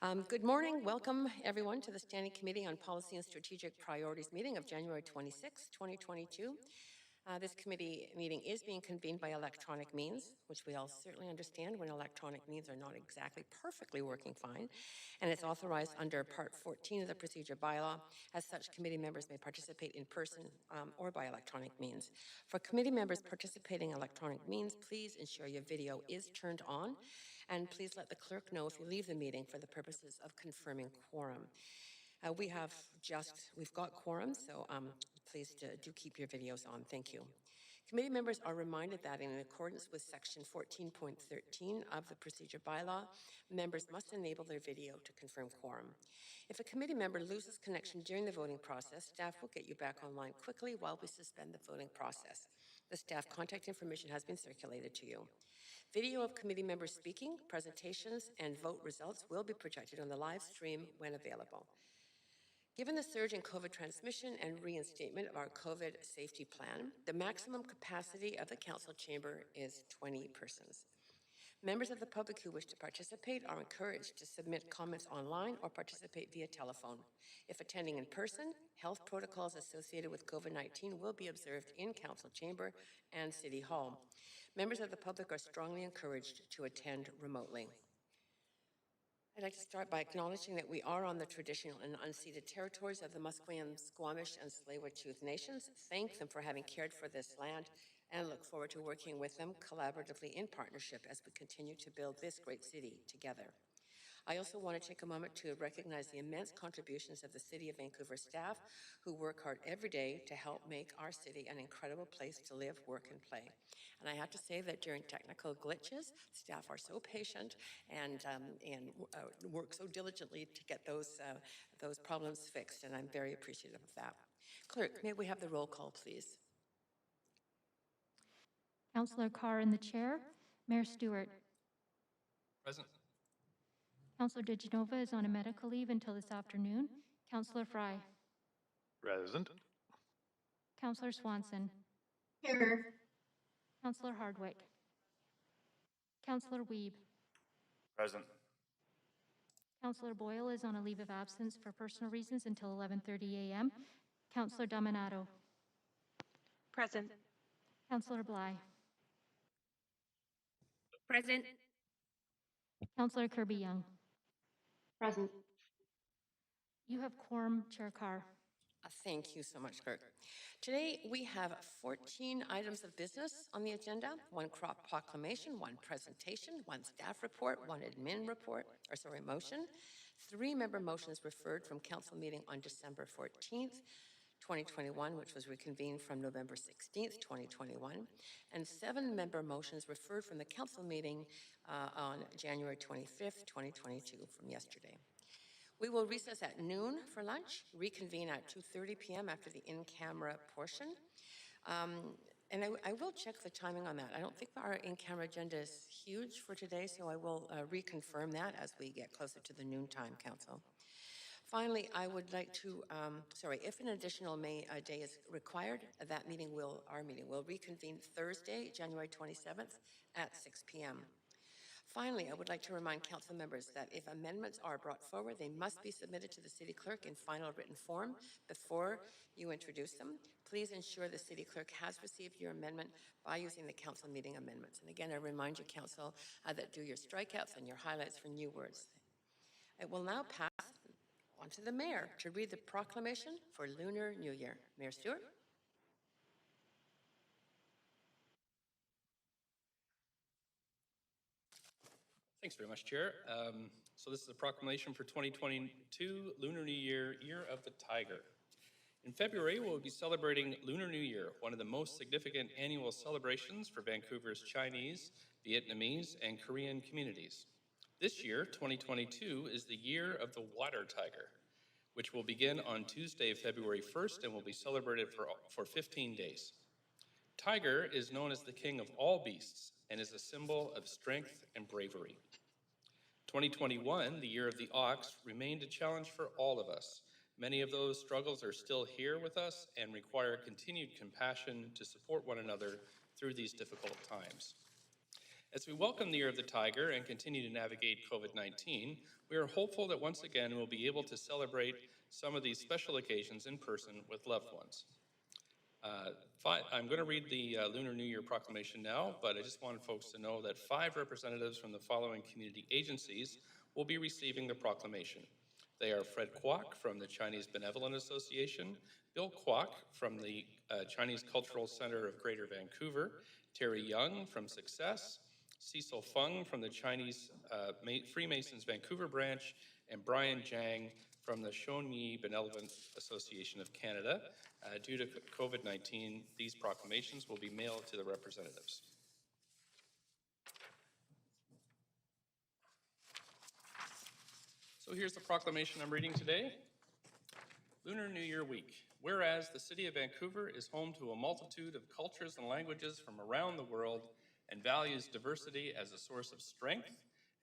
Good morning. Welcome, everyone, to the Standing Committee on Policy and Strategic Priorities meeting of January 26, 2022. This committee meeting is being convened by electronic means, which we all certainly understand when electronic means are not exactly perfectly working fine, and it's authorized under Part 14 of the Procedure Bylaw. As such, committee members may participate in person or by electronic means. For committee members participating in electronic means, please ensure your video is turned on, and please let the clerk know if you leave the meeting for the purposes of confirming quorum. We've got quorum, so please do keep your videos on. Thank you. Committee members are reminded that in accordance with Section 14.13 of the Procedure Bylaw, members must enable their video to confirm quorum. If a committee member loses connection during the voting process, staff will get you back online quickly while we suspend the voting process. The staff contact information has been circulated to you. Video of committee members speaking, presentations, and vote results will be projected on the live stream when available. Given the surge in COVID transmission and reinstatement of our COVID safety plan, the maximum capacity of the council chamber is 20 persons. Members of the public who wish to participate are encouraged to submit comments online or participate via telephone. If attending in person, health protocols associated with COVID-19 will be observed in council chamber and city hall. Members of the public are strongly encouraged to attend remotely. I'd like to start by acknowledging that we are on the traditional and unceded territories of the Musqueam, Squamish, and Tsleil-Waututh nations. Thank them for having cared for this land and look forward to working with them collaboratively in partnership as we continue to build this great city together. I also want to take a moment to recognize the immense contributions of the City of Vancouver staff who work hard every day to help make our city an incredible place to live, work, and play. And I have to say that during technical glitches, staff are so patient and work so diligently to get those problems fixed, and I'm very appreciative of that. Clerk, may we have the roll call, please? Councillor Carr in the chair. Mayor Stewart. Present. Councillor DeGenova is on a medical leave until this afternoon. Councillor Fry. Present. Councillor Swanson. Here. Councillor Hardwick. Councillor Wiebe. Present. Councillor Boyle is on a leave of absence for personal reasons until 11:30 a.m. Councillor Dominato. Present. Councillor Bligh. Present. Councillor Kirby Young. Present. You have quorum, Chair Carr. Thank you so much, Clerk. Today, we have 14 items of business on the agenda, one crop proclamation, one presentation, one staff report, one admin report, motion, 3 member motions referred from council meeting on December 14th, 2021, which was reconvened from November 16th, 2021, and 7 member motions referred from the council meeting on January 25th, 2022, from yesterday. We will recess at noon for lunch, reconvene at 2:30 p.m. after the in-camera portion. And I will check the timing on that. I don't think our in-camera agenda is huge for today, so I will reconfirm that as we get closer to the noontime council. Finally, I would like to, if an additional day is required, our meeting will reconvene Thursday, January 27th at 6 p.m. Finally, I would like to remind council members that if amendments are brought forward, they must be submitted to the city clerk in final written form before you introduce them. Please ensure the city clerk has received your amendment by using the council meeting amendments. And again, I remind you, council, that do your strikeouts and your highlights for new words. I will now pass on to the mayor to read the proclamation for Lunar New Year. Mayor Stewart. Thanks very much, Chair. So this is a proclamation for 2022 Lunar New Year, Year of the Tiger. In February, we'll be celebrating Lunar New Year, one of the most significant annual celebrations for Vancouver's Chinese, Vietnamese, and Korean communities. This year, 2022, is the Year of the Water Tiger, which will begin on Tuesday, February 1st, and will be celebrated for 15 days. Tiger is known as the king of all beasts and is a symbol of strength and bravery. 2021, the year of the ox, remained a challenge for all of us. Many of those struggles are still here with us and require continued compassion to support one another through these difficult times. As we welcome the Year of the Tiger and continue to navigate COVID-19, we are hopeful that once again we'll be able to celebrate some of these special occasions in person with loved ones. I'm going to read the Lunar New Year proclamation now, but I just wanted folks to know that 5 representatives from the following community agencies will be receiving the proclamation. They are Fred Kwok from the Chinese Benevolent Association, Bill Kwok from the Chinese Cultural Center of Greater Vancouver, Terry Young from Success, Cecil Fung from the Chinese Freemasons Vancouver branch, and Brian Zhang from the Shonyi Benevolent Association of Canada. Due to COVID-19, these proclamations will be mailed to the representatives. So here's the proclamation I'm reading today. Lunar New Year week. Whereas the City of Vancouver is home to a multitude of cultures and languages from around the world and values diversity as a source of strength,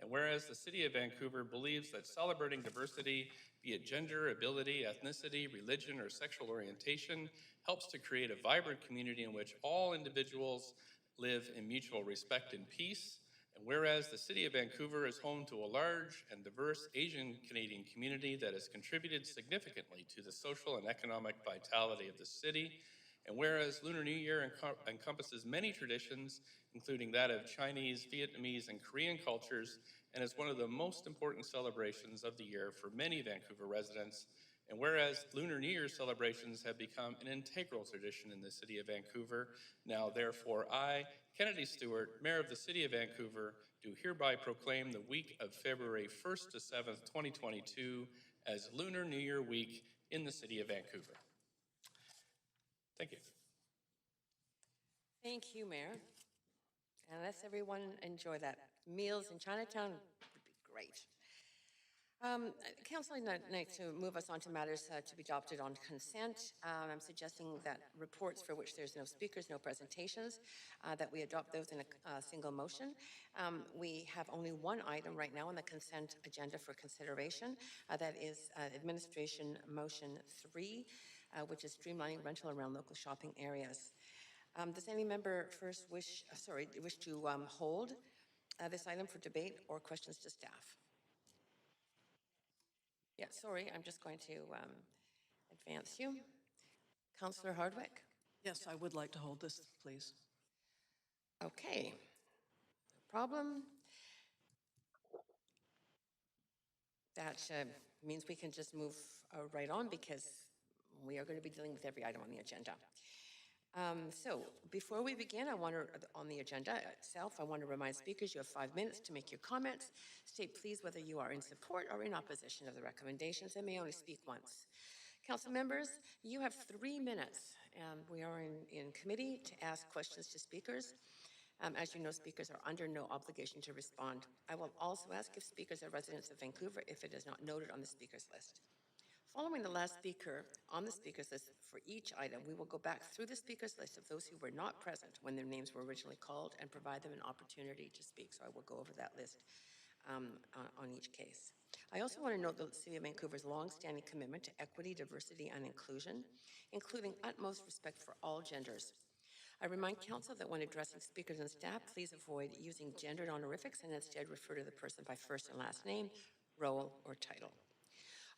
and whereas the City of Vancouver believes that celebrating diversity, be it gender, ability, ethnicity, religion, or sexual orientation, helps to create a vibrant community in which all individuals live in mutual respect and peace. And whereas the City of Vancouver is home to a large and diverse Asian Canadian community that has contributed significantly to the social and economic vitality of the city, and whereas Lunar New Year encompasses many traditions, including that of Chinese, Vietnamese, and Korean cultures, and is one of the most important celebrations of the year for many Vancouver residents, and whereas Lunar New Year celebrations have become an integral tradition in the City of Vancouver, now therefore I, Kennedy Stewart, Mayor of the City of Vancouver, do hereby proclaim the week of February 1st to 7th, 2022 as Lunar New Year week in the City of Vancouver. Thank you. Thank you, Mayor. And let's everyone enjoy that. Meals in Chinatown would be great. Council, I'd like to move us on to matters to be adopted on consent. I'm suggesting that reports for which there's no speakers, no presentations, that we adopt those in a single motion. We have only one item right now on the consent agenda for consideration. That is Administration Motion 3, which is streamlining rental around local shopping areas. Does any member first wish to hold this item for debate or questions to staff? Yeah, sorry, I'm just going to advance you. Councillor Hardwick? Yes, I would like to hold this, please. Okay. No problem. That means we can just move right on because we are going to be dealing with every item on the agenda. So before we begin, on the agenda itself, I want to remind speakers you have 5 minutes to make your comments. State please whether you are in support or in opposition of the recommendations and may only speak once. Council members, you have 3 minutes. We are in committee to ask questions to speakers. As you know, speakers are under no obligation to respond. I will also ask if speakers are residents of Vancouver if it is not noted on the speakers list. Following the last speaker on the speakers list for each item, we will go back through the speakers list of those who were not present when their names were originally called and provide them an opportunity to speak. So I will go over that list on each case. I also want to note the City of Vancouver's long-standing commitment to equity, diversity, and inclusion, including utmost respect for all genders. I remind Council that when addressing speakers and staff, please avoid using gendered honorifics and instead refer to the person by first and last name, role, or title.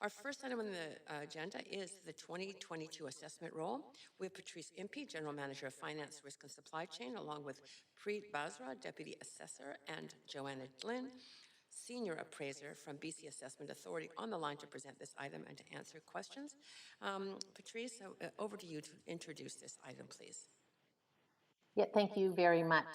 Our first item on the agenda is the 2022 assessment role. We have Patrice Impey, General Manager of Finance, Risk and Supply Chain, along with Preet Basra, Deputy Assessor, and Joanna Glynn, Senior Appraiser from BC Assessment Authority, on the line to present this item and to answer questions. Patrice, over to you to introduce this item, please. Yeah, thank you very much.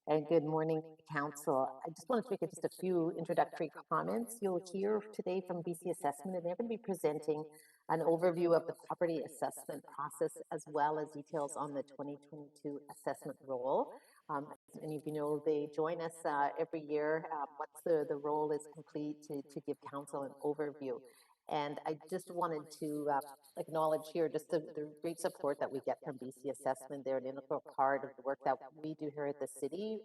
And good morning, Council. I just wanted to make just a few introductory comments. You'll hear today from BC Assessment, and they're going to be presenting an overview of the property assessment process as well as details on the 2022 assessment role. As many of you know, they join us every year once the role is complete to give Council an overview. And I just wanted to acknowledge here just the great support that we get from BC Assessment. They're an integral part of the work that we do here at the city,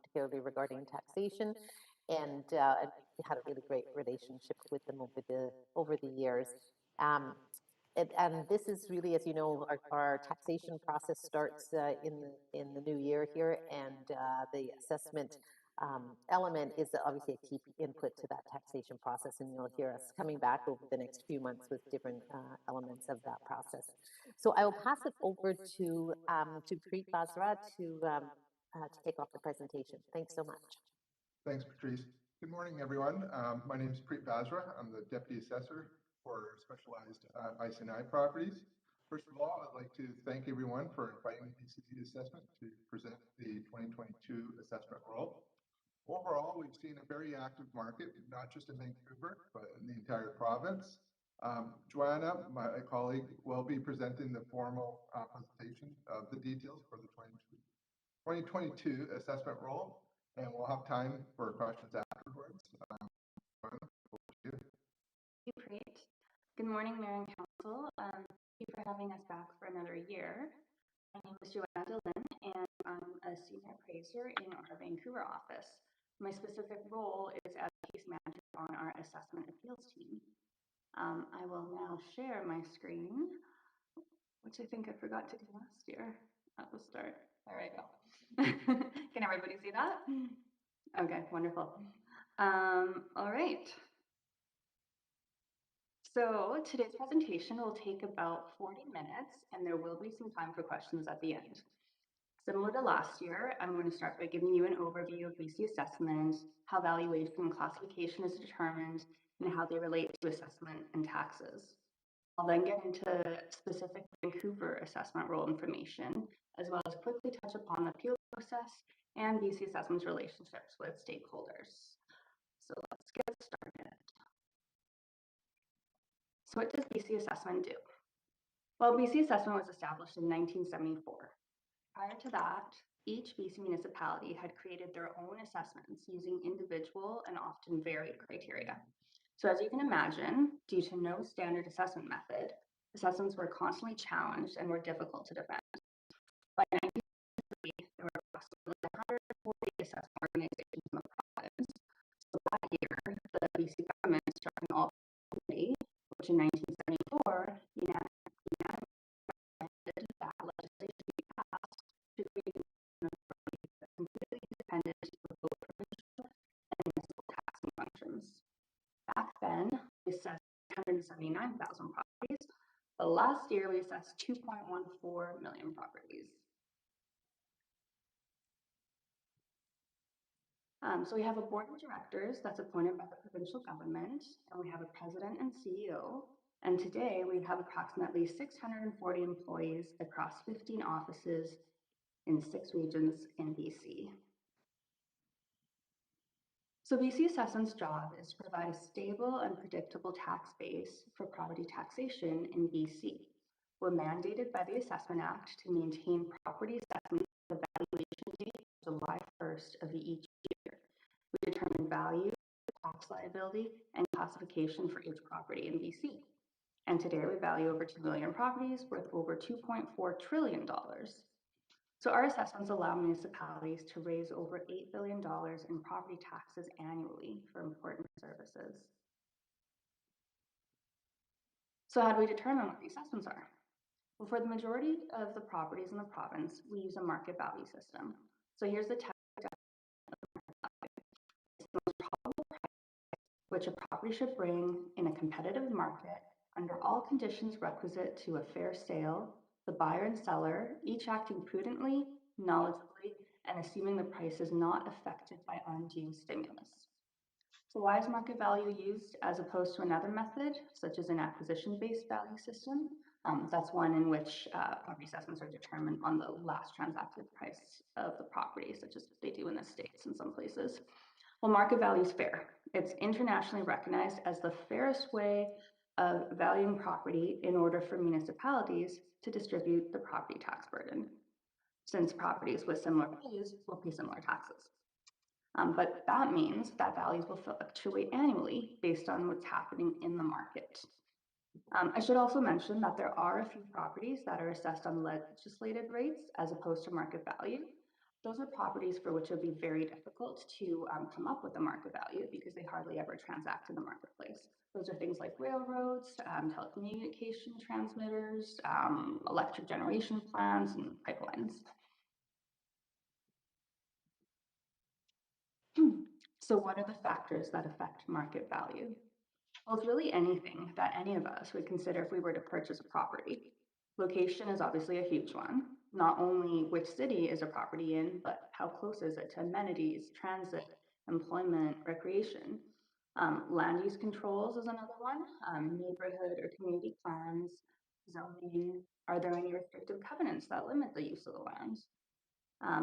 particularly regarding taxation, and we had a really great relationship with them over the years. And this is really, as you know, our taxation process starts in the new year here, and the assessment element is obviously a key input to that taxation process, and you'll hear us coming back over the next few months with different elements of that process. So I will pass it over to Preet Basra to take off the presentation. Thanks so much. Thanks, Patrice. Good morning, everyone. My name is Preet Basra. I'm the Deputy Assessor for Specialized IC&I Properties. First of all, I'd like to thank everyone for inviting the BCC Assessment to present the 2022 assessment roll. Overall, we've seen a very active market, not just in Vancouver, but in the entire province. Joanna, my colleague, will be presenting the formal presentation of the details for the 2022 assessment roll, and we'll have time for questions afterwards. Thank you, Preet. Good morning, Mayor and Council. Thank you for having us back for another year. My name is Joanna, and I'm a senior appraiser in our Vancouver office. My specific role is as case manager on our assessment appeals team. I will now share my screen, which I think I forgot to do last year at the start. There I go. Can everybody see that? Okay, wonderful. All right. So today's presentation will take about 40 minutes, and there will be some time for questions at the end. Similar to last year, I'm going to start by giving you an overview of BC assessment, how valuation and classification is determined, and how they relate to assessment and taxes. I'll then get into specific Vancouver assessment roll information, as well as quickly touch upon the appeal process and BC Assessment's relationships with stakeholders. So let's get started. So what does BC Assessment do? Well, BC Assessment was established in 1974. Prior to that, each BC municipality had created their own assessments using individual and often varied criteria. So as you can imagine, due to no standard assessment method, assessments were constantly challenged and were difficult to defend. By 1993, there were approximately 140 assessment organizations in the province. So that year, the BC government struck an all committee, which in 1974 unanimously recommended that legislation be passed to create an authority that completely independent of both provincial and municipal taxing functions. Back then, we assessed 179,000 properties, but last year we assessed 2.14 million properties. So we have a board of directors that's appointed by the provincial government, and we have a president and CEO. And today we have approximately 640 employees across 15 offices in 6 regions in BC. So BC Assessment's job is to provide a stable and predictable tax base for property taxation in BC. We're mandated by the Assessment Act to maintain property assessment the valuation date July 1st of each year. We determine value, tax liability, and classification for each property in BC. And today we value over 2 million properties worth over $2.4 trillion. So our assessments allow municipalities to raise over $8 billion in property taxes annually for important services. So how do we determine what the assessments are? Well, for the majority of the properties in the province, we use a market value system. So here's the tax which a property should bring in a competitive market under all conditions requisite to a fair sale, the buyer and seller each acting prudently, knowledgeably, and assuming the price is not affected by undue stimulus. So why is market value used as opposed to another method, such as an acquisition-based value system? That's one in which property assessments are determined on the last transacted price of the property, such as they do in the States in some places. Well, market value is fair. It's internationally recognized as the fairest way of valuing property in order for municipalities to distribute the property tax burden, since properties with similar values will pay similar taxes. But that means that values will fluctuate annually based on what's happening in the market. I should also mention that there are a few properties that are assessed on legislated rates as opposed to market value. Those are properties for which it would be very difficult to come up with a market value because they hardly ever transact in the marketplace. Those are things like railroads, telecommunication transmitters, electric generation plants, and pipelines. So what are the factors that affect market value? Well, it's really anything that any of us would consider if we were to purchase a property. Location is obviously a huge one. Not only which city is a property in, but how close is it to amenities, transit, employment, recreation. Land use controls is another one. Neighborhood or community plans, zoning. Are there any restrictive covenants that limit the use of the land?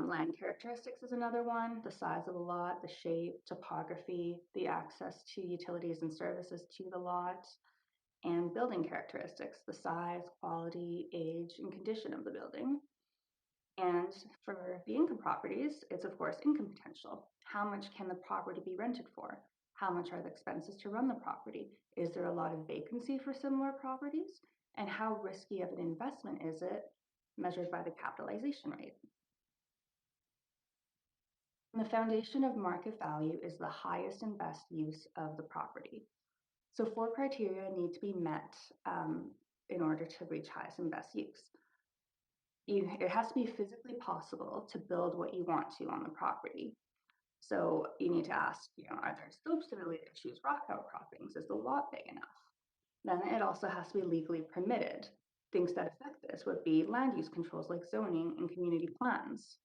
Land characteristics is another one, the size of the lot, the shape, topography, the access to utilities and services to the lot, and building characteristics, the size, quality, age, and condition of the building. And for the income properties, it's of course income potential. How much can the property be rented for? How much are the expenses to run the property? Is there a lot of vacancy for similar properties? And how risky of an investment is it measured by the capitalization rate? And the foundation of market value is the highest and best use of the property. So 4 criteria need to be met in order to reach highest and best use. It has to be physically possible to build what you want to on the property. So you need to ask, are there slopes to the issues, rock outcroppings? Is the lot big enough? Then it also has to be legally permitted. Things that affect this would be land use controls like zoning and community plans.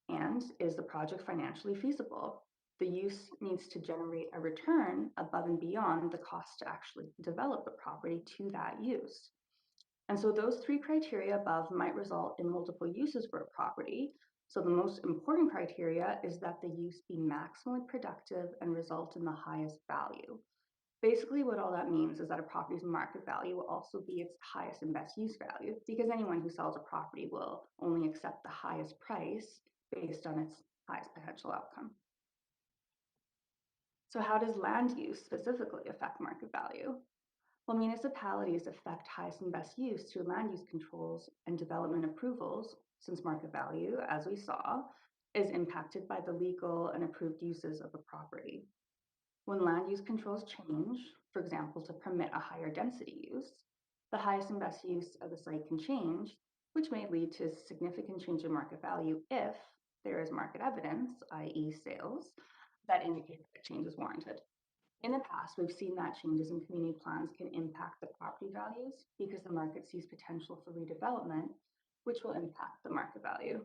And is the project financially feasible? The use needs to generate a return above and beyond the cost to actually develop the property to that use. And so those 3 criteria above might result in multiple uses for a property. So the most important criteria is that the use be maximally productive and result in the highest value. Basically, what all that means is that a property's market value will also be its highest and best use value, because anyone who sells a property will only accept the highest price based on its highest potential outcome. So how does land use specifically affect market value? Well, municipalities affect highest and best use through land use controls and development approvals, since market value, as we saw, is impacted by the legal and approved uses of a property. When land use controls change, for example, to permit a higher density use, the highest and best use of the site can change, which may lead to significant change in market value if there is market evidence, i.e. sales, that indicate that change is warranted. In the past, we've seen that changes in community plans can impact the property values because the market sees potential for redevelopment, which will impact the market value.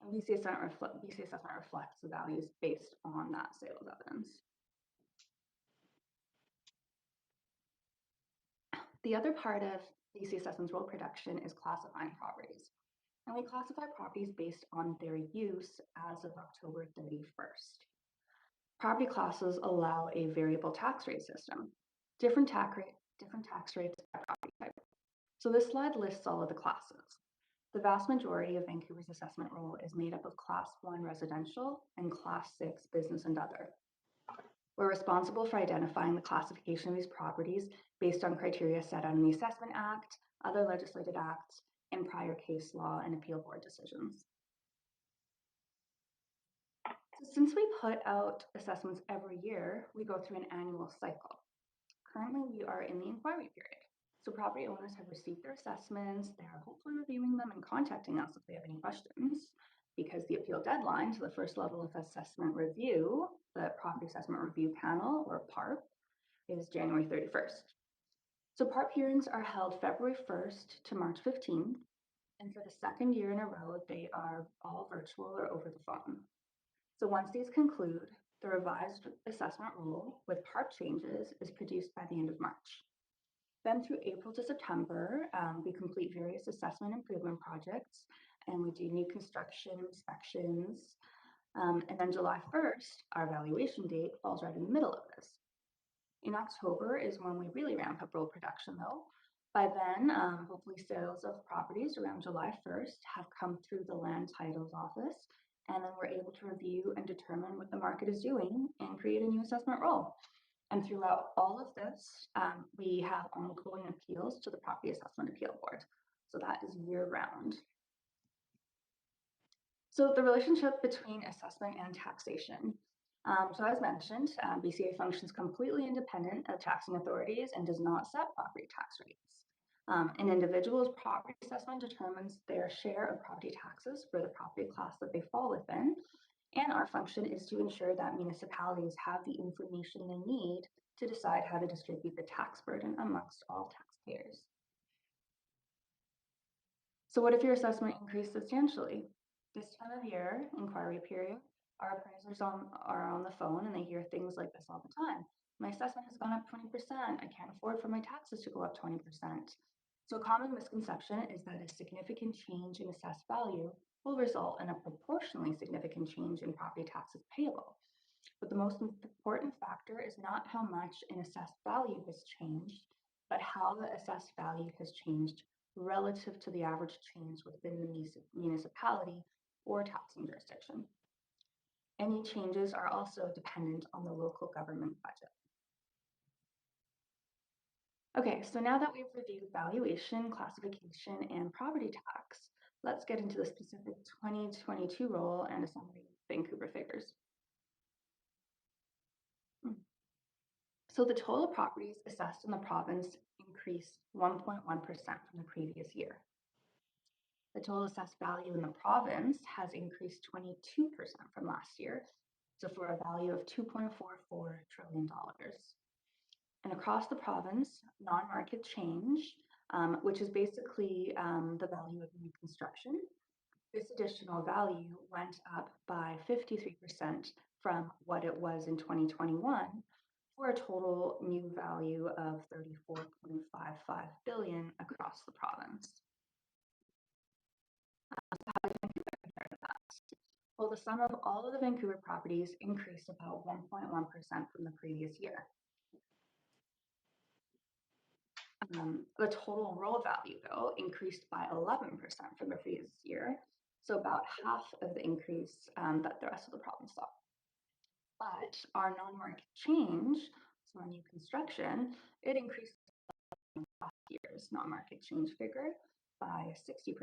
And BC assessment reflects the values based on that sales evidence. The other part of BC Assessment's role production is classifying properties. And we classify properties based on their use as of October 31st. Property classes allow a variable tax rate system. Different tax rates by property type. So this slide lists all of the classes. The vast majority of Vancouver's assessment roll is made up of Class 1 residential and Class 6 business and other. We're responsible for identifying the classification of these properties based on criteria set out in the Assessment Act, other legislated acts, and prior case law and appeal board decisions. So since we put out assessments every year, we go through an annual cycle. Currently, we are in the inquiry period. So property owners have received their assessments, they are hopefully reviewing them and contacting us if they have any questions, because the appeal deadline to the first level of assessment review, the Property Assessment Review Panel, or PARP, is January 31st. So PARP hearings are held February 1st to March 15th, and for the second year in a row, they are all virtual or over the phone. So once these conclude, the revised assessment rule with PARP changes is produced by the end of March. Then through April to September, we complete various assessment improvement projects, and we do new construction inspections. And then July 1st, our valuation date falls right in the middle of this. In October is when we really ramp up roll production though. By then, hopefully sales of properties around July 1st have come through the land titles office, and then we're able to review and determine what the market is doing and create a new assessment roll. And throughout all of this, we have ongoing appeals to the Property Assessment Appeal Board. So that is year round. So the relationship between assessment and taxation. So as mentioned, BCA functions completely independent of taxing authorities and does not set property tax rates. An individual's property assessment determines their share of property taxes for the property class that they fall within, and our function is to ensure that municipalities have the information they need to decide how to distribute the tax burden amongst all taxpayers. So what if your assessment increased substantially? This time of year, inquiry period, our appraisers are on the phone and they hear things like this all the time. My assessment has gone up 20%. I can't afford for my taxes to go up 20%. So a common misconception is that a significant change in assessed value will result in a proportionally significant change in property taxes payable. But the most important factor is not how much an assessed value has changed, but how the assessed value has changed relative to the average change within the municipality or taxing jurisdiction. Any changes are also dependent on the local government budget. Okay, so now that we've reviewed valuation, classification, and property tax, let's get into the specific 2022 roll and a summary of Vancouver figures. So the total properties assessed in the province increased 1.1% from the previous year. The total assessed value in the province has increased 22% from last year, so for a value of $2.44 trillion. And across the province, non-market change, which is basically the value of new construction, this additional value went up by 53% from what it was in 2021, for a total new value of $34.55 billion across the province. How did Vancouver compare to that? Well, the sum of all of the Vancouver properties increased about 1.1% from the previous year. The total roll value, though, increased by 11% from the previous year, so about half of the increase that the rest of the province saw. But our non-market change, so our new construction, it increased last year's non-market change figure by 60%,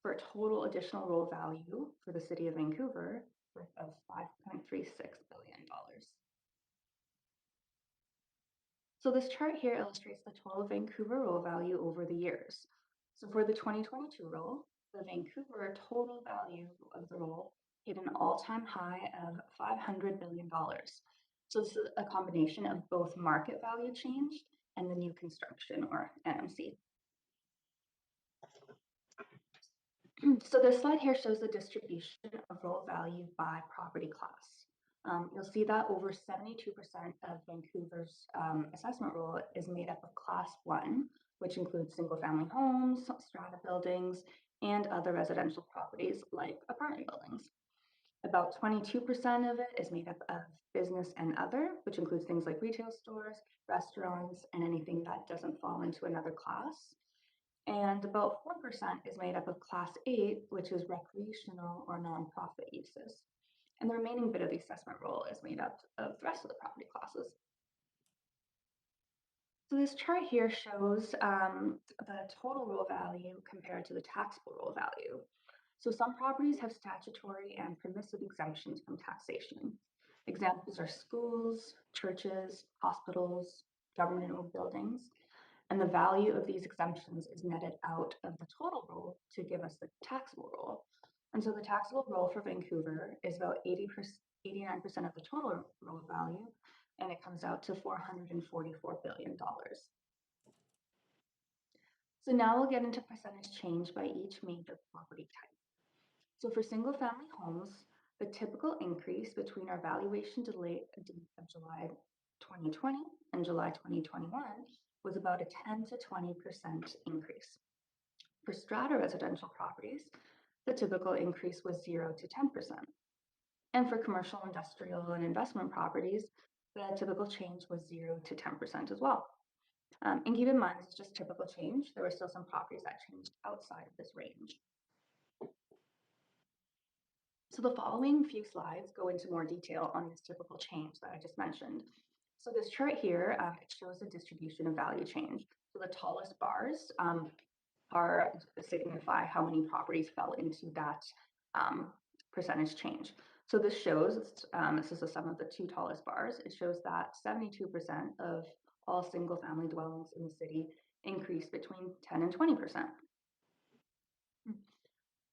for a total additional roll value for the city of Vancouver of $5.36 billion. So this chart here illustrates the total Vancouver roll value over the years. So for the 2022 roll, the Vancouver total value of the roll hit an all-time high of $500 billion. So this is a combination of both market value change and the new construction, or NMC. So this slide here shows the distribution of roll value by property class. You'll see that over 72% of Vancouver's assessment roll is made up of Class 1, which includes single-family homes, strata buildings, and other residential properties like apartment buildings. About 22% of it is made up of business and other, which includes things like retail stores, restaurants, and anything that doesn't fall into another class. And about 4% is made up of Class 8, which is recreational or nonprofit uses. And the remaining bit of the assessment roll is made up of the rest of the property classes. So this chart here shows the total roll value compared to the taxable roll value. So some properties have statutory and permissive exemptions from taxation. Examples are schools, churches, hospitals, government-owned buildings, and the value of these exemptions is netted out of the total roll to give us the taxable roll. And so the taxable roll for Vancouver is about 89% of the total roll value, and it comes out to $444 billion. So now we'll get into percentage change by each major property type. So for single-family homes, the typical increase between our valuation delay of July 2020 and July 2021 was about a 10 to 20% increase. For strata residential properties, the typical increase was 0 to 10%. And for commercial, industrial, and investment properties, the typical change was 0 to 10% as well. And keep in mind, it's just typical change. There were still some properties that changed outside of this range. So the following few slides go into more detail on this typical change that I just mentioned. So this chart here, it shows the distribution of value change. So the tallest bars signify how many properties fell into that percentage change. So this shows, this is the sum of the two tallest bars. It shows that 72% of all single-family dwellings in the city increased between 10 and 20%.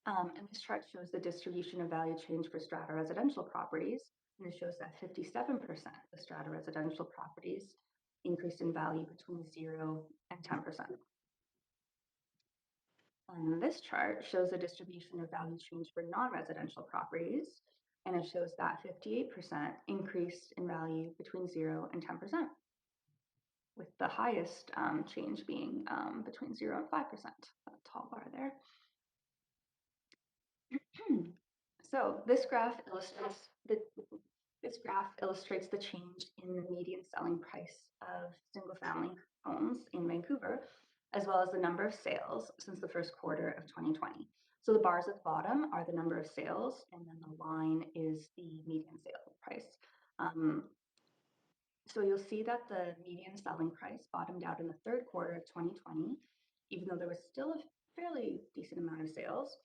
And this chart shows the distribution of value change for strata residential properties, and it shows that 57% of strata residential properties increased in value between 0 and 10%. And this chart shows the distribution of value change for non-residential properties, and it shows that 58% increased in value between 0 and 10%, with the highest change being between 0 and 5%, that tall bar there. So this graph illustrates the change in the median selling price of single-family homes in Vancouver, as well as the number of sales since the first quarter of 2020. So the bars at the bottom are the number of sales, and then the line is the median sale price. So you'll see that the median selling price bottomed out in the third quarter of 2020, even though there was still a fairly decent amount of sales.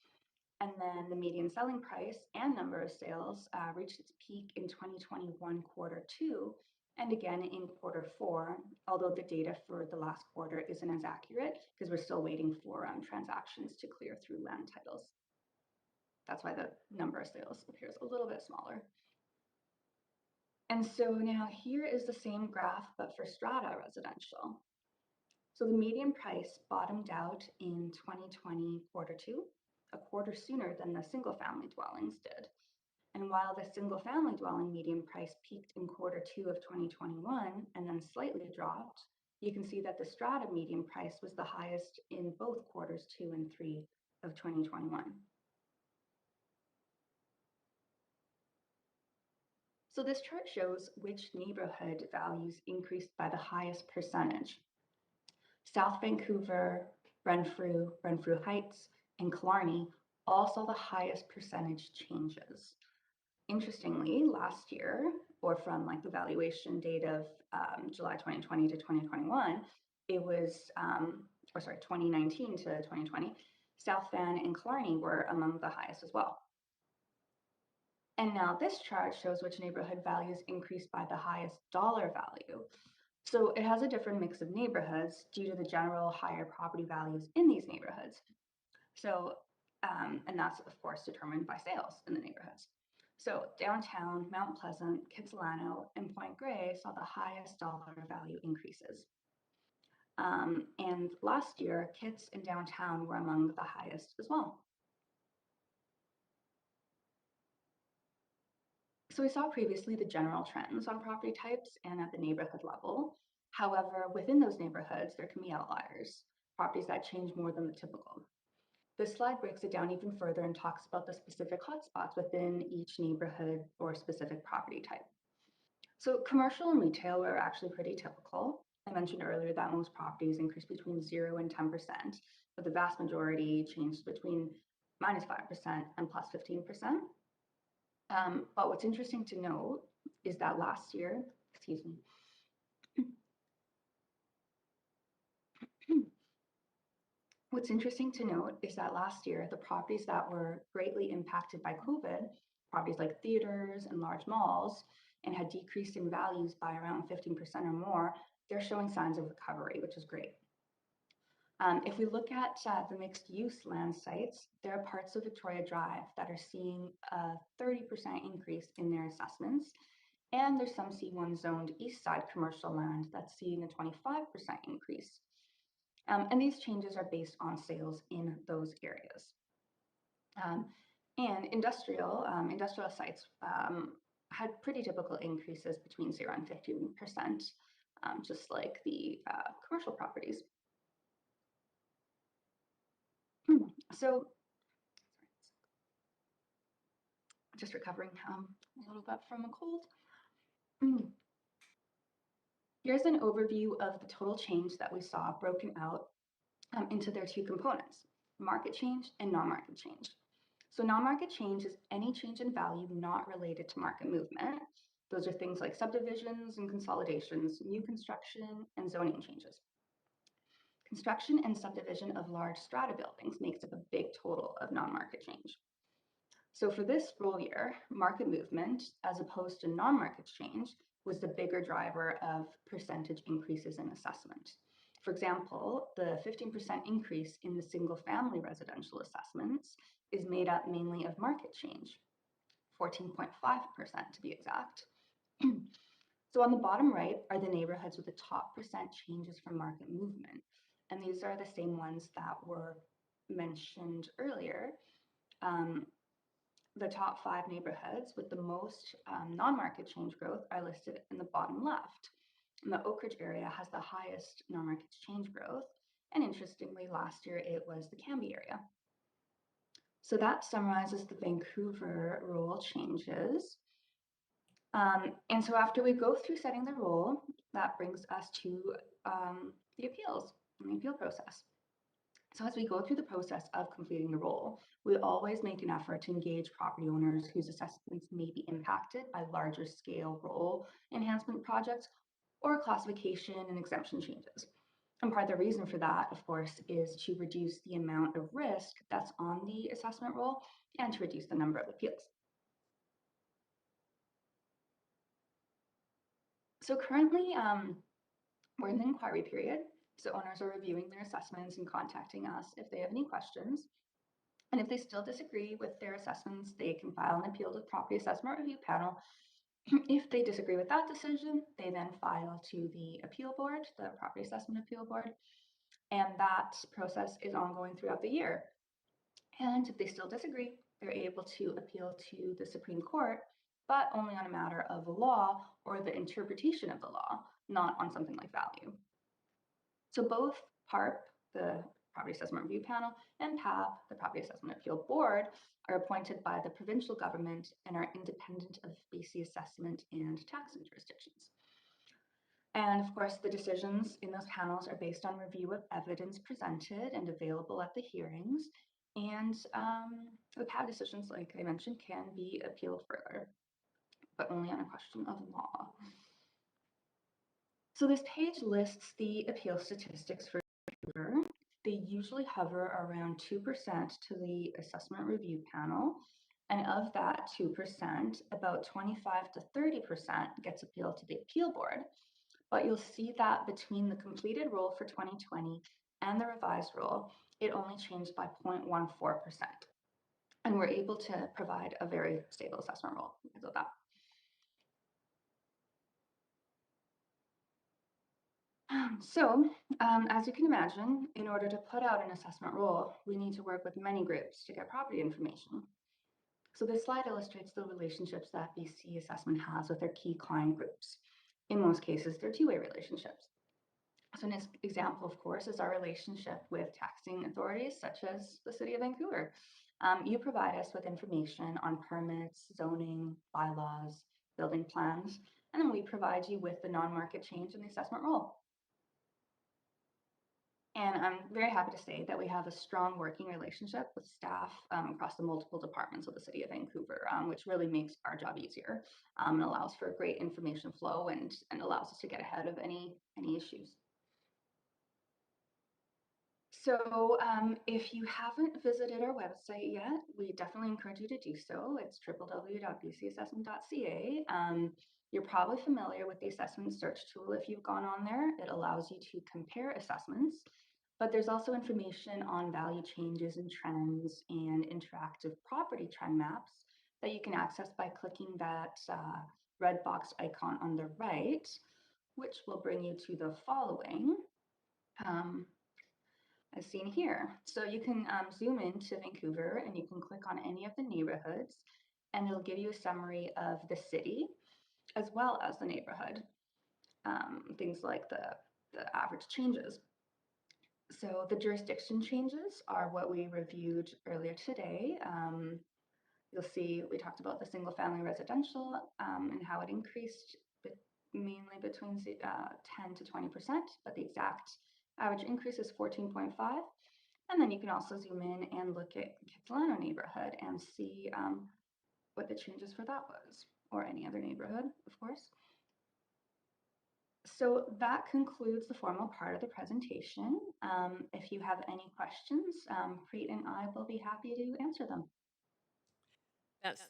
And then the median selling price and number of sales reached its peak in 2021 quarter 2, and again in quarter 4, although the data for the last quarter isn't as accurate because we're still waiting for transactions to clear through land titles. That's why the number of sales appears a little bit smaller. And so now here is the same graph, but for strata residential. So the median price bottomed out in 2020 quarter 2, a quarter sooner than the single-family dwellings did. And while the single-family dwelling median price peaked in quarter 2 of 2021 and then slightly dropped, you can see that the strata median price was the highest in both quarters 2 and 3 of 2021. So this chart shows which neighborhood values increased by the highest percentage. South Vancouver, Renfrew, Renfrew Heights, and Killarney all saw the highest percentage changes. Interestingly, last year, or from like the valuation date of July 2020 to 2021, it was, 2019 to 2020, South Van and Killarney were among the highest as well. And now this chart shows which neighborhood values increased by the highest dollar value. So it has a different mix of neighborhoods due to the general higher property values in these neighborhoods. So, and that's of course determined by sales in the neighborhoods. So downtown, Mount Pleasant, Kitsilano, and Point Grey saw the highest dollar value increases. And last year, Kits and downtown were among the highest as well. So we saw previously the general trends on property types and at the neighborhood level. However, within those neighborhoods, there can be outliers, properties that change more than the typical. This slide breaks it down even further and talks about the specific hotspots within each neighborhood or specific property type. So commercial and retail were actually pretty typical. I mentioned earlier that most properties increased between 0 and 10%, but the vast majority changed between -5% and +15%. But what's interesting to note is that last year, What's interesting to note is that last year, the properties that were greatly impacted by COVID, properties like theaters and large malls, and had decreased in values by around 15% or more, they're showing signs of recovery, which is great. If we look at the mixed use land sites, there are parts of Victoria Drive that are seeing a 30% increase in their assessments. And there's some C1 zoned Eastside commercial land that's seeing a 25% increase. And these changes are based on sales in those areas. And industrial sites had pretty typical increases between 0 and 15%, just like the commercial properties. So, just recovering a little bit from a cold. Here's an overview of the total change that we saw broken out into their two components, market change and non-market change. So non-market change is any change in value not related to market movement. Those are things like subdivisions and consolidations, new construction, and zoning changes. Construction and subdivision of large strata buildings makes up a big total of non-market change. So for this roll year, market movement, as opposed to non-market change, was the bigger driver of percentage increases in assessment. For example, the 15% increase in the single-family residential assessments is made up mainly of market change, 14.5% to be exact. So on the bottom right are the neighborhoods with the top percent changes from market movement. And these are the same ones that were mentioned earlier. The top 5 neighborhoods with the most non-market change growth are listed in the bottom left. And the Oak Ridge area has the highest non-market change growth. And interestingly, last year it was the Cambie area. So that summarizes the Vancouver roll changes. And so after we go through setting the roll, that brings us to the appeals and the appeal process. So as we go through the process of completing the roll, we always make an effort to engage property owners whose assessments may be impacted by larger scale roll enhancement projects or classification and exemption changes. And part of the reason for that, of course, is to reduce the amount of risk that's on the assessment roll and to reduce the number of appeals. So currently, we're in the inquiry period. So owners are reviewing their assessments and contacting us if they have any questions. And if they still disagree with their assessments, they can file an appeal to the Property Assessment Review Panel. If they disagree with that decision, they then file to the appeal board, the Property Assessment Appeal Board, and that process is ongoing throughout the year. And if they still disagree, they're able to appeal to the Supreme Court, but only on a matter of the law or the interpretation of the law, not on something like value. So both PARP, the Property Assessment Review Panel, and PAB, the Property Assessment Appeal Board, are appointed by the provincial government and are independent of BC assessment and taxing jurisdictions. And of course, the decisions in those panels are based on review of evidence presented and available at the hearings. And the PAB decisions, like I mentioned, can be appealed further, but only on a question of law. So this page lists the appeal statistics for Vancouver. They usually hover around 2% to the assessment review panel. And of that 2%, about 25 to 30% gets appealed to the appeal board. But you'll see that between the completed roll for 2020 and the revised roll, it only changed by 0.14%. And we're able to provide a very stable assessment roll because of that. So, as you can imagine, in order to put out an assessment roll, we need to work with many groups to get property information. So this slide illustrates the relationships that BC Assessment has with their key client groups. In most cases, they're two-way relationships. So an example, of course, is our relationship with taxing authorities such as the City of Vancouver. You provide us with information on permits, zoning, bylaws, building plans, and then we provide you with the non-market change in the assessment roll. And I'm very happy to say that we have a strong working relationship with staff across the multiple departments of the City of Vancouver, which really makes our job easier and allows for great information flow and allows us to get ahead of any issues. So if you haven't visited our website yet, we definitely encourage you to do so. It's www.bcassessment.ca. You're probably familiar with the assessment search tool if you've gone on there. It allows you to compare assessments, but there's also information on value changes and trends and interactive property trend maps that you can access by clicking that red box icon on the right, which will bring you to the following. As seen here. So you can zoom into Vancouver and you can click on any of the neighborhoods and it'll give you a summary of the city as well as the neighborhood. Things like the average changes. So the jurisdiction changes are what we reviewed earlier today. You'll see we talked about the single family residential and how it increased mainly between 10 to 20%, but the exact average increase is 14.5. And then you can also zoom in and look at Kitsilano neighborhood and see what the changes for that was, or any other neighborhood, of course. So that concludes the formal part of the presentation. If you have any questions, Preet and I will be happy to answer them.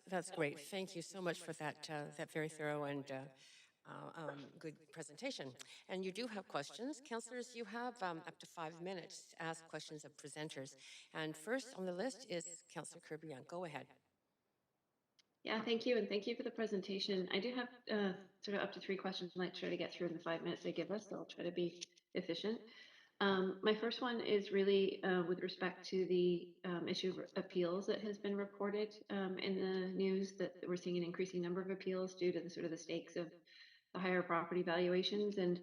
That's great. Thank you so much for that, that very thorough and good presentation. And you do have questions. Councillors, you have up to 5 minutes to ask questions of presenters. And first on the list is Councillor Kirby Young. Go ahead. Yeah, thank you, and thank you for the presentation. I do have sort of up to 3 questions I might try to get through in the 5 minutes they give us, so I'll try to be efficient. My first one is really with respect to the issue of appeals that has been reported in the news, that we're seeing an increasing number of appeals due to the sort of the stakes of the higher property valuations, and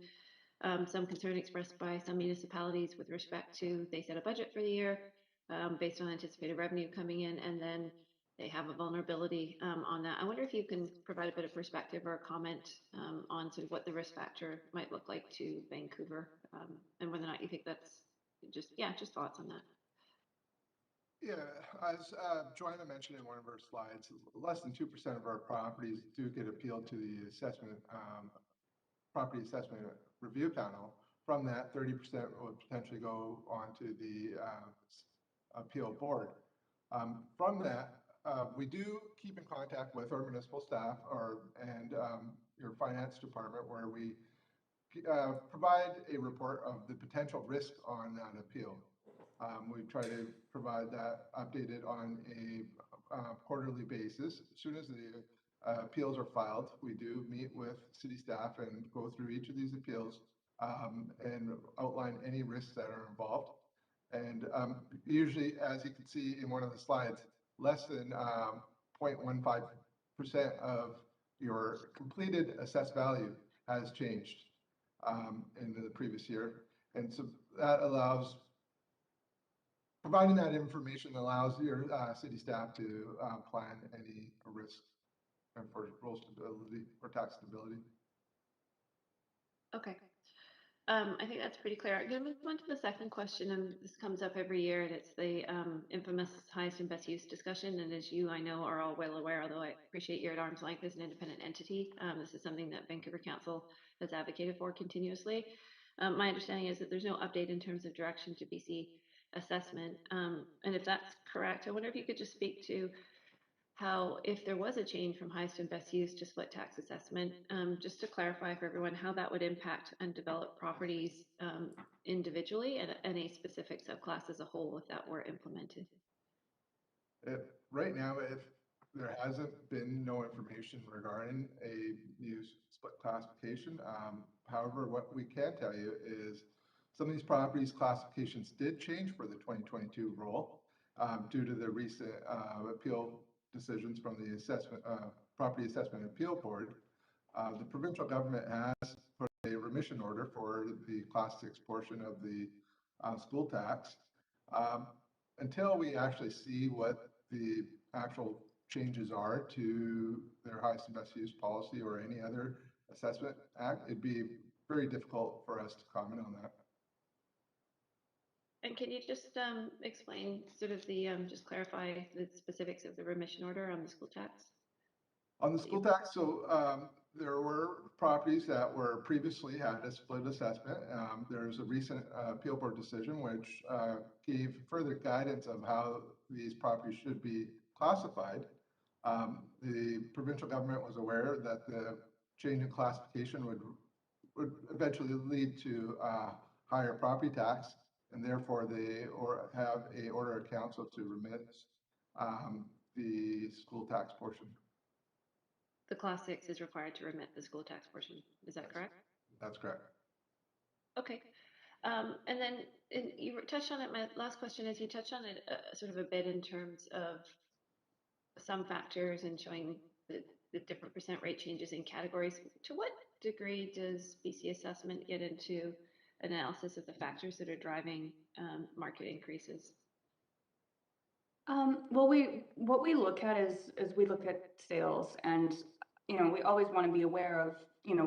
some concern expressed by some municipalities with respect to, they set a budget for the year based on anticipated revenue coming in, and then they have a vulnerability on that. I wonder if you can provide a bit of perspective or a comment on sort of what the risk factor might look like to Vancouver, and whether or not you think that's just thoughts on that. Yeah, as Joanna mentioned in one of her slides, less than 2% of our properties do get appealed to the property assessment review panel. From that, 30% would potentially go on to the appeal board. From that, we do keep in contact with our municipal staff and your finance department, where we provide a report of the potential risk on that appeal. We try to provide that updated on a quarterly basis. As soon as the appeals are filed, we do meet with city staff and go through each of these appeals and outline any risks that are involved. And usually, as you can see in one of the slides, less than 0.15% of your completed assessed value has changed in the previous year. And so that allows, providing that information allows your city staff to plan any risk for roll stability or tax stability. Okay. I think that's pretty clear. I'm going to move on to the second question, and this comes up every year, and it's the infamous highest and best use discussion. And as you, I know, are all well aware, although I appreciate you're at arm's length as an independent entity, this is something that Vancouver Council has advocated for continuously. My understanding is that there's no update in terms of direction to BC assessment. And if that's correct, I wonder if you could just speak to how, if there was a change from highest and best use to split tax assessment, just to clarify for everyone how that would impact undeveloped properties individually and a specific subclass as a whole if that were implemented. Right now, if there hasn't been no information regarding a new split classification. However, what we can tell you is some of these properties classifications did change for the 2022 roll due to the recent appeal decisions from the Property Assessment Appeal Board. The provincial government has put a remission order for the Class 6 portion of the school tax. Until we actually see what the actual changes are to their highest and best use policy or any other assessment act, it'd be very difficult for us to comment on that. And can you just explain sort of the, just clarify the specifics of the remission order on the school tax? On the school tax, so there were properties that were previously had a split assessment. There's a recent appeal board decision which gave further guidance of how these properties should be classified. The provincial government was aware that the change in classification would eventually lead to higher property tax, and therefore they have a order of council to remit the school tax portion. The Class 6 is required to remit the school tax portion. Is that correct? That's correct. Okay. And then you touched on it. My last question is, you touched on it sort of a bit in terms of some factors and showing the different percent rate changes in categories. To what degree does BC assessment get into analysis of the factors that are driving market increases? Well, what we look at is we look at sales, and we always want to be aware of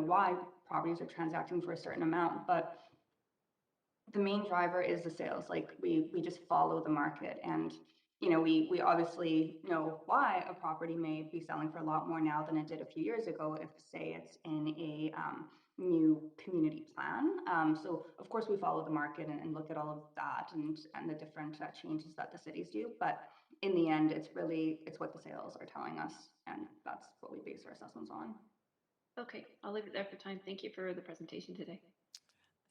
why properties are transacting for a certain amount, but the main driver is the sales. Like we just follow the market, and we obviously know why a property may be selling for a lot more now than it did a few years ago if, say, it's in a new community plan. So of course we follow the market and look at all of that and the different changes that the cities do. But in the end, it's what the sales are telling us, and that's what we base our assessments on. Okay, I'll leave it there for time. Thank you for the presentation today.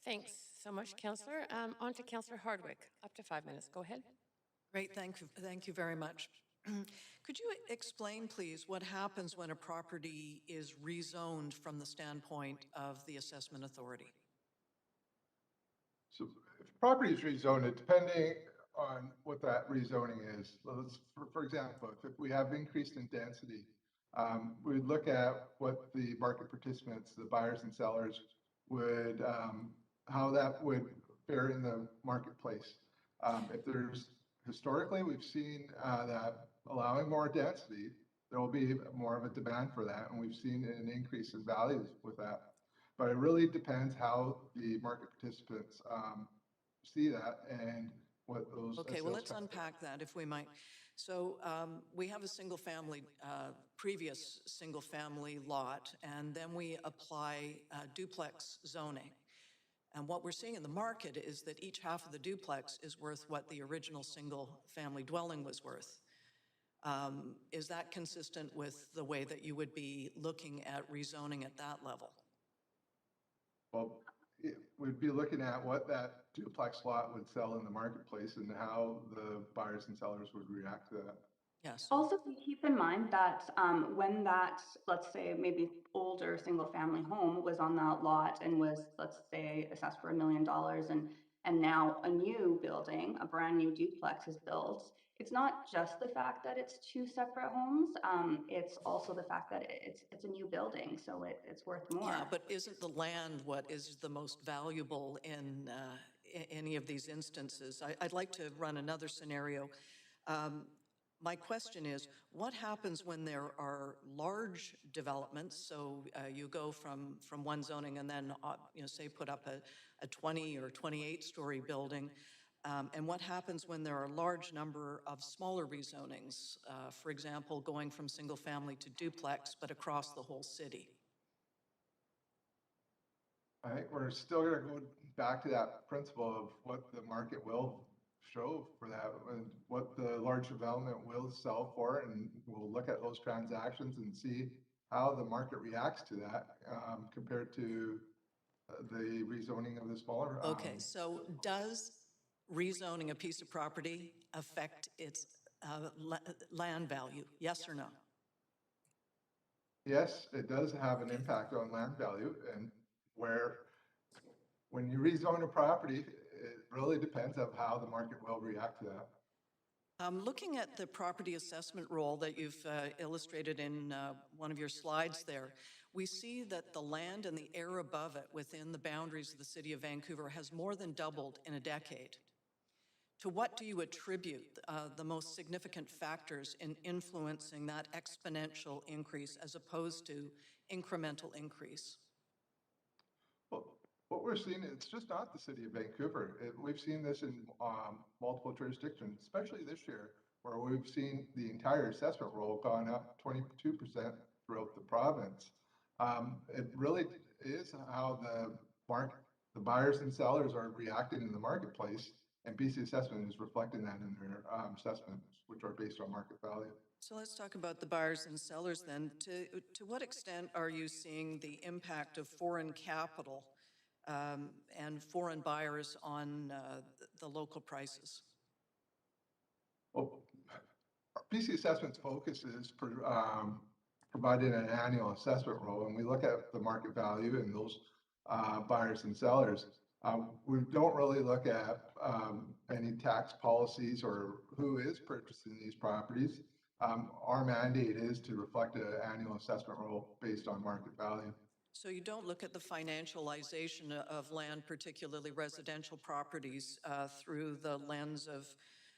Thanks so much, Councillor. On to Councillor Hardwick. Up to 5 minutes. Go ahead. Great, thank you very much. Could you explain, please, what happens when a property is rezoned from the standpoint of the assessment authority? So if property is rezoned, depending on what that rezoning is, let's, for example, if we have increased in density, we would look at what the market participants, the buyers and sellers would, how that would fare in the marketplace. If there's, historically, we've seen that allowing more density, there will be more of a demand for that, and we've seen an increase in values with that. But it really depends how the market participants see that and what those. Okay, well, let's unpack that if we might. So we have a previous single-family lot, and then we apply duplex zoning. And what we're seeing in the market is that each half of the duplex is worth what the original single-family dwelling was worth. Is that consistent with the way that you would be looking at rezoning at that level? Well, we'd be looking at what that duplex lot would sell in the marketplace and how the buyers and sellers would react to that. Yes. Also, keep in mind that when that, let's say, maybe older single-family home was on that lot and was, let's say, assessed for $1 million, and now a new building, a brand new duplex is built, it's not just the fact that it's two separate homes. It's also the fact that it's a new building, so it's worth more. Yeah, but isn't the land what is the most valuable in any of these instances? I'd like to run another scenario. My question is, what happens when there are large developments? So you go from one zoning and then, say put up a 20 or 28-story building. And what happens when there are a large number of smaller rezonings? For example, going from single family to duplex, but across the whole city? I think we're still going to go back to that principle of what the market will show for that and what the large development will sell for, and we'll look at those transactions and see how the market reacts to that compared to the rezoning of the smaller. Okay, so does rezoning a piece of property affect its land value? Yes or no? Yes, it does have an impact on land value, and when you rezone a property, it really depends on how the market will react to that. Looking at the property assessment role that you've illustrated in one of your slides there, we see that the land and the air above it within the boundaries of the city of Vancouver has more than doubled in a decade. To what do you attribute the most significant factors in influencing that exponential increase as opposed to incremental increase? Well, what we're seeing, it's just not the city of Vancouver. We've seen this in multiple jurisdictions, especially this year, where we've seen the entire assessment roll gone up 22% throughout the province. It really is how the buyers and sellers are reacting in the marketplace, and BC Assessment is reflecting that in their assessments, which are based on market value. So let's talk about the buyers and sellers then. To what extent are you seeing the impact of foreign capital and foreign buyers on the local prices? Well, BC Assessment's focus is providing an annual assessment roll, and we look at the market value and those buyers and sellers. We don't really look at any tax policies or who is purchasing these properties. Our mandate is to reflect an annual assessment roll based on market value. So you don't look at the financialization of land, particularly residential properties, through the lens of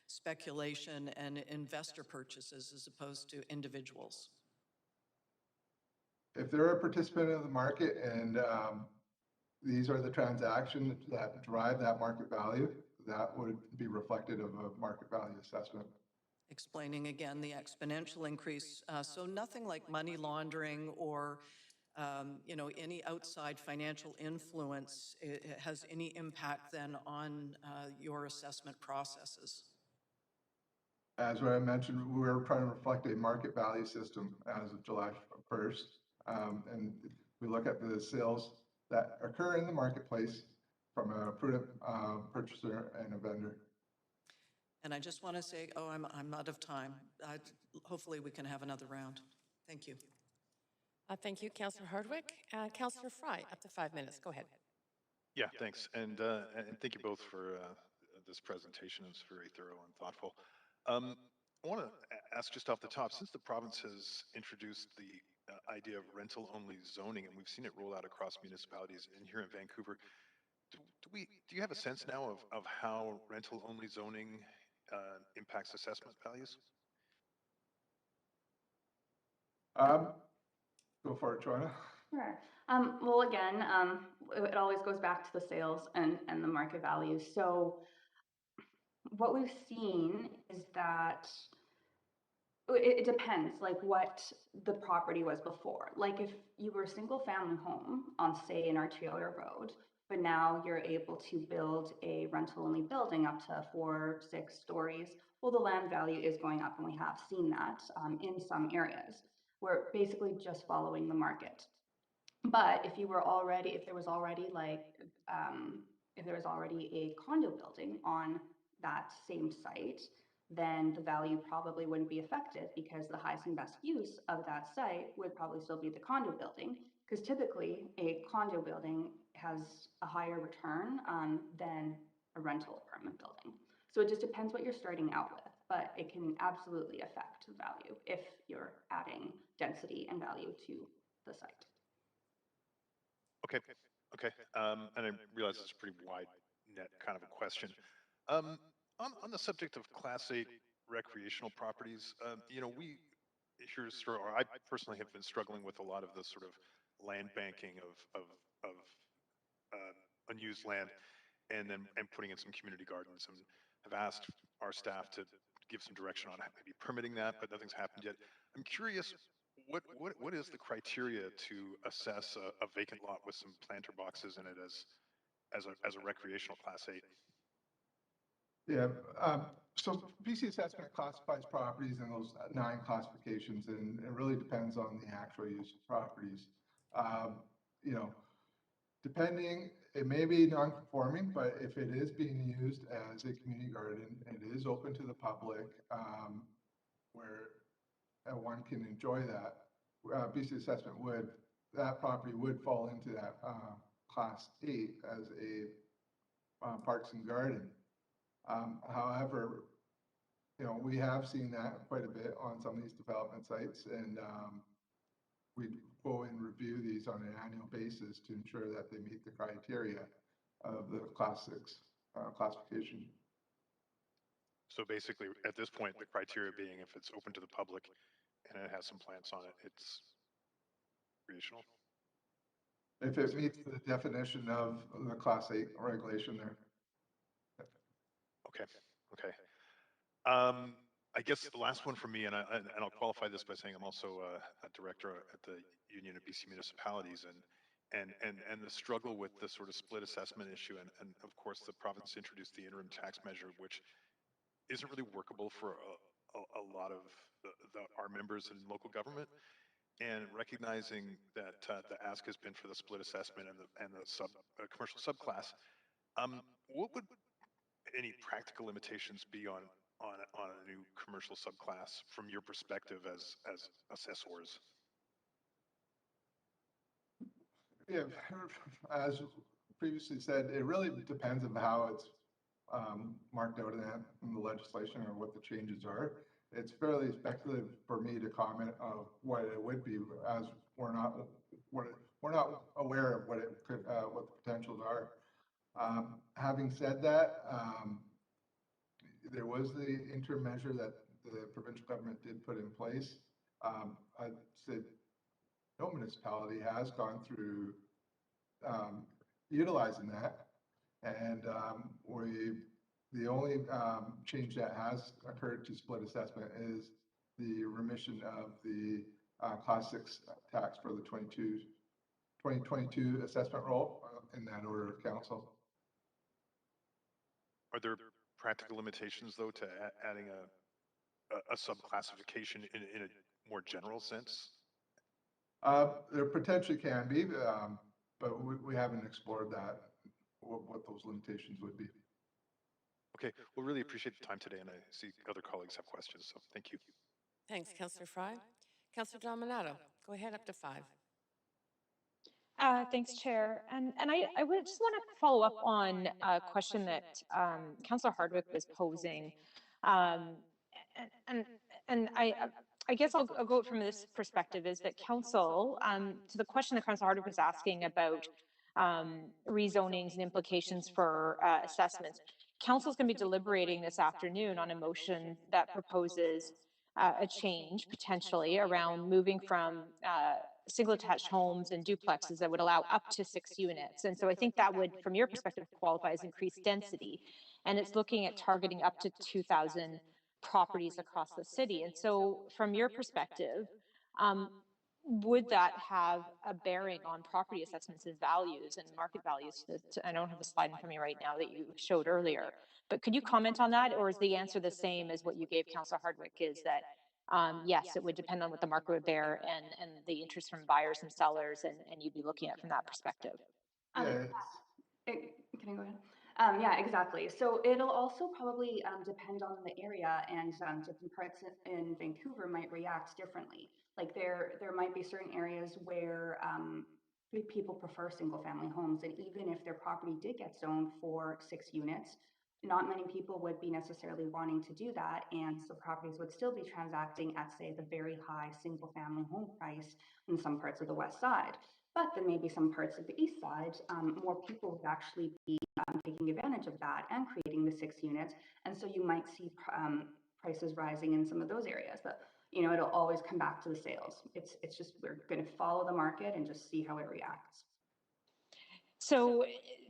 speculation and investor purchases as opposed to individuals? If they're a participant in the market and these are the transactions that drive that market value, that would be reflected of a market value assessment. Explaining again the exponential increase. So nothing like money laundering or any outside financial influence has any impact then on your assessment processes? as what I mentioned, we're trying to reflect a market value system as of July 1st. And we look at the sales that occur in the marketplace from a prudent purchaser and a vendor. And I just want to say, oh, I'm out of time. Hopefully we can have another round. Thank you. Thank you, Councillor Hardwick. Councillor Fry, up to 5 minutes. Go ahead. Yeah, thanks. And thank you both for this presentation. It's very thorough and thoughtful. I want to ask just off the top, since the province has introduced the idea of rental-only zoning, and we've seen it roll out across municipalities and here in Vancouver, do you have a sense now of how rental-only zoning impacts assessment values? Go for it, Joanna. Sure. Well, again, it always goes back to the sales and the market value. So what we've seen is that it depends, like what the property was before. Like if you were a single family home on, say, an Arterial Road, but now you're able to build a rental-only building up to 4, 6 stories, well, the land value is going up, and we have seen that in some areas. We're basically just following the market. But if there was already a condo building on that same site, then the value probably wouldn't be affected because the highest and best use of that site would probably still be the condo building, because typically a condo building has a higher return than a rental apartment building. So it just depends what you're starting out with, but it can absolutely affect value if you're adding density and value to the site. Okay, okay. And I realize it's a pretty wide net kind of a question. On the subject of Class 8 recreational properties, you know, I personally have been struggling with a lot of the sort of land banking of unused land and putting in some community gardens, and have asked our staff to give some direction on maybe permitting that, but nothing's happened yet. I'm curious, what is the criteria to assess a vacant lot with some planter boxes in it as a recreational Class 8? Yeah, so BC Assessment classifies properties in those 9 classifications, and it really depends on the actual use of properties. You know, depending, it may be non-conforming, but if it is being used as a community garden, and it is open to the public, where one can enjoy that, BC Assessment that property would fall into that Class 8 as a parks and garden. However, you know, we have seen that quite a bit on some of these development sites, and we go and review these on an annual basis to ensure that they meet the criteria of the Class 6 classification. So basically, at this point, the criteria being if it's open to the public and it has some plants on it, it's recreational? If it meets the definition of the Class 8 regulation there. Okay, okay. I guess the last one for me, and I'll qualify this by saying I'm also a director at the Union of BC Municipalities, and the struggle with the sort of split assessment issue, and of course the province introduced the interim tax measure, which isn't really workable for a lot of our members in local government, and recognizing that the ask has been for the split assessment and the commercial subclass. What would any practical limitations be on a new commercial subclass from your perspective as assessors? Yeah, as previously said, it really depends on how it's marked out in the legislation or what the changes are. It's fairly speculative for me to comment of what it would be, as we're not aware of what it could, what the potentials are. Having said that, there was the interim measure that the provincial government did put in place. I'd say no municipality has gone through utilizing that, and the only change that has occurred to split assessment is the remission of the Class 6 tax for the 2022 assessment roll in that order of council. Are there practical limitations, though, to adding a subclassification in a more general sense? There potentially can be, but we haven't explored that, what those limitations would be. Okay, well, really appreciate the time today, and I see other colleagues have questions, so thank you. Thanks, Councillor Fry. Councillor Dominato, go ahead, up to 5. Thanks, Chair. And I would just want to follow up on a question that Councillor Hardwick was posing. And, and I guess I'll go from this perspective is that Council, to the question that Councillor Hardwick was asking about rezonings and implications for assessments, Council's going to be deliberating this afternoon on a motion that proposes a change potentially around moving from single attached homes and duplexes that would allow up to 6 units. And so I think that would, from your perspective, qualify as increased density. And it's looking at targeting up to 2,000 properties across the city. And so from your perspective, would that have a bearing on property assessments and values and market values? I don't have the slide in front of me right now that you showed earlier, but could you comment on that? Or is the answer the same as what you gave Councillor Hardwick, is that yes, it would depend on what the market would bear and the interest from buyers and sellers, and you'd be looking at it from that perspective? Yeah, Can I go ahead? Yeah, exactly. So it'll also probably depend on the area, and different parts in Vancouver might react differently. Like there might be certain areas where people prefer single family homes, and even if their property did get zoned for 6 units, not many people would be necessarily wanting to do that, and so properties would still be transacting at, say, the very high single family home price in some parts of the west side. But then maybe some parts of the east side, more people would actually be taking advantage of that and creating the 6 units. And so you might see prices rising in some of those areas. But you know, it'll always come back to the sales. It's just, we're going to follow the market and just see how it reacts. So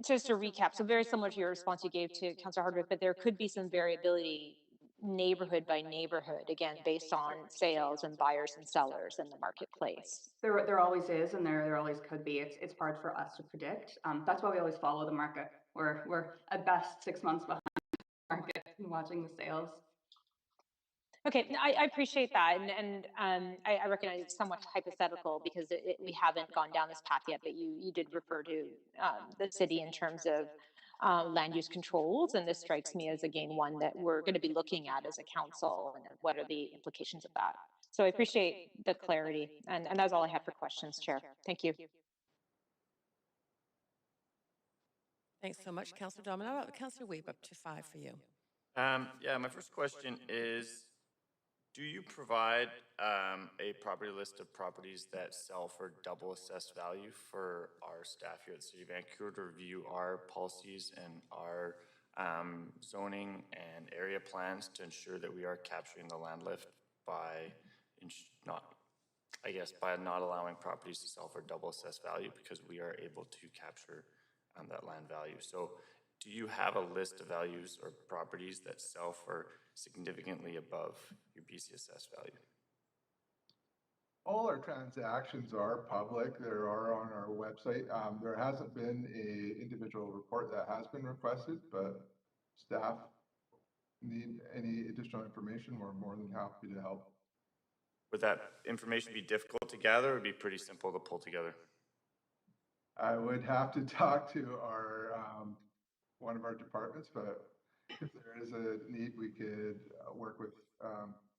just to recap, so very similar to your response you gave to Councillor Hardwick, but there could be some variability neighborhood by neighborhood, again, based on sales and buyers and sellers in the marketplace. There always is, and there always could be. It's hard for us to predict. That's why we always follow the market. We're at best 6 months behind the market and watching the sales. Okay, I appreciate that, and I recognize it's somewhat hypothetical because we haven't gone down this path yet, but you did refer to the city in terms of land use controls, and this strikes me as, again, one that we're going to be looking at as a council, and what are the implications of that. So I appreciate the clarity, and that's all I have for questions, Chair. Thank you. Thanks so much, Councillor Dominato. Councillor Weeb, up to 5 for you. Yeah, my first question is, do you provide a property list of properties that sell for double assessed value for our staff here at the City of Vancouver to review our policies and our zoning and area plans to ensure that we are capturing the land lift by not allowing properties to sell for double assessed value, because we are able to capture that land value. So do you have a list of values or properties that sell for significantly above your BC assessed value? all our transactions are public. They are on our website. There hasn't been a individual report that has been requested, but staff need any additional information, we're more than happy to help. Would that information be difficult to gather, or would it be pretty simple to pull together? I would have to talk to our one of our departments, but if there is a need, we could work with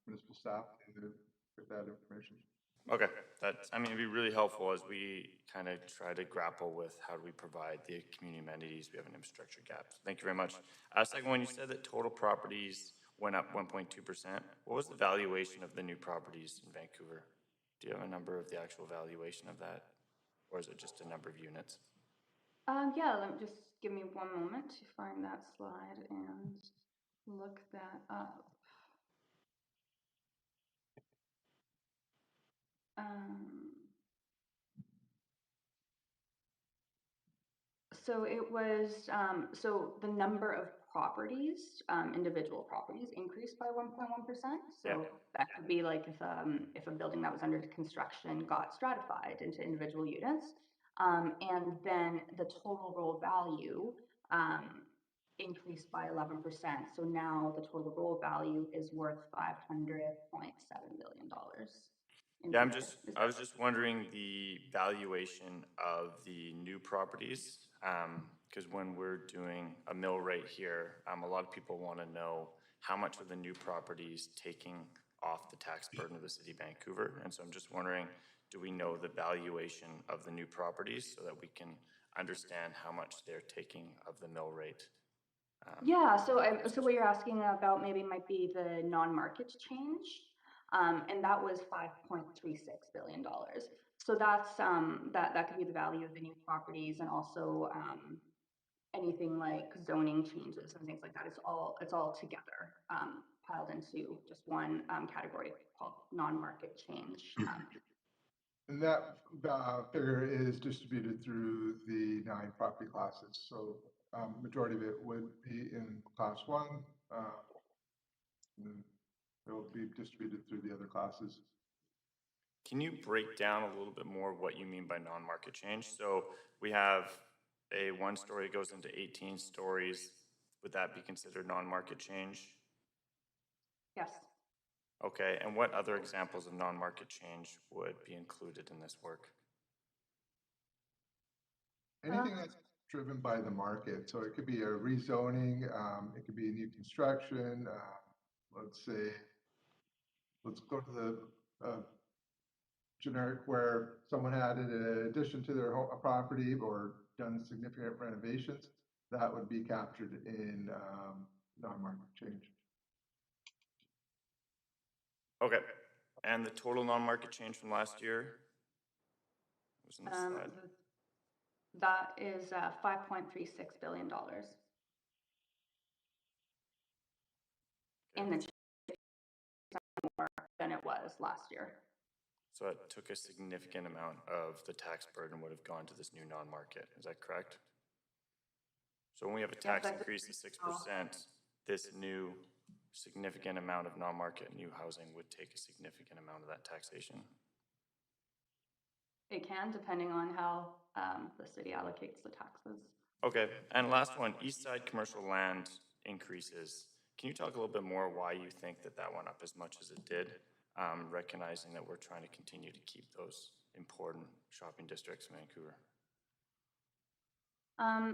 municipal staff to get that information. Okay, it'd be really helpful as we kind of try to grapple with how do we provide the community amenities. We have an infrastructure gap. So thank you very much. Second one, you said that total properties went up 1.2%. What was the valuation of the new properties in Vancouver? Do you have a number of the actual valuation of that? Or is it just a number of units? Yeah, just give me one moment to find that slide and look that up. So it was, so the number of properties, individual properties increased by 1.1%. So that could be like if a building that was under construction got stratified into individual units. And then the total roll value increased by 11%. So now the total roll value is worth $500.7 million. Yeah, I was just wondering the valuation of the new properties, because when we're doing a mill rate here, a lot of people want to know how much are the new properties taking off the tax burden of the city of Vancouver. And so I'm just wondering, do we know the valuation of the new properties so that we can understand how much they're taking of the mill rate? Yeah, so what you're asking about maybe might be the non-market change. And that was $5.36 billion. So that's that could be the value of the new properties, and also anything like zoning changes and things like that. It's all together piled into just one category called non-market change. And that figure is distributed through the 9 property classes. So majority of it would be in class 1. And it will be distributed through the other classes. Can you break down a little bit more what you mean by non-market change? So we have a 1-story goes into 18 stories. Would that be considered non-market change? Yes. Okay, and what other examples of non-market change would be included in this work? Anything that's driven by the market. So it could be a rezoning, it could be a new construction. Let's go to the generic where someone added an addition to their property or done significant renovations. That would be captured in non-market change. Okay, and the total non-market change from last year was in the slide. That is $5.36 billion. In the more than it was last year. So it took a significant amount of the tax burden would have gone to this new non-market. Is that correct? So when we have a tax increase of 6%, this new significant amount of non-market new housing would take a significant amount of that taxation. It can, depending on how the city allocates the taxes. Okay, and last one, Eastside commercial land increases. Can you talk a little bit more why you think that that went up as much as it did, recognizing that we're trying to continue to keep those important shopping districts in Vancouver? I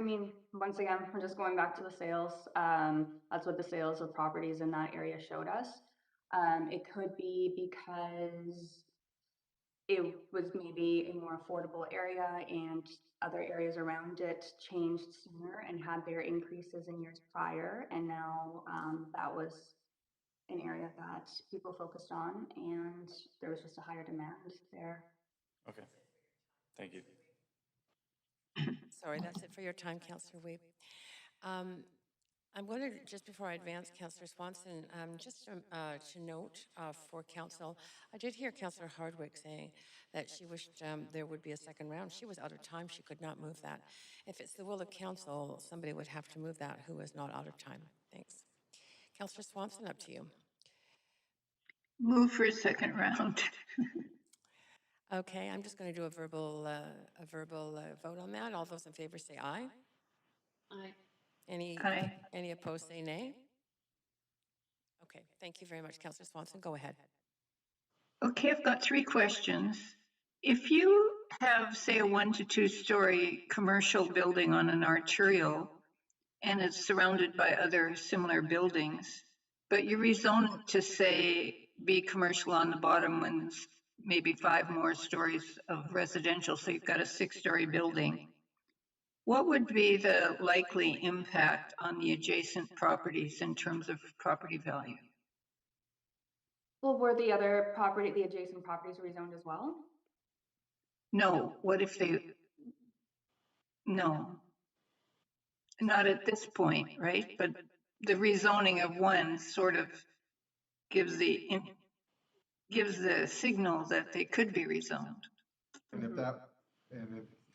mean, once again, we're just going back to the sales. That's what the sales of properties in that area showed us. It could be because it was maybe a more affordable area and other areas around it changed sooner and had their increases in years prior. And now that was an area that people focused on, and there was just a higher demand there. Okay, thank you. Sorry, that's it for your time, Councillor Weeb. I'm going to, just before I advance Councillor Swanson, just to note for Council, I did hear Councillor Hardwick saying that she wished there would be a second round. She was out of time. She could not move that. If it's the will of Council, somebody would have to move that who is not out of time. Thanks. Councillor Swanson, up to you. Move for a second round. Okay, I'm just going to do a verbal vote on that. All those in favor say aye. Aye. Any opposed say nay? Okay, thank you very much, Councillor Swanson. Go ahead. Okay, I've got 3 questions. If you have, say, a 1 to 2 story commercial building on an arterial and it's surrounded by other similar buildings, but you rezone it to, say, be commercial on the bottom and maybe 5 more stories of residential, so you've got a 6-story building, what would be the likely impact on the adjacent properties in terms of property value? Well, were the adjacent properties rezoned as well? No, what if they, no, not at this point, right? But the rezoning of one sort of gives the signal that they could be rezoned. And if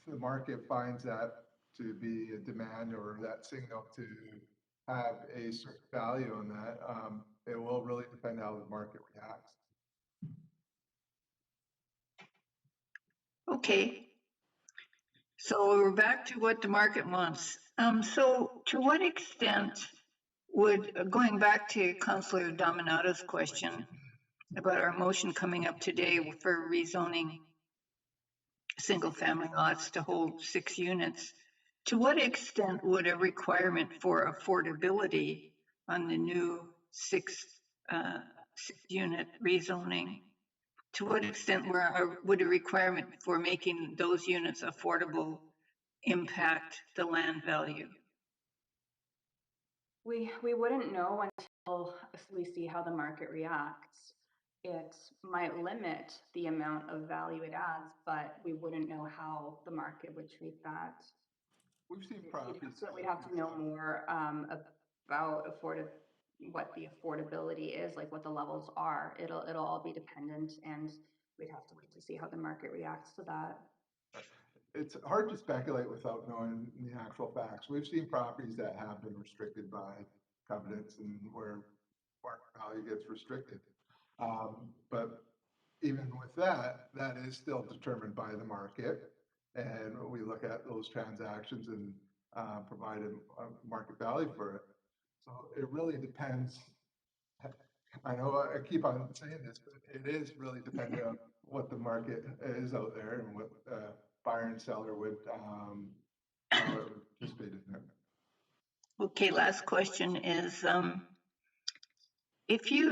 the market finds that to be a demand or that signal to have a certain value on that, it will really depend how the market reacts. Okay. So we're back to what the market wants. So to what extent would, going back to Councillor Dominato's question about our motion coming up today for rezoning single-family lots to hold 6 units, to what extent would a requirement for affordability on the new six-unit rezoning, to what extent would a requirement for making those units affordable impact the land value? We wouldn't know until we see how the market reacts. It might limit the amount of value it adds, but we wouldn't know how the market would treat that. We've seen properties. So we'd have to know more about what the affordability is, like what the levels are. It'll all be dependent, and we'd have to wait to see how the market reacts to that. It's hard to speculate without knowing the actual facts. We've seen properties that have been restricted by covenants and where market value gets restricted. But even with that, that is still determined by the market. And we look at those transactions and provide a market value for it. So it really depends. I know I keep on saying this, but it is really dependent on what the market is out there and what buyer and seller would participate in it. Okay, last question is, if you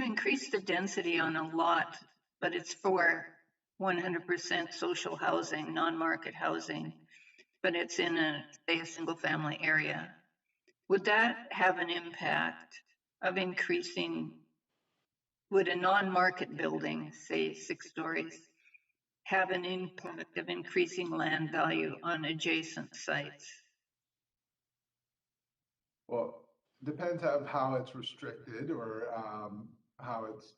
increase the density on a lot, but it's for 100% social housing, non-market housing, but it's in say, a single family area, would that have an impact of increasing, would a non-market building, say 6 stories, have an impact of increasing land value on adjacent sites? Well, depends on how it's restricted or how it's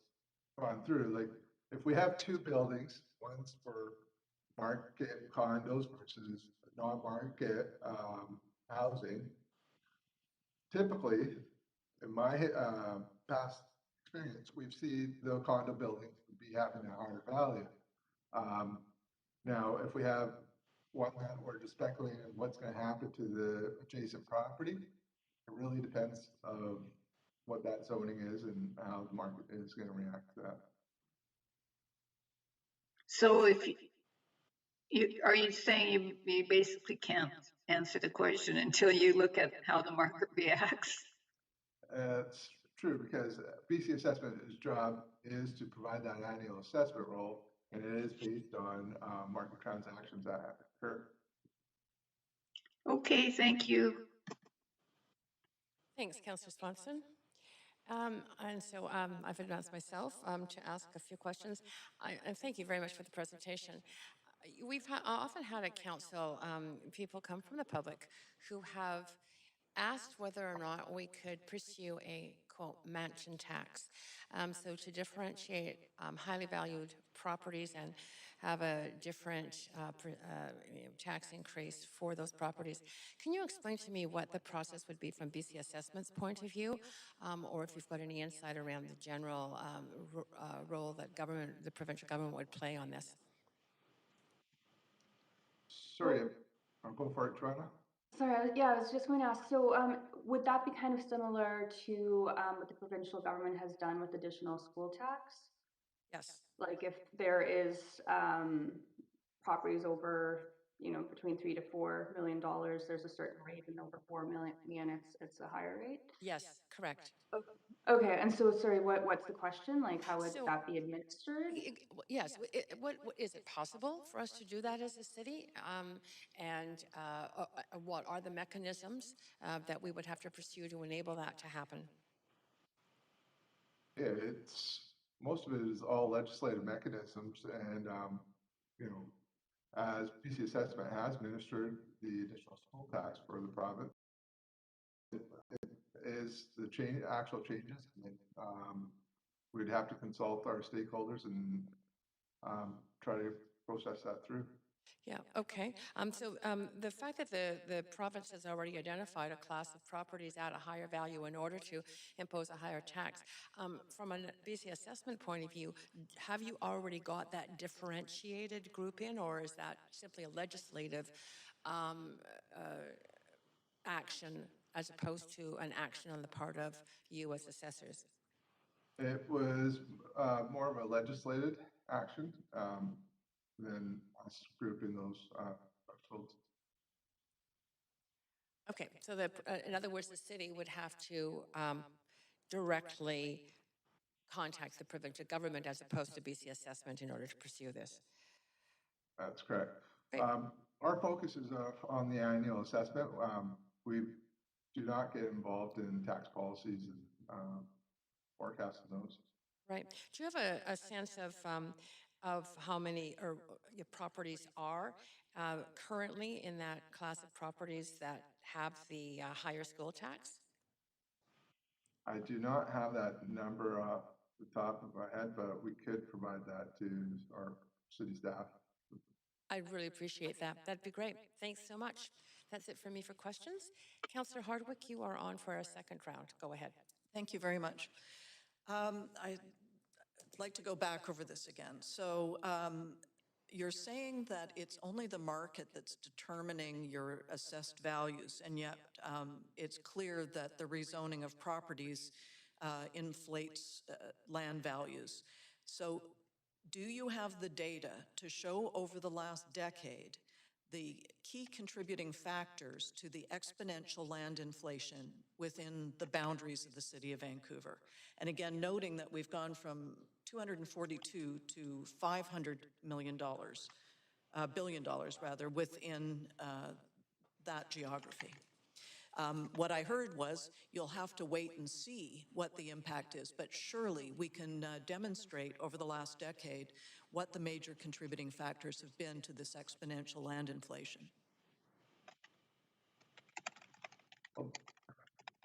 gone through. Like if we have 2 buildings, one's for market condos versus non-market housing, typically, in my past experience, we've seen the condo buildings be having a higher value. Now, if we have one that we're just speculating on what's going to happen to the adjacent property, it really depends of what that zoning is and how the market is going to react to that. So if are you saying you basically can't answer the question until you look at how the market reacts? It's true because BC Assessment's job is to provide that annual assessment role, and it is based on market transactions that occur. Okay, thank you. Thanks, Councillor Swanson. And so I've advanced myself to ask a few questions. And thank you very much for the presentation. We've often had at council people come from the public who have asked whether or not we could pursue a, quote, mansion tax. So to differentiate highly valued properties and have a different tax increase for those properties. Can you explain to me what the process would be from BC Assessment's point of view, or if you've got any insight around the general role that the provincial government would play on this? Sorry, I'll go for it, Joanna. Sorry, I was just going to ask, so would that be kind of similar to what the provincial government has done with additional school tax? Yes. Like if there is properties over, between $3 to $4 million, there's a certain rate, and over $4 million, it's a higher rate? Yes, correct. Okay, and so, sorry, what's the question? Like, how would that be administered? Yes, what is it possible for us to do that as a city? And what are the mechanisms that we would have to pursue to enable that to happen? Yeah, most of it is all legislative mechanisms, and as BC Assessment has administered the additional school tax for the province, it is the actual changes. We'd have to consult our stakeholders and try to process that through. Yeah, okay. So the fact that the province has already identified a class of properties at a higher value in order to impose a higher tax, from a BC Assessment point of view, have you already got that differentiated group in, or is that simply a legislative action as opposed to an action on the part of you as assessors? It was more of a legislated action than us grouping those thresholds. Okay, so in other words, the city would have to directly contact the provincial government as opposed to BC Assessment in order to pursue this. That's correct. Great. Our focus is on the annual assessment. We do not get involved in tax policies and forecasting those. Right. Do you have a sense of how many or your properties are currently in that class of properties that have the higher school tax? I do not have that number off the top of my head, but we could provide that to our city staff. I'd really appreciate that. That'd be great. Thanks so much. That's it for me for questions. Councillor Hardwick, you are on for our second round. Go ahead. Thank you very much. I'd like to go back over this again. So you're saying that it's only the market that's determining your assessed values, and yet it's clear that the rezoning of properties inflates land values. So do you have the data to show over the last decade the key contributing factors to the exponential land inflation within the boundaries of the city of Vancouver? And again, noting that we've gone from 242 to $500 billion rather, within that geography. What I heard was you'll have to wait and see what the impact is, but surely we can demonstrate over the last decade what the major contributing factors have been to this exponential land inflation.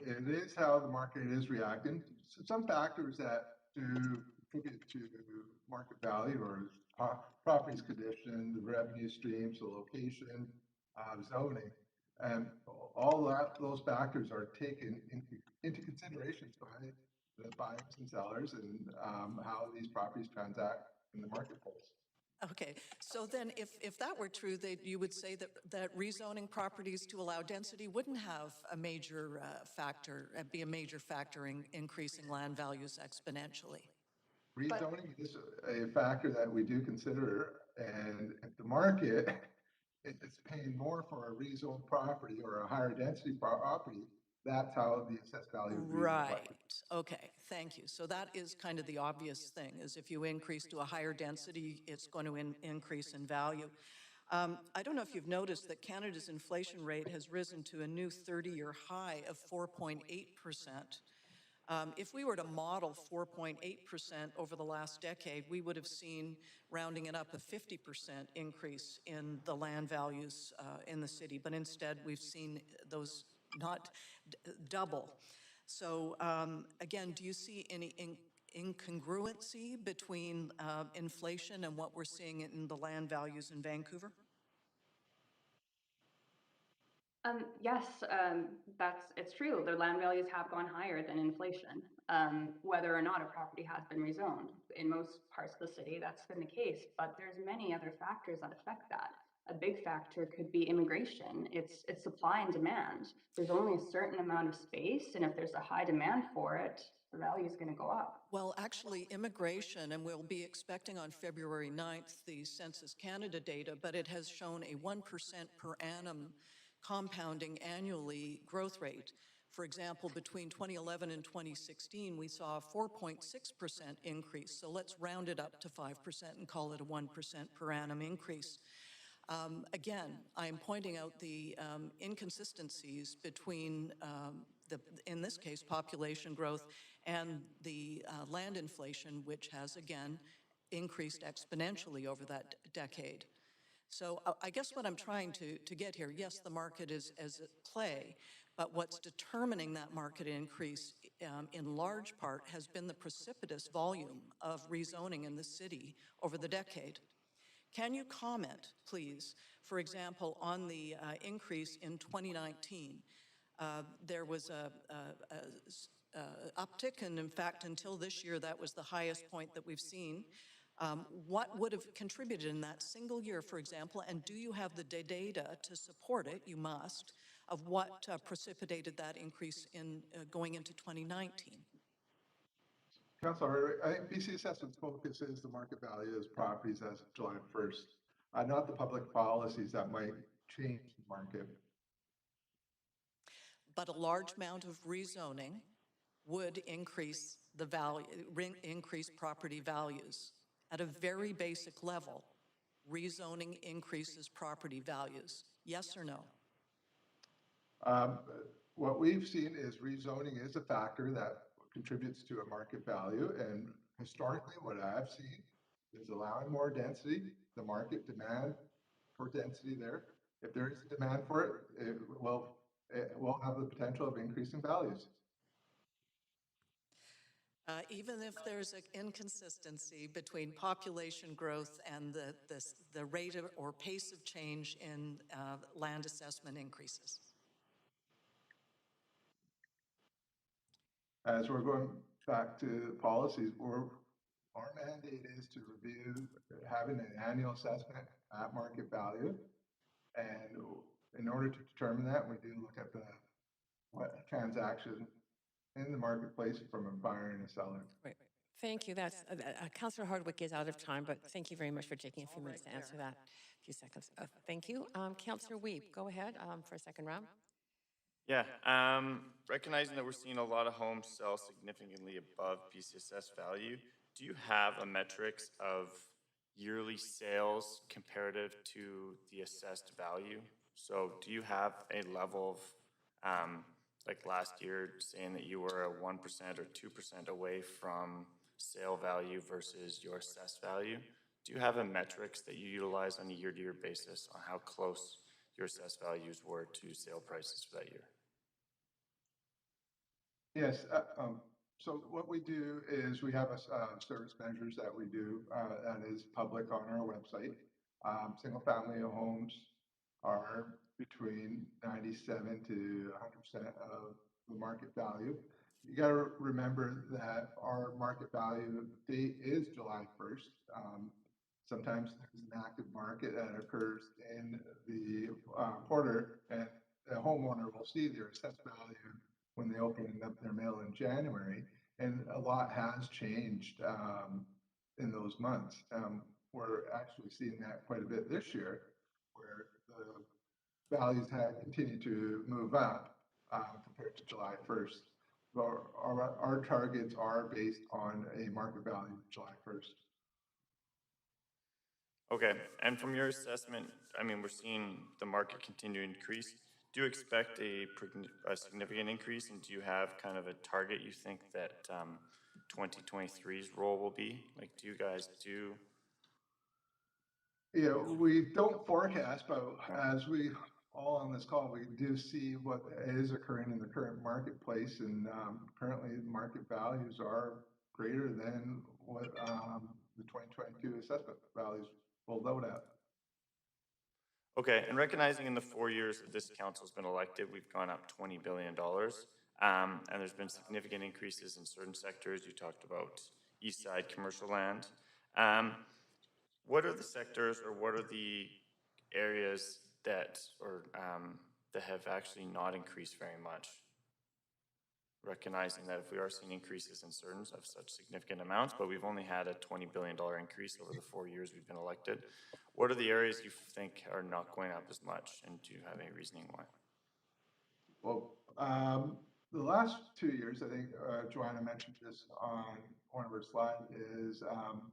It is how the market is reacting. So some factors that do contribute to market value or property's condition, the revenue streams, the location, zoning, and all those factors are taken into consideration by the buyers and sellers and how these properties transact in the marketplace. Okay, so then if that were true, you would say that rezoning properties to allow density wouldn't have a major be a major factor in increasing land values exponentially. Rezoning is a factor that we do consider, and if the market is paying more for a rezoned property or a higher density property, that's how the assessed value would be reflected. Right, okay, thank you. So that is kind of the obvious thing, is if you increase to a higher density, it's going to increase in value. I don't know if you've noticed that Canada's inflation rate has risen to a new 30-year high of 4.8%. If we were to model 4.8% over the last decade, we would have seen, rounding it up, a 50% increase in the land values in the city. But instead, we've seen those not double. So again, do you see any incongruency between inflation and what we're seeing in the land values in Vancouver? Yes, it's true. The land values have gone higher than inflation, whether or not a property has been rezoned. In most parts of the city, that's been the case, but there's many other factors that affect that. A big factor could be immigration. It's supply and demand. There's only a certain amount of space, and if there's a high demand for it, the value is going to go up. Well, actually, immigration, and we'll be expecting on February 9th the Census Canada data, but it has shown a 1% per annum compounding annually growth rate. For example, between 2011 and 2016, we saw a 4.6% increase. So let's round it up to 5% and call it a 1% per annum increase. Again, I'm pointing out the inconsistencies between, in this case, population growth and the land inflation, which has, again, increased exponentially over that decade. So I guess what I'm trying to get here, yes, the market is at play, but what's determining that market increase in large part has been the precipitous volume of rezoning in the city over the decade. Can you comment, please, for example, on the increase in 2019? There was a uptick, and in fact, until this year, that was the highest point that we've seen. What would have contributed in that single year, for example, and do you have the data to support it? You must, of what precipitated that increase in going into 2019? Councillor, I think BC Assessment's focus is the market value as properties as of July 1st, not the public policies that might change the market. But a large amount of rezoning would increase the value, increase property values. At a very basic level, rezoning increases property values. Yes or no? What we've seen is rezoning is a factor that contributes to a market value, and historically what I've seen is allowing more density, the market demand for density there. If there is a demand for it, it will have the potential of increasing values. Even if there's an inconsistency between population growth and the rate of, or pace of change in land assessment increases. As we're going back to policies, our mandate is to review having an annual assessment at market value. And in order to determine that, we do look at what transaction in the marketplace from a buyer and a seller. Right. Thank you. That's Councillor Hardwick is out of time, but thank you very much for taking a few minutes to answer that. A few seconds. Thank you. Councillor Weep, go ahead for a second round. Yeah, recognizing that we're seeing a lot of homes sell significantly above PCSS value, do you have a metrics of yearly sales comparative to the assessed value? So do you have a level of, like last year, saying that you were 1% or 2% away from sale value versus your assessed value? Do you have a metrics that you utilize on a year-to-year basis on how close your assessed values were to sale prices for that year? Yes. So what we do is we have a service measures that we do that is public on our website. Single family homes are between 97 to 100% of the market value. You got to remember that our market value date is July 1st. Sometimes there's an active market that occurs in the quarter, and the homeowner will see their assessed value when they open up their mail in January, and a lot has changed in those months. We're actually seeing that quite a bit this year, where the values have continued to move up compared to July 1st. Our targets are based on a market value of July 1st. Okay, and from your assessment, I mean, we're seeing the market continue to increase. Do you expect a significant increase, and do you have kind of a target you think that 2023's role will be? Like, do you guys do? Yeah, we don't forecast, but as we all on this call, we do see what is occurring in the current marketplace, and currently market values are greater than what the 2022 assessment values rolled out at. Okay, and recognizing in the 4 years that this council's been elected, we've gone up $20 billion, and there's been significant increases in certain sectors. You talked about Eastside commercial land. What are the sectors, or what are the areas that have actually not increased very much? Recognizing that if we are seeing increases in certain of such significant amounts, but we've only had a $20 billion increase over the 4 years we've been elected. What are the areas you think are not going up as much, and do you have any reasoning why? Well, the last 2 years, I think Joanna mentioned this on one of her slides, is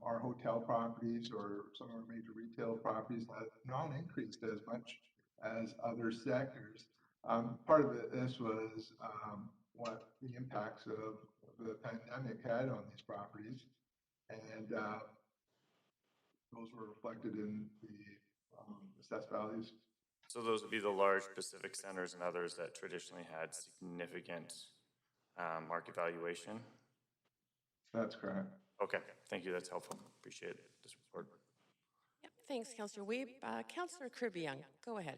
our hotel properties or some of our major retail properties have not increased as much as other sectors. Part of this was what the impacts of the pandemic had on these properties, and those were reflected in the assessed values. So those would be the large Pacific centers and others that traditionally had significant market valuation? That's correct. Okay, thank you, that's helpful. Appreciate this report. Yep, thanks, Councillor Weeb. Councillor Kirby Young, go ahead.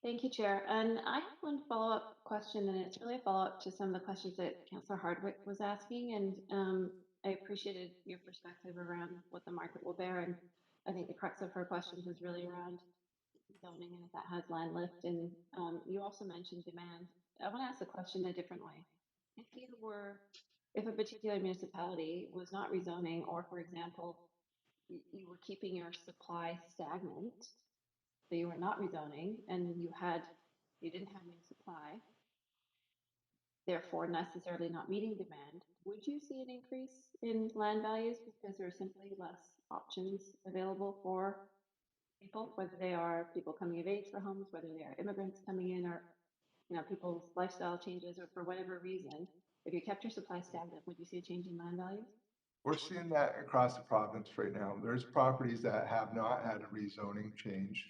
Thank you, Chair. And I have one follow-up question, and it's really a follow-up to some of the questions that Councillor Hardwick was asking. And I appreciated your perspective around what the market will bear, and I think the crux of her questions was really around zoning and if that has land lift. And you also mentioned demand. I want to ask the question a different way. If a particular municipality was not rezoning, or for example, you were keeping your supply stagnant, so you were not rezoning, and you didn't have new supply, therefore necessarily not meeting demand, would you see an increase in land values because there are simply less options available for people, whether they are people coming of age for homes, whether they are immigrants coming in, or people's lifestyle changes, or for whatever reason? If you kept your supply stagnant, would you see a change in land values? We're seeing that across the province right now. There's properties that have not had a rezoning change,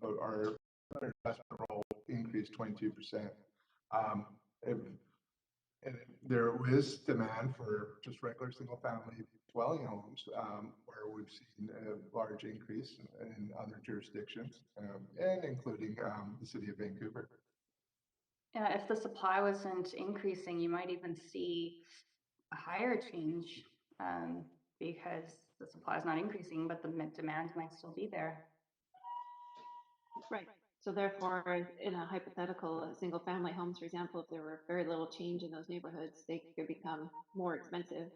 but our investment roll increased 22%. And there is demand for just regular single-family dwelling homes, where we've seen a large increase in other jurisdictions, and including the city of Vancouver. Yeah, if the supply wasn't increasing, you might even see a higher change, because the supply is not increasing, but the demand might still be there. Right. So therefore, in a hypothetical, single-family homes, for example, if there were very little change in those neighborhoods, they could become more expensive,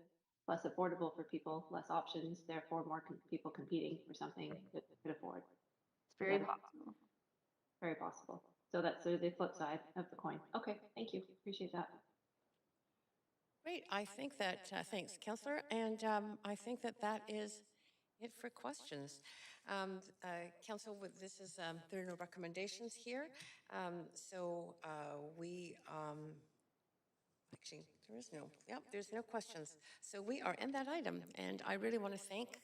less affordable for people, less options, therefore more people competing for something that they could afford. It's very possible. Very possible. So that's sort of the flip side of the coin. Okay, thank you. Appreciate that. Great. I think that, thanks, Councillor. And I think that that is it for questions. Council, this is, there are no recommendations here. Actually, there's no questions. So we are in that item. And I really want to thank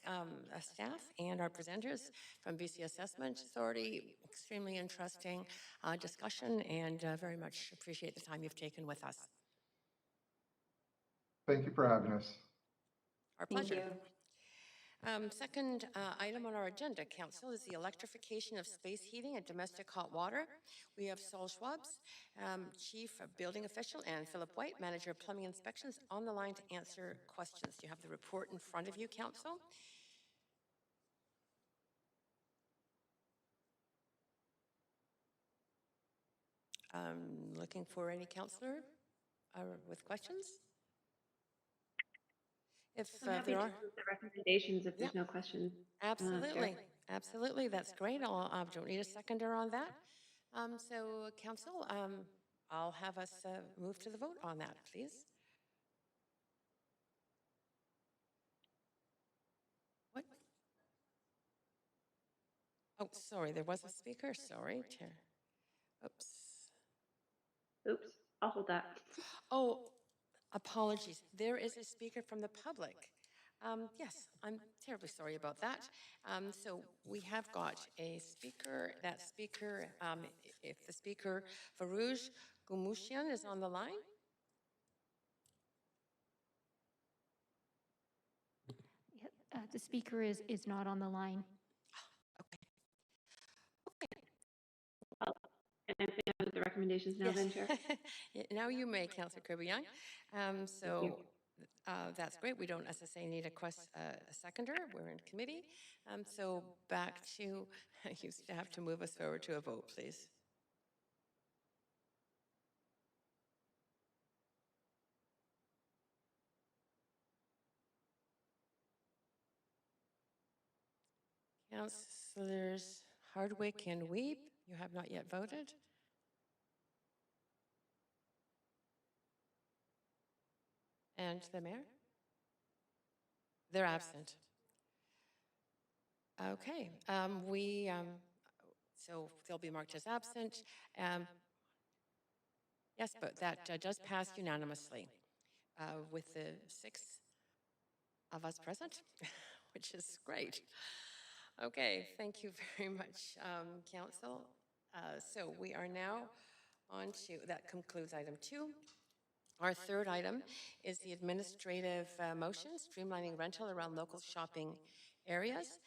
staff and our presenters from BC Assessment Authority. Extremely interesting discussion, and very much appreciate the time you've taken with us. Thank you for having us. Our pleasure. Thank you. Second item on our agenda, Council, is the electrification of space heating and domestic hot water. We have Saul Schwabs, Chief Building Official, and Philip White, Manager of Plumbing Inspections, on the line to answer questions. You have the report in front of you, Council. Looking for any councillor with questions? If there are the recommendations, if there's no questions. Absolutely, absolutely. That's great. I don't need a seconder on that. So, Council, I'll have us move to the vote on that, please. What? Oh, sorry, there was a speaker. Sorry, Chair. Oops. Oops, I'll hold that. Oh, apologies. There is a speaker from the public. Yes, I'm terribly sorry about that. So we have got a speaker. That speaker, if the speaker, Farouj Gumouchian, is on the line. The speaker is not on the line. And I think the recommendations now, then, Chair. Now you may, Councillor Kirby Young. That's great. We don't necessarily need a seconder. We're in committee. So back to you have to move us forward to a vote, please. Councillors Hardwick and Weep, you have not yet voted. And the mayor? They're absent. Okay, so they'll be marked as absent. Yes, but that does pass unanimously with the 6 of us present, which is great. Okay, thank you very much, Council. So we are now on to, that concludes item 2. Our third item is the administrative motion, streamlining rental around local shopping areas.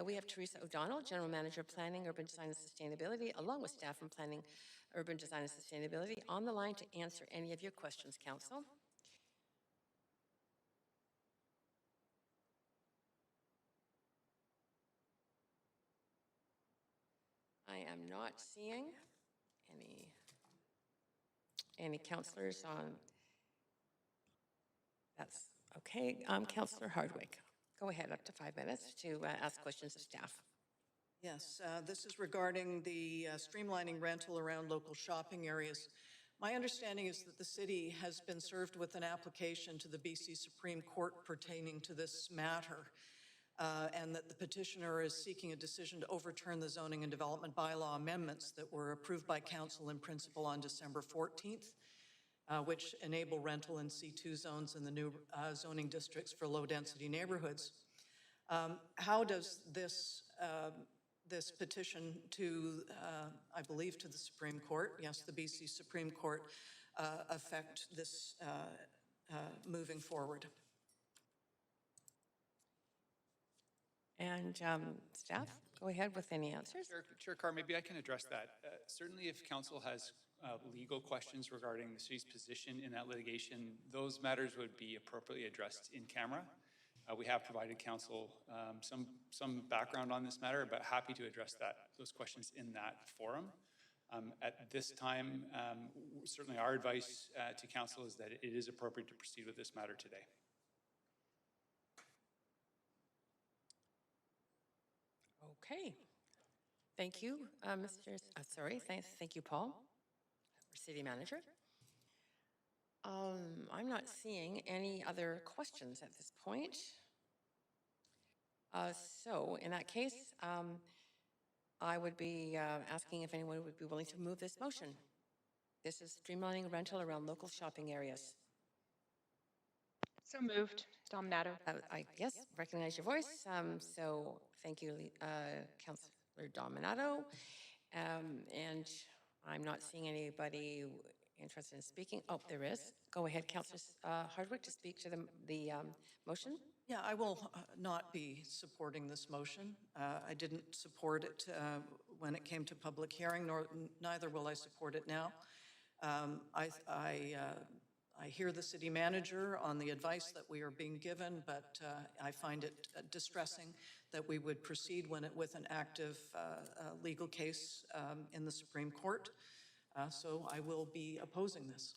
We have Teresa O'Donnell, General Manager of Planning, Urban Design and Sustainability, along with staff from Planning, Urban Design and Sustainability, on the line to answer any of your questions, Council. not seeing any councillors on. That's okay. Councillor Hardwick, go ahead, up to 5 minutes to ask questions of staff. Yes, this is regarding the streamlining rental around local shopping areas. My understanding is that the city has been served with an application to the BC Supreme Court pertaining to this matter, and that the petitioner is seeking a decision to overturn the zoning and development bylaw amendments that were approved by council in principle on December 14th, which enable rental in C2 zones in the new zoning districts for low-density neighborhoods. How does this petition to, I believe, to the Supreme Court, yes, the BC Supreme Court, affect this moving forward? And staff, go ahead with any answers. Chair Carr, maybe I can address that. Certainly if council has legal questions regarding the city's position in that litigation, those matters would be appropriately addressed in camera. We have provided council some background on this matter, but happy to address those questions in that forum. At this time, certainly our advice to council is that it is appropriate to proceed with this matter today. Okay. Thank you, thank you, Paul, City Manager. I'm not seeing any other questions at this point. So in that case, I would be asking if anyone would be willing to move this motion. This is streamlining rental around local shopping areas. So moved. Dominato. I yes, recognize your voice. So thank you, Councillor Dominato. And I'm not seeing anybody interested in speaking. Oh, there is. Go ahead, Councillor Hardwick, to speak to the motion. Yeah, I will not be supporting this motion. I didn't support it when it came to public hearing, neither will I support it now. I hear the city manager on the advice that we are being given, but I find it distressing that we would proceed with an active legal case in the Supreme Court. So I will be opposing this.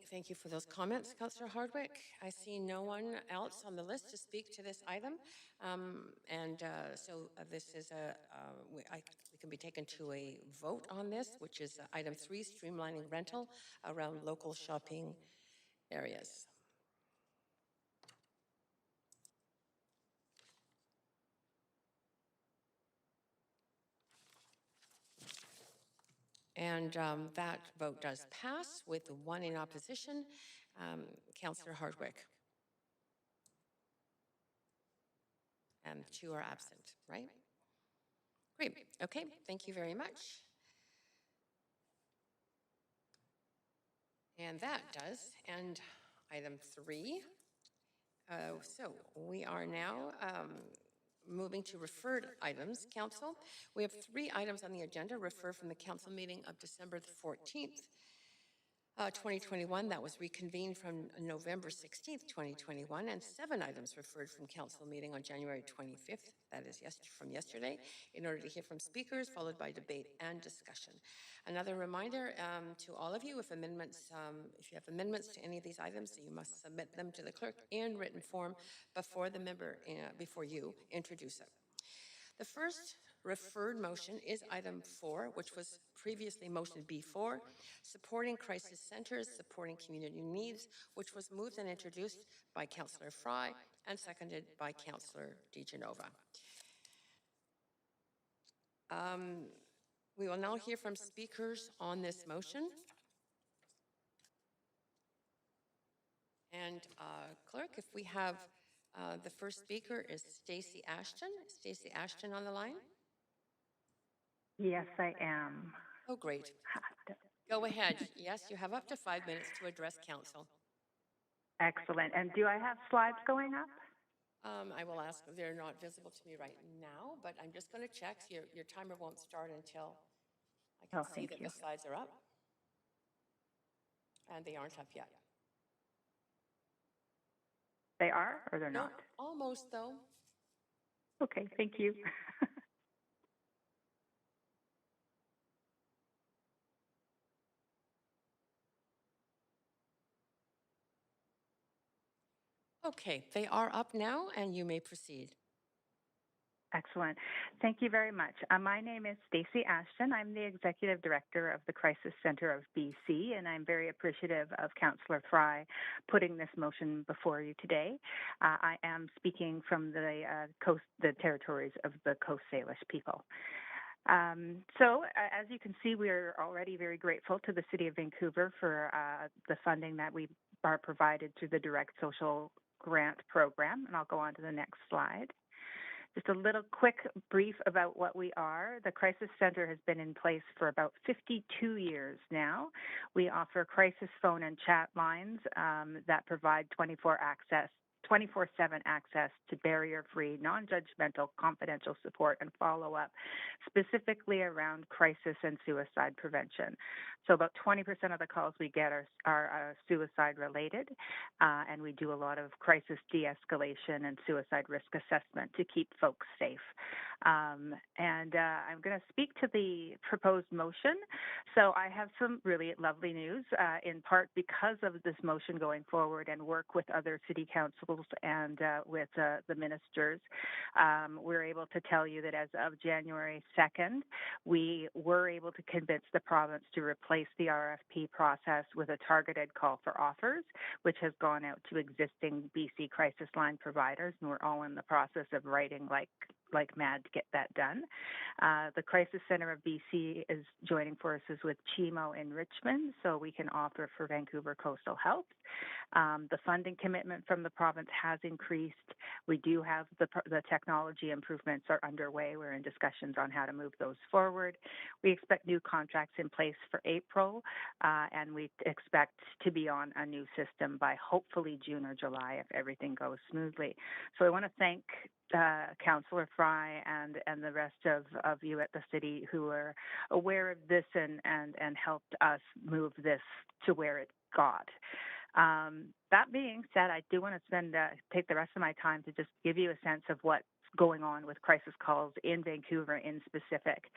Thank you for those comments, Councillor Hardwick. I see no one else on the list to speak to this item. So this is we can be taken to a vote on this, which is item 3, streamlining rental around local shopping areas. And that vote does pass with 1 in opposition. Councillor Hardwick. And 2 are absent, right? Great. Okay, thank you very much. And that does end item 3. So we are now moving to referred items, Council. We have 3 items on the agenda referred from the Council meeting of December the 14th, 2021. That was reconvened from November 16th, 2021, and 7 items referred from Council meeting on January 25th, that is from yesterday, in order to hear from speakers, followed by debate and discussion. Another reminder to all of you, if you have amendments to any of these items, you must submit them to the clerk in written form before the member, before you introduce it. The first referred motion is item 4, which was previously motion B4, supporting crisis centers, supporting community needs, which was moved and introduced by Councillor Fry and seconded by Councillor DeGenova. We will now hear from speakers on this motion. And clerk, if we have the first speaker is Stacey Ashton. Stacey Ashton on the line? Yes, I am. Oh, great. Go ahead. Yes, you have up to 5 minutes to address council. Excellent. And do I have slides going up? I will ask, they're not visible to me right now, but I'm just going to check. So your timer won't start until I can see that the slides are up. And they aren't up yet. They are or they're not? Almost, though. Okay, thank you. Okay, they are up now, and you may proceed. Excellent. Thank you very much. My name is Stacey Ashton. I'm the Executive Director of the Crisis Center of BC, and I'm very appreciative of Councillor Fry putting this motion before you today. I am speaking from the territories of the Coast Salish people. As you can see, we are already very grateful to the City of Vancouver for the funding that we are provided through the Direct Social Grant Program, and I'll go on to the next slide. Just a little quick brief about what we are. The Crisis Center has been in place for about 52 years now. We offer crisis phone and chat lines that provide 24/7 access to barrier-free, non-judgmental, confidential support and follow-up, specifically around crisis and suicide prevention. So about 20% of the calls we get are suicide-related, and we do a lot of crisis de-escalation and suicide risk assessment to keep folks safe. I'm going to speak to the proposed motion. So I have some really lovely news, in part because of this motion going forward and work with other city councils and with the ministers. We're able to tell you that as of January 2nd, we were able to convince the province to replace the RFP process with a targeted call for offers, which has gone out to existing BC crisis line providers, and we're all in the process of writing like mad to get that done. The Crisis Center of BC is joining forces with CHIMO in Richmond, so we can offer for Vancouver Coastal Health. The funding commitment from the province has increased. We do have the technology improvements are underway. We're in discussions on how to move those forward. We expect new contracts in place for April, and we expect to be on a new system by hopefully June or July if everything goes smoothly. So I want to thank Councillor Fry and the rest of you at the city who are aware of this and helped us move this to where it got. That being said, I do want to take the rest of my time to just give you a sense of what's going on with crisis calls in Vancouver in specific.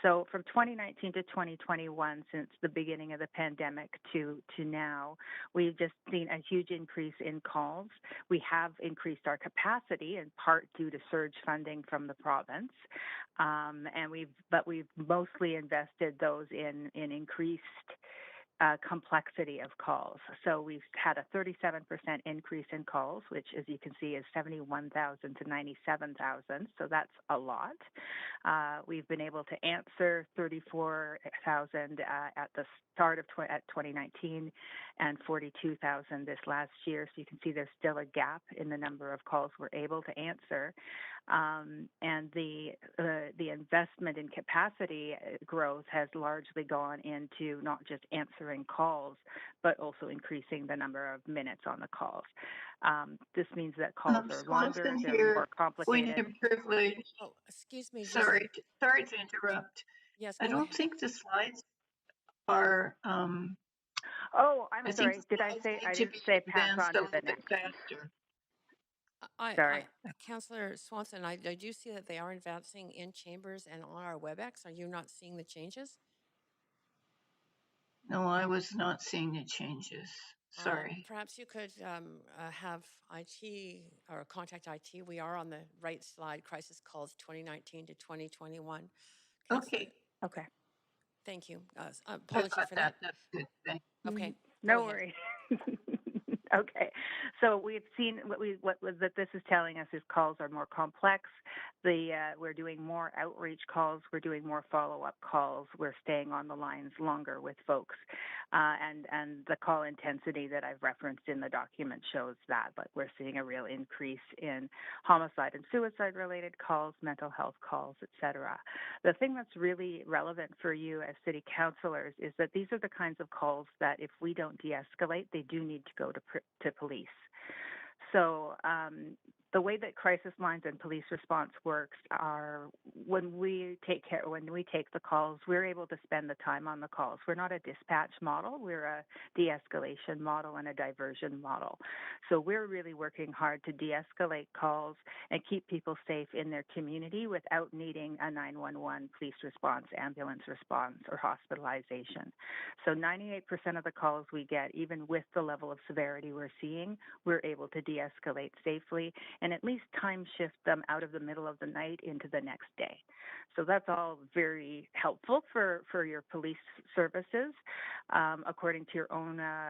So from 2019 to 2021, since the beginning of the pandemic to now, we've just seen a huge increase in calls. We have increased our capacity in part due to surge funding from the province, but we've mostly invested those in increased complexity of calls. So we've had a 37% increase in calls, which, as you can see, is 71,000 to 97,000. So that's a lot. We've been able to answer 34,000 at the start of 2019 and 42,000 this last year. So you can see there's still a gap in the number of calls we're able to answer. And the investment in capacity growth has largely gone into not just answering calls, but also increasing the number of minutes on the calls. This means that calls are longer, they're more complicated. Point of privilege. Oh, excuse me. Sorry to interrupt. Yes, I go don't ahead. think the slides are. Oh, I'm sorry. Did I say? I didn't say pass on to the next. Faster. Sorry. Councillor Swanson, I do see that they are advancing in chambers and on our WebEx. Are you not seeing the changes? No, I was not seeing the changes. Sorry. Perhaps you could have IT or contact IT. We are on the right slide, crisis calls 2019 to 2021. Okay. Okay. Thank you. Apologies for that. That's good. Thank you. Okay. No worries. Okay, so we've seen what this is telling us is calls are more complex. We're doing more outreach calls. We're doing more follow-up calls. We're staying on the lines longer with folks, and the call intensity that I've referenced in the document shows that. But we're seeing a real increase in homicide and suicide-related calls, mental health calls, etc. The thing that's really relevant for you as city councillors is that these are the kinds of calls that if we don't de-escalate, they do need to go to police. So the way that crisis lines and police response works are when we take the calls, we're able to spend the time on the calls. We're not a dispatch model, we're a de-escalation model and a diversion model. So we're really working hard to de-escalate calls and keep people safe in their community without needing a 911 police response, ambulance response, or hospitalization. So 98% of the calls we get, even with the level of severity we're seeing, we're able to de-escalate safely and at least time shift them out of the middle of the night into the next day. So that's all very helpful for your police services. According to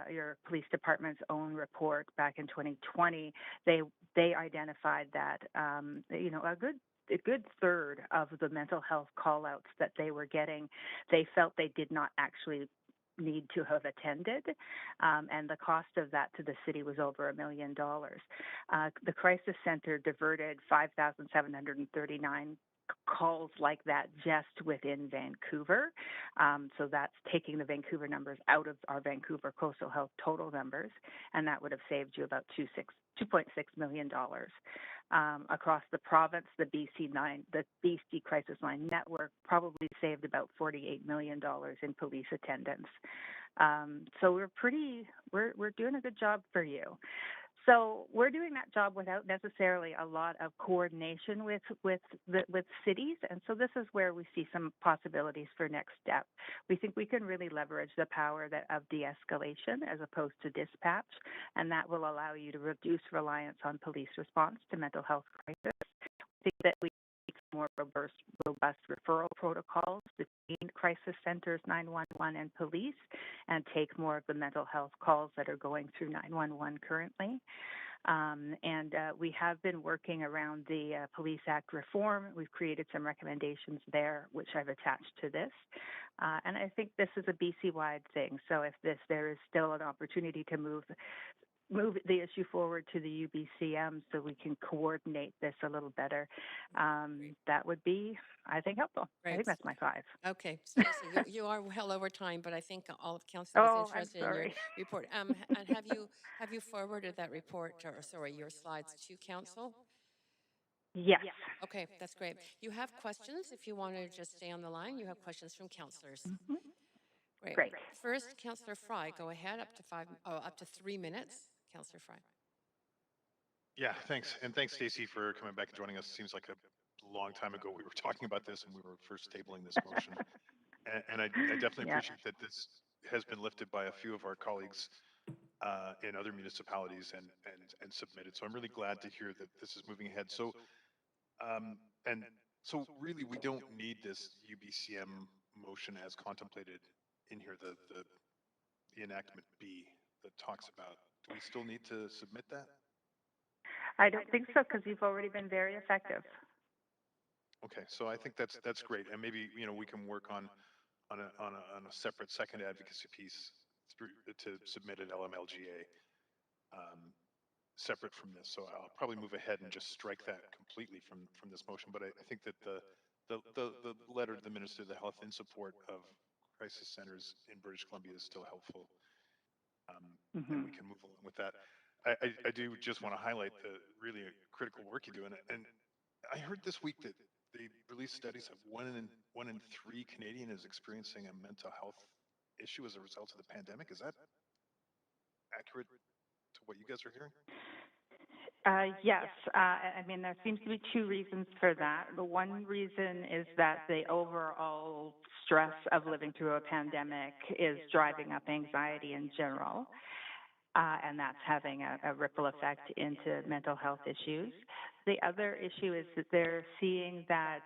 your police department's own report back in 2020, they identified that a good third of the mental health call-outs that they were getting, they felt they did not actually need to have attended, and the cost of that to the city was over $1 million. The crisis center diverted 5,739 calls like that just within Vancouver. So that's taking the Vancouver numbers out of our Vancouver Coastal Health total numbers, and that would have saved you about $2.6 million. Across the province, the BC Crisis Line Network probably saved about $48 million in police attendance. So we're doing a good job for you. So we're doing that job without necessarily a lot of coordination with cities, and so this is where we see some possibilities for next step. We think we can really leverage the power of de-escalation as opposed to dispatch, and that will allow you to reduce reliance on police response to mental health crisis. I think that we need more robust referral protocols between crisis centers, 911, and police, and take more of the mental health calls that are going through 911 currently. We have been working around the Police Act reform. We've created some recommendations there, which I've attached to this. And I think this is a BC-wide thing. So if there is still an opportunity to move the issue forward to the UBCM so we can coordinate this a little better, that would be, I think, helpful. Great. I think that's my 5. Okay, so listen, you are well over time, but I think all of council is interested in your report. And have you forwarded that report, your slides to council? Yes. Okay, that's great. You have questions, if you want to just stay on the line, you have questions from councillors. Mm-hmm. Great. First, Councillor Fry, go ahead, up to 3 minutes. Councillor Fry. Yeah, thanks. And thanks, Stacey, for coming back and joining us. It seems like a long time ago we were talking about this and we were first tabling this motion. And I definitely appreciate that this has been lifted by a few of our colleagues in other municipalities and submitted. So I'm really glad to hear that this is moving ahead. So really we don't need this UBCM motion as contemplated in here, the enactment B that talks about. Do we still need to submit that? I don't think so, because you've already been very effective. Okay, so I think that's great, and maybe we can work on a separate second advocacy piece to submit an LMLGA separate from this. So I'll probably move ahead and just strike that completely from this motion. But I think that the letter to the Minister of the Health in support of crisis centers in British Columbia is still helpful, and we can move along with that. I do just want to highlight the really critical work you do, and I heard this week that they released studies of one in 3 Canadian is experiencing a mental health issue as a result of the pandemic. Is that accurate to what you guys are hearing? Yes. I mean, there seems to be 2 reasons for that. The one reason is that the overall stress of living through a pandemic is driving up anxiety in general. And that's having a ripple effect into mental health issues. The other issue is that they're seeing that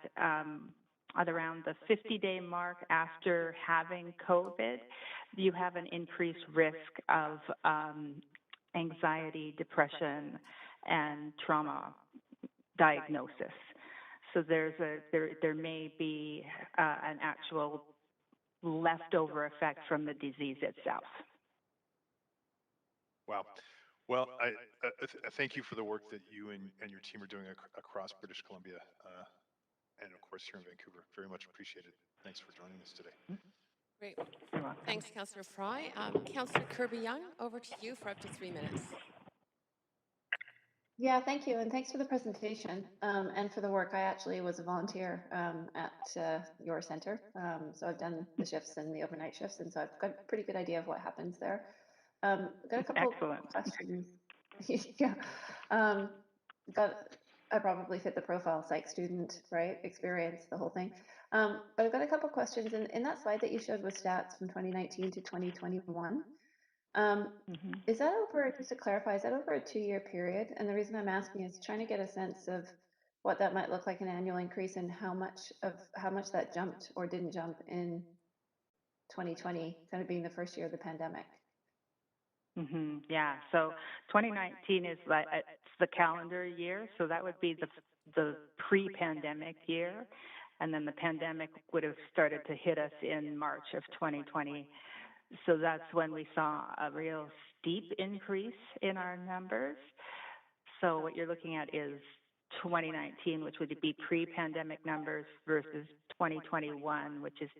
at around the 50-day mark after having COVID, you have an increased risk of anxiety, depression, and trauma diagnosis. So there may be an actual leftover effect from the disease itself. Wow. Well, I thank you for the work that you and your team are doing across British Columbia, and of course here in Vancouver. Very much appreciated. Thanks for joining us today. Great. Thanks, Councillor Fry. Councillor Kirby Young, over to you for up to 3 minutes. Yeah, thank you, and thanks for the presentation and for the work. I actually was a volunteer at your center, so I've done the shifts and the overnight shifts, and so I've got a pretty good idea of what happens there. Got a couple Excellent. questions. Yeah, um, got I probably fit the profile, psych student, right? Experience, the whole thing. But I've got a couple questions in that slide that you showed with stats from 2019 to 2021. Is that over, just to clarify, is that over a 2-year period? And the reason I'm asking is trying to get a sense of what that might look like an annual increase and how much that jumped or didn't jump in 2020, kind of being the first year of the pandemic. Yeah. So 2019 is like it's the calendar year, so that would be the pre-pandemic year, and then the pandemic would have started to hit us in March of 2020. So that's when we saw a real steep increase in our numbers. So what you're looking at is 2019, which would be pre-pandemic numbers, versus 2021, which is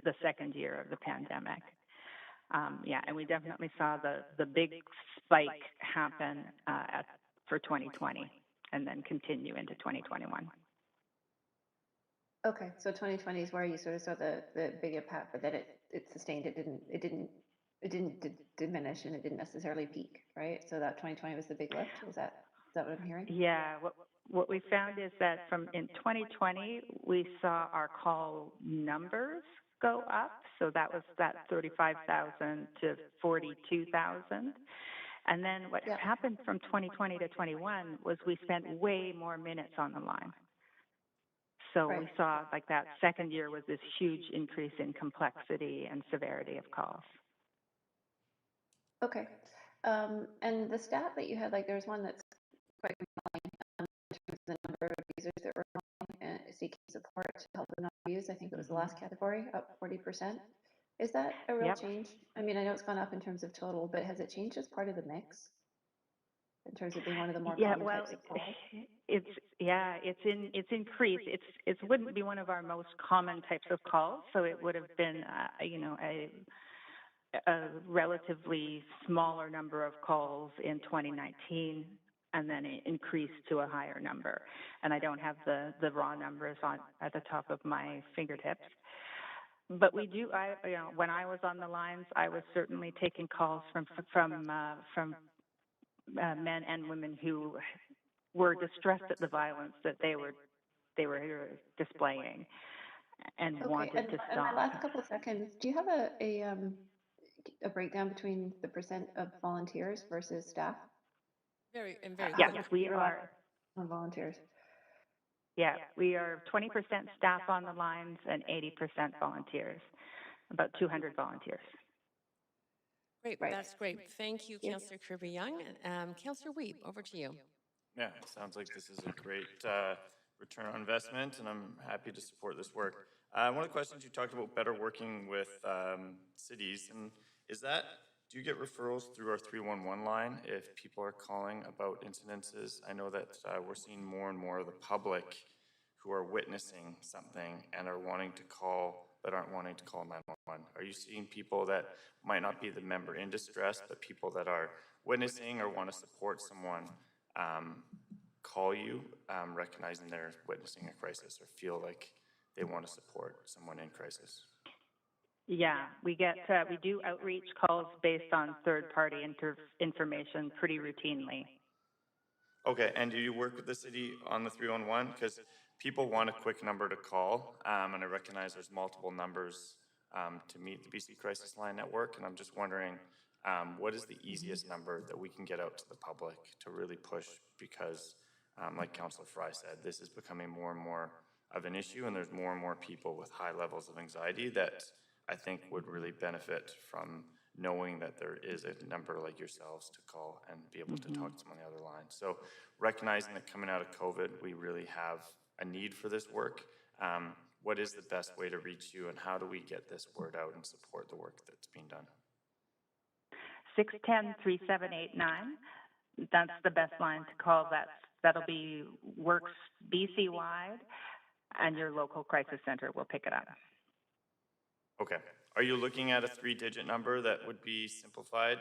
the second year of the pandemic. Yeah, and we definitely saw the big spike happen for 2020 and then continue into 2021. Okay, so 2020 is where you sort of saw the big impact, but then it sustained. It didn't diminish, and it didn't necessarily peak, right? So that 2020 was the big lift. Is that what I'm hearing? Yeah, what we found is that in 2020 we saw our call numbers go up. So that was that 35,000 to 42,000. And then what happened from 2020 to 21 was we spent way more minutes on the line. So we saw like that second year was this huge increase in complexity and severity of calls. Okay. And the stat that you had, like there's one that's quite compelling in terms of the number of users that were seeking support to help them not abuse. I think it was the last category, up 40%. Is that a real change? I mean, I know it's gone up in terms of total, but has it changed as part of the mix in terms of being one of the more common types of calls? It's increased. It wouldn't be one of our most common types of calls, so it would have been a relatively smaller number of calls in 2019, and then it increased to a higher number. And I don't have the raw numbers at the top of my fingertips. But we do. When I was on the lines, I was certainly taking calls from men and women who were distressed at the violence that they were displaying and wanted to stop. And my last couple of seconds, do you have a breakdown between the percent of volunteers versus staff? Very Yes, we are. On volunteers. Yeah, we are 20% staff on the lines and 80% volunteers, about 200 volunteers. Great, that's great. Thank you, Councillor Kirby Young. Councillor Weep, over to you. Yeah, it sounds like this is a great return on investment, and I'm happy to support this work. One of the questions you talked about better working with cities, and is that, do you get referrals through our 311 line if people are calling about incidences? I know that we're seeing more and more of the public who are witnessing something and are wanting to call but aren't wanting to call 911. Are you seeing people that might not be the member in distress, but people that are witnessing or want to support someone call you, recognizing they're witnessing a crisis or feel like they want to support someone in crisis? Yeah, we do outreach calls based on third-party information pretty routinely. Okay, and do you work with the city on the 311? Because people want a quick number to call, and I recognize there's multiple numbers to meet the BC Crisis Line Network, and I'm just wondering, what is the easiest number that we can get out to the public to really push? Because, like Councillor Fry said, this is becoming more and more of an issue, and there's more and more people with high levels of anxiety that I think would really benefit from knowing that there is a number like yourselves to call and be able to talk to them on the other line. So recognizing that coming out of COVID, we really have a need for this work. What is the best way to reach you, and how do we get this word out and support the work that's being done? 610-3789. That's the best line to call. That'll be works BC-wide, and your local crisis center will pick it up. Okay. Are you looking at a 3-digit number that would be simplified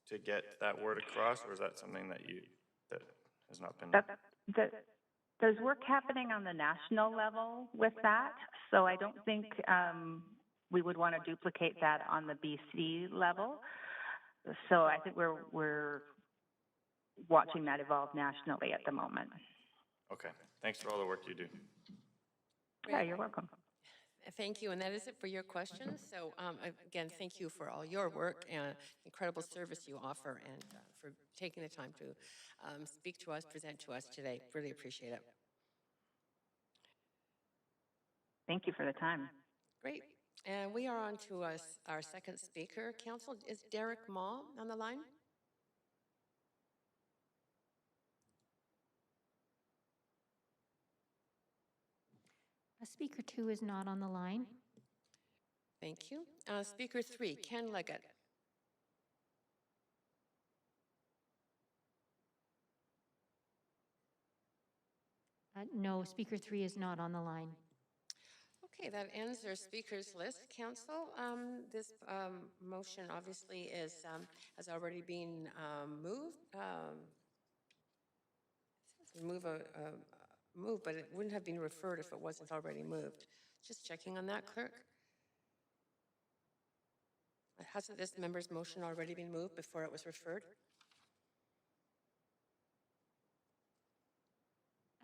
to get that word across, or is that something that has not been. There's work happening on the national level with that, so I don't think we would want to duplicate that on the BC level. So I think we're watching that evolve nationally at the moment. Okay, thanks for all the work you do. Yeah, you're welcome. Thank you, and that is it for your questions. So again, thank you for all your work and incredible service you offer, and for taking the time to speak to us, present to us today. Really appreciate it. Thank you for the time. Great. And we are on to our second speaker. Council, is Derek Maw on the line? Speaker 2 is not on the line. Thank you. Speaker 3, Ken Leggett. No, Speaker 3 is not on the line. Okay, that ends our speakers list. Council, this motion obviously has already been moved. Move, but it wouldn't have been referred if it wasn't already moved. Just checking on that, clerk. Hasn't this member's motion already been moved before it was referred?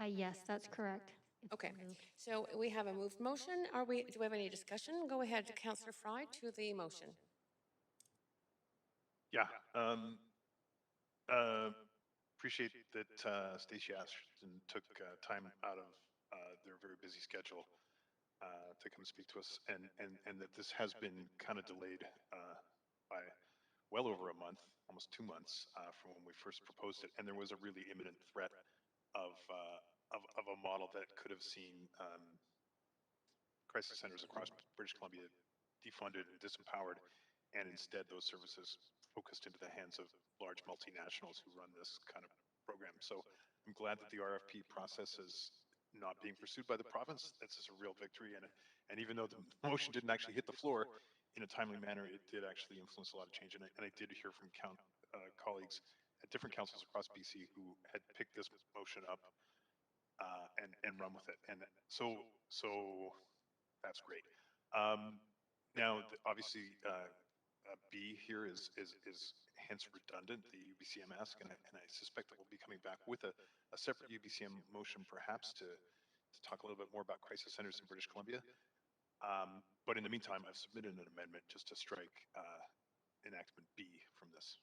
Yes, that's correct. Okay, so we have a moved motion. Do we have any discussion? Go ahead, Councillor Fry, to the motion. Yeah, appreciate that Stacey Ashton took time out of their very busy schedule to come speak to us, and that this has been kind of delayed by well over a month, almost 2 months from when we first proposed it, and there was a really imminent threat of a model that could have seen crisis centers across British Columbia defunded and disempowered, and instead those services focused into the hands of large multinationals who run this kind of program. So I'm glad that the RFP process is not being pursued by the province. That's just a real victory, and even though the motion didn't actually hit the floor in a timely manner, it did actually influence a lot of change, and I did hear from colleagues at different councils across BC who had picked this motion up and run with it, and so that's great. Now, obviously, B here is hence redundant, the UBCM ask, and I suspect that we'll be coming back with a separate UBCM motion, perhaps to talk a little bit more about crisis centers in British Columbia. But in the meantime, I've submitted an amendment just to strike enactment B from this,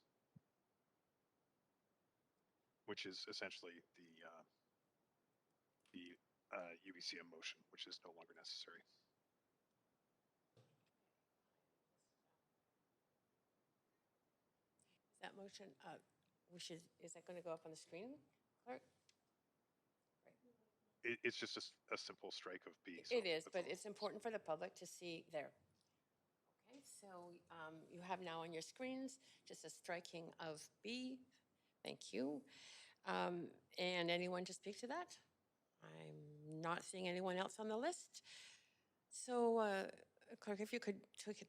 which is essentially the UBCM motion, which is no longer necessary. That motion, is that going to go up on the screen, clerk? It's just a simple strike of B. So it is, but it's important for the public to see there. Okay, so you have now on your screens just a striking of B. Thank you. And anyone to speak to that? I'm not seeing anyone else on the list. So, clerk, if you could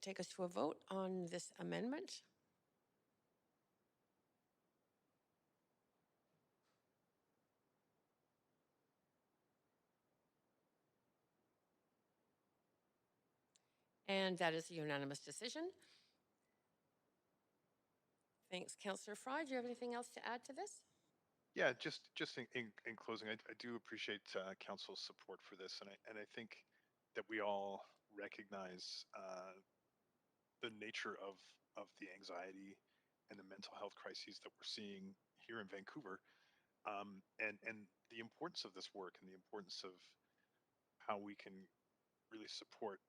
take us to a vote on this amendment. And that is a unanimous decision. Thanks, Councillor Fry. Do you have anything else to add to this? Yeah, just in closing, I do appreciate council's support for this, and I think that we all recognize the nature of the anxiety and the mental health crises that we're seeing here in Vancouver, and the importance of this work and the importance of how we can really support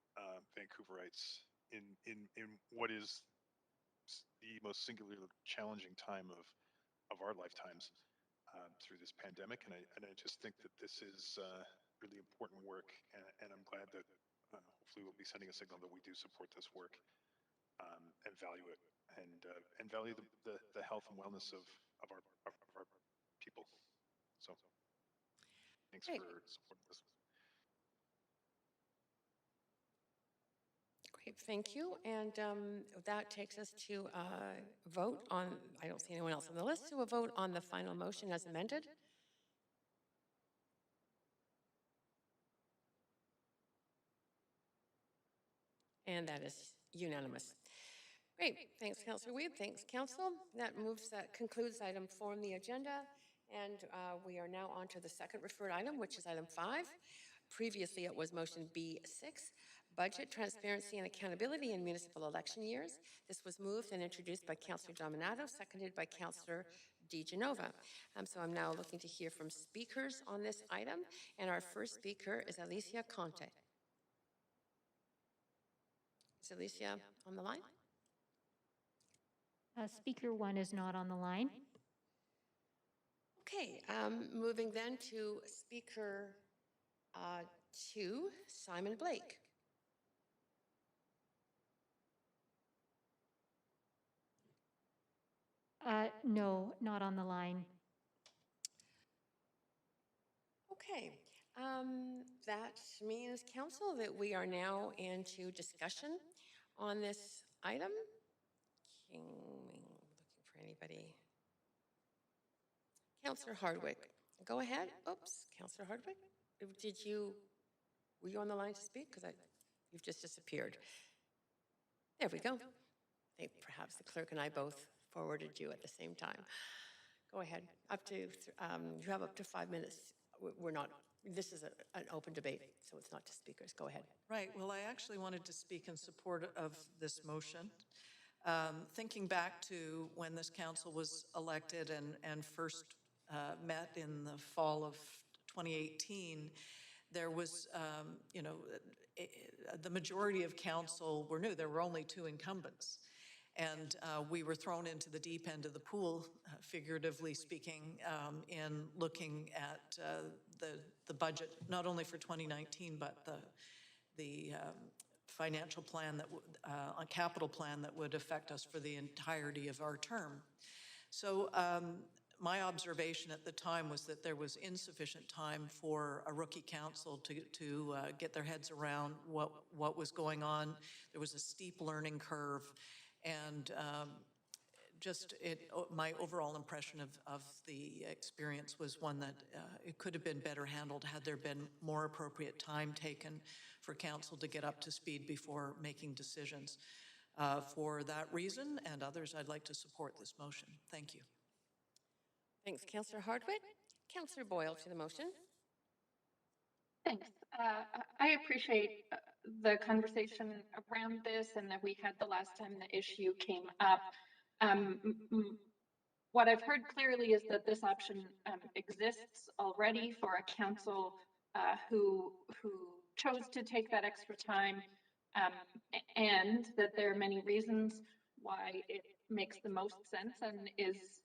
Vancouverites in what is the most singularly challenging time of our lifetimes through this pandemic, and I just think that this is really important work, and I'm glad that hopefully we'll be sending a signal that we do support this work and value it, and value the health and wellness of our people. So thanks for supporting this. Great, thank you. And that takes us to vote on, I don't see anyone else on the list, so a vote on the final motion as amended. And that is unanimous. Great, thanks, Councillor Weed, thanks, Council. That concludes item 4 on the agenda, and we are now on to the second referred item, which is item 5. Previously, it was motion B6, Budget Transparency and Accountability in Municipal Election Years. This was moved and introduced by Councillor Dominato, seconded by Councillor DeGenova. So I'm now looking to hear from speakers on this item, and our first speaker is Alicia Conte. Is Alicia on the line? Speaker 1 is not on the line. Okay, moving then to Speaker 2, Simon Blake. No, not on the line. Okay, that means, Council, that we are now into discussion on this item. Looking for anybody. Councillor Hardwick, go ahead. Oops, Councillor Hardwick, were you on the line to speak? Because you've just disappeared. There we go. I think perhaps the clerk and I both forwarded you at the same time. Go ahead. You have up to 5 minutes. This is an open debate, so it's not to speakers. Go ahead. Right. Well, I actually wanted to speak in support of this motion. Thinking back to when this council was elected and first met in the fall of 2018, there was, the majority of council were new. There were only 2 incumbents. And we were thrown into the deep end of the pool, figuratively speaking, in looking at the budget, not only for 2019, but the financial plan a capital plan that would affect us for the entirety of our term. So my observation at the time was that there was insufficient time for a rookie council to get their heads around what was going on. There was a steep learning curve, and my overall impression of the experience was one that it could have been better handled had there been more appropriate time taken for council to get up to speed before making decisions. For that reason and others, I'd like to support this motion. Thank you. Thanks, Councillor Hardwick. Councillor Boyle to the motion. Thanks. I appreciate the conversation around this and that we had the last time the issue came up. What I've heard clearly is that this option exists already for a council who chose to take that extra time, and that there are many reasons why it makes the most sense and is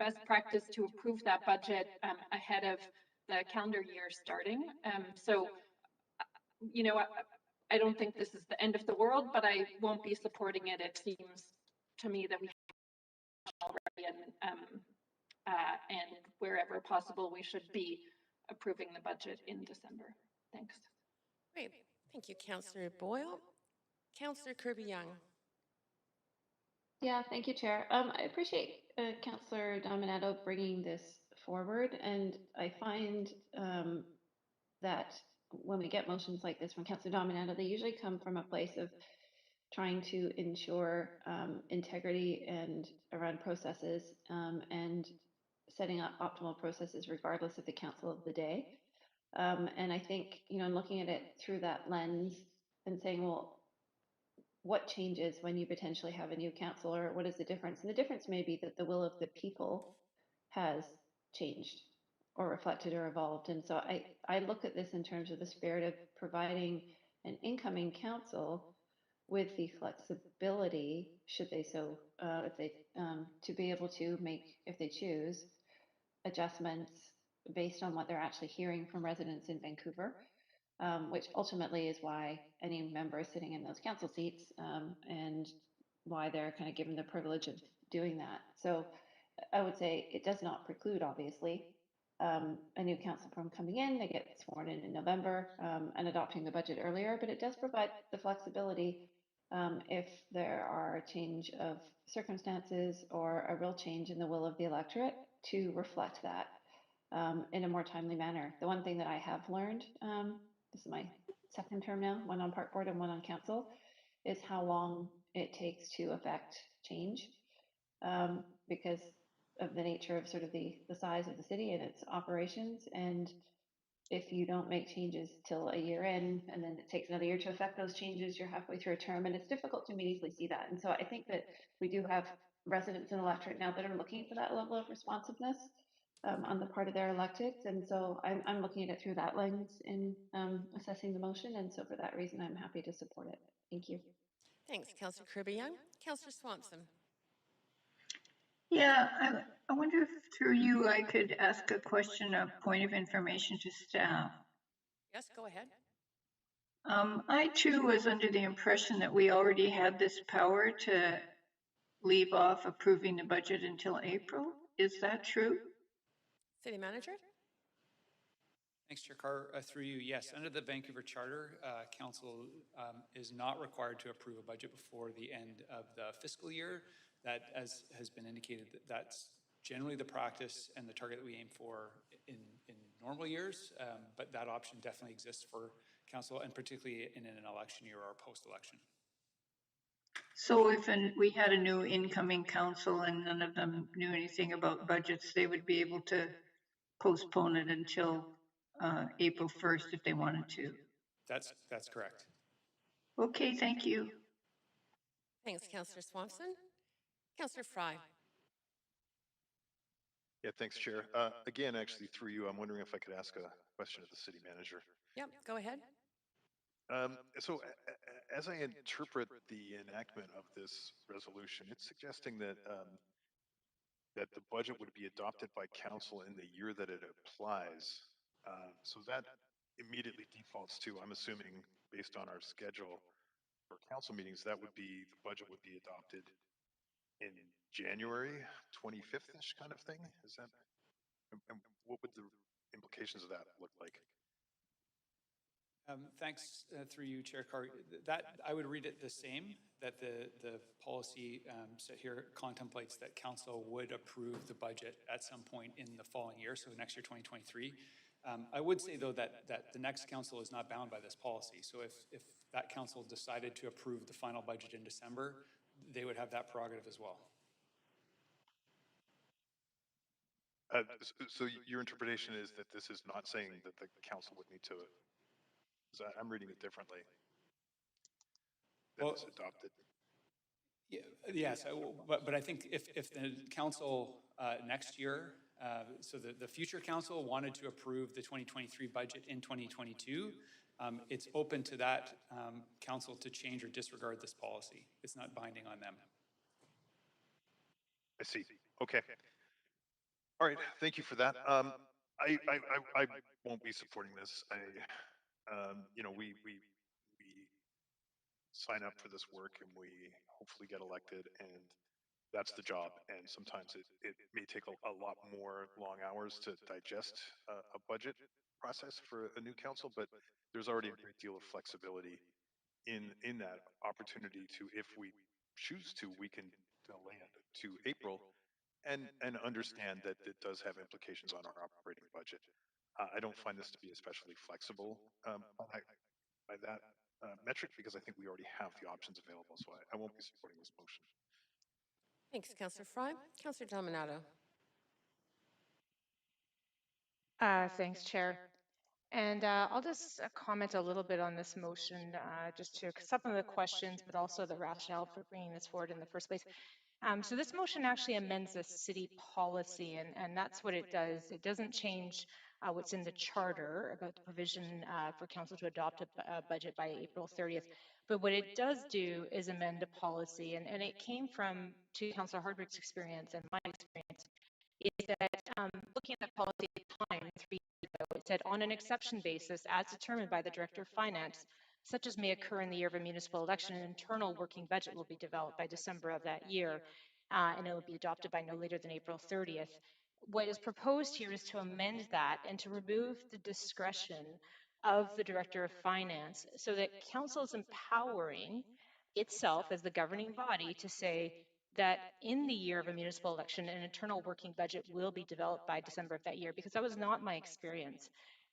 best practice to approve that budget ahead of the calendar year starting. I don't think this is the end of the world, but I won't be supporting it. It seems to me that we already and wherever possible, we should be approving the budget in December. Thanks. Great. Thank you, Councillor Boyle. Councillor Kirby-Young. Yeah, thank you, Chair. I appreciate Councillor Dominato bringing this forward, and I find that when we get motions like this from Councillor Dominato, they usually come from a place of trying to ensure integrity and around processes and setting up optimal processes regardless of the council of the day. And I think, looking at it through that lens and saying, well, what changes when you potentially have a new councillor? What is the difference? And the difference may be that the will of the people has changed or reflected or evolved. And so I look at this in terms of the spirit of providing an incoming council with the flexibility, should they so, to be able to make, if they choose, adjustments based on what they're actually hearing from residents in Vancouver, which ultimately is why any member is sitting in those council seats and why they're kind of given the privilege of doing that. So I would say it does not preclude, obviously, a new council from coming in. They get sworn in November and adopting the budget earlier, but it does provide the flexibility if there are a change of circumstances or a real change in the will of the electorate to reflect that in a more timely manner. The one thing that I have learned, this is my second term now, one on park board and one on council, is how long it takes to affect change, because of the nature of sort of the size of the city and its operations. And if you don't make changes till a year in, and then it takes another year to affect those changes, you're halfway through a term, and it's difficult to meaningfully see that. And so I think that we do have residents in electorate now that are looking for that level of responsiveness on the part of their electeds. And so I'm looking at it through that lens in assessing the motion. And so for that reason, I'm happy to support it. Thank you. Thanks, Councillor Kirby Young. Councillor Swanson. Yeah, I wonder if through you I could ask a question, a point of information to staff. Yes, go ahead. I too was under the impression that we already had this power to leave off approving the budget until April. Is that true? City Manager? Thanks, Chair Carr. Through you, yes. Under the Vancouver Charter, Council is not required to approve a budget before the end of the fiscal year. That, as has been indicated, that's generally the practice and the target that we aim for in normal years, but that option definitely exists for Council, and particularly in an election year or post-election. So if we had a new incoming council and none of them knew anything about budgets, they would be able to postpone it until April 1st if they wanted to. That's correct. Okay, thank you. Thanks, Councillor Swanson. Councillor Fry. Yeah, thanks, Chair. Again, actually, through you, I'm wondering if I could ask a question of the city manager. Yep, go ahead. So as I interpret the enactment of this resolution, it's suggesting that that the budget would be adopted by council in the year that it applies. So that immediately defaults to, I'm assuming, based on our schedule for council meetings, that would be, the budget would be adopted in January 25th-ish kind of thing? Is that, and what would the implications of that look like? Thanks, through you, Chair Carr. That I would read it the same, that the policy set here contemplates that council would approve the budget at some point in the following year, so next year, 2023. I would say, though, that the next council is not bound by this policy. So if that council decided to approve the final budget in December, they would have that prerogative as well. So your interpretation is that this is not saying that the council would need to, I'm reading it differently. That it's adopted. Yeah, yes, but I think if the council next year, so the future council wanted to approve the 2023 budget in 2022, it's open to that council to change or disregard this policy. It's not binding on them. I see. Okay. All right. Thank you for that. I won't be supporting this. You know, we sign up for this work and we hopefully get elected, and that's the job. And sometimes it may take a lot more long hours to digest a budget process for a new council, but there's already a great deal of flexibility in that opportunity to, if we choose to, we can delay it to April and understand that it does have implications on our operating budget. I don't find this to be especially flexible by that metric, because I think we already have the options available. So I won't be supporting this motion. Thanks, Councillor Fry. Councillor Dominato. Thanks, Chair. And I'll just comment a little bit on this motion, just to supplement the questions, but also the rationale for bringing this forward in the first place. So this motion actually amends the city policy, and that's what it does. It doesn't change what's in the charter about the provision for council to adopt a budget by April 30th. But what it does do is amend a policy, and it came from, to Councillor Hardwick's experience and my experience, is that looking at the policy at the time, 3 years ago, it said on an exception basis, as determined by the Director of Finance, such as may occur in the year of a municipal election, an internal working budget will be developed by December of that year, and it will be adopted by no later than April 30th. What is proposed here is to amend that and to remove the discretion of the Director of Finance so that council is empowering itself as the governing body to say that in the year of a municipal election, an internal working budget will be developed by December of that year, because that was not my experience.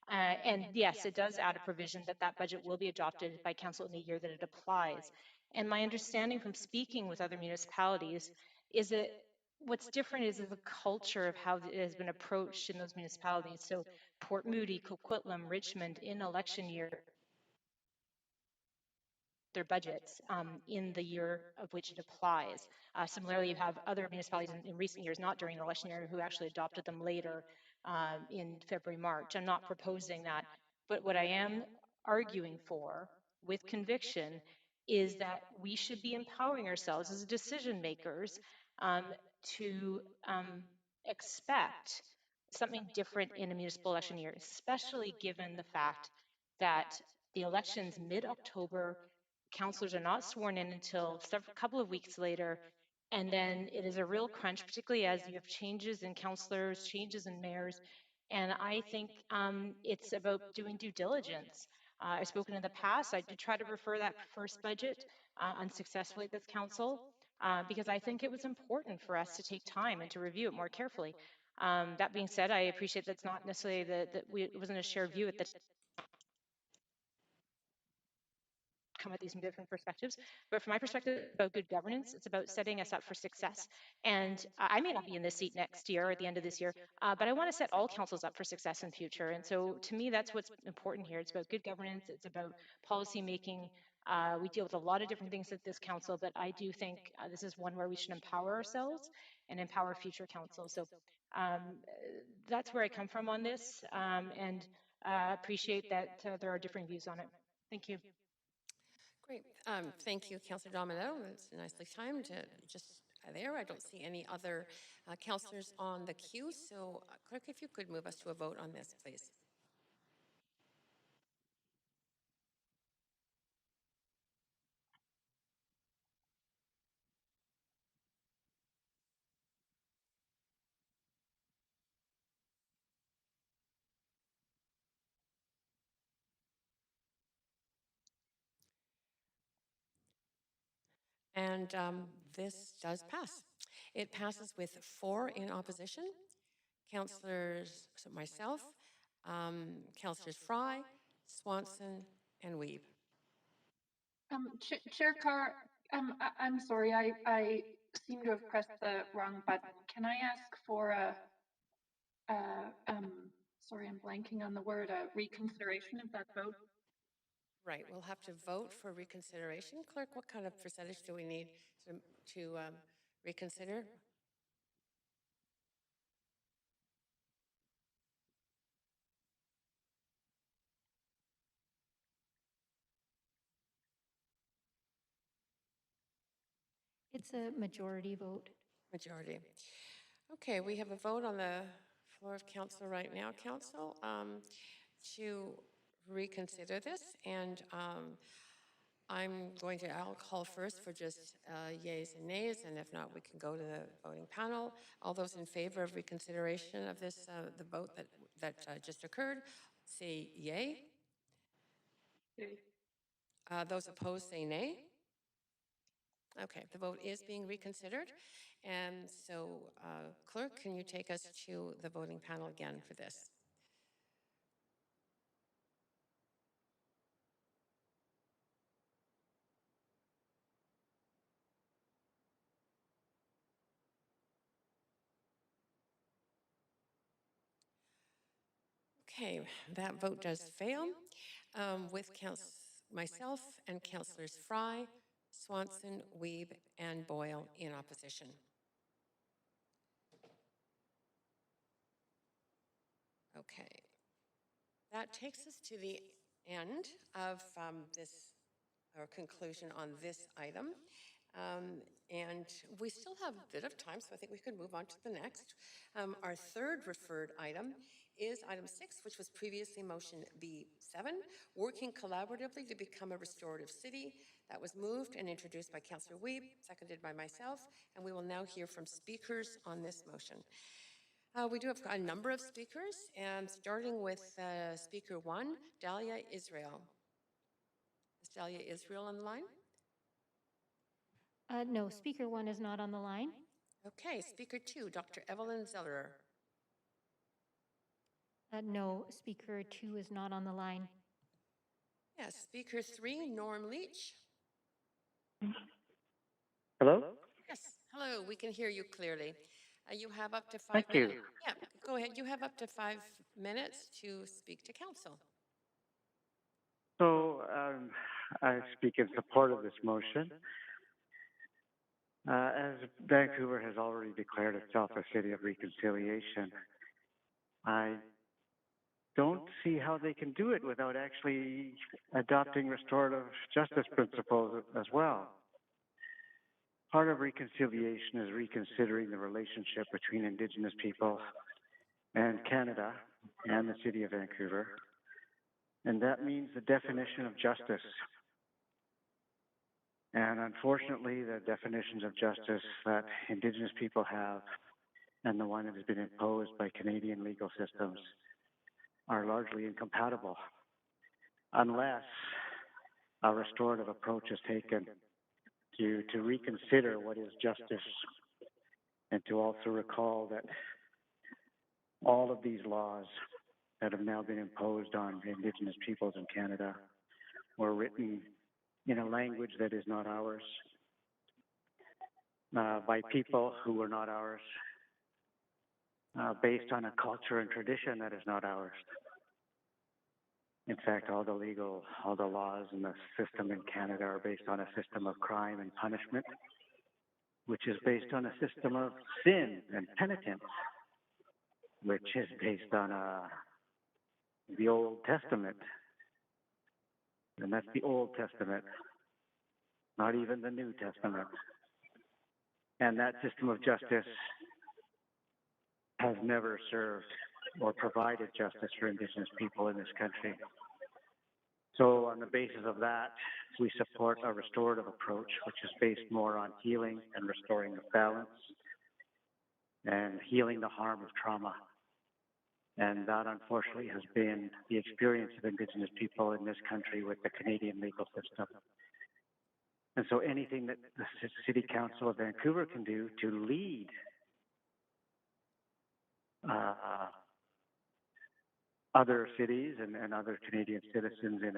And yes, it does add a provision that that budget will be adopted by council in the year that it applies. And my understanding from speaking with other municipalities is that what's different is the culture of how it has been approached in those municipalities. So Port Moody, Coquitlam, Richmond, in election year, their budgets in the year of which it applies. Similarly, you have other municipalities in recent years, not during the election year, who actually adopted them later in February, March. I'm not proposing that, but what I am arguing for with conviction is that we should be empowering ourselves as decision makers to expect something different in a municipal election year, especially given the fact that the election's mid-October, councillors are not sworn in until a couple of weeks later, and then it is a real crunch, particularly as you have changes in councillors, changes in mayors, and I think it's about doing due diligence. I've spoken in the past. I did try to refer that first budget unsuccessfully at this council because I think it was important for us to take time and to review it more carefully. That being said, I appreciate that's not necessarily it wasn't a shared view at the come at these from different perspectives. But from my perspective, it's about good governance. It's about setting us up for success. And I may not be in this seat next year or at the end of this year, but I want to set all councils up for success in future. And so to me, that's what's important here. It's about good governance. It's about policy making. We deal with a lot of different things at this council, but I do think this is one where we should empower ourselves and empower future councils. So that's where I come from on this, and appreciate that there are different views on it. Thank you. Great. Thank you, Councillor Domino. It's nicely timed. Just there, I don't see any other councillors on the queue. So, Clerk, if you could move us to a vote on this, please. And this does pass. It passes with 4 in opposition. Councillors, so myself, Councillors Fry, Swanson, and Weeb. Chair Carr, I'm sorry, I seem to have pressed the wrong button. Can I ask for sorry, I'm blanking on the word, a reconsideration of that vote? Right, we'll have to vote for reconsideration. Clerk, what kind of percentage do we need to reconsider? It's a majority vote. Majority. Okay, we have a vote on the floor of council right now, council, to reconsider this. And I'll call first for just yays and nays, and if not, we can go to the voting panel. All those in favor of reconsideration of this, the vote that just occurred, say yay. Those opposed say nay. Okay, the vote is being reconsidered. And so, Clerk, can you take us to the voting panel again for this? Okay, that vote does fail with myself and Councillors Fry, Swanson, Weeb, and Boyle in opposition. Okay. That takes us to the end of this, or conclusion on this item. And we still have a bit of time, so I think we could move on to the next. Our third referred item is item 6, which was previously motion B7, working collaboratively to become a restorative city. That was moved and introduced by Councillor Weeb, seconded by myself, and we will now hear from speakers on this motion. We do have a number of speakers, and starting with Speaker 1, Dahlia Israel. Is Dahlia Israel on the line? No, Speaker 1 is not on the line. Okay, Speaker 2, Dr. Evelyn Zellerer. No, Speaker 2 is not on the line. Yes, Speaker 3, Norm Leach. Hello? Yes, hello, we can hear you clearly. You have up to 5 Thank you. minutes. Yeah, go ahead. You have up to 5 minutes to speak to council. So I speak in support of this motion. As Vancouver has already declared itself a city of reconciliation, I don't see how they can do it without actually adopting restorative justice principles as well. Part of reconciliation is reconsidering the relationship between Indigenous people and Canada and the city of Vancouver. And that means the definition of justice. And unfortunately, the definitions of justice that Indigenous people have and the one that has been imposed by Canadian legal systems are largely incompatible unless a restorative approach is taken to reconsider what is justice and to also recall that all of these laws that have now been imposed on Indigenous peoples in Canada were written in a language that is not ours, by people who were not ours, based on a culture and tradition that is not ours. In fact, all the laws and the system in Canada are based on a system of crime and punishment, which is based on a system of sin and penitence, which is based on the Old Testament. And that's the Old Testament, not even the New Testament. And that system of justice has never served or provided justice for Indigenous people in this country. So on the basis of that, we support a restorative approach, which is based more on healing and restoring the balance and healing the harm of trauma. And that, unfortunately, has been the experience of Indigenous people in this country with the Canadian legal system. And so anything that the City Council of Vancouver can do to lead other cities and other Canadian citizens in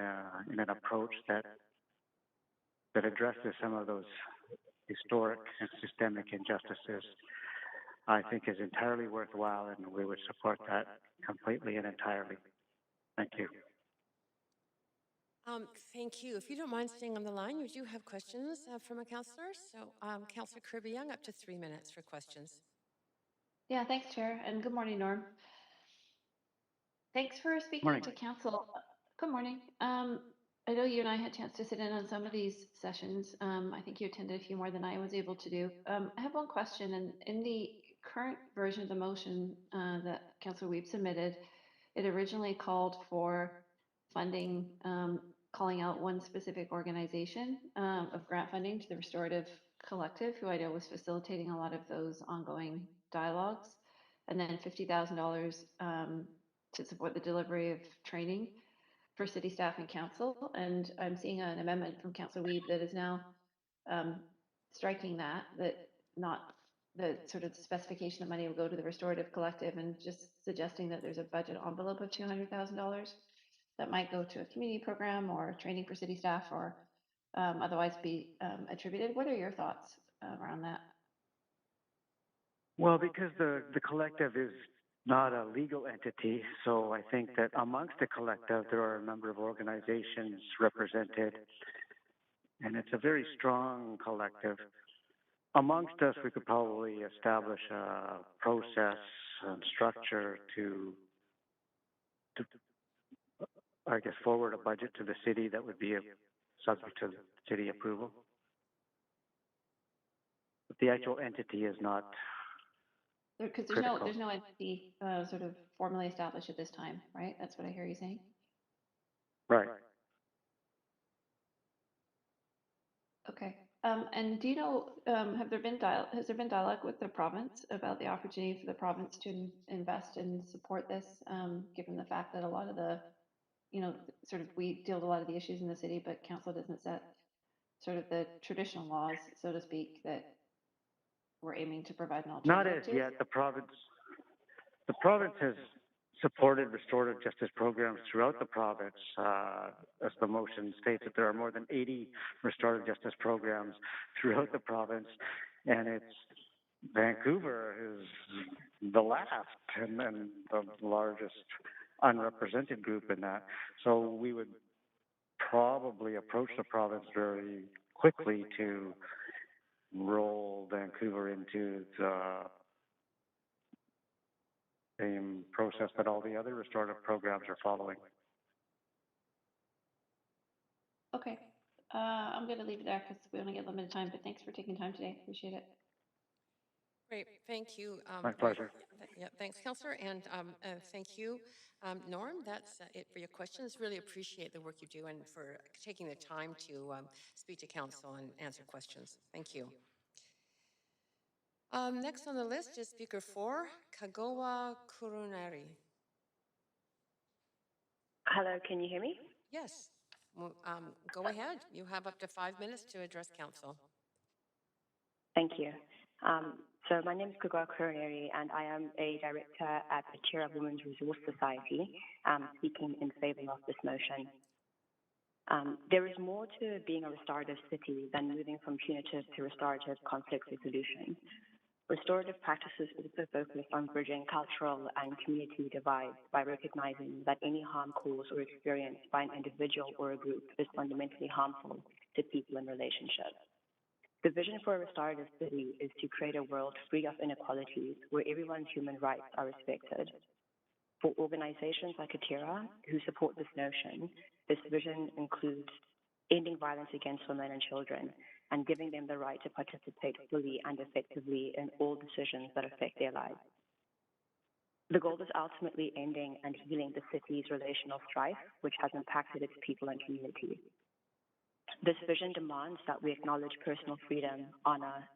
an approach that addresses some of those historic and systemic injustices, I think is entirely worthwhile, and we would support that completely and entirely. Thank you. Thank you. If you don't mind staying on the line, we do have questions from a councillor. So Councillor Kirby Young, up to 3 minutes for questions. Yeah, thanks, Chair, and good morning, Norm. Thanks for speaking Morning. to council. Good morning. I know you and I had a chance to sit in on some of these sessions. I think you attended a few more than I was able to do. I have one question, and in the current version of the motion that Councillor Weeb submitted, it originally called for funding, calling out one specific organization of grant funding to the Restorative Collective, who I know was facilitating a lot of those ongoing dialogues, and then $50,000 to support the delivery of training for city staff and council. And I'm seeing an amendment from Councillor Weeb that is now striking that not the sort of specification of money will go to the Restorative Collective, and just suggesting that there's a budget envelope of $200,000 that might go to a community program or training for city staff, or otherwise be attributed. What are your thoughts around that? Well, because the collective is not a legal entity, so I think that amongst the collective, there are a number of organizations represented, and it's a very strong collective. Amongst us, we could probably establish a process and structure to I guess, forward a budget to the city that would be subject to city approval. But the actual entity is not. Because there's no entity sort of formally established at this time, right? That's what I hear you saying. Right. Okay. And do you know, has there been dialogue with the province about the opportunity for the province to invest and support this, given the fact that a lot of the, sort of we deal with a lot of the issues in the city, but council doesn't set sort of the traditional laws, so to speak, that we're aiming to provide an alternative Not as to? yet. The province has supported restorative justice programs throughout the province. As the motion states, that there are more than 80 restorative justice programs throughout the province, and it's Vancouver is the last and the largest unrepresented group in that. So we would probably approach the province very quickly to roll Vancouver into the same process that all the other restorative programs are following. Okay, I'm going to leave it there because we only get limited time, but thanks for taking time today. Appreciate it. Great, thank you. My pleasure. Yeah, thanks, Councillor, and thank you, Norm. That's it for your questions. Really appreciate the work you do and for taking the time to speak to Council and answer questions. Thank you. Next on the list is Speaker 4, Kagawa Kurunari. Hello, can you hear me? Yes. Well, go ahead. You have up to 5 minutes to address Council. Thank you. So my name is Kagawa Kurunari, and I am a director at the Chair of Women's Resource Society, speaking in favour of this motion. There is more to being a restorative city than moving from punitive to restorative conflict resolution. Restorative practices also focus on bridging cultural and community divides by recognizing that any harm caused or experienced by an individual or a group is fundamentally harmful to people and relationships. The vision for a restorative city is to create a world free of inequalities where everyone's human rights are respected. For organizations like Atira, who support this notion, this vision includes ending violence against women and children and giving them the right to participate fully and effectively in all decisions that affect their lives. The goal is ultimately ending and healing the city's relational strife, which has impacted its people and communities. This vision demands that we acknowledge personal freedom, honor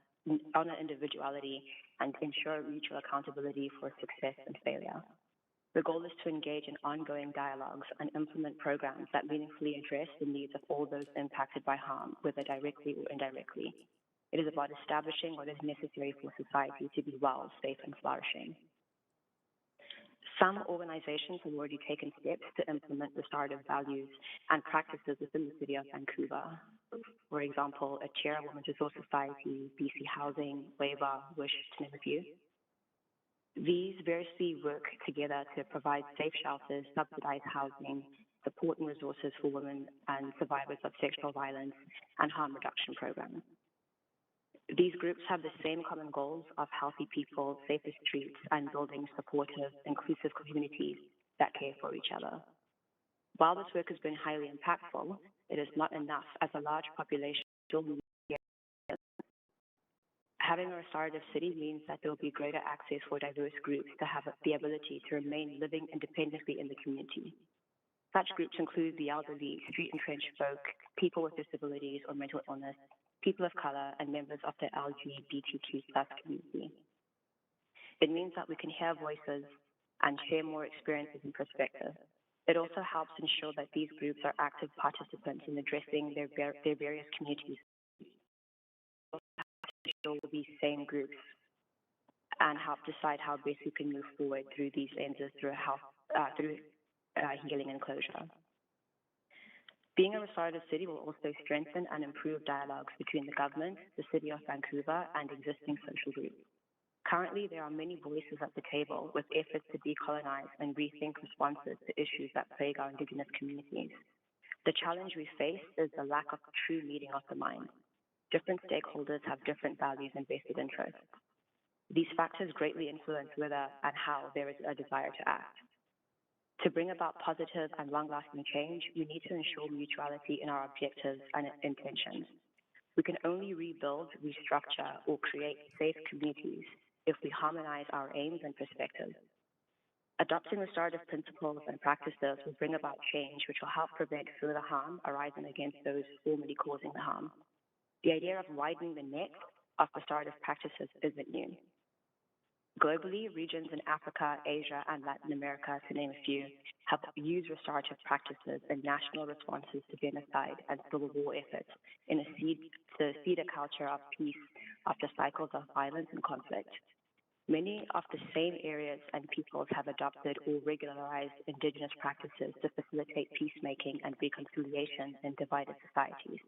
individuality, and ensure mutual accountability for success and failure. The goal is to engage in ongoing dialogues and implement programs that meaningfully address the needs of all those impacted by harm, whether directly or indirectly. It is about establishing what is necessary for society to be well, safe, and flourishing. Some organizations have already taken steps to implement restorative values and practices within the city of Vancouver. For example, Atira Women's Resource Society, BC Housing, Waiver, Wish, to name a few. These variously work together to provide safe shelters, subsidized housing, support and resources for women and survivors of sexual violence, and harm reduction programs. These groups have the same common goals of healthy people, safer streets, and building supportive, inclusive communities that care for each other. While this work has been highly impactful, it is not enough as a large population still needs care. Having a restorative city means that there will be greater access for diverse groups to have the ability to remain living independently in the community. Such groups include the elderly, street-entrenched folk, people with disabilities or mental illness, people of color, and members of the LGBTQ+ community. It means that we can hear voices and share more experiences and perspectives. It also helps ensure that these groups are active participants in addressing their various communities. These same groups and help decide how best we can move forward through these lenses through healing and closure. Being a restorative city will also strengthen and improve dialogues between the government, the City of Vancouver, and existing social groups. Currently, there are many voices at the table with efforts to decolonize and rethink responses to issues that plague our Indigenous communities. The challenge we face is the lack of true meeting of the minds. Different stakeholders have different values and vested interests. These factors greatly influence whether and how there is a desire to act. To bring about positive and long-lasting change, we need to ensure mutuality in our objectives and intentions. We can only rebuild, restructure, or create safe communities if we harmonize our aims and perspectives. Adopting restorative principles and practices will bring about change which will help prevent further harm arising against those formerly causing the harm. The idea of widening the net of restorative practices isn't new. Globally, regions in Africa, Asia, and Latin America, to name a few, have used restorative practices in national responses to genocide and civil war efforts in to seed a culture of peace after cycles of violence and conflict. Many of the same areas and peoples have adopted or regularized Indigenous practices to facilitate peacemaking and reconciliation in divided societies.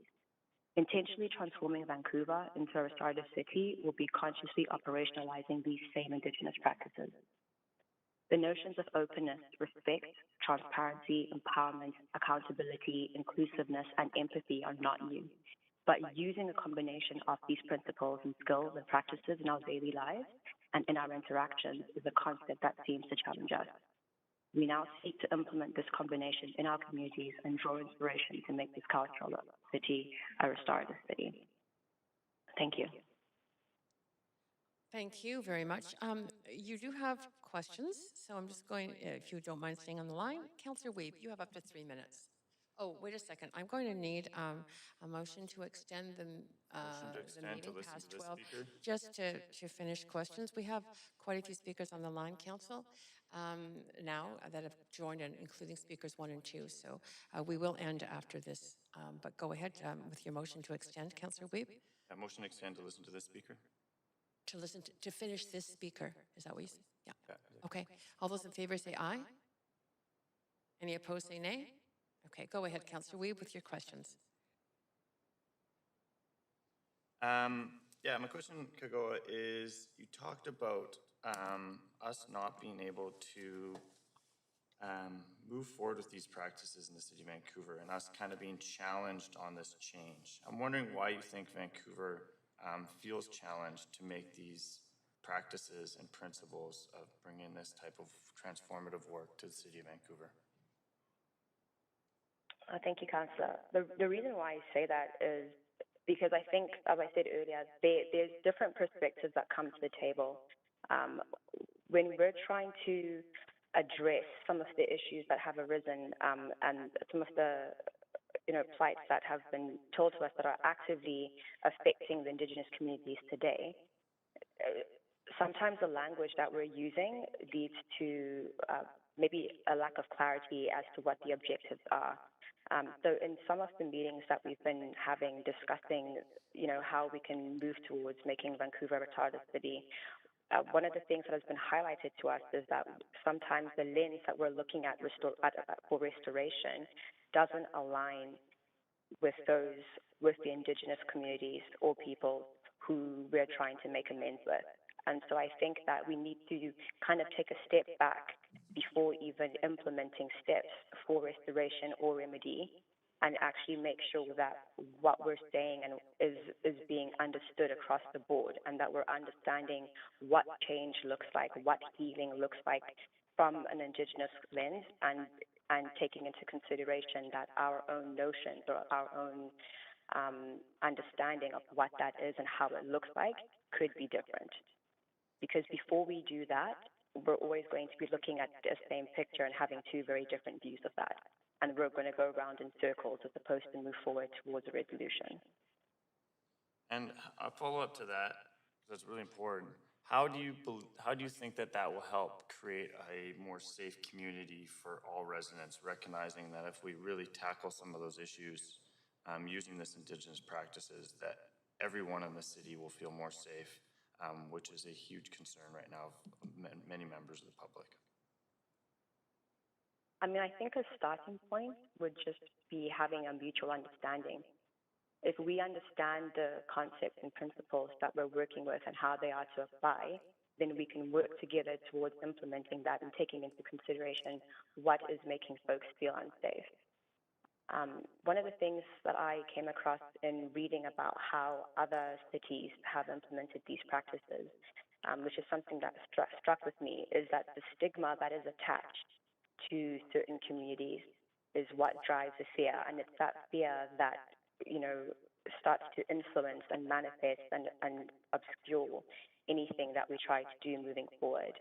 Intentionally transforming Vancouver into a restorative city will be consciously operationalizing these same Indigenous practices. The notions of openness, respect, transparency, empowerment, accountability, inclusiveness, and empathy are not new, but using a combination of these principles and skills and practices in our daily lives and in our interactions is a concept that seems to challenge us. We now seek to implement this combination in our communities and draw inspiration to make this cultural city a restorative city. Thank you. Thank you very much. You do have questions, so I'm just going, if you don't mind staying on the line. Councillor Weeb, you have up to 3 minutes. Oh, wait a second. I'm going to need a motion to extend the meeting past 12, just to finish questions. We have quite a few speakers on the line, Council, now that have joined, in, including speakers 1 and 2. So we will end after this. But go ahead with your motion to extend, Councillor Weeb. Motion to extend to listen to this speaker. To finish this speaker. Is that what you said? Yeah. Okay. All those in favor say aye. Any opposed say nay. Okay, go ahead, Councillor Weeb, with your questions. Yeah, my question, Kagoa, is you talked about us not being able to move forward with these practices in the city of Vancouver and us kind of being challenged on this change. I'm wondering why you think Vancouver feels challenged to make these practices and principles of bringing this type of transformative work to the city of Vancouver. Thank you, Councillor. The reason why I say that is because I think, as I said earlier, there's different perspectives that come to the table. When we're trying to address some of the issues that have arisen and some of the plights that have been told to us that are actively affecting the Indigenous communities today, sometimes the language that we're using leads to maybe a lack of clarity as to what the objectives are. So in some of the meetings that we've been having discussing, how we can move towards making Vancouver a restorative city, one of the things that has been highlighted to us is that sometimes the lens that we're looking at for restoration doesn't align with the Indigenous communities or people who we're trying to make amends with. And so I think that we need to kind of take a step back before even implementing steps for restoration or remedy, and actually make sure that what we're saying is being understood across the board, and that we're understanding what change looks like, what healing looks like from an Indigenous lens, and taking into consideration that our own notions or our own understanding of what that is and how it looks like could be different. Because before we do that, we're always going to be looking at the same picture and having two very different views of that. And we're going to go around in circles as opposed to move forward towards a resolution. And a follow-up to that, that's really important. How do you think that will help create a more safe community for all residents, recognizing that if we really tackle some of those issues using this Indigenous practices, that everyone in the city will feel more safe, which is a huge concern right now of many members of the public? I mean, I think a starting point would just be having a mutual understanding. If we understand the concepts and principles that we're working with and how they are to apply, then we can work together towards implementing that and taking into consideration what is making folks feel unsafe. One of the things that I came across in reading about how other cities have implemented these practices, which is something that struck with me, is that the stigma that is attached to certain communities is what drives the fear, and it's that fear that starts to influence and manifest and obscure anything that we try to do moving forward.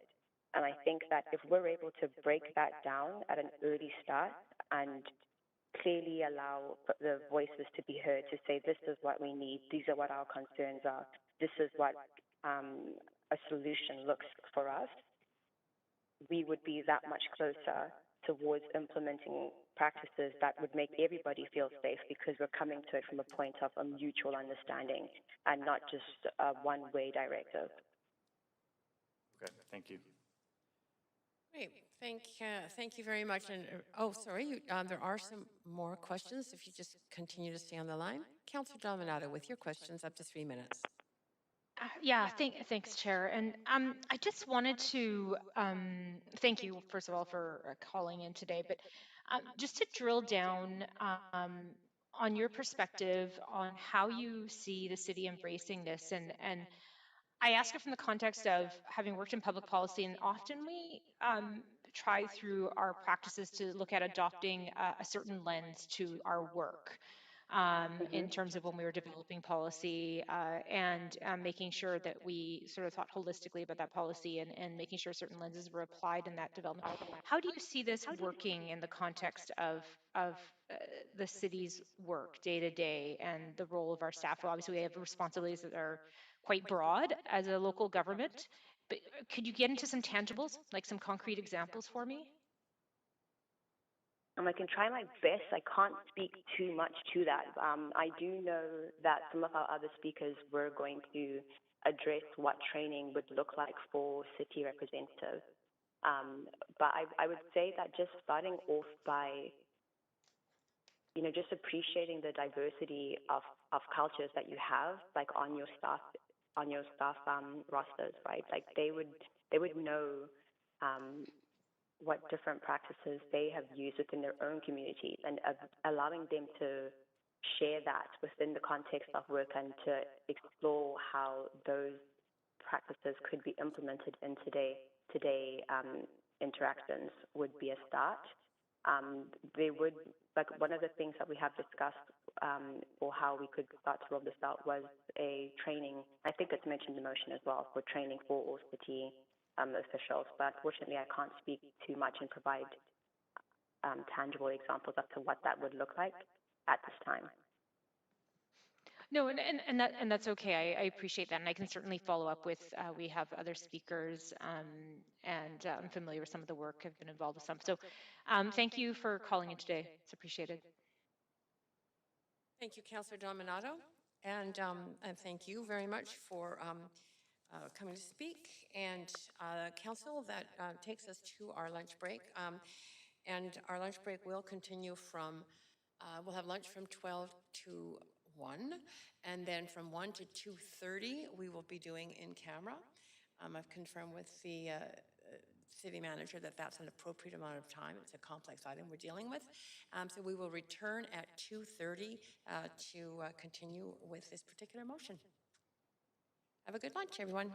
And I think that if we're able to break that down at an early start and clearly allow the voices to be heard to say, this is what we need, these are what our concerns are, this is what a solution looks for us, we would be that much closer towards implementing practices that would make everybody feel safe, because we're coming to it from a point of a mutual understanding and not just a one-way directive. Okay, thank you. Great, thank you very much. And, oh, sorry, there are some more questions. If you just continue to stay on the line. Councillor Dominato, with your questions, up to 3 minutes. Yeah, thanks, Chair. And I just wanted to thank you, first of all, for calling in today, but just to drill down on your perspective on how you see the city embracing this. And I ask it from the context of having worked in public policy, and often we try through our practices to look at adopting a certain lens to our work. In terms of when we were developing policy and making sure that we sort of thought holistically about that policy and making sure certain lenses were applied in that development. How do you see this working in the context of the city's work day to day and the role of our staff? Well, obviously, we have responsibilities that are quite broad as a local government, but could you get into some tangibles, like some concrete examples for me? I can try my best. I can't speak too much to that. I do know that some of our other speakers were going to address what training would look like for city representatives. But I would say that just starting off by, just appreciating the diversity of cultures that you have, like on your staff rosters, right? Like they would know what different practices they have used within their own communities, and allowing them to share that within the context of work and to explore how those practices could be implemented in today interactions would be a start. They would, like, one of the things that we have discussed or how we could start to roll this out was a training, I think it's mentioned in the motion as well, for training for all city officials, but fortunately I can't speak too much and provide tangible examples as to what that would look like at this time. No, and that's okay. I appreciate that, and I can certainly follow up with. We have other speakers, and I'm familiar with some of the work. I've been involved with some. So, thank you for calling in today. It's appreciated. Thank you, Councillor Dominato, and thank you very much for coming to speak. And Council, that takes us to our lunch break. And our lunch break will continue from, we'll have lunch from 12 to 1, and then from 1 to 2:30, we will be doing in camera. I've confirmed with the city manager that that's an appropriate amount of time. It's a complex item we're dealing with. So we will return at 2:30 to continue with this particular motion. Have a good lunch, everyone.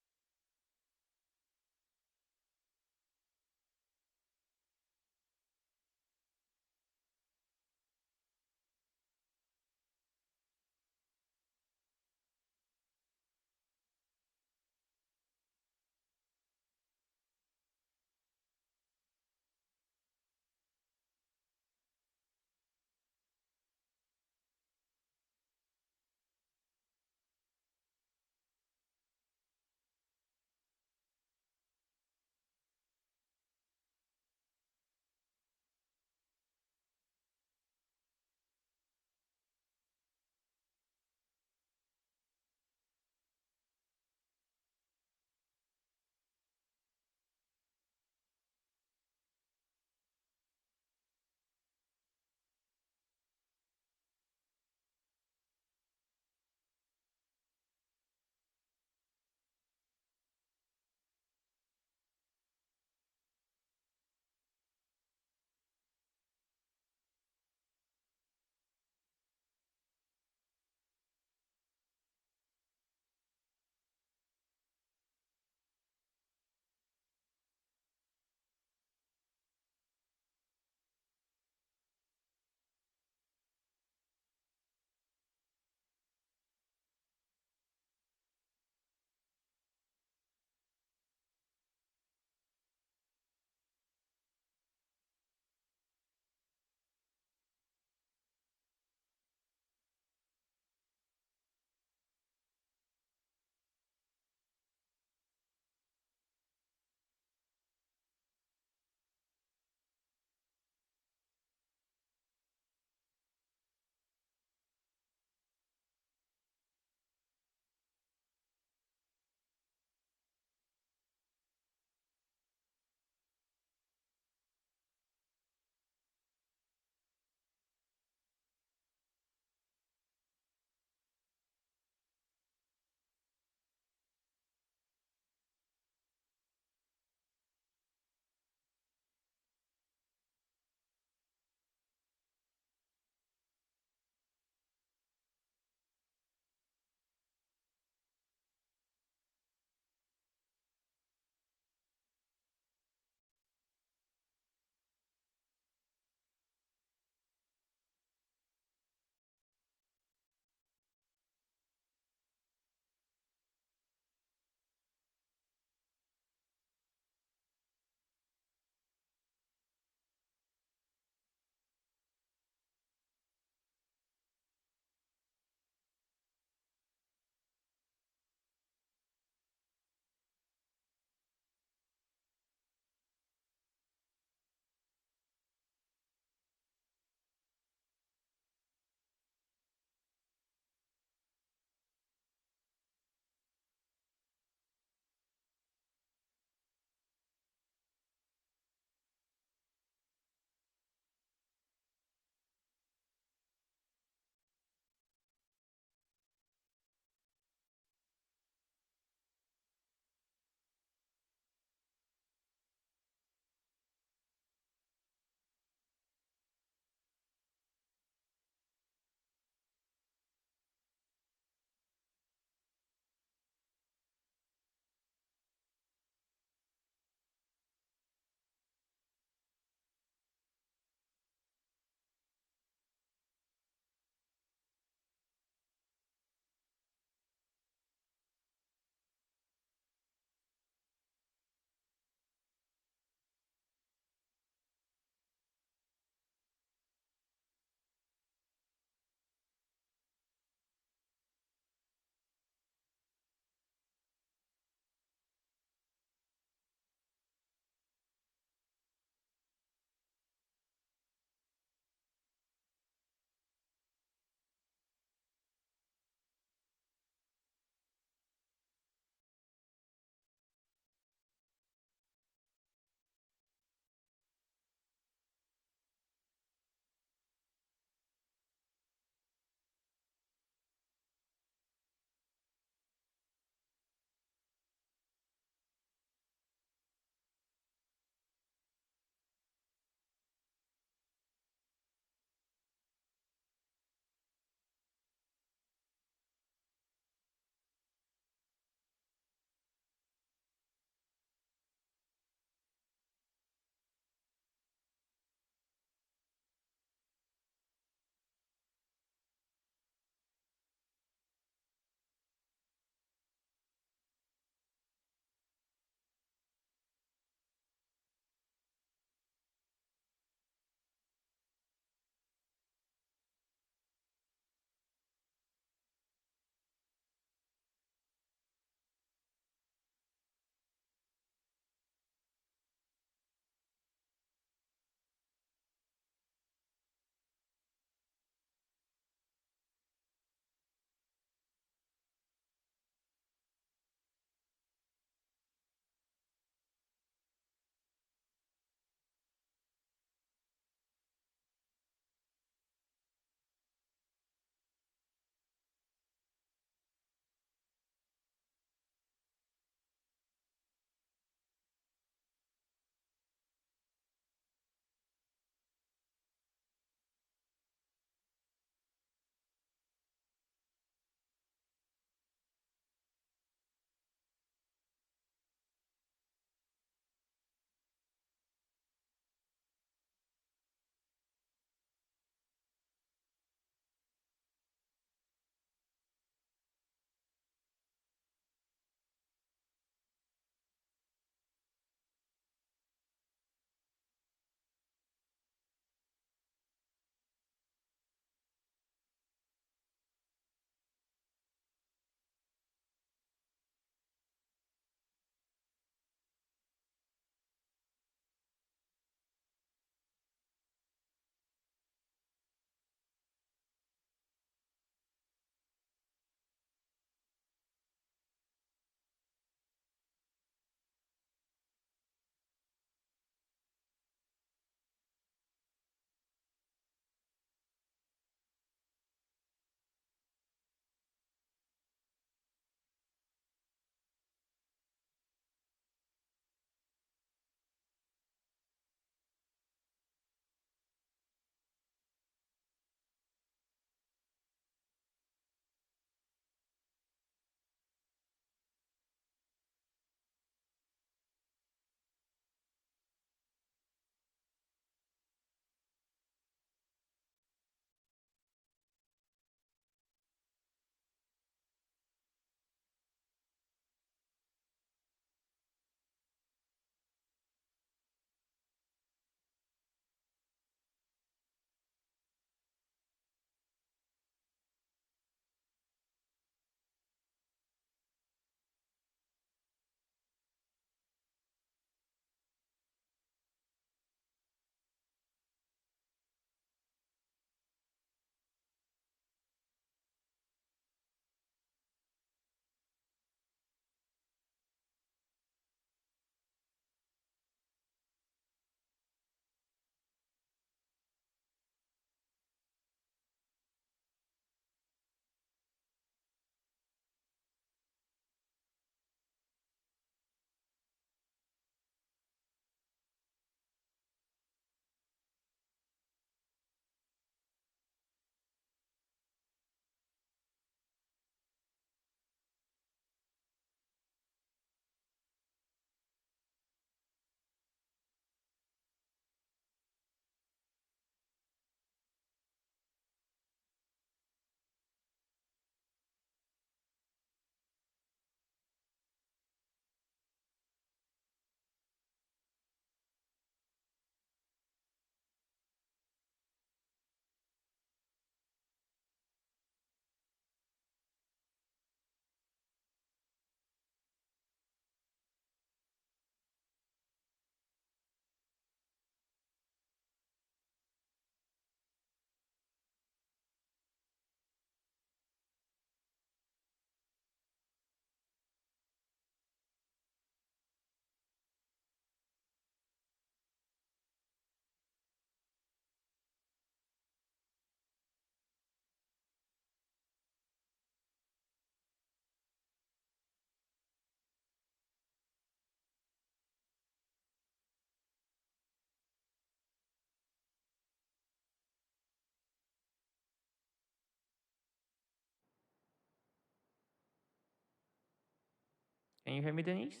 Can you hear me, Denise?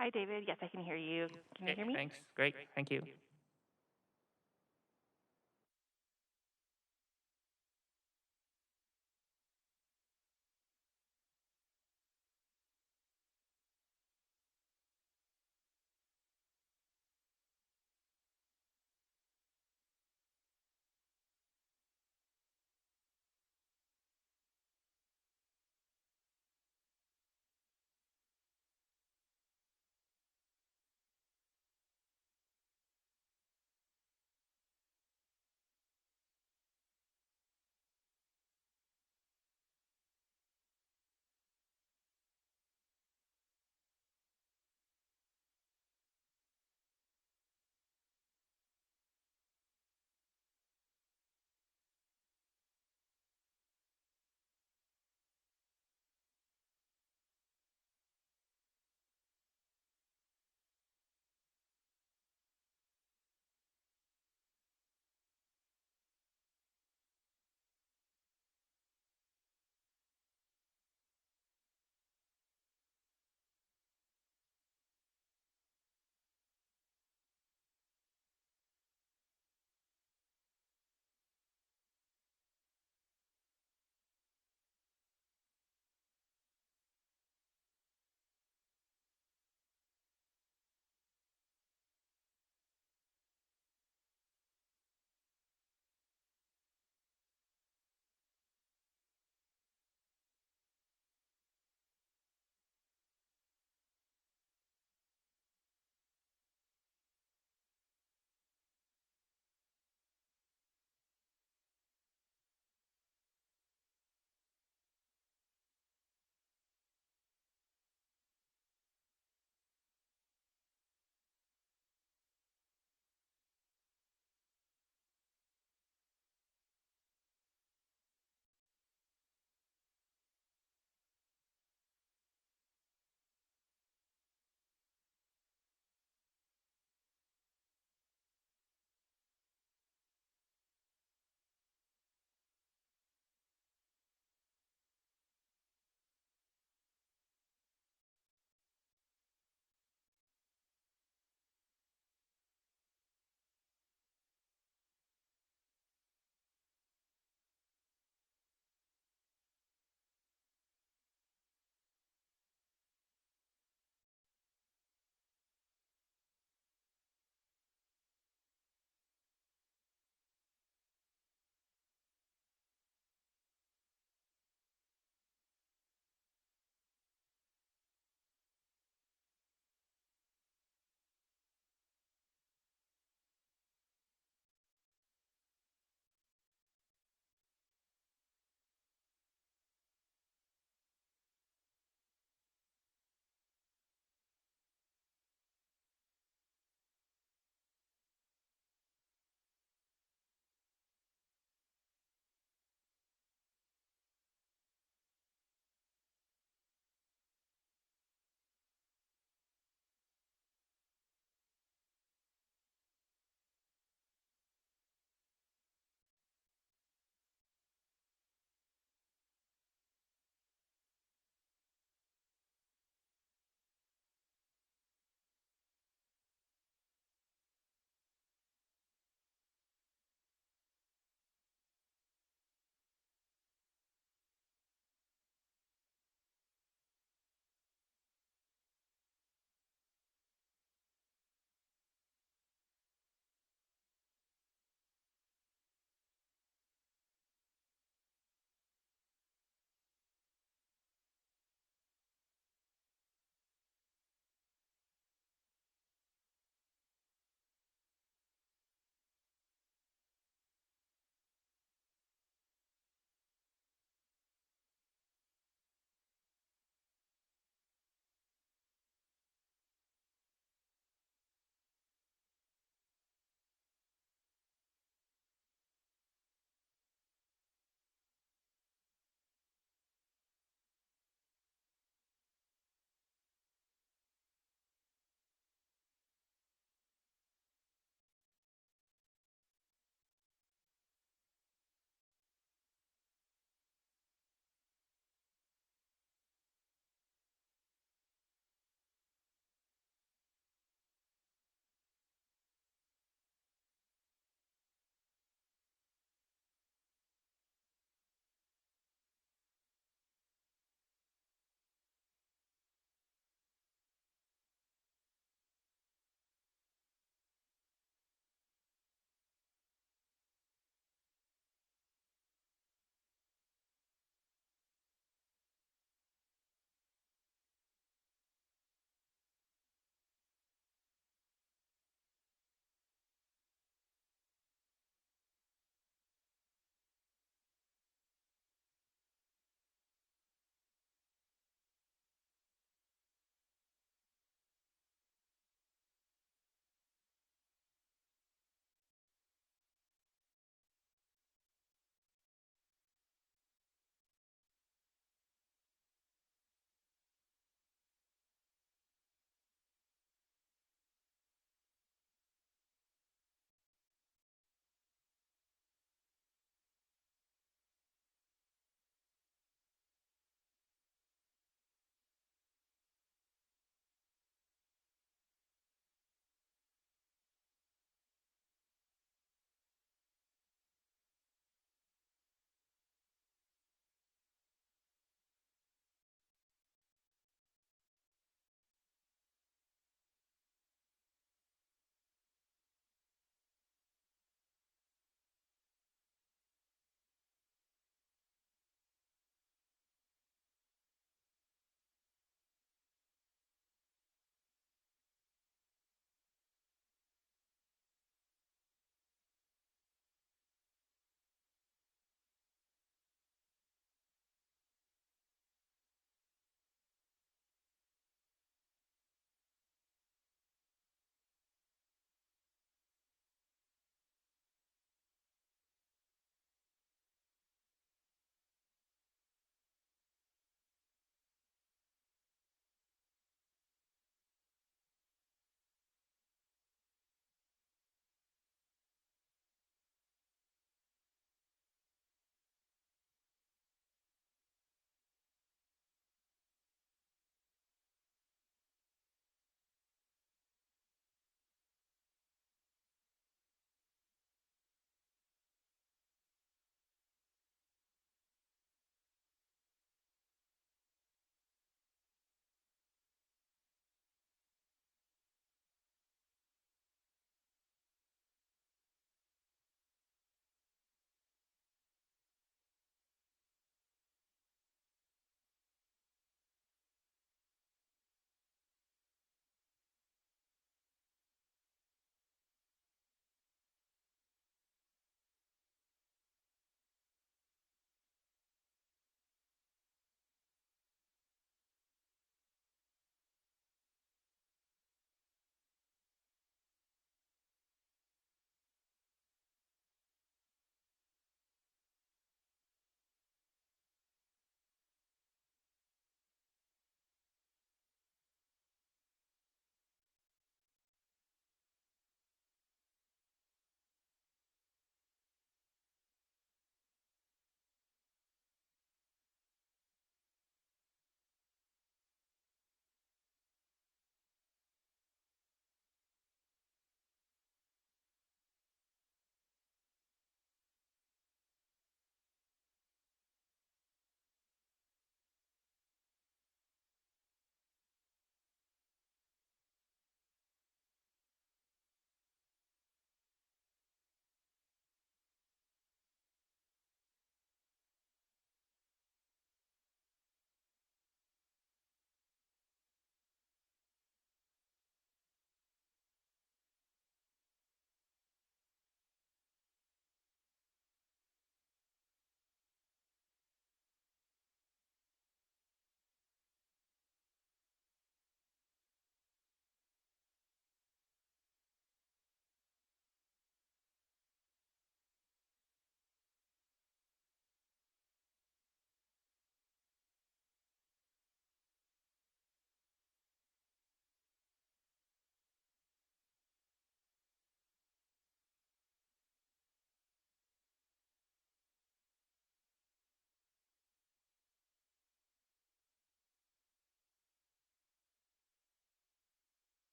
Hi, David. Yes, I can hear you. Can you hear me? Thanks. Great. Thank you.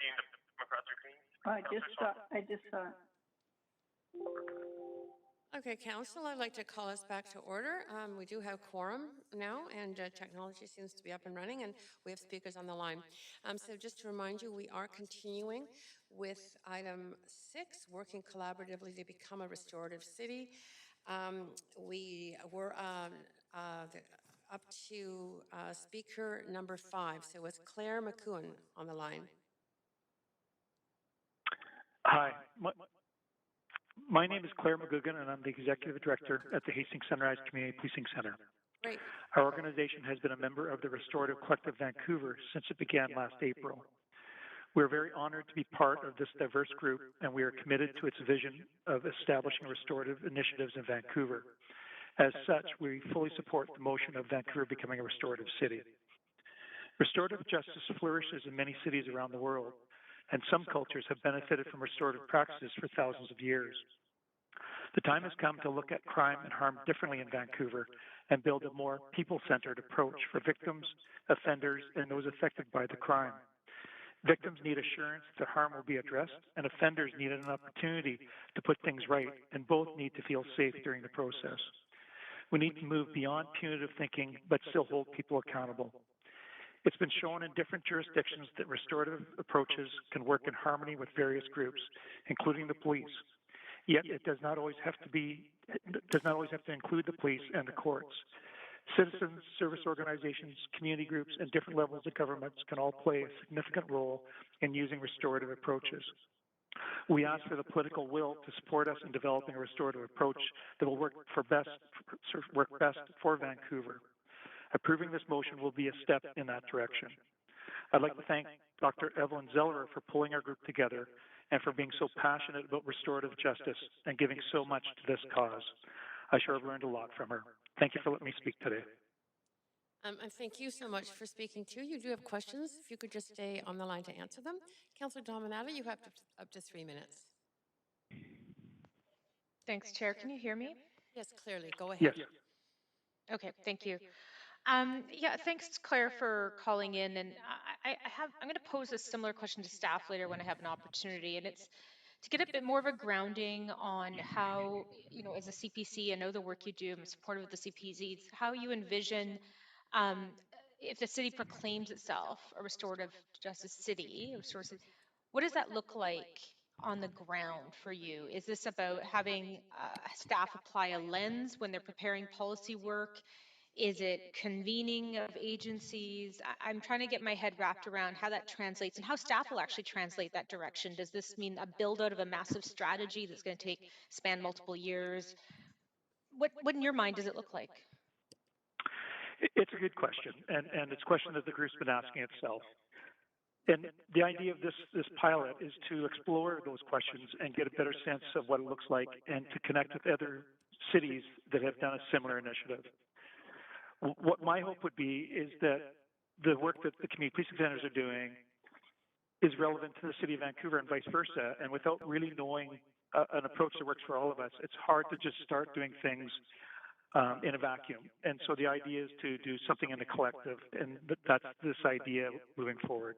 seeing to come across your screen? I just saw it. Okay, Council, I'd like to call us back to order. We do have quorum now, and technology seems to be up and running, and we have speakers on the line. So just to remind you, we are continuing with item 6, working collaboratively to become a restorative city. We were up to speaker number 5, so it's Claire McCoon on the line. Hi. My name is Claire McGugan, and I'm the Executive Director at the Hastings Sunrise Community Policing Center. Great. Our organization has been a member of the Restorative Collective Vancouver since it began last April. We're very honored to be part of this diverse group, and we are committed to its vision of establishing restorative initiatives in Vancouver. As such, we fully support the motion of Vancouver becoming a restorative city. Restorative justice flourishes in many cities around the world, and some cultures have benefited from restorative practices for thousands of years. The time has come to look at crime and harm differently in Vancouver and build a more people-centered approach for victims, offenders, and those affected by the crime. Victims need assurance that harm will be addressed, and offenders need an opportunity to put things right, and both need to feel safe during the process. We need to move beyond punitive thinking, but still hold people accountable. It's been shown in different jurisdictions that restorative approaches can work in harmony with various groups, including the police. Yet it does not always have to include the police and the courts. Citizens, service organizations, community groups, and different levels of governments can all play a significant role in using restorative approaches. We ask for the political will to support us in developing a restorative approach that will work best for Vancouver. Approving this motion will be a step in that direction. I'd like to thank Dr. Evelyn Zellerer for pulling our group together and for being so passionate about restorative justice and giving so much to this cause. I sure have learned a lot from her. Thank you for letting me speak today. And thank you so much for speaking too. You do have questions. If you could just stay on the line to answer them. Councillor Dominato, you have up to 3 minutes. Thanks, Chair. Can you hear me? Yes, clearly. Go ahead. Yes. Okay, thank you. Yeah, thanks, Claire, for calling in. And I'm going to pose a similar question to staff later when I have an opportunity. And it's to get a bit more of a grounding on how, as a CPC, I know the work you do, I'm supportive of the CPCs, how you envision if the city proclaims itself a restorative justice city, what does that look like on the ground for you? Is this about having staff apply a lens when they're preparing policy work? Is it convening of agencies? I'm trying to get my head wrapped around how that translates and how staff will actually translate that direction. Does this mean a build out of a massive strategy that's going to span multiple years? What in your mind does it look like? It's a good question, and it's a question that the group's been asking itself. And the idea of this pilot is to explore those questions and get a better sense of what it looks like and to connect with other cities that have done a similar initiative. What my hope would be is that the work that the community policing centers are doing is relevant to the city of Vancouver and vice versa. And without really knowing an approach that works for all of us, it's hard to just start doing things in a vacuum. And so the idea is to do something in the collective, and that's this idea moving forward.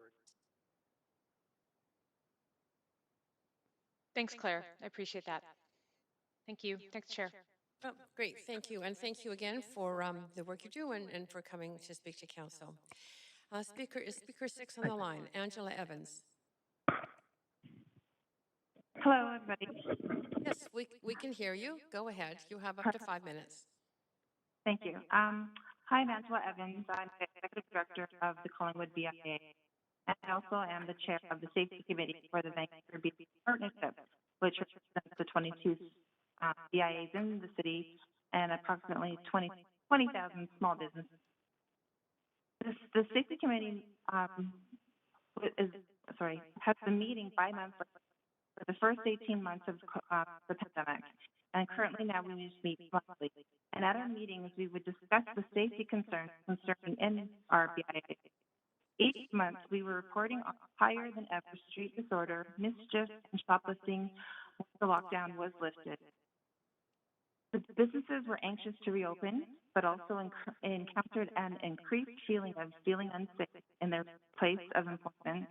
Thanks, Claire. I appreciate that. Thank you. Thanks, Chair. Oh, great, thank you. And thank you again for the work you do and for coming to speak to Council. Speaker 6 on the line, Angela Evans. Hello, everybody. Yes, we can hear you. Go ahead. You have up to 5 minutes. Thank you. Hi, I'm Angela Evans. I'm the Executive Director of the Collingwood BIA, and I also am the Chair of the Safety Committee for the Vancouver BIA Partnership, which represents the 22 BIAs in the city and approximately 20,000 small businesses. The Safety Committee has been meeting bi-monthly for the first 18 months of the pandemic, and currently now we just meet monthly. And at our meetings, we would discuss the safety concerns concerning in our BIA. Each month, we were reporting on higher than ever street disorder, mischief, and shoplifting once the lockdown was lifted. The businesses were anxious to reopen, but also encountered an increased feeling of feeling unsafe in their place of employment.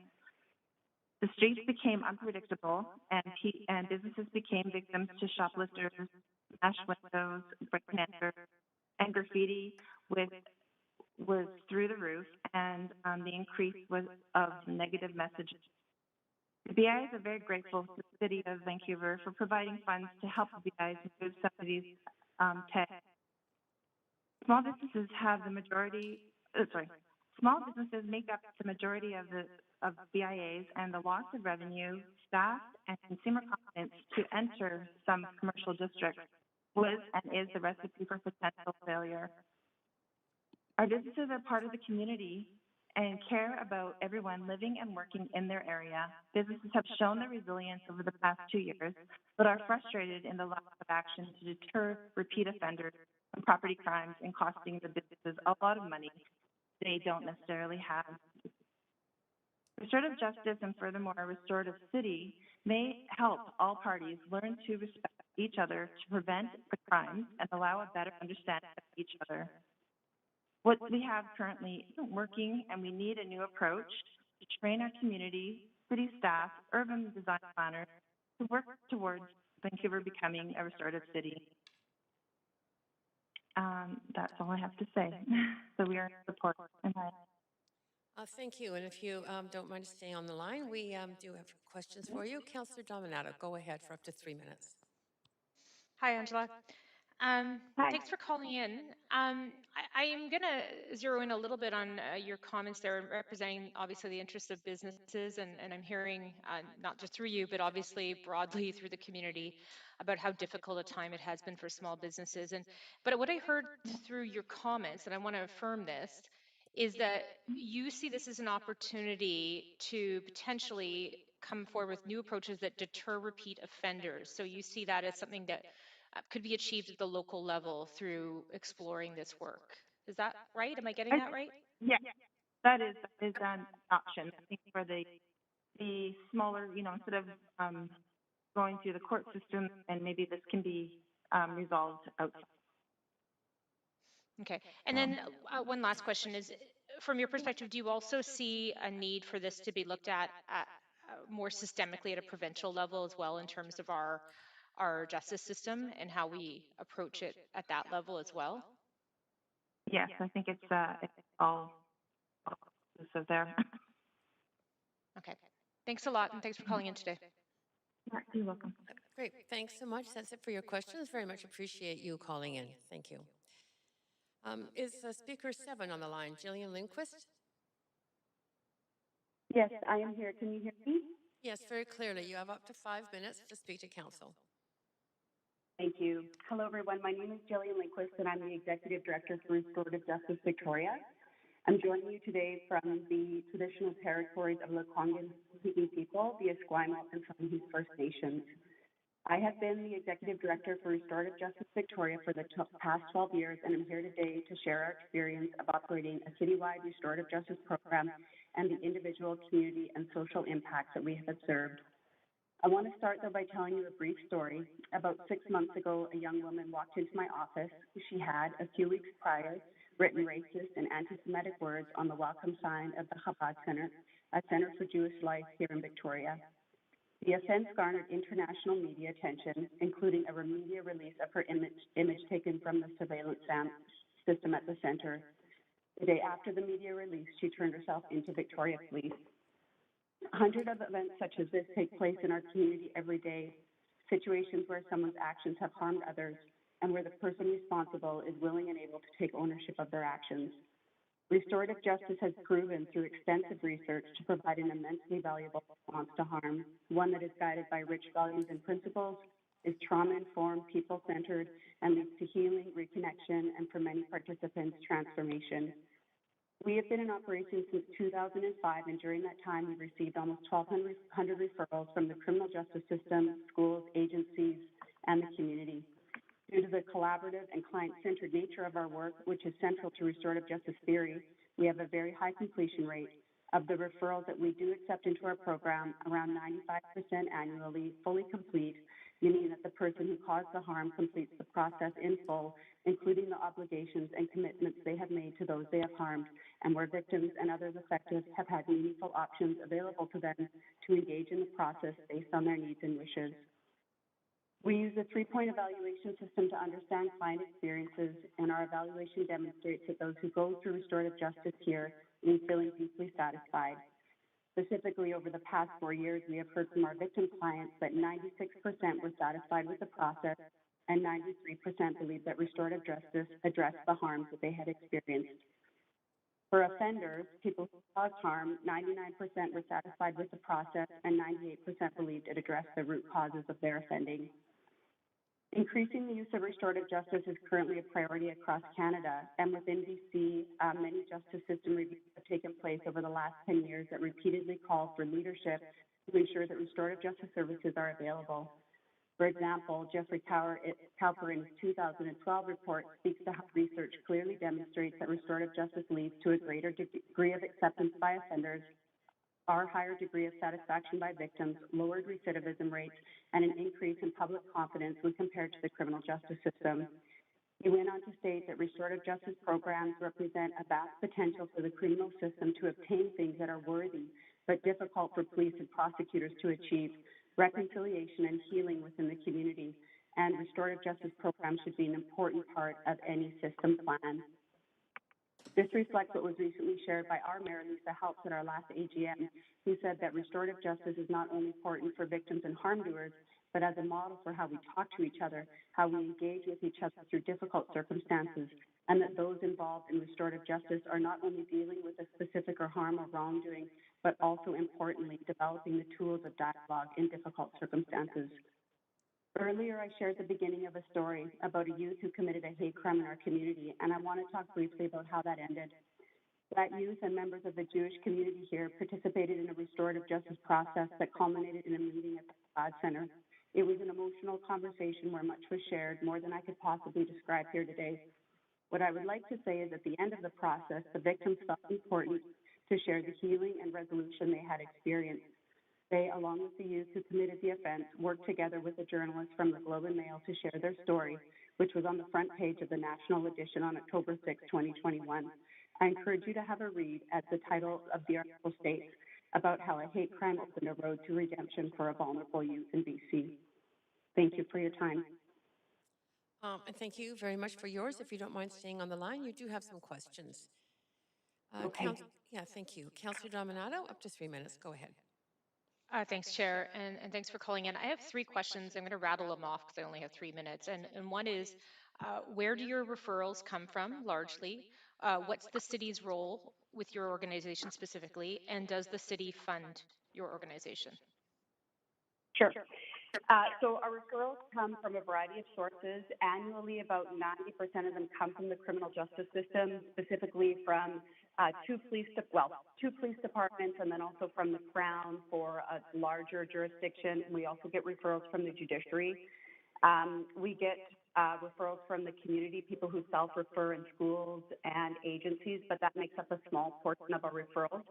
The streets became unpredictable, and businesses became victims to shoplifters, smashed windows, break and enter, and graffiti was through the roof, and the increase was of negative messages. The BIs are very grateful to the City of Vancouver for providing funds to help the BIs move some of these tags. Small businesses make up the majority of BIAs, and the loss of revenue, staff, and consumer confidence to enter some commercial districts was and is the recipe for potential failure. Our businesses are part of the community and care about everyone living and working in their area. Businesses have shown their resilience over the past 2 years, but are frustrated in the lack of action to deter repeat offenders from property crimes and costing the businesses a lot of money they don't necessarily have. Restorative justice and furthermore a restorative city may help all parties learn to respect each other to prevent the crimes and allow a better understanding of each other. What we have currently isn't working, and we need a new approach to train our community, city staff, urban design planners to work towards Vancouver becoming a restorative city. That's all I have to say. So we are in support. Thank you. And if you don't mind staying on the line, we do have questions for you. Councillor Dominato, go ahead for up to 3 minutes. Hi, Angela. Thanks for calling in. I am going to zero in a little bit on your comments there, representing obviously the interests of businesses, and I'm hearing not just through you, but obviously broadly through the community about how difficult a time it has been for small businesses. But what I heard through your comments, and I want to affirm this, is that you see this as an opportunity to potentially come forward with new approaches that deter repeat offenders. So you see that as something that could be achieved at the local level through exploring this work. Is that right? Am I getting that right? Yeah, that is an option. I think for the smaller, instead of going through the court system, and maybe this can be resolved outside. Okay. And then one last question is, from your perspective, do you also see a need for this to be looked at more systemically at a provincial level as well, in terms of our justice system and how we approach it at that level as well? Yes, I think it's all inclusive there. Okay. Thanks a lot, and thanks for calling in today. You're welcome. Great. Thanks so much. That's it for your questions. Very much appreciate you calling in. Thank you. Is Speaker 7 on the line, Jillian Lindquist? Yes, I am here. Can you hear me? Yes, very clearly. You have up to 5 minutes to speak to council. Thank you. Hello, everyone. My name is Jillian Lindquist, and I'm the Executive Director for Restorative Justice Victoria. I'm joining you today from the traditional territories of the Lekwungen-speaking people, the Esquimalt and Stonehenge First Nations. I have been the Executive Director for Restorative Justice Victoria for the past 12 years, and I'm here today to share our experience of operating a citywide restorative justice program and the individual, community, and social impacts that we have observed. I want to start, though, by telling you a brief story. About 6 months ago, a young woman walked into my office. She had, a few weeks prior, written racist and anti-Semitic words on the welcome sign of the Chabad Center, a center for Jewish life here in Victoria. The offense garnered international media attention, including a media release of her image taken from the surveillance system at the center. The day after the media release, she turned herself into Victoria Police. Hundreds of events such as this take place in our community every day, situations where someone's actions have harmed others and where the person responsible is willing and able to take ownership of their actions. Restorative justice has proven through extensive research to provide an immensely valuable response to harm, one that is guided by rich values and principles, is trauma-informed, people-centered, and leads to healing, reconnection, and for many participants, transformation. We have been in operation since 2005, and during that time, we've received almost 1,200 referrals from the criminal justice system, schools, agencies, and the community. Due to the collaborative and client-centered nature of our work, which is central to restorative justice theory, we have a very high completion rate. Of the referrals that we do accept into our program, around 95% annually, fully complete, meaning that the person who caused the harm completes the process in full, including the obligations and commitments they have made to those they have harmed, and where victims and others affected have had meaningful options available to them to engage in the process based on their needs and wishes. We use a three-point evaluation system to understand client experiences, and our evaluation demonstrates that those who go through restorative justice here leave feeling deeply satisfied. Specifically, over the past 4 years, we have heard from our victim clients that 96% were satisfied with the process and 93% believe that restorative justice addressed the harms that they had experienced. For offenders, people who caused harm, 99% were satisfied with the process and 98% believed it addressed the root causes of their offending. Increasing the use of restorative justice is currently a priority across Canada, and within BC, many justice system reviews have taken place over the last 10 years that repeatedly call for leadership to ensure that restorative justice services are available. For example, Jeffrey Carr in his 2012 report speaks to how research clearly demonstrates that restorative justice leads to a greater degree of acceptance by offenders, far higher degree of satisfaction by victims, lowered recidivism rates, and an increase in public confidence when compared to the criminal justice system. He went on to state that restorative justice programs represent a vast potential for the criminal system to obtain things that are worthy but difficult for police and prosecutors to achieve: reconciliation and healing within the community. And restorative justice programs should be an important part of any system plan. This reflects what was recently shared by our Mayor, Lisa Helps, at our last AGM, who said that restorative justice is not only important for victims and harm doers, but as a model for how we talk to each other, how we engage with each other through difficult circumstances, and that those involved in restorative justice are not only dealing with a specific or harm or wrongdoing, but also, importantly, developing the tools of dialogue in difficult circumstances. Earlier, I shared the beginning of a story about a youth who committed a hate crime in our community, and I want to talk briefly about how that ended. That youth and members of the Jewish community here participated in a restorative justice process that culminated in a meeting at the Facade Center. It was an emotional conversation where much was shared, more than I could possibly describe here today. What I would like to say is at the end of the process, the victims felt important to share the healing and resolution they had experienced. They, along with the youth who committed the offense, worked together with a journalist from the Globe and Mail to share their story, which was on the front page of the national edition on October 6, 2021. I encourage you to have a read, as the title of the article states, about how a hate crime opened a road to redemption for a vulnerable youth in BC. Thank you for your time. And thank you very much for yours. If you don't mind staying on the line, you do have some questions. Okay. Yeah, thank you. Councillor Dominato, up to 3 minutes. Go ahead. Thanks, Chair, and thanks for calling in. I have 3 questions. I'm going to rattle them off because I only have 3 minutes. And one is, where do your referrals come from, largely? What's the city's role with your organization specifically? And does the city fund your organization? Sure. So our referrals come from a variety of sources. Annually, about 90% of them come from the criminal justice system, specifically from two police departments, and then also from the Crown for a larger jurisdiction. We also get referrals from the judiciary. We get referrals from the community, people who self-refer in schools and agencies, but that makes up a small portion of our referrals.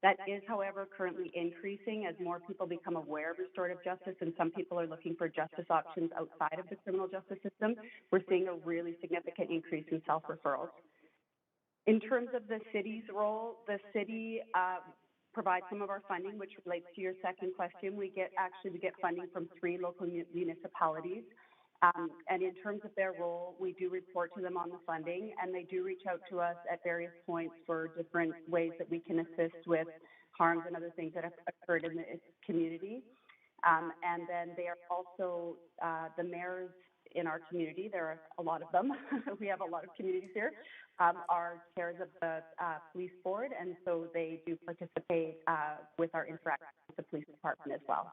That is, however, currently increasing as more people become aware of restorative justice, and some people are looking for justice options outside of the criminal justice system. We're seeing a really significant increase in self-referrals. In terms of the city's role, the city provides some of our funding, which relates to your second question. We get funding from 3 local municipalities. And in terms of their role, we do report to them on the funding, and they do reach out to us at various points for different ways that we can assist with harms and other things that have occurred in the community. And then they are also the mayors in our community. There are a lot of them. We have a lot of communities here. Are chairs of the police board, and so they do participate with our interaction with the police department as well.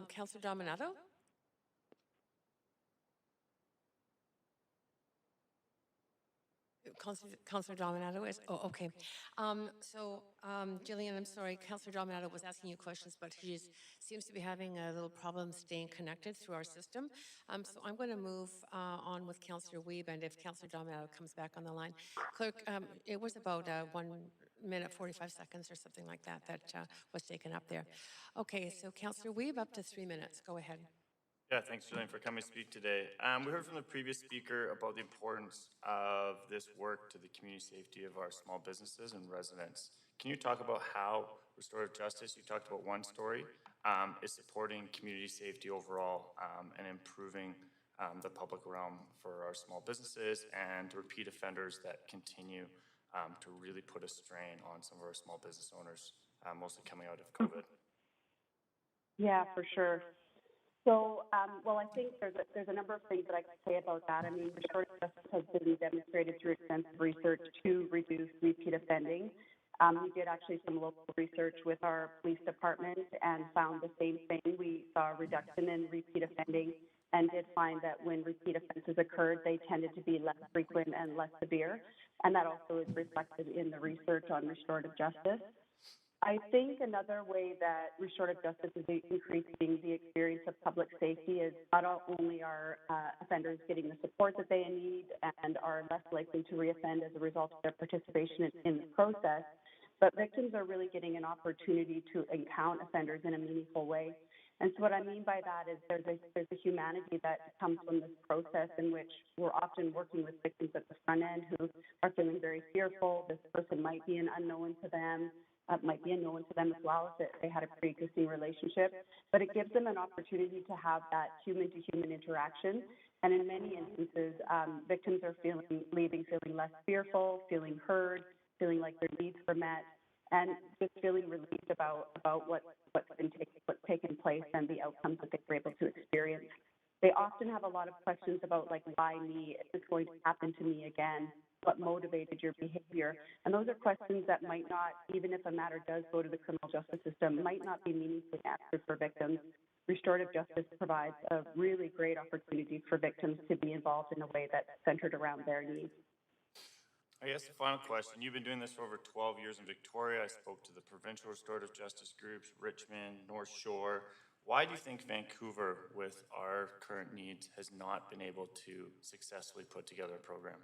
Councillor Dominato? Councillor Dominato is, okay. Jillian, I'm sorry, Councillor Dominato was asking you questions, but she seems to be having a little problem staying connected through our system. So I'm going to move on with Councillor Weeb, and if Councillor Dominato comes back on the line. Clerk, it was about minute, 45 seconds or something like that, was taken up there. Okay, so Councillor Weeb, up to 3 minutes. Go ahead. Yeah, thanks, Jillian, for coming to speak today. We heard from the previous speaker about the importance of this work to the community safety of our small businesses and residents. Can you talk about how restorative justice, you talked about one story, is supporting community safety overall and improving the public realm for our small businesses and repeat offenders that continue to really put a strain on some of our small business owners, mostly coming out of COVID? Yeah, for sure. So, well, I think there's a number of things that I could say about that. I mean, restorative justice has been demonstrated through extensive research to reduce repeat offending. We did actually some local research with our police department and found the same thing. We saw a reduction in repeat offending and did find that when repeat offenses occurred, they tended to be less frequent and less severe. And that also is reflected in the research on restorative justice. I think another way that restorative justice is increasing the experience of public safety is not only are offenders getting the support that they need and are less likely to reoffend as a result of their participation in the process, but victims are really getting an opportunity to encounter offenders in a meaningful way. And so what I mean by that is there's a humanity that comes from this process in which we're often working with victims at the front end who are feeling very fearful. This person might be an unknown to them. Might be unknown to them as well if they had a pre-existing relationship, but it gives them an opportunity to have that human-to-human interaction. And in many instances, victims are leaving feeling less fearful, feeling heard, feeling like their needs were met, and just feeling relieved about what's taken place and the outcomes that they were able to experience. They often have a lot of questions about, like, why me? Is this going to happen to me again? What motivated your behavior? And those are questions that might not, even if a matter does go to the criminal justice system, might not be meaningfully answered for victims. Restorative justice provides a really great opportunity for victims to be involved in a way that's centered around their needs. I guess the final question, you've been doing this for over 12 years in Victoria. I spoke to the provincial restorative justice groups, Richmond, North Shore. Why do you think Vancouver, with our current needs, has not been able to successfully put together a program?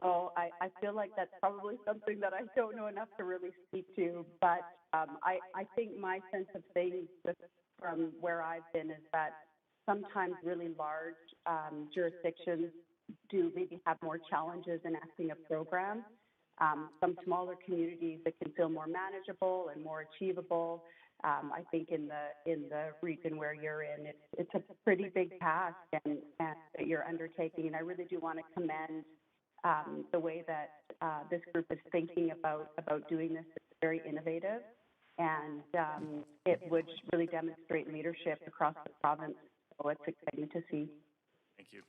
Oh, I feel like that's probably something that I don't know enough to really speak to, but I think my sense of things just from where I've been is that sometimes really large jurisdictions do maybe have more challenges in acting a program. Some smaller communities that can feel more manageable and more achievable. I think in the region where you're in, it's a pretty big task and that you're undertaking, and I really do want to commend the way that this group is thinking about doing this. Is very innovative, and it would really demonstrate leadership across the province. So it's exciting to see. Thank you.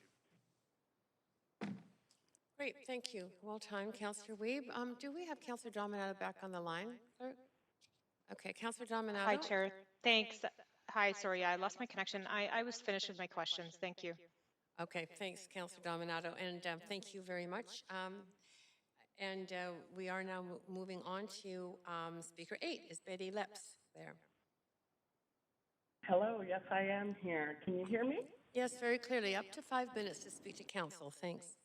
Great, thank you. Well timed, Councillor Weeb. Do we have Councillor Dominato back on the line, clerk? Okay, Councillor Dominato. Hi, Chair. Thanks. Hi, sorry, I lost my connection. I was finished with my questions. Thank you. Okay, thanks, Councillor Dominato, and thank you very much. We are now moving on to Speaker 8. Is Betty Lips there? Hello, yes, I am here. Can you hear me? Yes, very clearly. Up to 5 minutes to speak to Council. Thanks.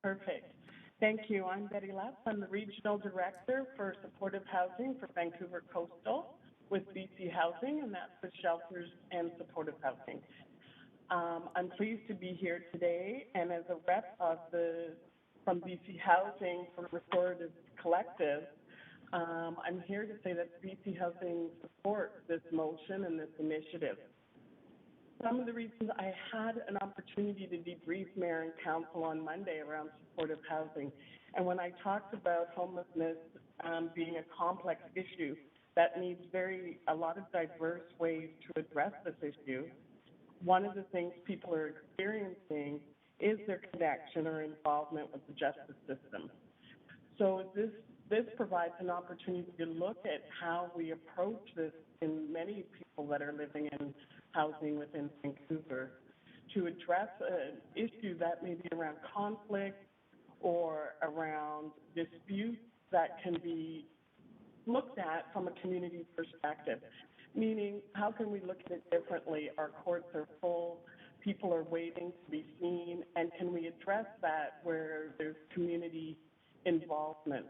Perfect. Thank you. I'm Betty Lips. I'm the Regional Director for Supportive Housing for Vancouver Coastal with BC Housing, and that's the shelters and supportive housing. I'm pleased to be here today, and as a rep from BC Housing for Restorative Collective, I'm here to say that BC Housing supports this motion and this initiative. Some of the reasons I had an opportunity to debrief Mayor and Council on Monday around supportive housing, and when I talked about homelessness being a complex issue that needs a lot of diverse ways to address this issue, one of the things people are experiencing is their connection or involvement with the justice system. So this provides an opportunity to look at how we approach this in many people that are living in housing within Vancouver to address an issue that may be around conflict or around disputes that can be looked at from a community perspective. Meaning, how can we look at it differently? Our courts are full, people are waiting to be seen, and can we address that where there's community involvement.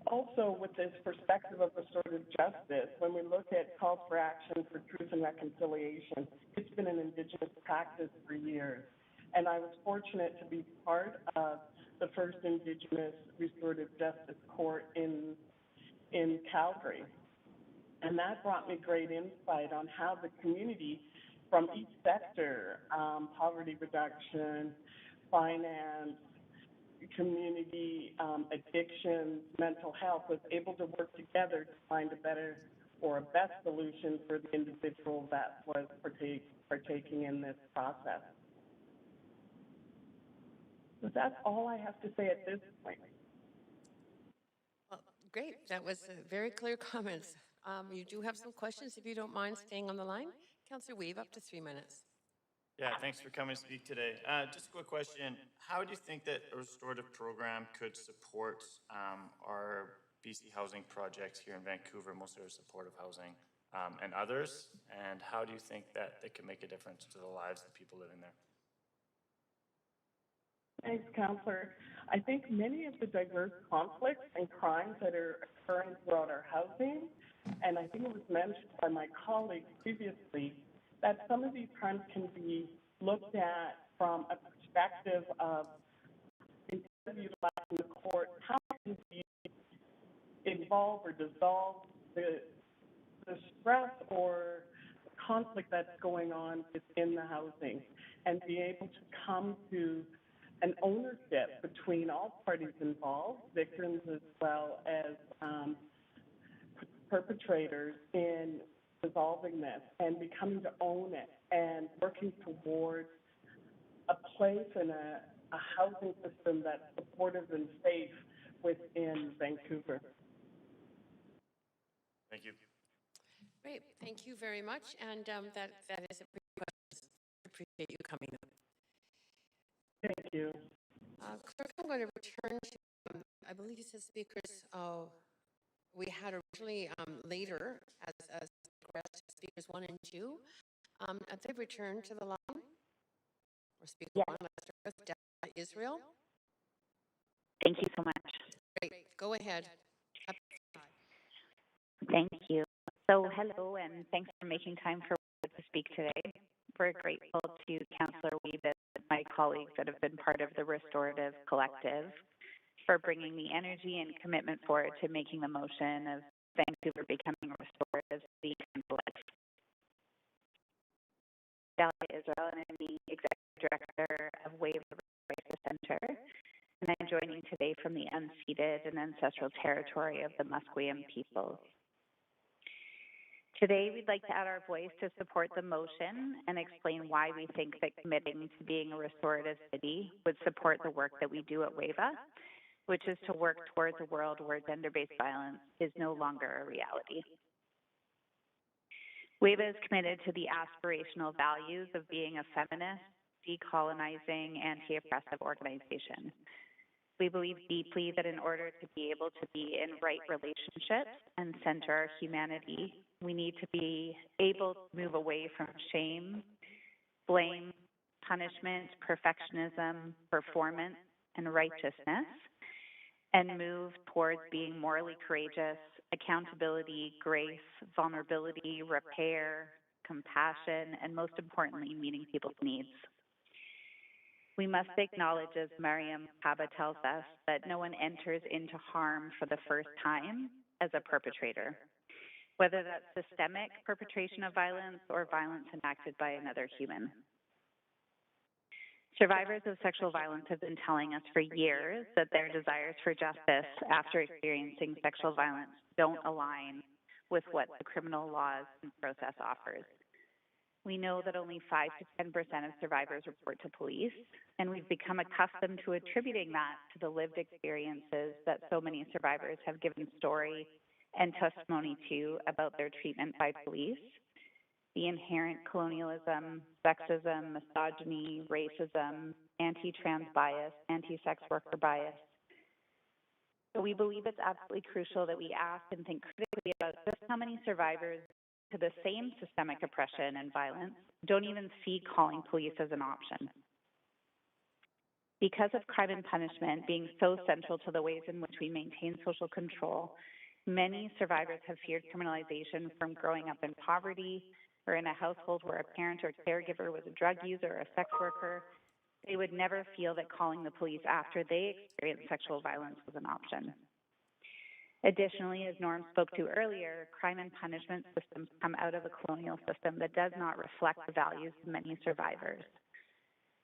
Also, with this perspective of restorative justice, when we look at calls for action for truth and reconciliation, it's been an Indigenous practice for years. And I was fortunate to be part of the first Indigenous restorative justice court in Calgary. And that brought me great insight on how the community from each sector, poverty reduction, finance, community addiction, mental health, was able to work together to find a better or a best solution for the individual that was partaking in this process. So that's all I have to say at this point. Well, great. That was very clear comments. You do have some questions, if you don't mind staying on the line. Councillor Weave, up to 3 minutes. Yeah, thanks for coming to speak today. Just a quick question. How do you think that a restorative program could support our BC housing projects here in Vancouver, mostly our supportive housing, and others? And how do you think that they can make a difference to the lives of people living there? Thanks, Councillor. I think many of the diverse conflicts and crimes that are occurring throughout our housing, and I think it was mentioned by my colleague previously, that some of these crimes can be looked at from a perspective of, instead of utilizing the court, how can we involve or dissolve the stress or the conflict that's going on within the housing, and be able to come to an ownership between all parties involved, victims as well as perpetrators, in resolving this and becoming to own it and working towards a place and a housing system that's supportive and safe within Vancouver. Thank you. Great. Thank you very much. And that is a great question. Appreciate you coming up. Thank you. Clerk, I'm going to return to, I believe you said speakers, we had originally later as speakers 1 and 2. Have they returned to the line? Or speaker 1, let's start with Deborah Israel. Thank you so much. Great. Go ahead. Thank you. So hello, and thanks for making time for us to speak today. We're grateful to Councillor Weave and my colleagues that have been part of the Restorative Collective for bringing the energy and commitment forward to making the motion of Vancouver becoming a restorative city and life. Israel, and I'm the Executive Director of Wave Crisis Center, and I'm joining today from the unceded and ancestral territory of the Musqueam peoples. Today, we'd like to add our voice to support the motion and explain why we think that committing to being a restorative city would support the work that we do at WAVA, which is to work towards a world where gender-based violence is no longer a reality. WAVA is committed to the aspirational values of being a feminist, decolonizing, anti-oppressive organization. We believe deeply that in order to be able to be in right relationships and center our humanity, we need to be able to move away from shame, blame, punishment, perfectionism, performance, and righteousness, and move towards being morally courageous, accountability, grace, vulnerability, repair, compassion, and most importantly, meeting people's needs. We must acknowledge, as Mariam Kaba tells us, that no one enters into harm for the first time as a perpetrator, whether that's systemic perpetration of violence or violence enacted by another human. Survivors of sexual violence have been telling us for years that their desires for justice after experiencing sexual violence don't align with what the criminal laws and process offers. We know that only 5 to 10% of survivors report to police, and we've become accustomed to attributing that to the lived experiences that so many survivors have given story and testimony to about their treatment by police, the inherent colonialism, sexism, misogyny, racism, anti-trans bias, anti-sex worker bias. So we believe it's absolutely crucial that we ask and think critically about just how many survivors to the same systemic oppression and violence don't even see calling police as an option. Because of crime and punishment being so central to the ways in which we maintain social control, many survivors have feared criminalization from growing up in poverty or in a household where a parent or caregiver was a drug user or a sex worker. They would never feel that calling the police after they experienced sexual violence was an option. Additionally, as Norm spoke to earlier, crime and punishment systems come out of a colonial system that does not reflect the values of many survivors.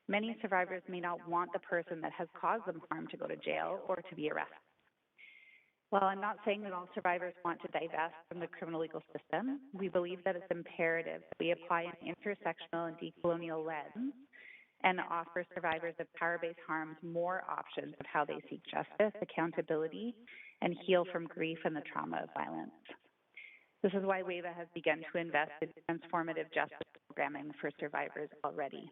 Many survivors may not want the person that has caused them harm to go to jail or to be arrested. While I'm not saying that all survivors want to divest from the criminal legal system, we believe that it's imperative that we apply an intersectional and decolonial lens and offer survivors of power-based harms more options of how they seek justice, accountability, and heal from grief and the trauma of violence. This is why WAVA has begun to invest in transformative justice programming for survivors already.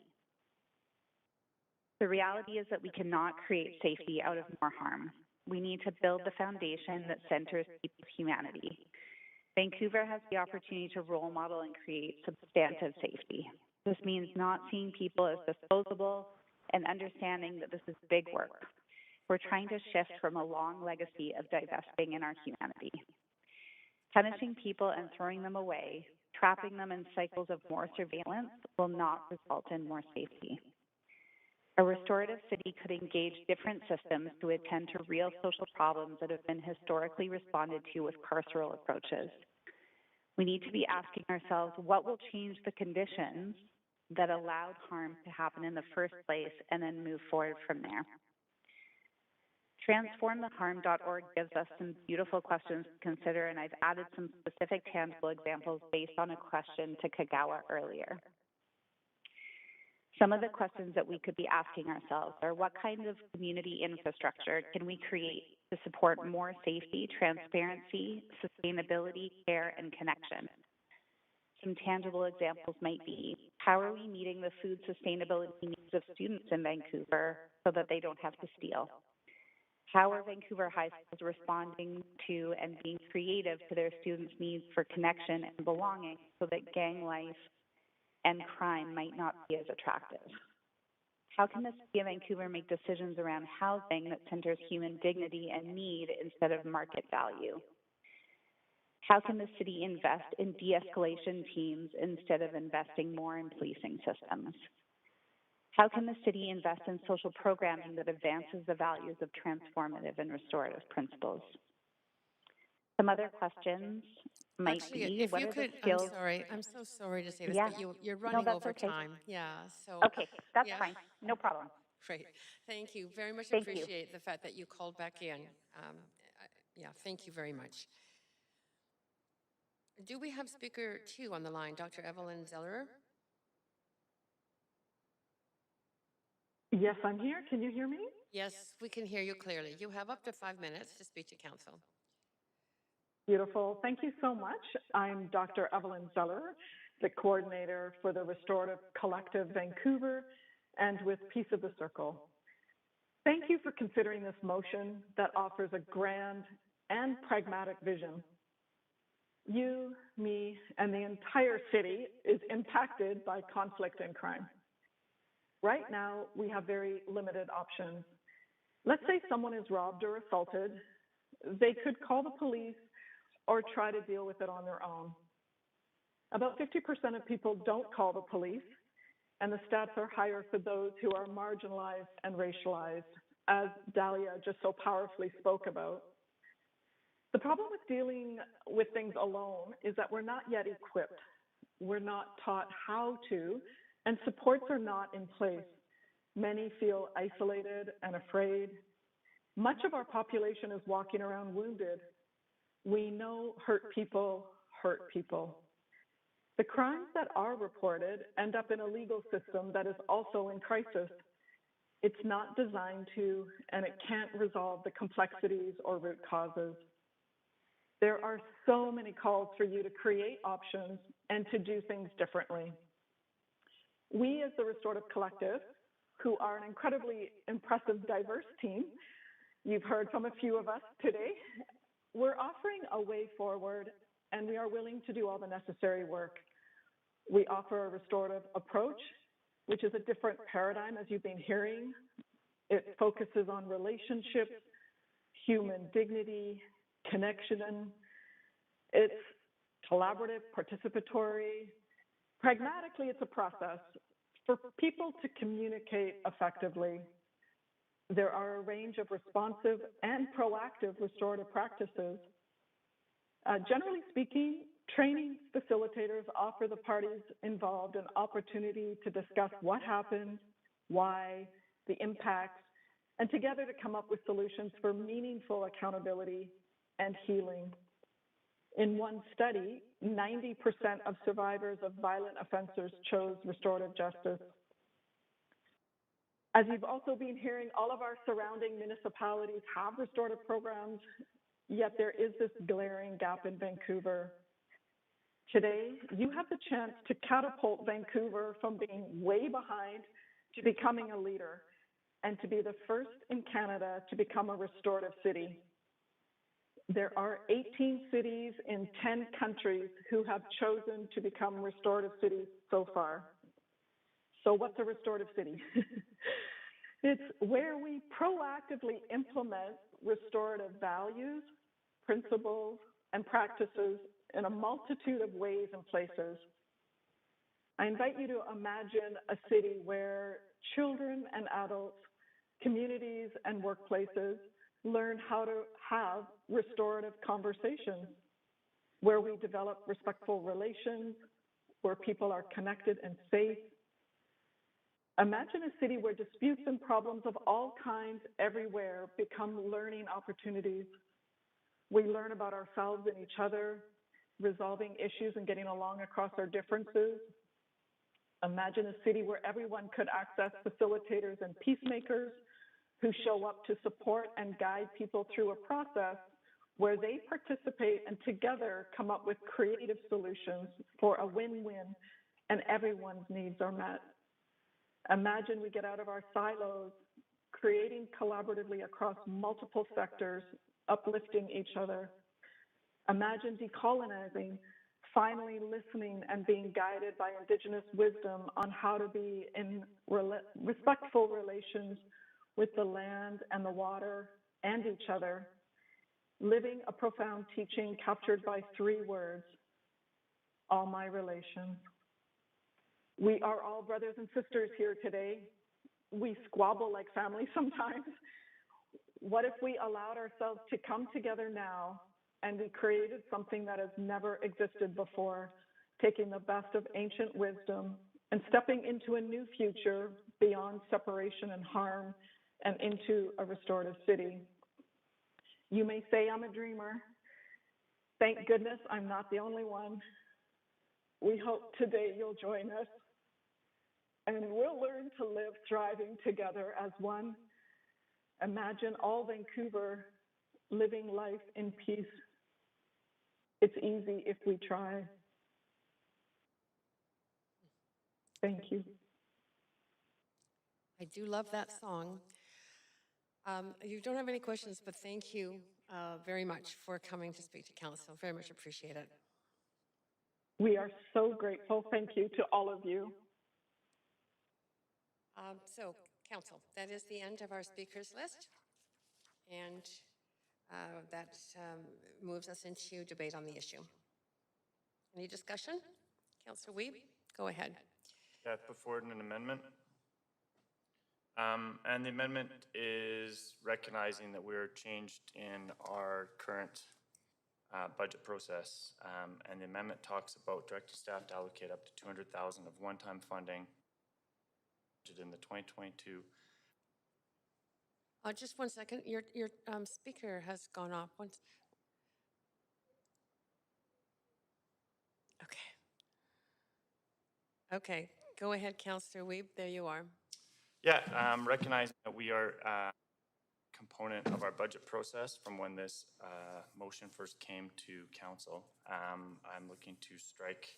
The reality is that we cannot create safety out of more harm. We need to build the foundation that centers people's humanity. Vancouver has the opportunity to role model and create substantive safety. This means not seeing people as disposable and understanding that this is big work. We're trying to shift from a long legacy of divesting in our humanity. Punishing people and throwing them away, trapping them in cycles of more surveillance, will not result in more safety. A restorative city could engage different systems to attend to real social problems that have been historically responded to with carceral approaches. We need to be asking ourselves, what will change the conditions that allowed harm to happen in the first place, and then move forward from there? Transformtheharm.org gives us some beautiful questions to consider, and I've added some specific tangible examples based on a question to Kagawa earlier. Some of the questions that we could be asking ourselves are, what kind of community infrastructure can we create to support more safety, transparency, sustainability, care, and connection? Some tangible examples might be, how are we meeting the food sustainability needs of students in Vancouver so that they don't have to steal? How are Vancouver high schools responding to and being creative to their students' needs for connection and belonging so that gang life and crime might not be as attractive? How can the City of Vancouver make decisions around housing that centers human dignity and need instead of market value? How can the city invest in de-escalation teams instead of investing more in policing systems? How can the city invest in social programming that advances the values of transformative and restorative principles? Some other questions might be, if what you are could, the skills? I'm so sorry to say this, Yeah. but you're No, running that's over okay. time. Yeah, so. Okay, that's yeah. fine. No problem. Great. Thank you. Very much Thank you. appreciate the fact that you called back in. Yeah, thank you very much. Do we have speaker 2 on the line, Dr. Evelyn Zellerer? Yes, I'm here. Can you hear me? Yes, we can hear you clearly. You have up to 5 minutes to speak to council. Beautiful. Thank you so much. I'm Dr. Evelyn Zellerer, the coordinator for the Restorative Collective Vancouver and with Piece of the Circle. Thank you for considering this motion that offers a grand and pragmatic vision. You, me, and the entire city is impacted by conflict and crime. Right now, we have very limited options. Let's say someone is robbed or assaulted. They could call the police or try to deal with it on their own. About 50% of people don't call the police, and the stats are higher for those who are marginalized and racialized, as Dahlia just so powerfully spoke about. The problem with dealing with things alone is that we're not yet equipped. We're not taught how to, and supports are not in place. Many feel isolated and afraid. Much of our population is walking around wounded. We know hurt people hurt people. The crimes that are reported end up in a legal system that is also in crisis. It's not designed to, and it can't resolve the complexities or root causes. There are so many calls for you to create options and to do things differently. We, as the Restorative Collective, who are an incredibly impressive, diverse team, you've heard from a few of us today, we're offering a way forward, and we are willing to do all the necessary work. We offer a restorative approach, which is a different paradigm, as you've been hearing. It focuses on relationships, human dignity, connection. It's collaborative, participatory. Pragmatically, it's a process for people to communicate effectively. There are a range of responsive and proactive restorative practices. Generally speaking, training facilitators offer the parties involved an opportunity to discuss what happened, why, the impacts, and together to come up with solutions for meaningful accountability and healing. In one study, 90% of survivors of violent offenders chose restorative justice. As you've also been hearing, all of our surrounding municipalities have restorative programs, yet there is this glaring gap in Vancouver. Today, you have the chance to catapult Vancouver from being way behind to becoming a leader and to be the first in Canada to become a restorative city. There are 18 cities in 10 countries who have chosen to become restorative cities so far. So what's a restorative city? It's where we proactively implement restorative values, principles, and practices in a multitude of ways and places. I invite you to imagine a city where children and adults, communities and workplaces learn how to have restorative conversations, where we develop respectful relations, where people are connected and safe. Imagine a city where disputes and problems of all kinds everywhere become learning opportunities. We learn about ourselves and each other, resolving issues and getting along across our differences. Imagine a city where everyone could access facilitators and peacemakers who show up to support and guide people through a process where they participate and together come up with creative solutions for a win-win and everyone's needs are met. Imagine we get out of our silos, creating collaboratively across multiple sectors, uplifting each other. Imagine decolonizing, finally listening and being guided by Indigenous wisdom on how to be in respectful relations with the land and the water and each other, living a profound teaching captured by 3 words, all my relations. We are all brothers and sisters here today. We squabble like family sometimes. What if we allowed ourselves to come together now and we created something that has never existed before, taking the best of ancient wisdom and stepping into a new future beyond separation and harm and into a restorative city? You may say I'm a dreamer. Thank goodness I'm not the only one. We hope today you'll join us and we'll learn to live thriving together as one. Imagine all Vancouver living life in peace. It's easy if we try. Thank you. I do love that song. You don't have any questions, but thank you very much for coming to speak to council. Very much appreciate it. We are so grateful. Thank you to all of you. So, council, that is the end of our speakers list. And that moves us into debate on the issue. Any discussion? Councillor Wiebe, go ahead. Yeah, put forward an amendment. And the amendment is recognizing that we're changed in our current budget process. And the amendment talks about directing staff to allocate up to $200,000 of one-time funding in the 2022. Just 1 second. Your speaker has gone off. Okay. Go ahead, Councillor Wiebe. There you are. Yeah, recognizing that we are a component of our budget process from when this motion first came to council. I'm looking to strike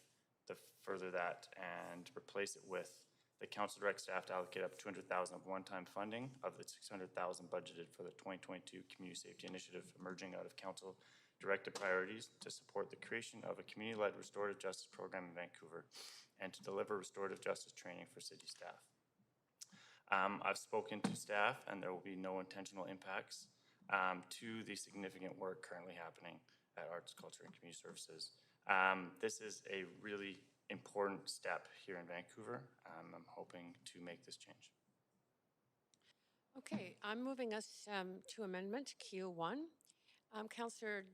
further that and replace it with the council direct staff to allocate up to $200,000 of one-time funding of the $600,000 budgeted for the 2022 Community Safety Initiative emerging out of council directed priorities to support the creation of a community-led restorative justice program in Vancouver and to deliver restorative justice training for city staff. I've spoken to staff, and there will be no intentional impacts to the significant work currently happening at Arts, Culture, and Community Services. This is a really important step here in Vancouver. I'm hoping to make this change. Okay, I'm moving us to amendment Q1. Councillor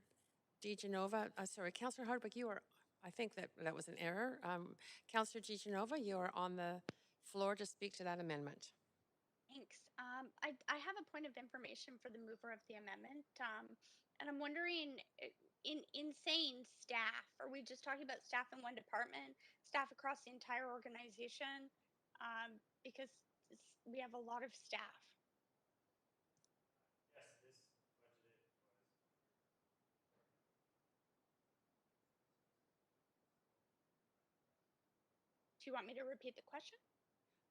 DeGenova, sorry, Councillor Hardwick, you are, I think that was an error. Councillor DeGenova, you are on the floor to speak to that amendment. Thanks. I have a point of information for the mover of the amendment. And I'm wondering, in saying staff, are we just talking about staff in one department, staff across the entire organization? Because we have a lot of staff. Do you want me to repeat the question?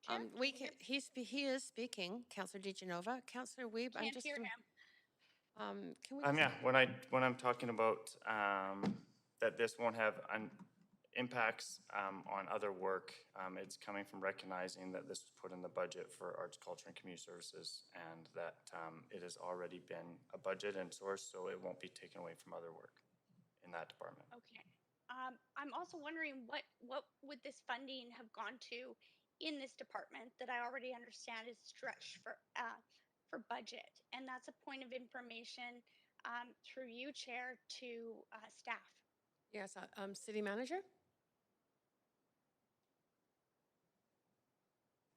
Chair, he is speaking, Councillor DeGenova. Councillor Wiebe, I'm can't just hear him. can we Yeah, when I'm talking about that this won't have impacts on other work, it's coming from recognizing that this was put in the budget for Arts, Culture, and Community Services, and that it has already been a budget and source, so it won't be taken away from other work in that department. Okay. I'm also wondering what would this funding have gone to in this department that I already understand is stretched for budget, and that's a point of information through you, Chair, to staff. Yes, City Manager.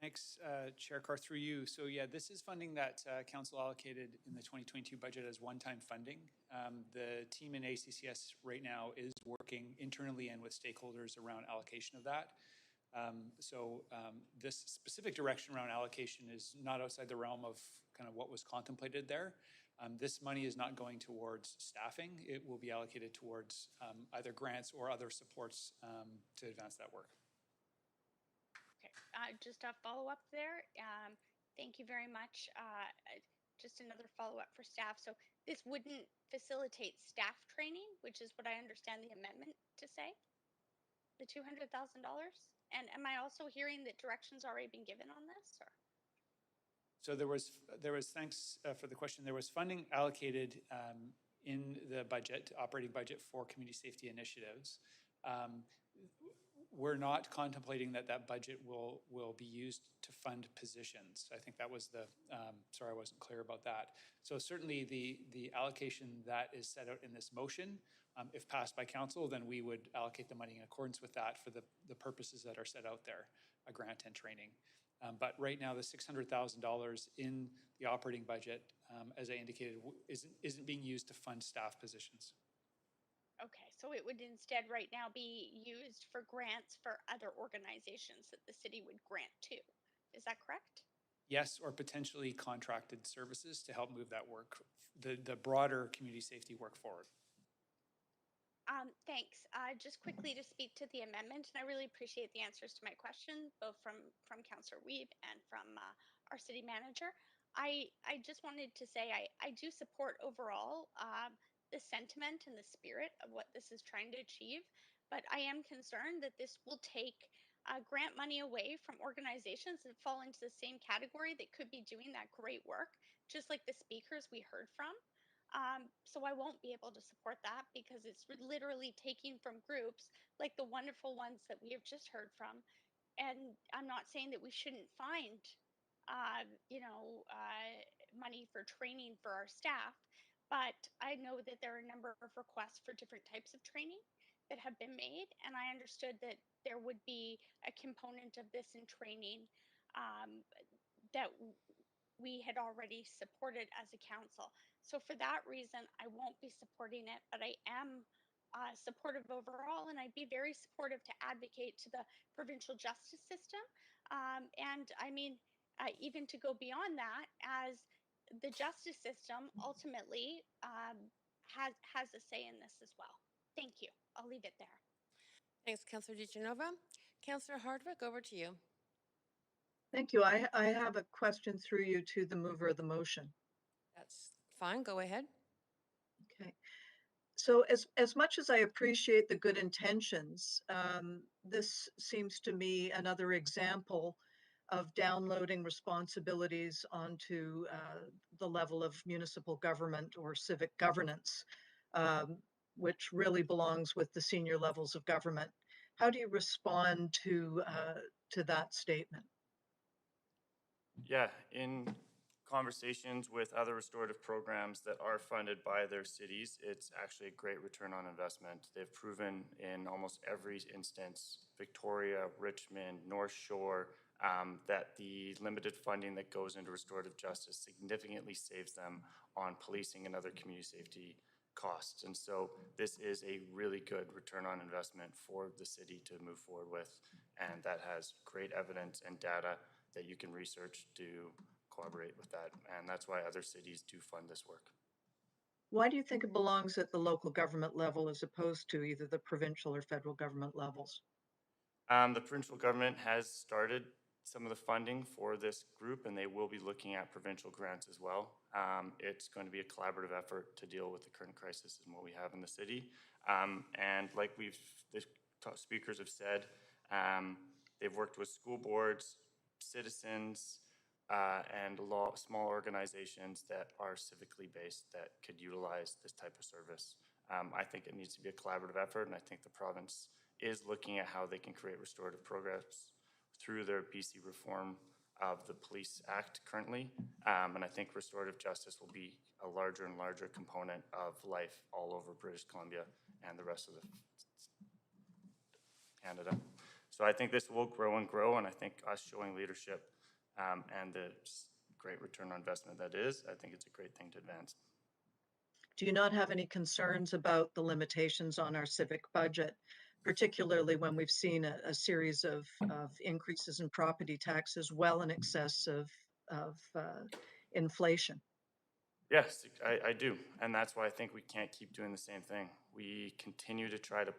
Thanks, Chair Carr, through you. So yeah, this is funding that Council allocated in the 2022 budget as one-time funding. The team in ACCS right now is working internally and with stakeholders around allocation of that. This specific direction around allocation is not outside the realm of kind of what was contemplated there. This money is not going towards staffing. It will be allocated towards either grants or other supports to advance that work. Just a follow-up there. Thank you very much. Just another follow-up for staff. So this wouldn't facilitate staff training, which is what I understand the amendment to say, the $200,000. And am I also hearing that direction's already been given on this? Or? So there was thanks for the question. There was funding allocated in the budget, operating budget for community safety initiatives. We're not contemplating that budget will be used to fund positions. I think that was sorry, I wasn't clear about that. So certainly the allocation that is set out in this motion, if passed by council, then we would allocate the money in accordance with that for the purposes that are set out there, a grant and training. But right now, the $600,000 in the operating budget, as I indicated, isn't being used to fund staff positions. Okay, so it would instead right now be used for grants for other organizations that the city would grant to. Is that correct? Yes, or potentially contracted services to help move that work, the broader community safety work forward. Thanks. Just quickly to speak to the amendment, and I really appreciate the answers to my question, both from Councillor Wiebe and from our city manager. I just wanted to say I do support overall the sentiment and the spirit of what this is trying to achieve, but I am concerned that this will take grant money away from organizations that fall into the same category that could be doing that great work, just like the speakers we heard from. So I won't be able to support that because it's literally taking from groups like the wonderful ones that we have just heard from. And I'm not saying that we shouldn't find, money for training for our staff, but I know that there are a number of requests for different types of training that have been made. And I understood that there would be a component of this in training that we had already supported as a council. So for that reason, I won't be supporting it, but I am supportive overall, and I'd be very supportive to advocate to the provincial justice system. And I mean, even to go beyond that, as the justice system ultimately has a say in this as well. Thank you. I'll leave it there. Thanks, Councillor DeGenova. Councillor Hardwick, over to you. Thank you. I have a question through you to the mover of the motion. That's fine. Go ahead. Okay. So as much as I appreciate the good intentions, this seems to me another example of downloading responsibilities onto the level of municipal government or civic governance, which really belongs with the senior levels of government. How do you respond to that statement? Yeah, in conversations with other restorative programs that are funded by their cities, it's actually a great return on investment. They've proven in almost every instance, Victoria, Richmond, North Shore, that the limited funding that goes into restorative justice significantly saves them on policing and other community safety costs. And so this is a really good return on investment for the city to move forward with. And that has great evidence and data that you can research to collaborate with that. And that's why other cities do fund this work. Why do you think it belongs at the local government level as opposed to either the provincial or federal government levels? The provincial government has started some of the funding for this group, and they will be looking at provincial grants as well. It's going to be a collaborative effort to deal with the current crisis and what we have in the city. And like the speakers have said, they've worked with school boards, citizens, and small organizations that are civically based that could utilize this type of service. I think it needs to be a collaborative effort, and I think the province is looking at how they can create restorative programs through their BC reform of the Police Act currently. And I think restorative justice will be a larger and larger component of life all over British Columbia and the rest of Canada. So I think this will grow and grow, and I think us showing leadership and the great return on investment that is, I think it's a great thing to advance. Do you not have any concerns about the limitations on our civic budget, particularly when we've seen a series of increases in property taxes well in excess of inflation? Yes, I do. And that's why I think we can't keep doing the same thing. We continue to try to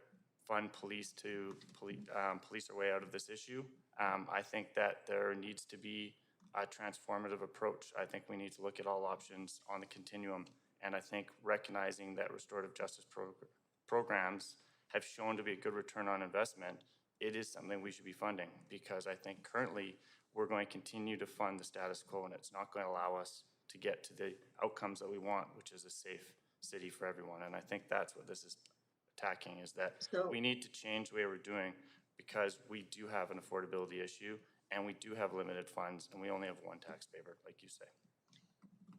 fund police to police our way out of this issue. I think that there needs to be a transformative approach. I think we need to look at all options on the continuum. And I think recognizing that restorative justice programs have shown to be a good return on investment, it is something we should be funding, because I think currently we're going to continue to fund the status quo, and it's not going to allow us to get to the outcomes that we want, which is a safe city for everyone. And I think that's what this is attacking, is that we need to change the way we're doing, because we do have an affordability issue and we do have limited funds and we only have one taxpayer, like you say.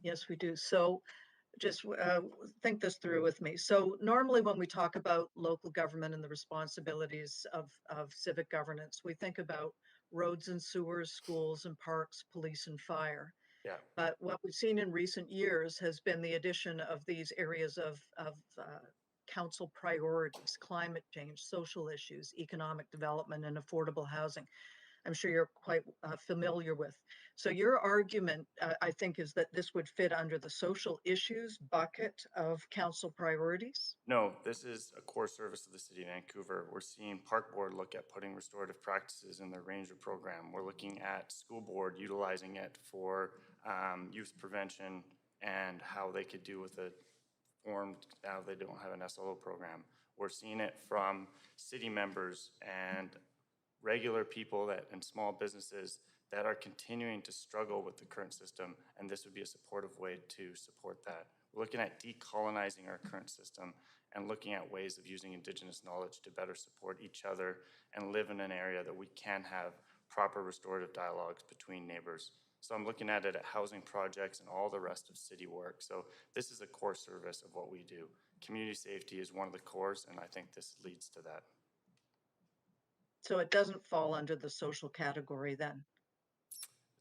Yes, we do. So just think this through with me. So normally when we talk about local government and the responsibilities of civic governance, we think about roads and sewers, schools and parks, police and fire. Yeah. But what we've seen in recent years has been the addition of these areas of council priorities: climate change, social issues, economic development, and affordable housing. I'm sure you're quite familiar with. So your argument, I think, is that this would fit under the social issues bucket of council priorities? No, this is a core service of the City of Vancouver. We're seeing Park Board look at putting restorative practices in their ranger program. We're looking at School Board utilizing it for youth prevention and how they could do with it formed now they don't have an SLO program. We're seeing it from city members and regular people and small businesses that are continuing to struggle with the current system, and this would be a supportive way to support that. We're looking at decolonizing our current system and looking at ways of using Indigenous knowledge to better support each other and live in an area that we can have proper restorative dialogues between neighbors. So I'm looking at it at housing projects and all the rest of city work. So this is a core service of what we do. Community safety is one of the cores, and I think this leads to that. So it doesn't fall under the social category then?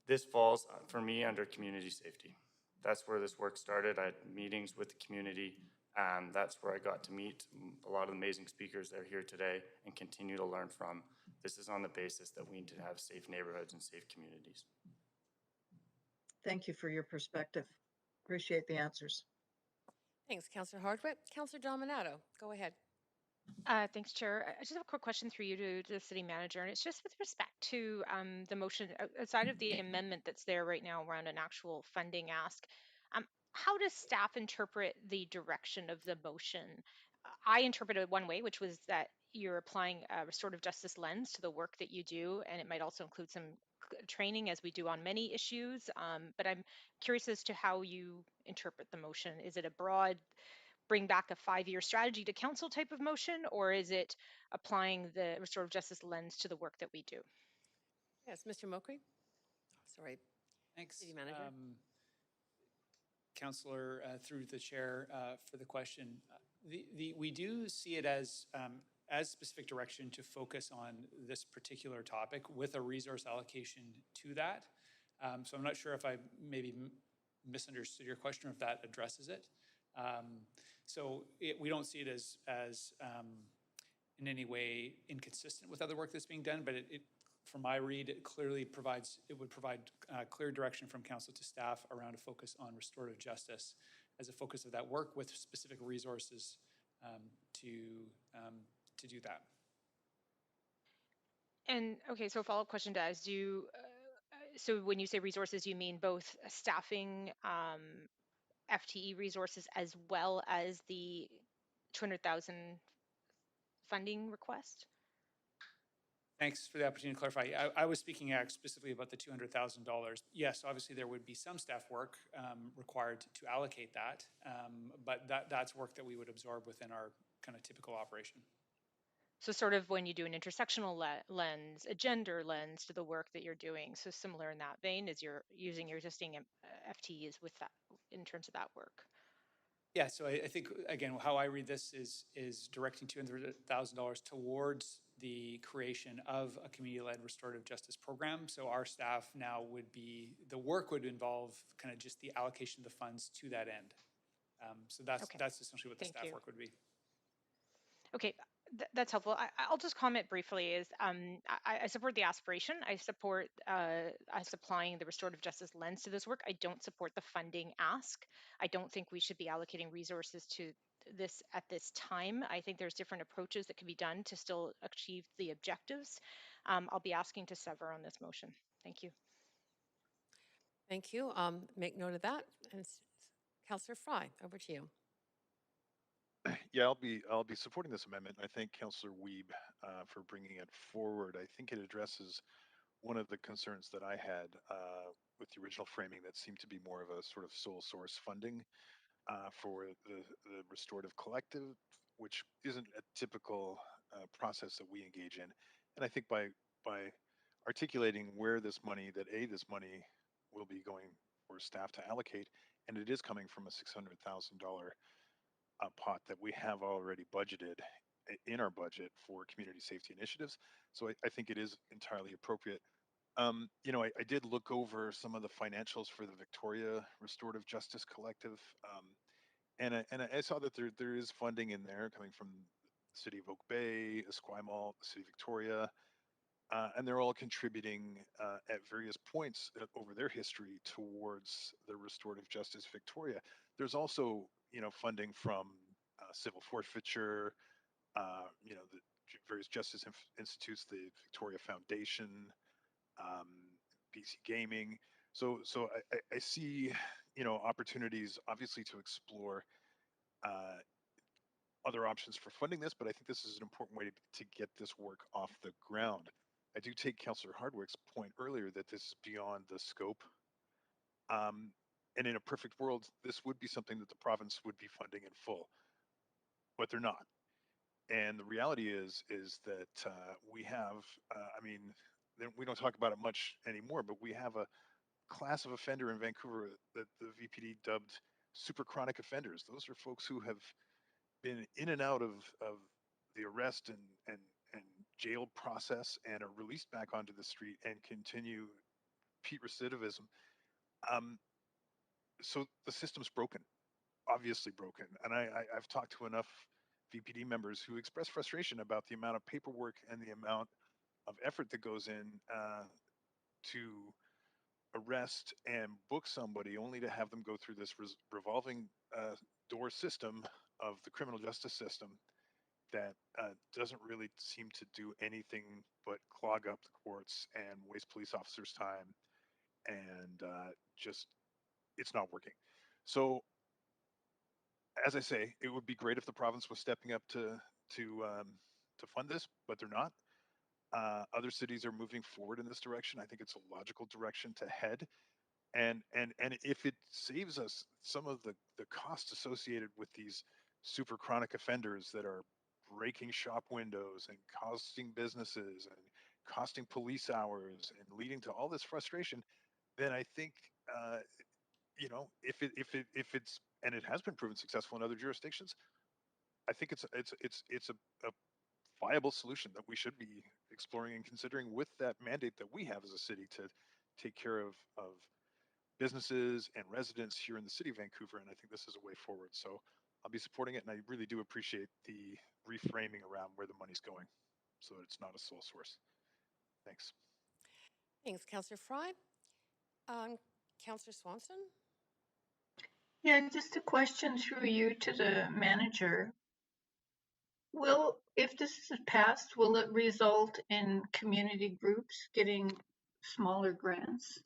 This falls, for me, under community safety. That's where this work started. I had meetings with the community. That's where I got to meet a lot of amazing speakers that are here today and continue to learn from. This is on the basis that we need to have safe neighborhoods and safe communities. Thank you for your perspective. Appreciate the answers. Thanks, Councillor Hardwick. Councillor Dominato, go ahead. Thanks, Chair. I just have a quick question through you to the City Manager, and it's just with respect to the motion, outside of the amendment that's there right now around an actual funding ask. How does staff interpret the direction of the motion? I interpreted it one way, which was that you're applying a restorative justice lens to the work that you do, and it might also include some training as we do on many issues. But I'm curious as to how you interpret the motion. Is it a broad bring back a 5-year strategy to council type of motion, or is it applying the restorative justice lens to the work that we do? Yes, Mr. Mokri? Sorry. Thanks. City Manager. Councillor, through the chair, for the question. We do see it as specific direction to focus on this particular topic with a resource allocation to that. So I'm not sure if I maybe misunderstood your question or if that addresses it. We don't see it as in any way inconsistent with other work that's being done, but from my read, it would provide clear direction from council to staff around a focus on restorative justice as a focus of that work with specific resources to do that. And okay, so a follow-up question to as you, so when you say resources, you mean both staffing, FTE resources, as well as the 200,000 funding request? Thanks for the opportunity to clarify. I was speaking specifically about the $200,000. Yes, obviously there would be some staff work required to allocate that, but that's work that we would absorb within our kind of typical operation. So sort of when you do an intersectional lens, a gender lens to the work that you're doing. So similar in that vein as you're using your existing FTEs with that in terms of that work. Yeah, so I think, again, how I read this is directing $200,000 towards the creation of a community-led restorative justice program. So our staff now the work would involve kind of just the allocation of the funds to that end. So that's essentially what the staff work would be. Okay, that's helpful. I'll just comment briefly is I support the aspiration. I support us applying the restorative justice lens to this work. I don't support the funding ask. I don't think we should be allocating resources to this at this time. I think there's different approaches that can be done to still achieve the objectives. I'll be asking to sever on this motion. Thank you. Thank you. Make note of that. And Councillor Fry, over to you. Yeah, I'll be supporting this amendment. I thank Councillor Wiebe for bringing it forward. I think it addresses one of the concerns that I had with the original framing that seemed to be more of a sort of sole source funding for the restorative collective, which isn't a typical process that we engage in. And I think by articulating where this money will be going for staff to allocate, and it is coming from a $600,000 pot that we have already budgeted in our budget for community safety initiatives. So I think it is entirely appropriate. You know, I did look over some of the financials for the Victoria Restorative Justice Collective, and I saw that there is funding in there coming from the City of Oak Bay, Esquimalt, the City of Victoria, and they're all contributing at various points over their history towards the Restorative Justice Victoria. There's also, you know, funding from civil forfeiture, you know, the various justice institutes, the Victoria Foundation, BC Gaming. So I see, you know, opportunities obviously to explore other options for funding this, but I think this is an important way to get this work off the ground. I do take Councillor Hardwick's point earlier that this is beyond the scope. And in a perfect world, this would be something that the province would be funding in full, but they're not. And the reality is that we have, I mean, we don't talk about it much anymore, but we have a class of offender in Vancouver that the VPD dubbed super chronic offenders. Those are folks who have been in and out of the arrest and jail process and are released back onto the street and continue repeat recidivism. So the system's broken, obviously broken. And I've talked to enough VPD members who express frustration about the amount of paperwork and the amount of effort that goes in to arrest and book somebody only to have them go through this revolving door system of the criminal justice system that doesn't really seem to do anything but clog up the courts and waste police officers' time, and just it's not working. So, as I say, it would be great if the province was stepping up to fund this, but they're not. Other cities are moving forward in this direction. I think it's a logical direction to head. And if it saves us some of the costs associated with these super chronic offenders that are breaking shop windows and costing businesses and costing police hours and leading to all this frustration, then I think if it's, and it has been proven successful in other jurisdictions, I think it's a viable solution that we should be exploring and considering with that mandate that we have as a city to take care of businesses and residents here in the city of Vancouver. And I think this is a way forward. So I'll be supporting it. And I really do appreciate the reframing around where the money's going so that it's not a sole source. Thanks. Thanks, Councillor Fry. Councillor Swanson? Yeah, just a question through you to the manager. If this is passed, will it result in community groups getting smaller grants?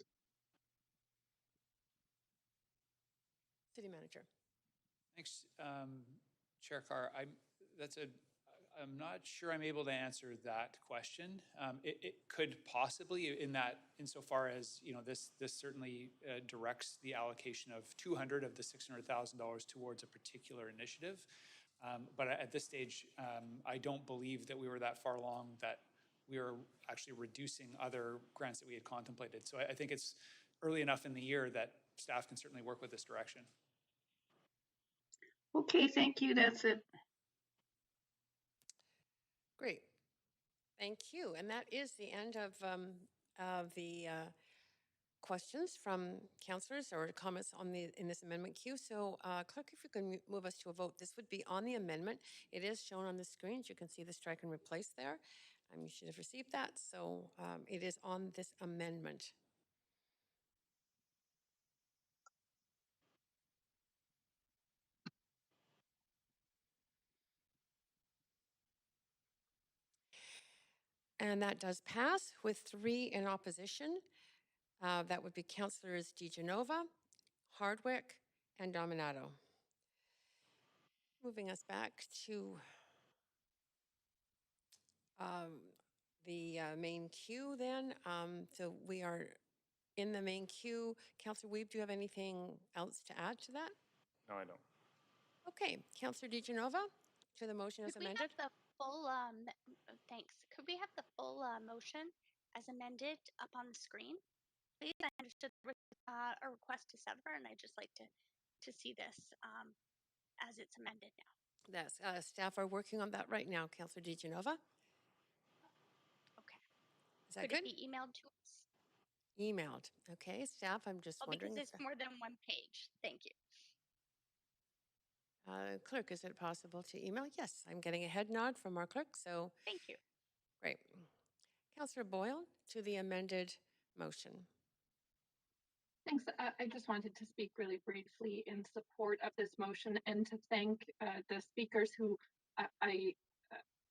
City Manager. Thanks, Chair Carr. I'm not sure I'm able to answer that question. It could possibly, insofar as this certainly directs the allocation of $200 of the $600,000 towards a particular initiative. But at this stage, I don't believe that we were that far along that we were actually reducing other grants that we had contemplated. So I think it's early enough in the year that staff can certainly work with this direction. Okay, thank you. That's it. Great. Thank you. And that is the end of the questions from councillors or comments on in this amendment queue. So clerk, if you can move us to a vote, this would be on the amendment. It is shown on the screens. You can see the strike and replace there. You should have received that. So it is on this amendment. And that does pass with 3 in opposition. That would be Councillors DiGenova, Hardwick, and Dominato. Moving us back to the main queue then. So we are in the main queue. Councillor Weeb, do you have anything else to add to that? No, I don't. Okay, Councillor DiGenova, to the motion as amended. Could we have the full, thanks. Could we have the full motion as amended up on the screen? Please, I understood a request to sever, and I'd just like to see this as it's amended now. That's, staff are working on that right now, Councillor DiGenova. Okay. Is that Could good? it be emailed to us? Emailed. Okay, staff, I'm just wondering. Because it's more than one page. Thank you. Clerk, is it possible to email? Yes, I'm getting a head nod from our clerk, so. Thank you. Great. Councillor Boyle, to the amended motion. Thanks. I just wanted to speak really briefly in support of this motion and to thank the speakers who I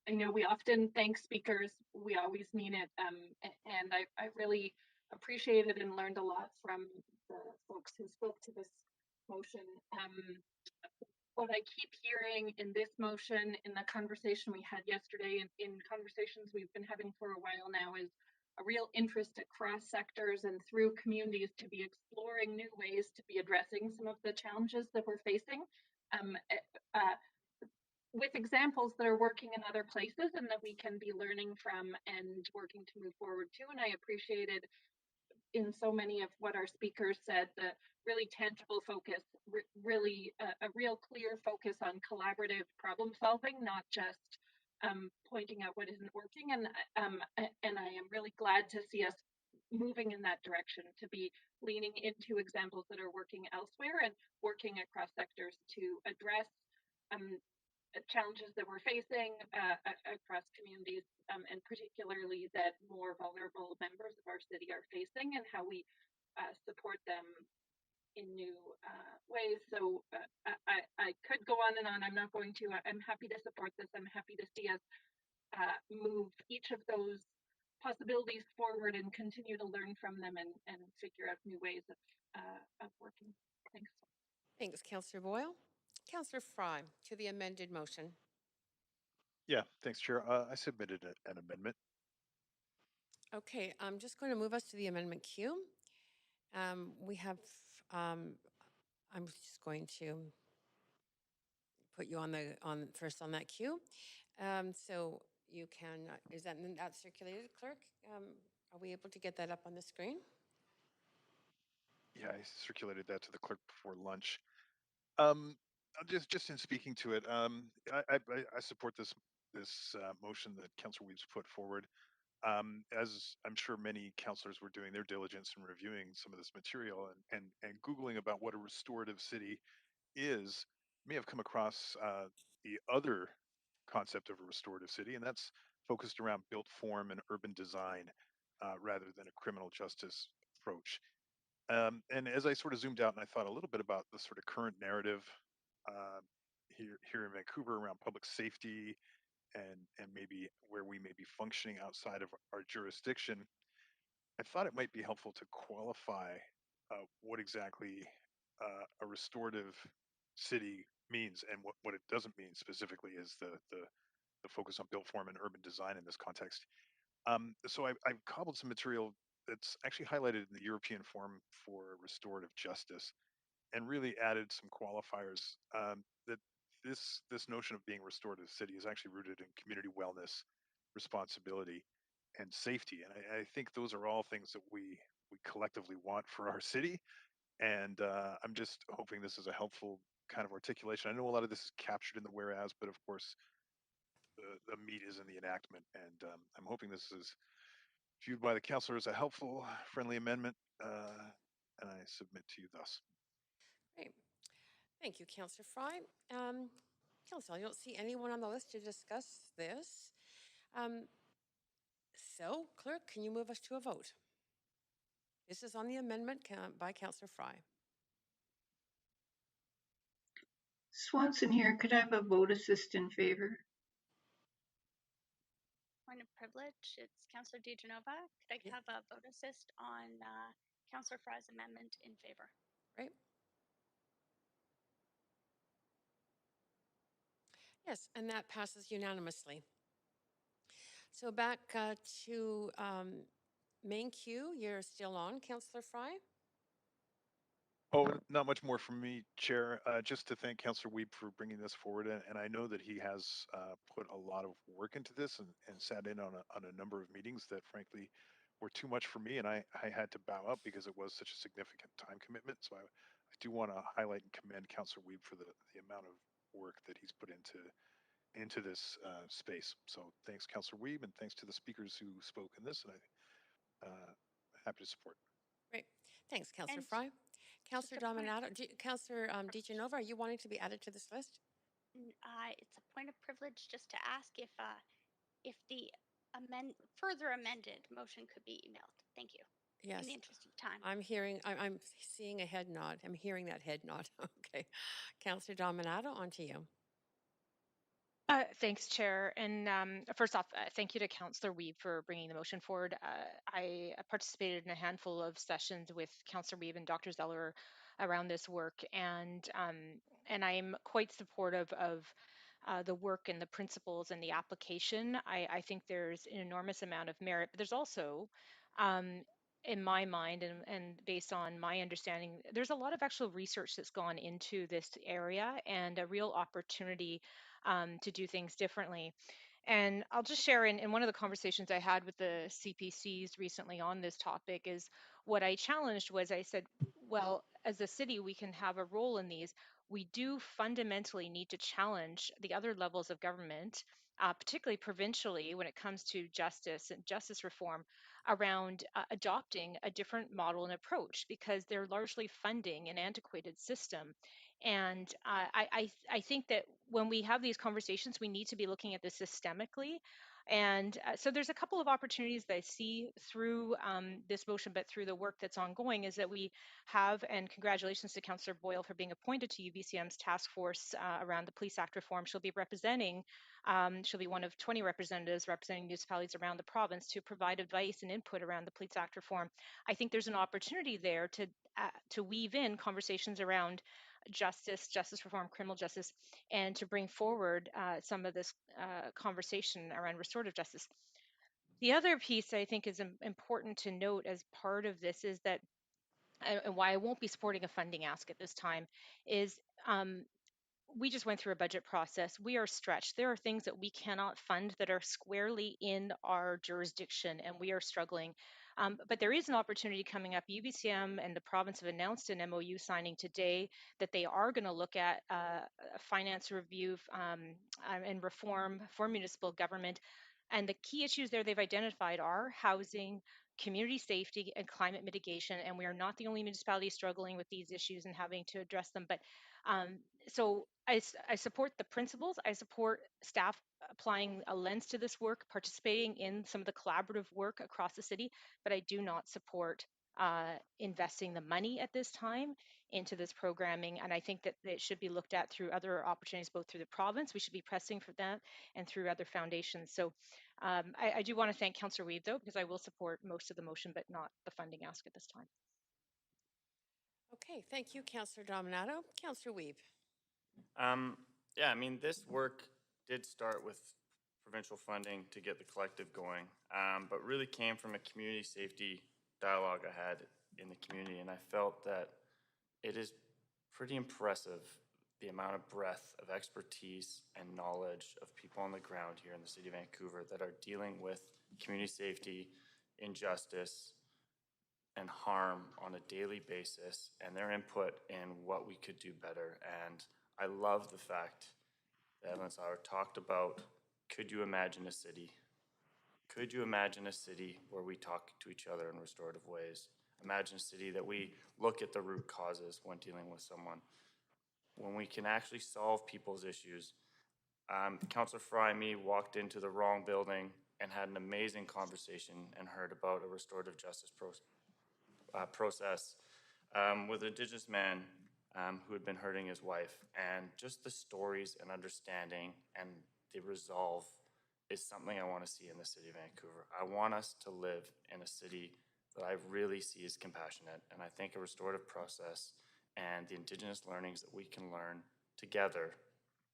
know we often thank speakers. We always mean it. And I really appreciated and learned a lot from the folks who spoke to this motion. What I keep hearing in this motion, in the conversation we had yesterday, and in conversations we've been having for a while now, is a real interest across sectors and through communities to be exploring new ways to be addressing some of the challenges that we're facing, with examples that are working in other places and that we can be learning from and working to move forward to. And I appreciated in so many of what our speakers said, the really tangible focus, really a real clear focus on collaborative problem solving, not just pointing out what isn't working. And I am really glad to see us moving in that direction, to be leaning into examples that are working elsewhere and working across sectors to address challenges that we're facing across communities, and particularly that more vulnerable members of our city are facing, and how we support them in new ways. So I could go on and on. I'm not going to. I'm happy to support this. I'm happy to see us move each of those possibilities forward and continue to learn from them and figure out new ways of working. Thanks. Thanks, Councillor Boyle. Councillor Fry, to the amended motion. Yeah, thanks, Chair. I submitted an amendment. Okay, I'm just going to move us to the amendment queue. We have, I'm just going to put you on first on that queue. So you can, is that circulated, clerk? Are we able to get that up on the screen? Yeah, I circulated that to the clerk before lunch. Just in speaking to it, I support this motion that Councillor Weeps put forward. As I'm sure many councillors were doing their diligence and reviewing some of this material and Googling about what a restorative city is, may have come across the other concept of a restorative city, and that's focused around built form and urban design rather than a criminal justice approach. And as I sort of zoomed out and I thought a little bit about the sort of current narrative uh, here in Vancouver around public safety and maybe where we may be functioning outside of our jurisdiction, I thought it might be helpful to qualify what exactly a restorative city means and what it doesn't mean specifically is the focus on built form and urban design in this context. So I've cobbled some material that's actually highlighted in the European Forum for Restorative Justice and really added some qualifiers that this notion of being restorative city is actually rooted in community wellness, responsibility, and safety. And I think those are all things that we collectively want for our city. And I'm just hoping this is a helpful kind of articulation. I know a lot of this is captured in the whereas, but of course the meat is in the enactment. And I'm hoping this is viewed by the councillor as a helpful, friendly amendment. And I submit to you thus. Great. Thank you, Councillor Fry. Councillor, I don't see anyone on the list to discuss this. So, clerk, can you move us to a vote? This is on the amendment by Councillor Fry. Swanson here. Could I have a vote assist in favor? Point of privilege, it's Councillor DiGenova. Could I have a vote assist on Councillor Fry's amendment in favor? Right. Yes, and that passes unanimously. So back to main queue, you're still on, Councillor Fry? Oh, not much more from me, Chair. Just to thank Councillor Weeb for bringing this forward, and I know that he has put a lot of work into this and sat in on a number of meetings that, frankly, were too much for me, and I had to bow out because it was such a significant time commitment. So I do want to highlight and commend Councillor Weeb for the amount of work that he's put into this space. So thanks, Councillor Weeb, and thanks to the speakers who spoke in this, and I'm happy to support. Great. Thanks, Councillor Fry. Councillor Dominato, Councillor DiGenova, are you wanting to be added to this list? It's a point of privilege just to ask if the further amended motion could be emailed. Thank you. Yes. In the interest of time. I'm seeing a head nod. I'm hearing that head nod. Okay. Councillor Dominato, on to you. Thanks, Chair. And first off, thank you to Councillor Weeb for bringing the motion forward. I participated in a handful of sessions with Councillor Weeb and Dr. Zeller around this work, and I'm quite supportive of the work and the principles and the application. I think there's an enormous amount of merit, but there's also in my mind and based on my understanding, there's a lot of actual research that's gone into this area and a real opportunity to do things differently. And I'll just share in one of the conversations I had with the CPCs recently on this topic is what I challenged was I said, well, as a city, we can have a role in these. We do fundamentally need to challenge the other levels of government, particularly provincially, when it comes to justice and justice reform around adopting a different model and approach because they're largely funding an antiquated system. And I think that when we have these conversations, we need to be looking at this systemically. And so there's a couple of opportunities that I see through this motion, but through the work that's ongoing, is that we have, and congratulations to Councillor Boyle for being appointed to UBCM's task force around the Police Act reform. She'll be representing, she'll be one of 20 representatives representing municipalities around the province to provide advice and input around the Police Act reform. I think there's an opportunity there to weave in conversations around justice, justice reform, criminal justice, and to bring forward some of this conversation around restorative justice. The other piece I think is important to note as part of this is that, and why I won't be supporting a funding ask at this time, is we just went through a budget process. We are stretched. There are things that we cannot fund that are squarely in our jurisdiction, and we are struggling. But there is an opportunity coming up. UBCM and the province have announced an MOU signing today that they are going to look at a finance review and reform for municipal government. And the key issues there they've identified are housing, community safety, and climate mitigation. And we are not the only municipality struggling with these issues and having to address them. But so I support the principles. I support staff applying a lens to this work, participating in some of the collaborative work across the city, but I do not support investing the money at this time into this programming. And I think that it should be looked at through other opportunities, both through the province, we should be pressing for that, and through other foundations. So I do want to thank Councillor Weave, though, because I will support most of the motion, but not the funding ask at this time. Okay, thank you, Councillor Dominato. Councillor Weave. Yeah, I mean, this work did start with provincial funding to get the collective going, but really came from a community safety dialogue I had in the community, and I felt that it is pretty impressive the amount of breadth of expertise and knowledge of people on the ground here in the city of Vancouver that are dealing with community safety, injustice, and harm on a daily basis, and their input in what we could do better. And I love the fact that Evelyn Sauer talked about, could you imagine a city? Could you imagine a city where we talk to each other in restorative ways? Imagine a city that we look at the root causes when dealing with someone, when we can actually solve people's issues. Councillor Fry and me walked into the wrong building and had an amazing conversation and heard about a restorative justice process with an Indigenous man who had been hurting his wife. And just the stories and understanding and the resolve is something I want to see in the city of Vancouver. I want us to live in a city that I really see as compassionate. And I think a restorative process and the Indigenous learnings that we can learn together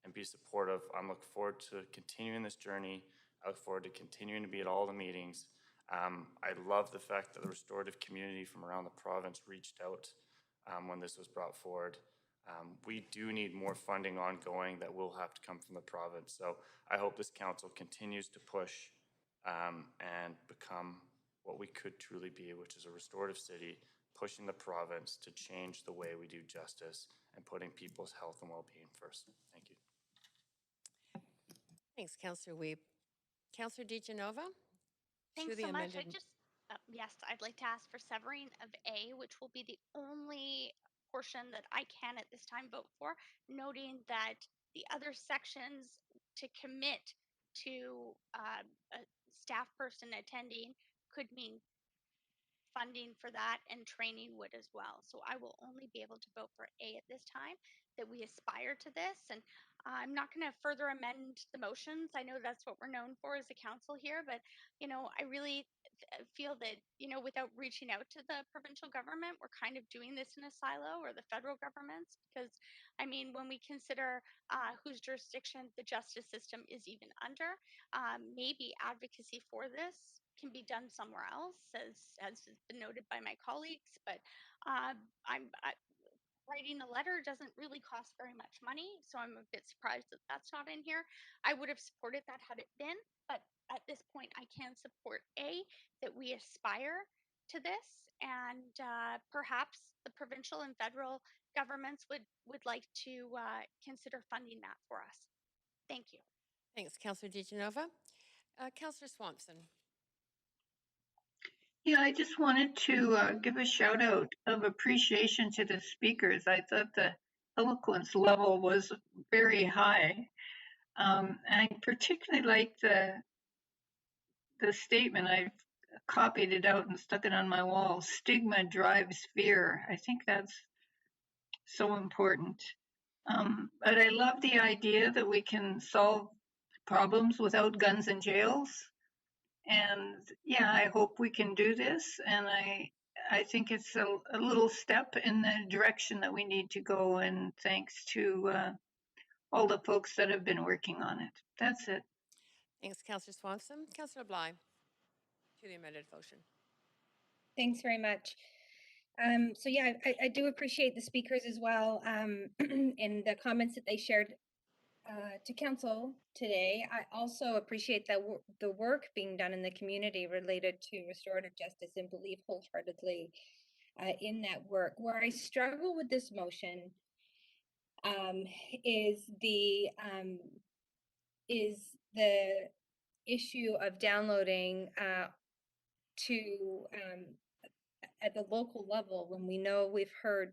and be supportive. I'm looking forward to continuing this journey. I look forward to continuing to be at all the meetings. I love the fact that the restorative community from around the province reached out when this was brought forward. We do need more funding ongoing that will have to come from the province. So I hope this council continues to push and become what we could truly be, which is a restorative city, pushing the province to change the way we do justice and putting people's health and well-being first. Thank you. Thanks, Councillor Weeb. Councillor DiGenova? Thanks so much. Yes, I'd like to ask for severing of A, which will be the only portion that I can at this time vote for, noting that the other sections to commit to a staff person attending could mean funding for that, and training would as well. So I will only be able to vote for A at this time, that we aspire to this. And I'm not going to further amend the motions. I know that's what we're known for as a council here, but I really feel that without reaching out to the provincial government, we're kind of doing this in a silo, or the federal governments, because I mean, when we consider whose jurisdiction the justice system is even under, maybe advocacy for this can be done somewhere else, as has been noted by my colleagues. But writing a letter doesn't really cost very much money, so I'm a bit surprised that that's not in here. I would have supported that had it been, but at this point, I can support A, that we aspire to this, and perhaps the provincial and federal governments would like to consider funding that for us. Thank you. Thanks, Councillor DiGenova. Councillor Swanson. Yeah, I just wanted to give a shout out of appreciation to the speakers. I thought the eloquence level was very high. I particularly like the statement. I've copied it out and stuck it on my wall. Stigma drives fear. I think that's so important. But I love the idea that we can solve problems without guns and jails. And yeah, I hope we can do this. And I think it's a little step in the direction that we need to go. And thanks to all the folks that have been working on it. That's it. Thanks, Councillor Swanson. Councillor Bligh. To the amended motion. Thanks very much. So yeah, I do appreciate the speakers as well, and the comments that they shared to council today. I also appreciate the work being done in the community related to restorative justice and believe wholeheartedly in that work. Where I struggle with this motion is the issue of downloading to at the local level, when we know we've heard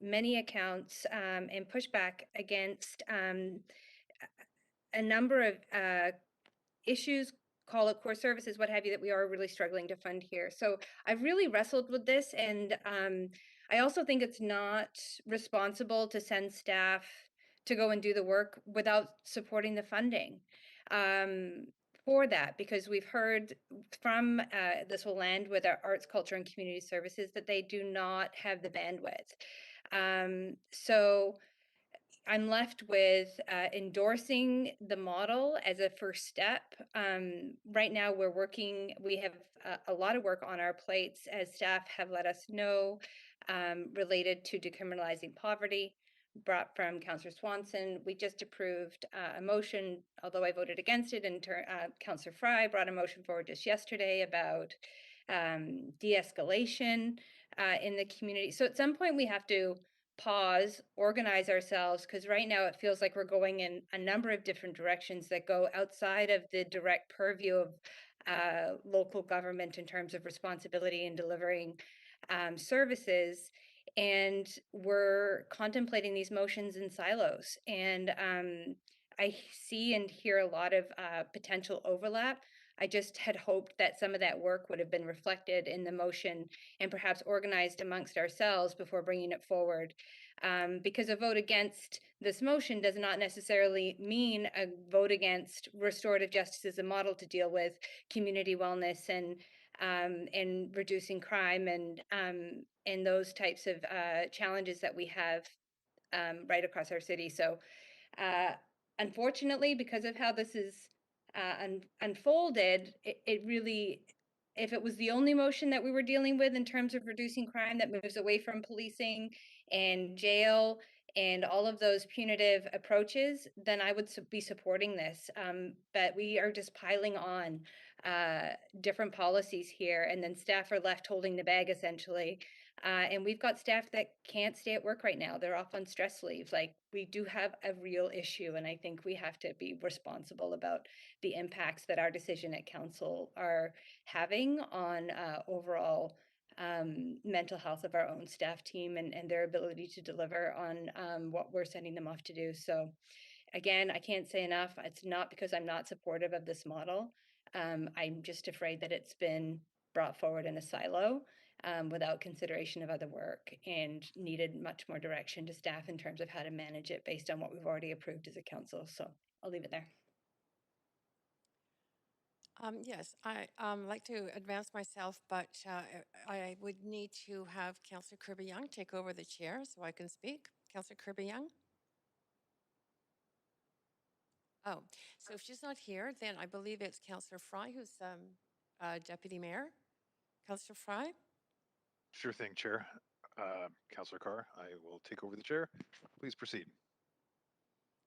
many accounts and pushback against a number of issues, call it core services, what have you, that we are really struggling to fund here. So I've really wrestled with this, and I also think it's not responsible to send staff to go and do the work without supporting the funding for that, because we've heard from this will land with our arts, culture, and community services that they do not have the bandwidth. So I'm left with endorsing the model as a first step. Right now we have a lot of work on our plates, as staff have let us know, related to decriminalizing poverty, brought from Councillor Swanson. We just approved a motion, although I voted against it, and Councillor Fry brought a motion forward just yesterday about de-escalation in the community. So at some point we have to pause, organize ourselves, because right now it feels like we're going in a number of different directions that go outside of the direct purview of local government in terms of responsibility in delivering services. And we're contemplating these motions in silos. And I see and hear a lot of potential overlap. I just had hoped that some of that work would have been reflected in the motion and perhaps organized amongst ourselves before bringing it forward. Because a vote against this motion does not necessarily mean a vote against restorative justice as a model to deal with community wellness and reducing crime and those types of challenges that we have right across our city. So unfortunately, because of how this is unfolded, it really, if it was the only motion that we were dealing with in terms of reducing crime that moves away from policing and jail and all of those punitive approaches, then I would be supporting this. But we are just piling on different policies here, and then staff are left holding the bag essentially. And we've got staff that can't stay at work right now. They're off on stress leave. Like, we do have a real issue, and I think we have to be responsible about the impacts that our decision at council are having on overall mental health of our own staff team and their ability to deliver on what we're sending them off to do. So again, I can't say enough. It's not because I'm not supportive of this model. I'm just afraid that it's been brought forward in a silo without consideration of other work, and needed much more direction to staff in terms of how to manage it based on what we've already approved as a council. So I'll leave it there. Yes, I like to advance myself, but I would need to have Councillor Kirby Young take over the chair so I can speak. Councillor Kirby Young? Oh, so if she's not here, then I believe it's Councillor Fry, who's Deputy Mayor. Councillor Fry? Sure thing, Chair. Councillor Carr, I will take over the chair. Please proceed.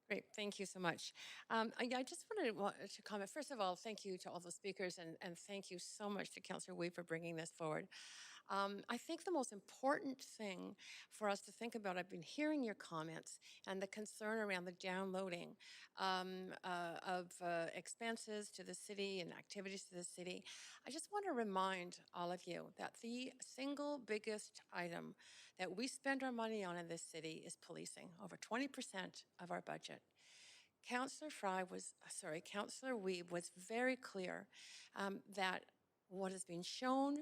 Great, thank you so much. I just wanted to comment. First of all, thank you to all the speakers, and thank you so much to Councillor Wee for bringing this forward. I think the most important thing for us to think about, I've been hearing your comments and the concern around the downloading of expenses to the city and activities to the city. I just want to remind all of you that the single biggest item that we spend our money on in this city is policing, over 20% of our budget. Councillor Wee was very clear that what has been shown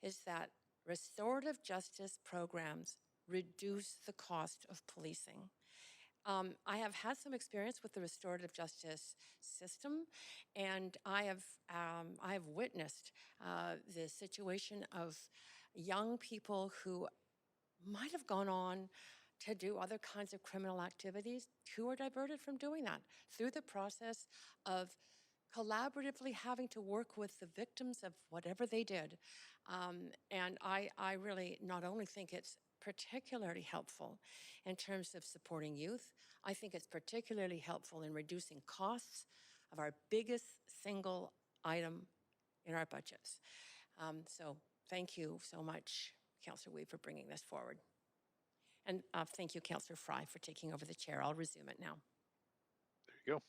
is that restorative justice programs reduce the cost of policing. I have had some experience with the restorative justice system, and I have witnessed the situation of young people who might have gone on to do other kinds of criminal activities who are diverted from doing that through the process of collaboratively having to work with the victims of whatever they did. And I really not only think it's particularly helpful in terms of supporting youth, I think it's particularly helpful in reducing costs of our biggest single item in our budgets. So thank you so much, Councillor Weed, for bringing this forward. And thank you, Councillor Fry, for taking over the chair. I'll resume it now. There you go.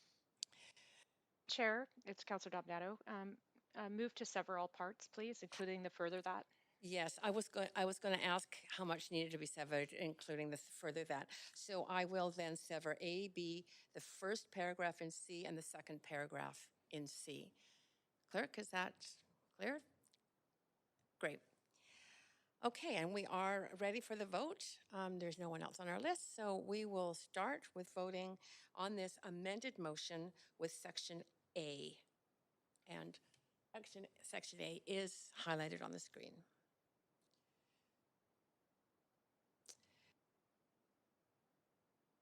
Chair, it's Councillor Dominato. Move to several parts, please, including the further that. Yes, I was going to ask how much needed to be severed, including the further that. So I will then sever A, B, the first paragraph in C, and the second paragraph in C. Clerk, is that clear? Great. Okay, and we are ready for the vote. There's no one else on our list, so we will start with voting on this amended motion with Section A. And Section A is highlighted on the screen.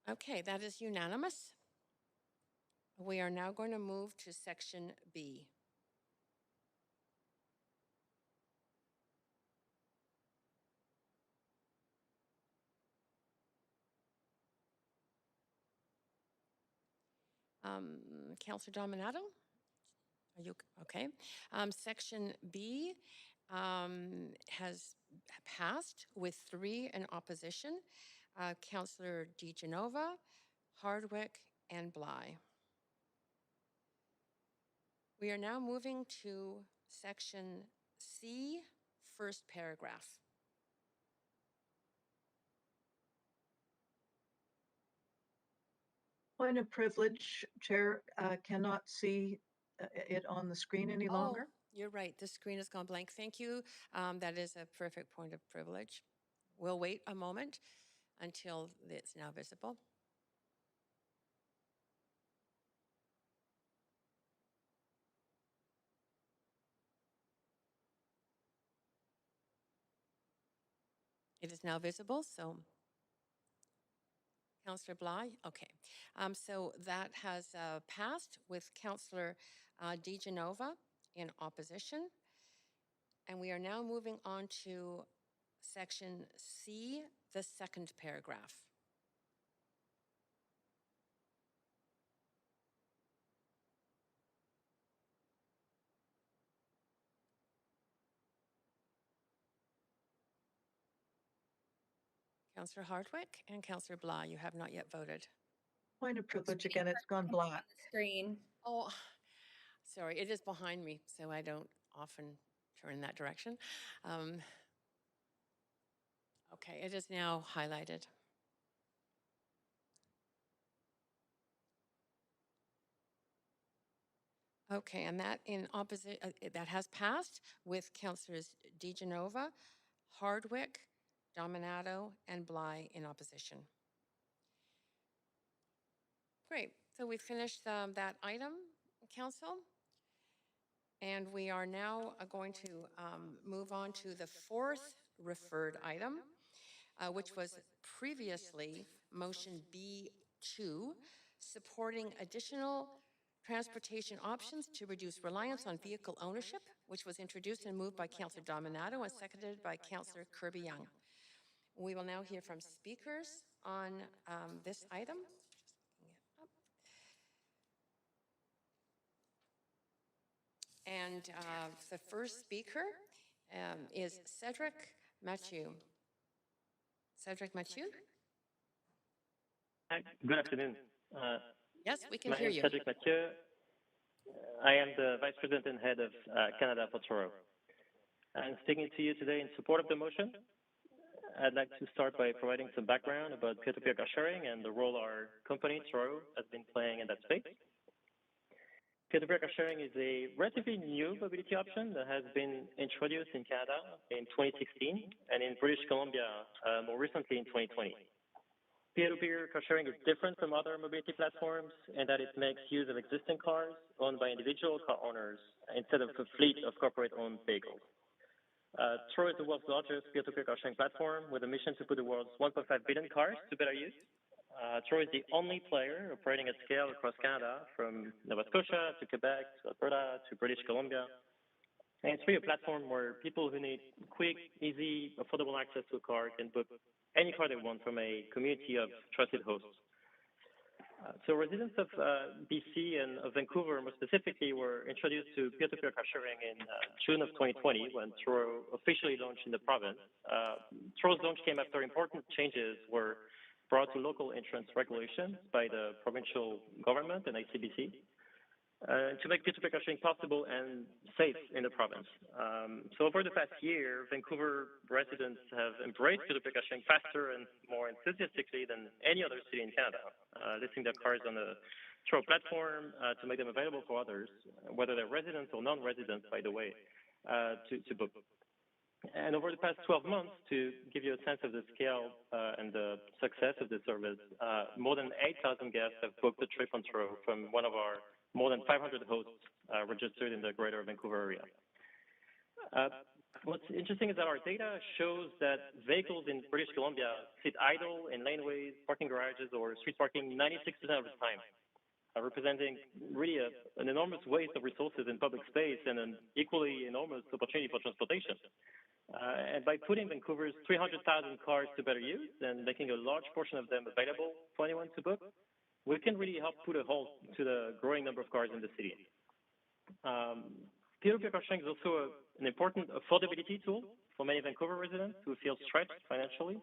Okay, that is unanimous. We are now going to move to Section B. Councillor Dominato? Are you okay? Section B has passed with 3 in opposition. Councillor DeGenova, Hardwick, and Bligh. We are now moving to Section C, first paragraph. Point of privilege, Chair, cannot see it on the screen any longer. You're right. The screen has gone blank. Thank you. That is a perfect point of privilege. We'll wait a moment until it's now visible. It is now visible, so Councillor Bligh, okay. So that has passed with Councillor DeGenova in opposition. And we are now moving on to Section C, the second paragraph. Councillor Hardwick and Councillor Bligh, you have not yet voted. Point of privilege again, it's gone black. Screen. Oh, sorry, it is behind me, so I don't often turn in that direction. Okay, it is now highlighted. Okay, and that in opposite, that has passed with Councillors DeGenova, Hardwick, Dominato, and Bligh in opposition. Great, so we finished that item, Council. And we are now going to move on to the fourth referred item, which was previously motion B2, supporting additional transportation options to reduce reliance on vehicle ownership, which was introduced and moved by Councillor Dominato and seconded by Councillor Kirby Young. We will now hear from speakers on this item. And the first speaker is Cedric Mathieu. Cedric Mathieu? Hi, good afternoon. Yes, we can my hear name is you. Cedric Mathieu. I am the Vice President and Head of Canada for Toro. I'm speaking to you today in support of the motion. I'd like to start by providing some background about peer-to-peer car sharing and the role our company, Toro, has been playing in that space. Peer-to-peer car sharing is a relatively new mobility option that has been introduced in Canada in 2016 and in British Columbia more recently in 2020. Peer-to-peer car sharing is different from other mobility platforms in that it makes use of existing cars owned by individual car owners instead of a fleet of corporate-owned vehicles. Toro is the world's largest peer-to-peer car sharing platform with a mission to put the world's 1.5 billion cars to better use. Truro is the only player operating at scale across Canada, from Nova Scotia to Quebec to Alberta to British Columbia. And it's really a platform where people who need quick, easy, affordable access to a car can book any car they want from a community of trusted hosts. So residents of BC and of Vancouver, more specifically, were introduced to peer-to-peer car sharing in June of 2020 when Truro officially launched in the province. Truro's launch came after important changes were brought to local insurance regulations by the provincial government and ICBC to make peer-to-peer car sharing possible and safe in the province. So over the past year, Vancouver residents have embraced peer-to-peer car sharing faster and more enthusiastically than any other city in Canada, listing their cars on the Truro platform to make them available for others, whether they're residents or non-residents, by the way, to book. And over the past 12 months, to give you a sense of the scale and the success of the service, more than 8,000 guests have booked a trip on Truro from one of our more than 500 hosts registered in the greater Vancouver area. What's interesting is that our data shows that vehicles in British Columbia sit idle in laneways, parking garages, or street parking 96% of the time, representing really an enormous waste of resources in public space and an equally enormous opportunity for transportation. And by putting Vancouver's 300,000 cars to better use and making a large portion of them available for anyone to book, we can really help put a halt to the growing number of cars in the city. Peer-to-peer car sharing is also an important affordability tool for many Vancouver residents who feel stretched financially.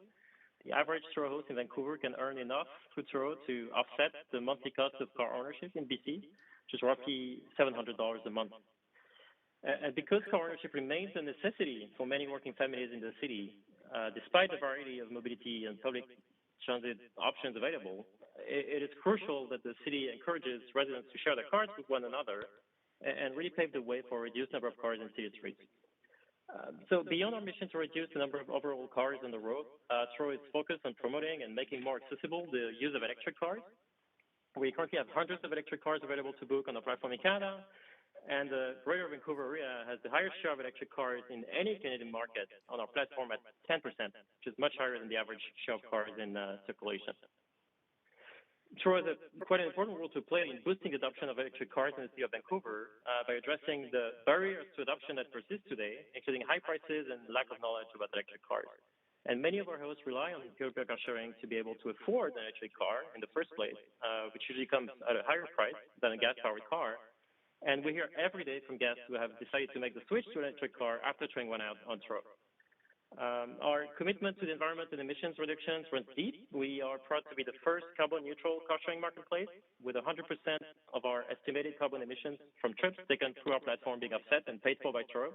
The average Truro host in Vancouver can earn enough through Truro to offset the monthly cost of car ownership in BC, which is roughly $700 a month. And because car ownership remains a necessity for many working families in the city, despite the variety of mobility and public transit options available, it is crucial that the city encourages residents to share their cars with one another and really pave the way for a reduced number of cars in city streets. So beyond our mission to reduce the number of overall cars on the road, Truro is focused on promoting and making more accessible the use of electric cars. We currently have hundreds of electric cars available to book on the platform in Canada, and the greater Vancouver area has the highest share of electric cars in any Canadian market on our platform at 10%, which is much higher than the average share of cars in circulation. Truro has quite an important role to play in boosting adoption of electric cars in the city of Vancouver by addressing the barriers to adoption that persist today, including high prices and lack of knowledge about electric cars. And many of our hosts rely on peer-to-peer car sharing to be able to afford an electric car in the first place, which usually comes at a higher price than a gas-powered car. And we hear every day from guests who have decided to make the switch to an electric car after trying one out on Truro. Our commitment to the environment and emissions reductions runs deep. We are proud to be the first carbon-neutral car-sharing marketplace, with 100% of our estimated carbon emissions from trips taken through our platform being offset and paid for by Truro,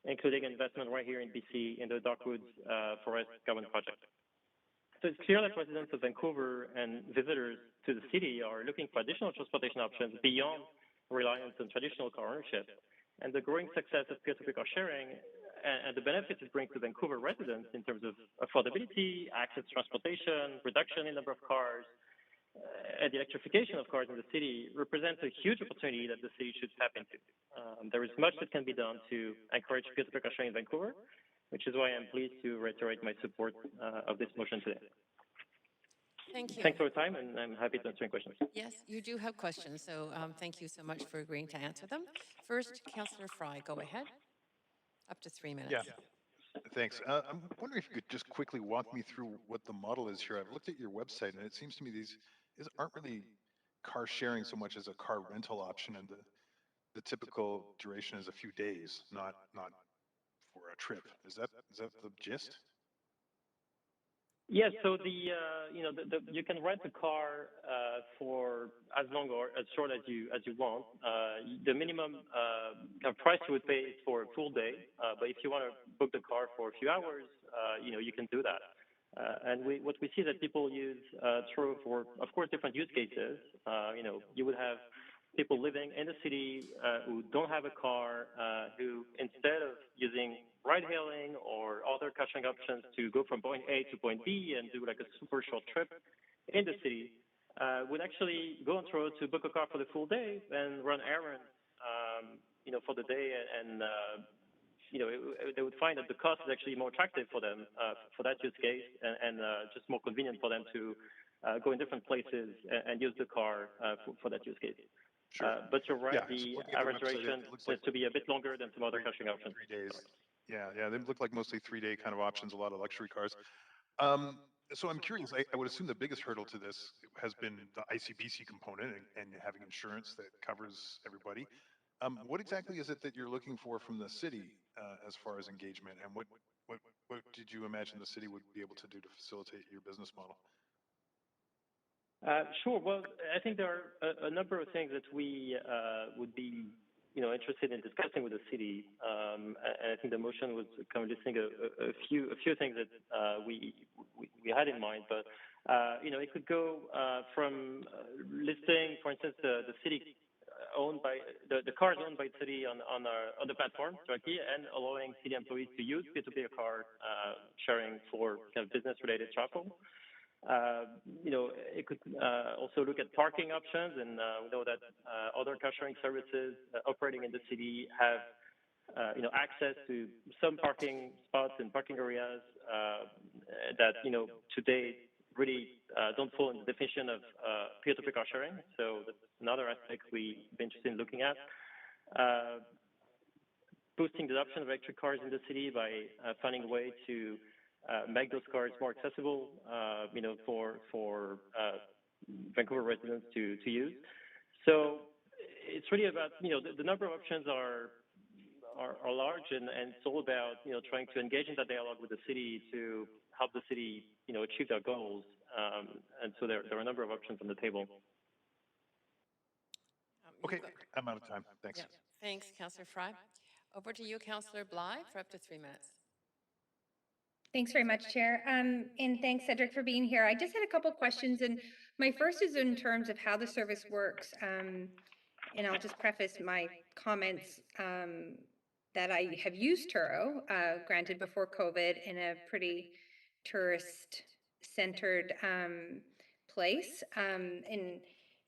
including investment right here in BC in the Darkwoods Forest Carbon Project. So it's clear that residents of Vancouver and visitors to the city are looking for additional transportation options beyond reliance on traditional car ownership. And the growing success of peer-to-peer car sharing and the benefits it brings to Vancouver residents in terms of affordability, access to transportation, reduction in number of cars, and the electrification of cars in the city represents a huge opportunity that the city should tap into. There is much that can be done to encourage peer-to-peer car sharing in Vancouver, which is why I'm pleased to reiterate my support of this motion today. Thank you. Thanks for your time, and I'm happy to answer any questions. Yes, you do have questions, so thank you so much for agreeing to answer them. First, Councillor Fry, go ahead. Up to 3 minutes. Yeah, thanks. I'm wondering if you could just quickly walk me through what the model is here. I've looked at your website, and it seems to me these aren't really car sharing so much as a car rental option, and the typical duration is a few days, not for a trip. Is that the gist? Yes, so you can rent a car for as long or as short as you want. The minimum price you would pay is for a full day, but if you want to book the car for a few hours, you can do that. And what we see that people use Truro for, of course, different use cases. You would have people living in the city who don't have a car, who instead of using ride-hailing or other car-sharing options to go from point A to point B and do like a super short trip in the city, would actually go on Truro to book a car for the full day and run errands, for the day, and they would find that the cost is actually more attractive for them for that use case, and just more convenient for them to go in different places and use the car for that use case. Sure. But you're right, Yeah, the so looking at average website, duration it looks tends like to be a bit longer than some other caching options. 3 days. Yeah, they look like mostly 3-day kind of options, a lot of luxury cars. So I'm curious, I would assume the biggest hurdle to this has been the ICBC component and having insurance that covers everybody. What exactly is it that you're looking for from the city as far as engagement, and what did you imagine the city would be able to do to facilitate your business model? Sure. Well, I think there are a number of things that we would be, interested in discussing with the city. And I think the motion was kind of listing a few things that we had in mind. But it could go from listing, for instance, the city owned by the cars owned by the city on the platform directly, and allowing city employees to use peer-to-peer car sharing for kind of business-related travel. It could also look at parking options, and we know that other car sharing services operating in the city have, access to some parking spots and parking areas that, today really don't fall in the definition of peer-to-peer car sharing. So that's another aspect we'd be interested in looking at. Boosting the adoption of electric cars in the city by finding a way to make those cars more accessible, for Vancouver residents to use. So it's really about, the number of options are large, and it's all about, trying to engage in that dialogue with the city to help the city, achieve their goals. And so there are a number of options on the table. Okay, I'm out of time. Thanks. Yeah. Thanks, Councillor Fry. Over to you, Councillor Bligh, for up to 3 minutes. Thanks very much, Chair. And thanks, Cedric, for being here. I just had a couple of questions, and my first is in terms of how the service works. And I'll just preface my comments that I have used Turo, granted before COVID, in a pretty tourist-centered place. And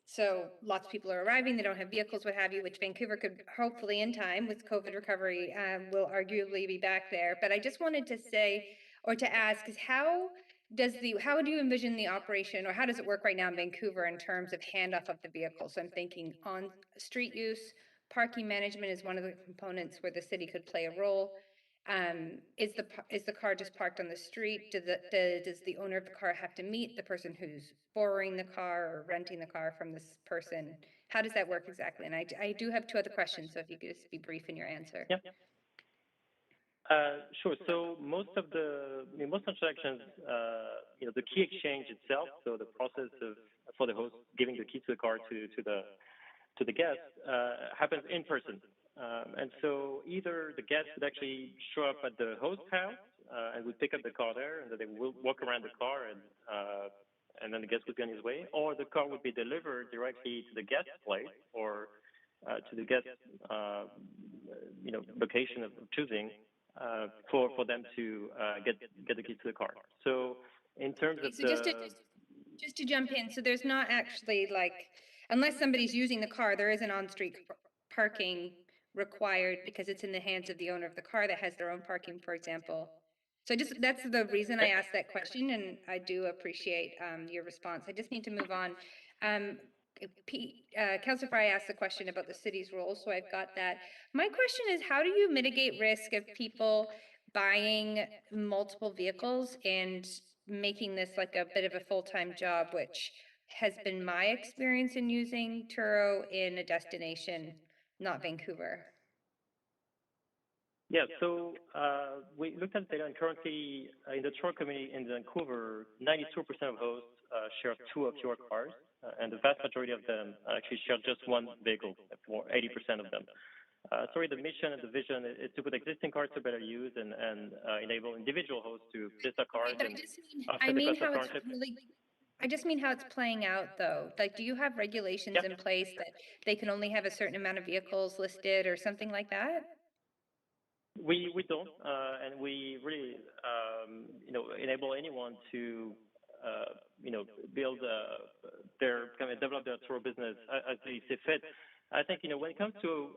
so lots of people are arriving, they don't have vehicles, what have you, which Vancouver could hopefully in time with COVID recovery will arguably be back there. But I just wanted to say, or to ask, is how do you envision the operation, or how does it work right now in Vancouver in terms of handoff of the vehicle? So I'm thinking on street use, parking management is one of the components where the city could play a role. Is the car just parked on the street? Does the owner of the car have to meet the person who's borrowing the car or renting the car from this person? How does that work exactly? And I do have 2 other questions, so if you could just be brief in your answer. Yeah. Sure. So most transactions, the key exchange itself, so the process for the host giving the key to the car to the guest, happens in person. And so either the guest would actually show up at the host house and would pick up the car there, and then they will walk around the car, and then the guest would be on his way, or the car would be delivered directly to the guest place or to the guest, location of choosing for them to get the keys to the car. So in terms of just to jump in, so there's not actually, like, unless somebody's using the car, there isn't on-street parking required because it's in the hands of the owner of the car that has their own parking, for example. So that's the reason I asked that question, and I do appreciate your response. I just need to move on. Councillor Fry asked the question about the city's role, so I've got that. My question is, how do you mitigate risk of people buying multiple vehicles and making this like a bit of a full-time job, which has been my experience in using Turo in a destination, not Vancouver? Yeah, so we looked at data, and currently in the Turo community in Vancouver, 92% of hosts share 2 or fewer cars, and the vast majority of them actually share just 1 vehicle, for 80% of them. The mission and the vision is to put existing cars to better use and enable individual hosts to list their cars. I just mean how it's playing out, though. Like, do you have regulations in place that they can only have a certain amount of vehicles listed or something like that? We don't, and we really, enable anyone to, build develop their Turo business as they see fit. I think, when it comes to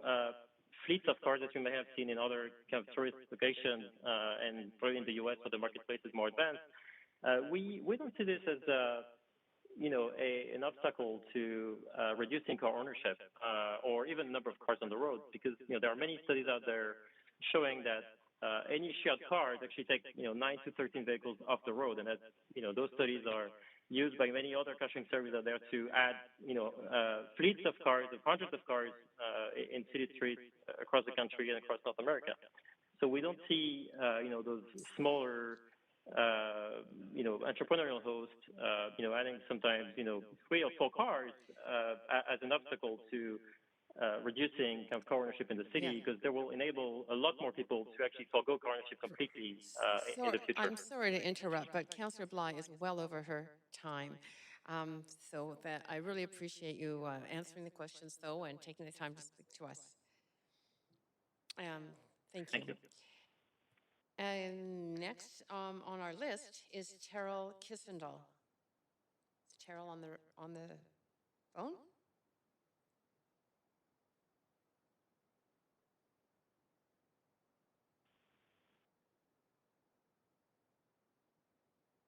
fleets of cars that you may have seen in other kind of tourist locations, and probably in the U.S. where the marketplace is more advanced, we don't see this as an obstacle to reducing car ownership or even the number of cars on the road, because there are many studies out there showing that any shared cars actually take 9 to 13 vehicles off the road, and that those studies are used by many other car sharing services out there to add fleets of cars, of hundreds of cars in city streets across the country and across North America. So we don't see those smaller entrepreneurial hosts adding sometimes 3 or 4 cars as an obstacle to reducing kind of car ownership in the city, because that will enable a lot more people to actually forego car ownership completely in the future. I'm sorry to interrupt, but Councillor Bligh is well over her time. So that I really appreciate you answering the questions, though, and taking the time to speak to us. Thank you. And next on our list is Terrell Kissendall. Is Terrell on the phone?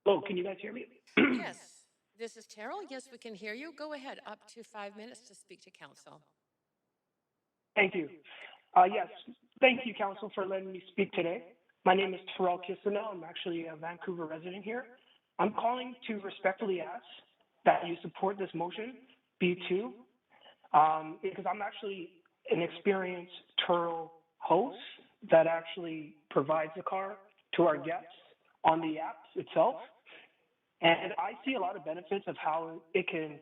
Oh, can you guys hear me? Yes. This is Terrell. Yes, we can hear you. Go ahead. Up to 5 minutes to speak to council. Thank you. Yes, thank you, council, for letting me speak today. My name is Terrell Kissendall. I'm actually a Vancouver resident here. I'm calling to respectfully ask that you support this motion, B2, because I'm actually an experienced Turo host that actually provides a car to our guests on the app itself. And I see a lot of benefits of how it can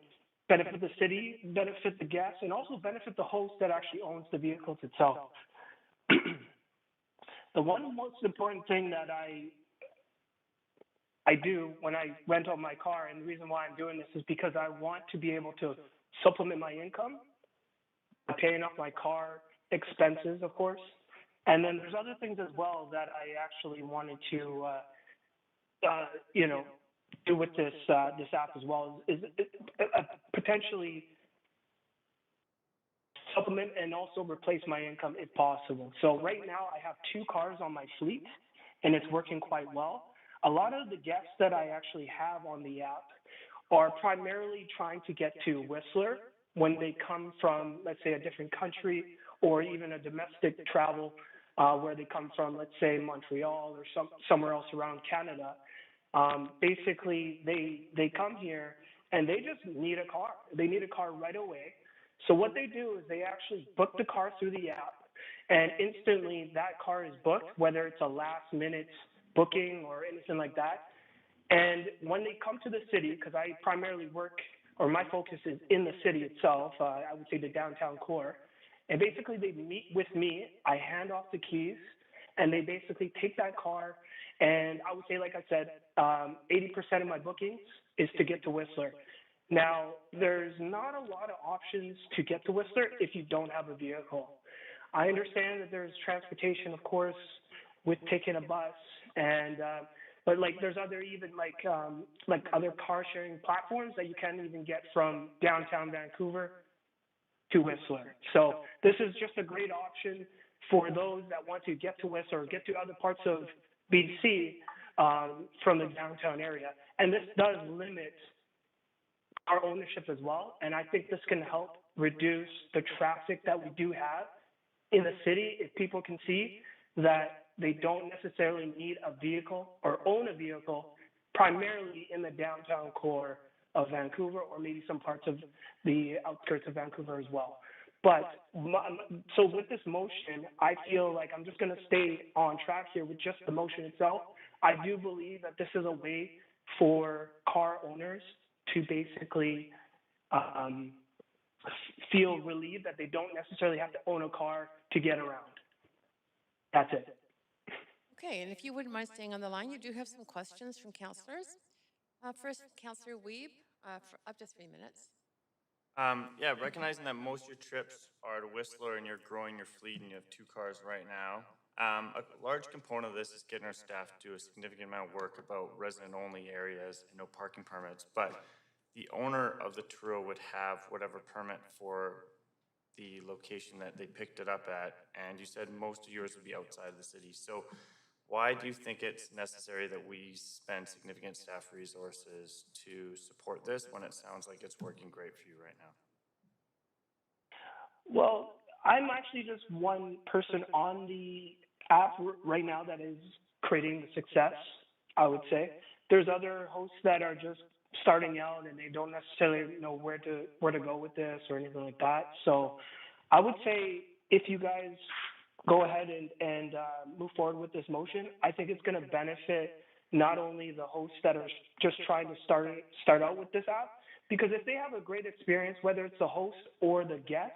benefit the city, benefit the guests, and also benefit the host that actually owns the vehicles itself. The one most important thing that I do when I rent out my car, and the reason why I'm doing this is because I want to be able to supplement my income by paying off my car expenses, of course. And then there's other things as well that I actually wanted to, do with this app as well, is potentially supplement and also replace my income if possible. So right now I have 2 cars on my fleet, and it's working quite well. A lot of the guests that I actually have on the app are primarily trying to get to Whistler when they come from, let's say, a different country or even a domestic travel where they come from, let's say, Montreal or somewhere else around Canada. Basically, they come here and they just need a car. They need a car right away. So what they do is they actually book the car through the app, and instantly that car is booked, whether it's a last-minute booking or anything like that. And when they come to the city, because I primarily work, or my focus is in the city itself, I would say the downtown core, and basically they meet with me, I hand off the keys, and they basically take that car, and I would say, like I said, 80% of my bookings is to get to Whistler. Now, there's not a lot of options to get to Whistler if you don't have a vehicle. I understand that there's transportation, of course, with taking a bus, and but like there's other even like other car sharing platforms that you can't even get from downtown Vancouver to Whistler. So this is just a great option for those that want to get to Whistler or get to other parts of BC from the downtown area. And this does limit our ownership as well, and I think this can help reduce the traffic that we do have in the city if people can see that they don't necessarily need a vehicle or own a vehicle primarily in the downtown core of Vancouver or maybe some parts of the outskirts of Vancouver as well. But so with this motion, I feel like I'm just going to stay on track here with just the motion itself. I do believe that this is a way for car owners to basically feel relieved that they don't necessarily have to own a car to get around. That's it. Okay, and if you wouldn't mind staying on the line, you do have some questions from councillors. First, Councillor Weeb, for up to 3 minutes. Yeah, recognizing that most of your trips are to Whistler and you're growing your fleet and you have 2 cars right now, a large component of this is getting our staff to do a significant amount of work about resident-only areas and no parking permits, but the owner of the Turo would have whatever permit for the location that they picked it up at, and you said most of yours would be outside of the city. So Why do you think it's necessary that we spend significant staff resources to support this when it sounds like it's working great for you right now? Well, I'm actually just one person on the app right now that is creating the success, I would say. There's other hosts that are just starting out and they don't necessarily know where to go with this or anything like that. So I would say if you guys go ahead and move forward with this motion, I think it's going to benefit not only the hosts that are just trying to start out with this app, because if they have a great experience, whether it's the host or the guest,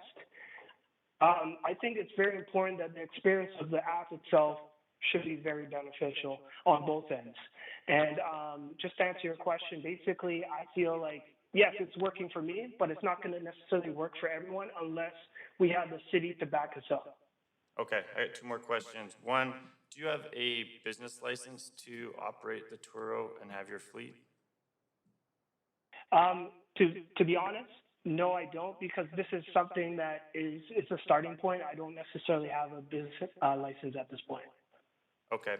I think it's very important that the experience of the app itself should be very beneficial on both ends. And just to answer your question, basically, I feel like, yes, it's working for me, but it's not going to necessarily work for everyone unless we have the city to back us up. Okay, I got two more questions. One, do you have a business license to operate the Turo and have your fleet? To be honest, no, I don't, because this is something that it's a starting point. I don't necessarily have a business license at this point. Okay.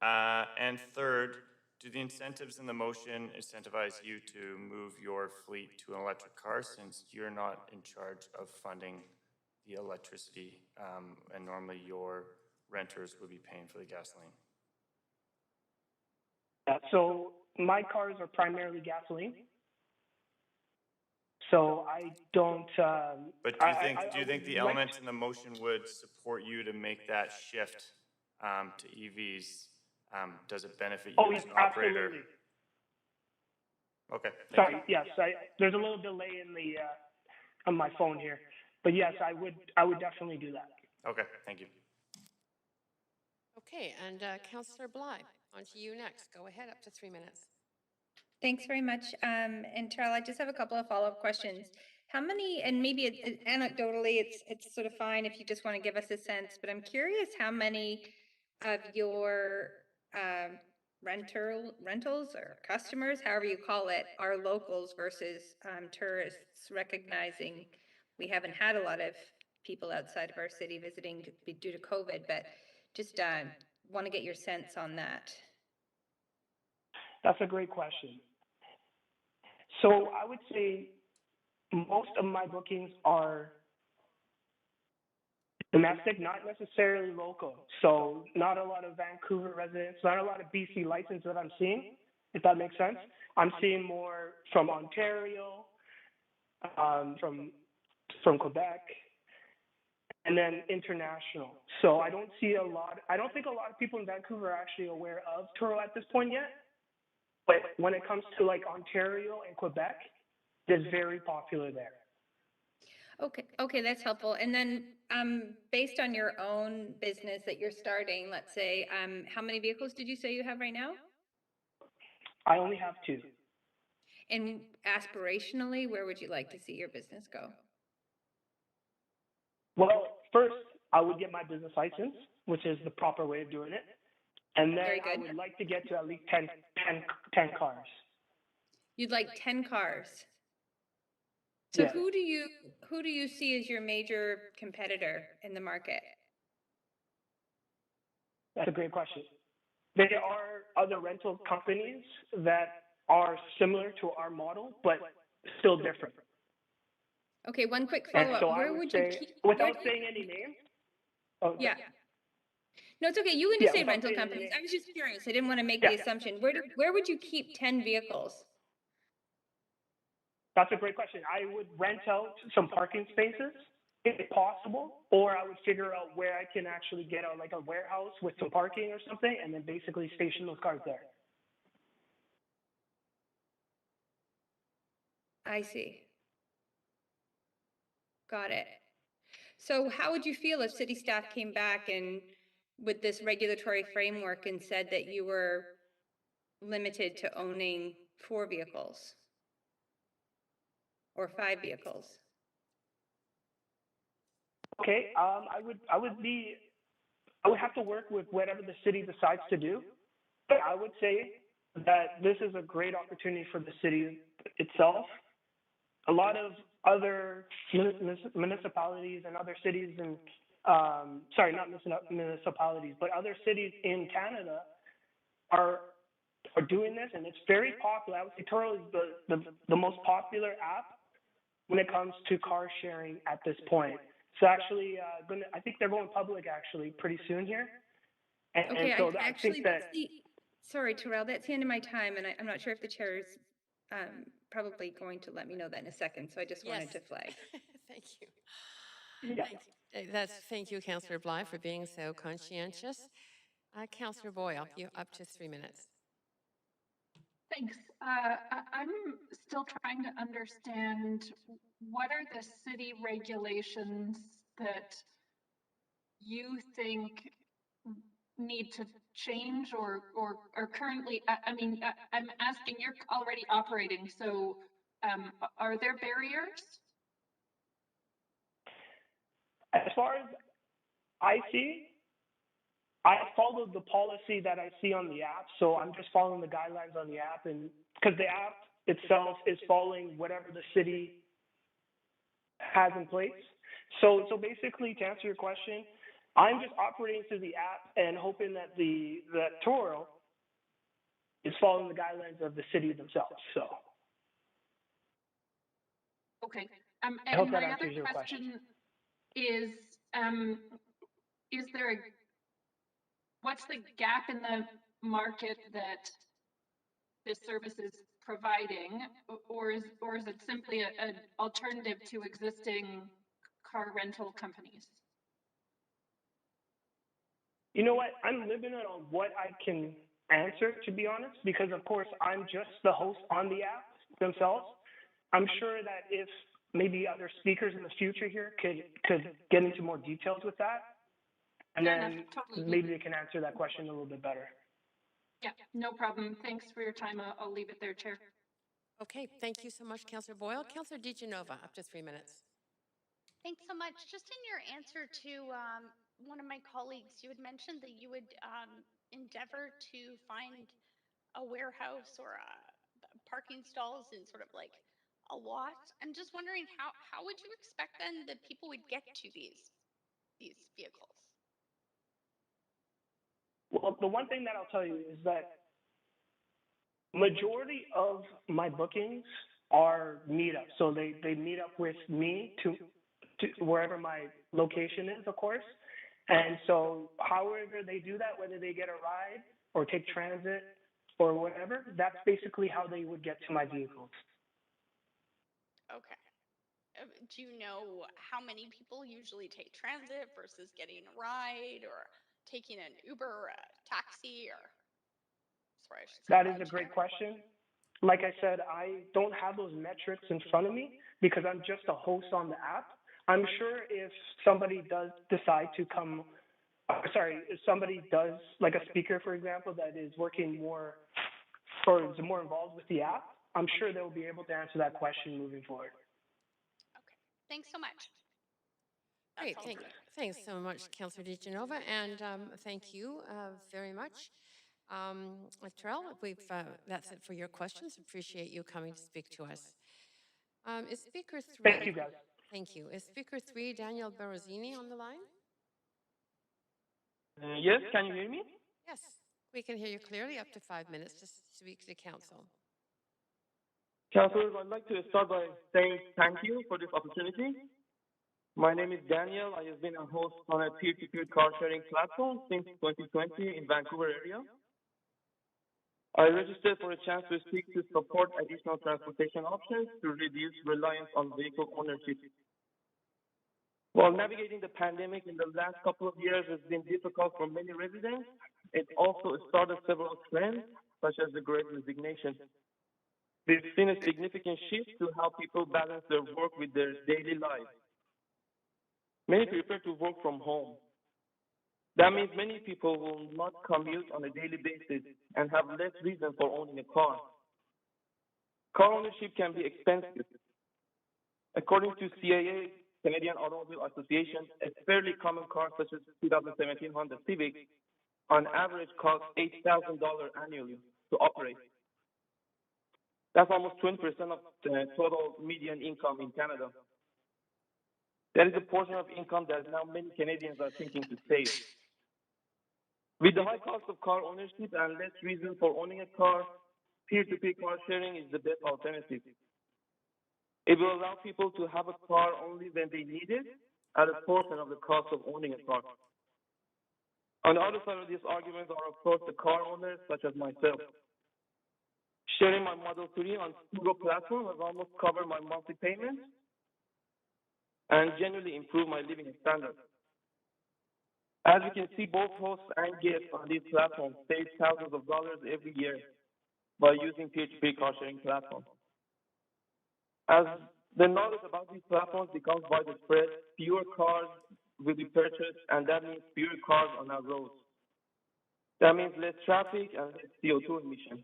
And third, do the incentives in the motion incentivize you to move your fleet to an electric car since you're not in charge of funding the electricity and normally your renters would be paying for the gasoline? So my cars are primarily gasoline. So I don't. But do you think the elements in the motion would support you to make that shift to EVs? Does it benefit you as an operator? Absolutely. Okay. Sorry. Yes, there's a little delay in the on my phone here, but yes, I would definitely do that. Okay. Thank you. Okay, and Councillor Bligh, on to you next. Go ahead, up to 3 minutes. Thanks very much. And Terrell, I just have a couple of follow-up questions. How many, and maybe anecdotally, it's sort of fine if you just want to give us a sense, but I'm curious how many of your rentals or customers, however you call it, are locals versus tourists, recognizing we haven't had a lot of people outside of our city visiting due to COVID, but just want to get your sense on that. That's a great question. So I would say most of my bookings are domestic, not necessarily local. So not a lot of Vancouver residents, not a lot of BC license that I'm seeing, if that makes sense. I'm seeing more from Ontario, from Quebec, and then international. So I don't think a lot of people in Vancouver are actually aware of Turo at this point yet. But when it comes to like Ontario and Quebec, it's very popular there. Okay, that's helpful. And then based on your own business that you're starting, let's say, how many vehicles did you say you have right now? I only have 2. And aspirationally, where would you like to see your business go? Well, first, I would get my business license, which is the proper way of doing it. And then I would like to get to at least 10 cars. You'd like 10 cars? So yes. who do you see as your major competitor in the market? That's a great question. There are other rental companies that are similar to our model, but still different. Okay, one quick follow-up. So where would you keep, without saying any names? Oh, yeah. No, it's okay. You can just say rental companies. I was just curious. I didn't want to make the assumption. Where would you keep 10 vehicles? That's a great question. I would rent out some parking spaces, if possible, or I would figure out where I can actually get a warehouse with some parking or something, and then basically station those cars there. I see. Got it. So how would you feel if city staff came back and with this regulatory framework and said that you were limited to owning 4 vehicles or 5 vehicles? Okay, I would have to work with whatever the city decides to do. But I would say that this is a great opportunity for the city itself. A lot of other municipalities and other cities and sorry, not municipalities, but other cities in Canada are doing this, and it's very popular. I would say Turo is the most popular app when it comes to car sharing at this point. It's actually I think they're going public actually pretty soon here. Okay, and so I actually, think that sorry, Terrell, that's the end of my time, and I'm not sure if the chair is probably going to let me know that in a second, so I just wanted to flag. Thank you. Yeah. Thank you, Councillor Bligh, for being so conscientious. Councillor Boyle, you up to 3 minutes. Thanks. I'm still trying to understand what are the city regulations that you think need to change or are currently, I'm asking, you're already operating, so are there barriers? As far as I see, I follow the policy that I see on the app, so I'm just following the guidelines on the app, and because the app itself is following whatever the city has in place. So basically, to answer your question, I'm just operating through the app and hoping that that Turo is following the guidelines of the city themselves. So. Okay. I hope And that my answers other your question is there what's the gap in the market that this service is providing, or is it simply an alternative to existing car rental companies? You know what? I'm limited on what I can answer, to be honest, because of course I'm just the host on the app themselves. I'm sure that if maybe other speakers in the future here could get into more details with that, and then maybe they can answer that question a little bit better. Yeah, no problem. Thanks for your time. I'll leave it there, Chair. Okay, thank you so much, Councillor Boyle. Councillor DiGenova, up to 3 minutes. Thanks so much. Just in your answer to one of my colleagues, you had mentioned that you would endeavor to find a warehouse or parking stalls in sort of like a lot. I'm just wondering how would you expect then that people would get to these vehicles? Well, the one thing that I'll tell you is that majority of my bookings are meetups. So they meet up with me to wherever my location is, of course. And so however they do that, whether they get a ride or take transit or whatever, that's basically how they would get to my vehicles. Okay. Do you know how many people usually take transit versus getting a ride or taking an Uber or a taxi or? Sorry, I should say That is a great question. Like I said, I don't have those metrics in front of me because I'm just a host on the app. I'm sure if somebody does decide to come, if somebody does, like a speaker, for example, that is working more or is more involved with the app, I'm sure they'll be able to answer that question moving forward. Okay, thanks so much. Great, thanks so much, Councillor DiGenova, and thank you very much. Terrell, that's it for your questions. Appreciate you coming to speak to us. Is Speaker 3? Thank you, guys. Thank you. Is Speaker 3 Daniel Barozzini on the line? Yes, can you hear me? Yes, we can hear you clearly. Up to 5 minutes to speak to Council. Councillor, I'd like to start by saying thank you for this opportunity. My name is Daniel. I have been a host on a peer-to-peer car sharing platform since 2020 in Vancouver area. I registered for a chance to speak to support additional transportation options to reduce reliance on vehicle ownership. While navigating the pandemic in the last couple of years has been difficult for many residents, it also started several trends, such as the Great Resignation. We've seen a significant shift to how people balance their work with their daily life. Many prefer to work from home. That means many people will not commute on a daily basis and have less reason for owning a car. Car ownership can be expensive. According to CAA, Canadian Automobile Association, a fairly common car such as 2017 Honda Civic on average costs $8,000 annually to operate. That's almost 20% of the total median income in Canada. That is a portion of income that now many Canadians are thinking to save. With the high cost of car ownership and less reason for owning a car, peer-to-peer car sharing is the best alternative. It will allow people to have a car only when they need it at a portion of the cost of owning a car. On the other side of this argument are, of course, the car owners, such as myself. Sharing my Model 3 on Google platform has almost covered my monthly payments and generally improved my living standards. As you can see, both hosts and guests on these platforms save thousands of dollars every year by using peer-to-peer car sharing platforms. As the knowledge about these platforms becomes widespread, fewer cars will be purchased, and that means fewer cars on our roads. That means less traffic and less CO2 emissions.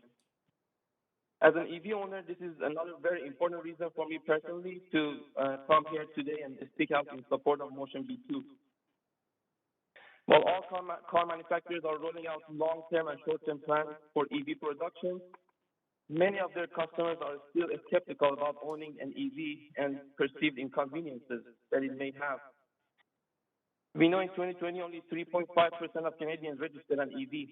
As an EV owner, this is another very important reason for me personally to come here today and speak out in support of Motion B2. While all car manufacturers are rolling out long-term and short-term plans for EV production, many of their customers are still skeptical about owning an EV and perceived inconveniences that it may have. We know in 2020 only 3.5% of Canadians registered an EV.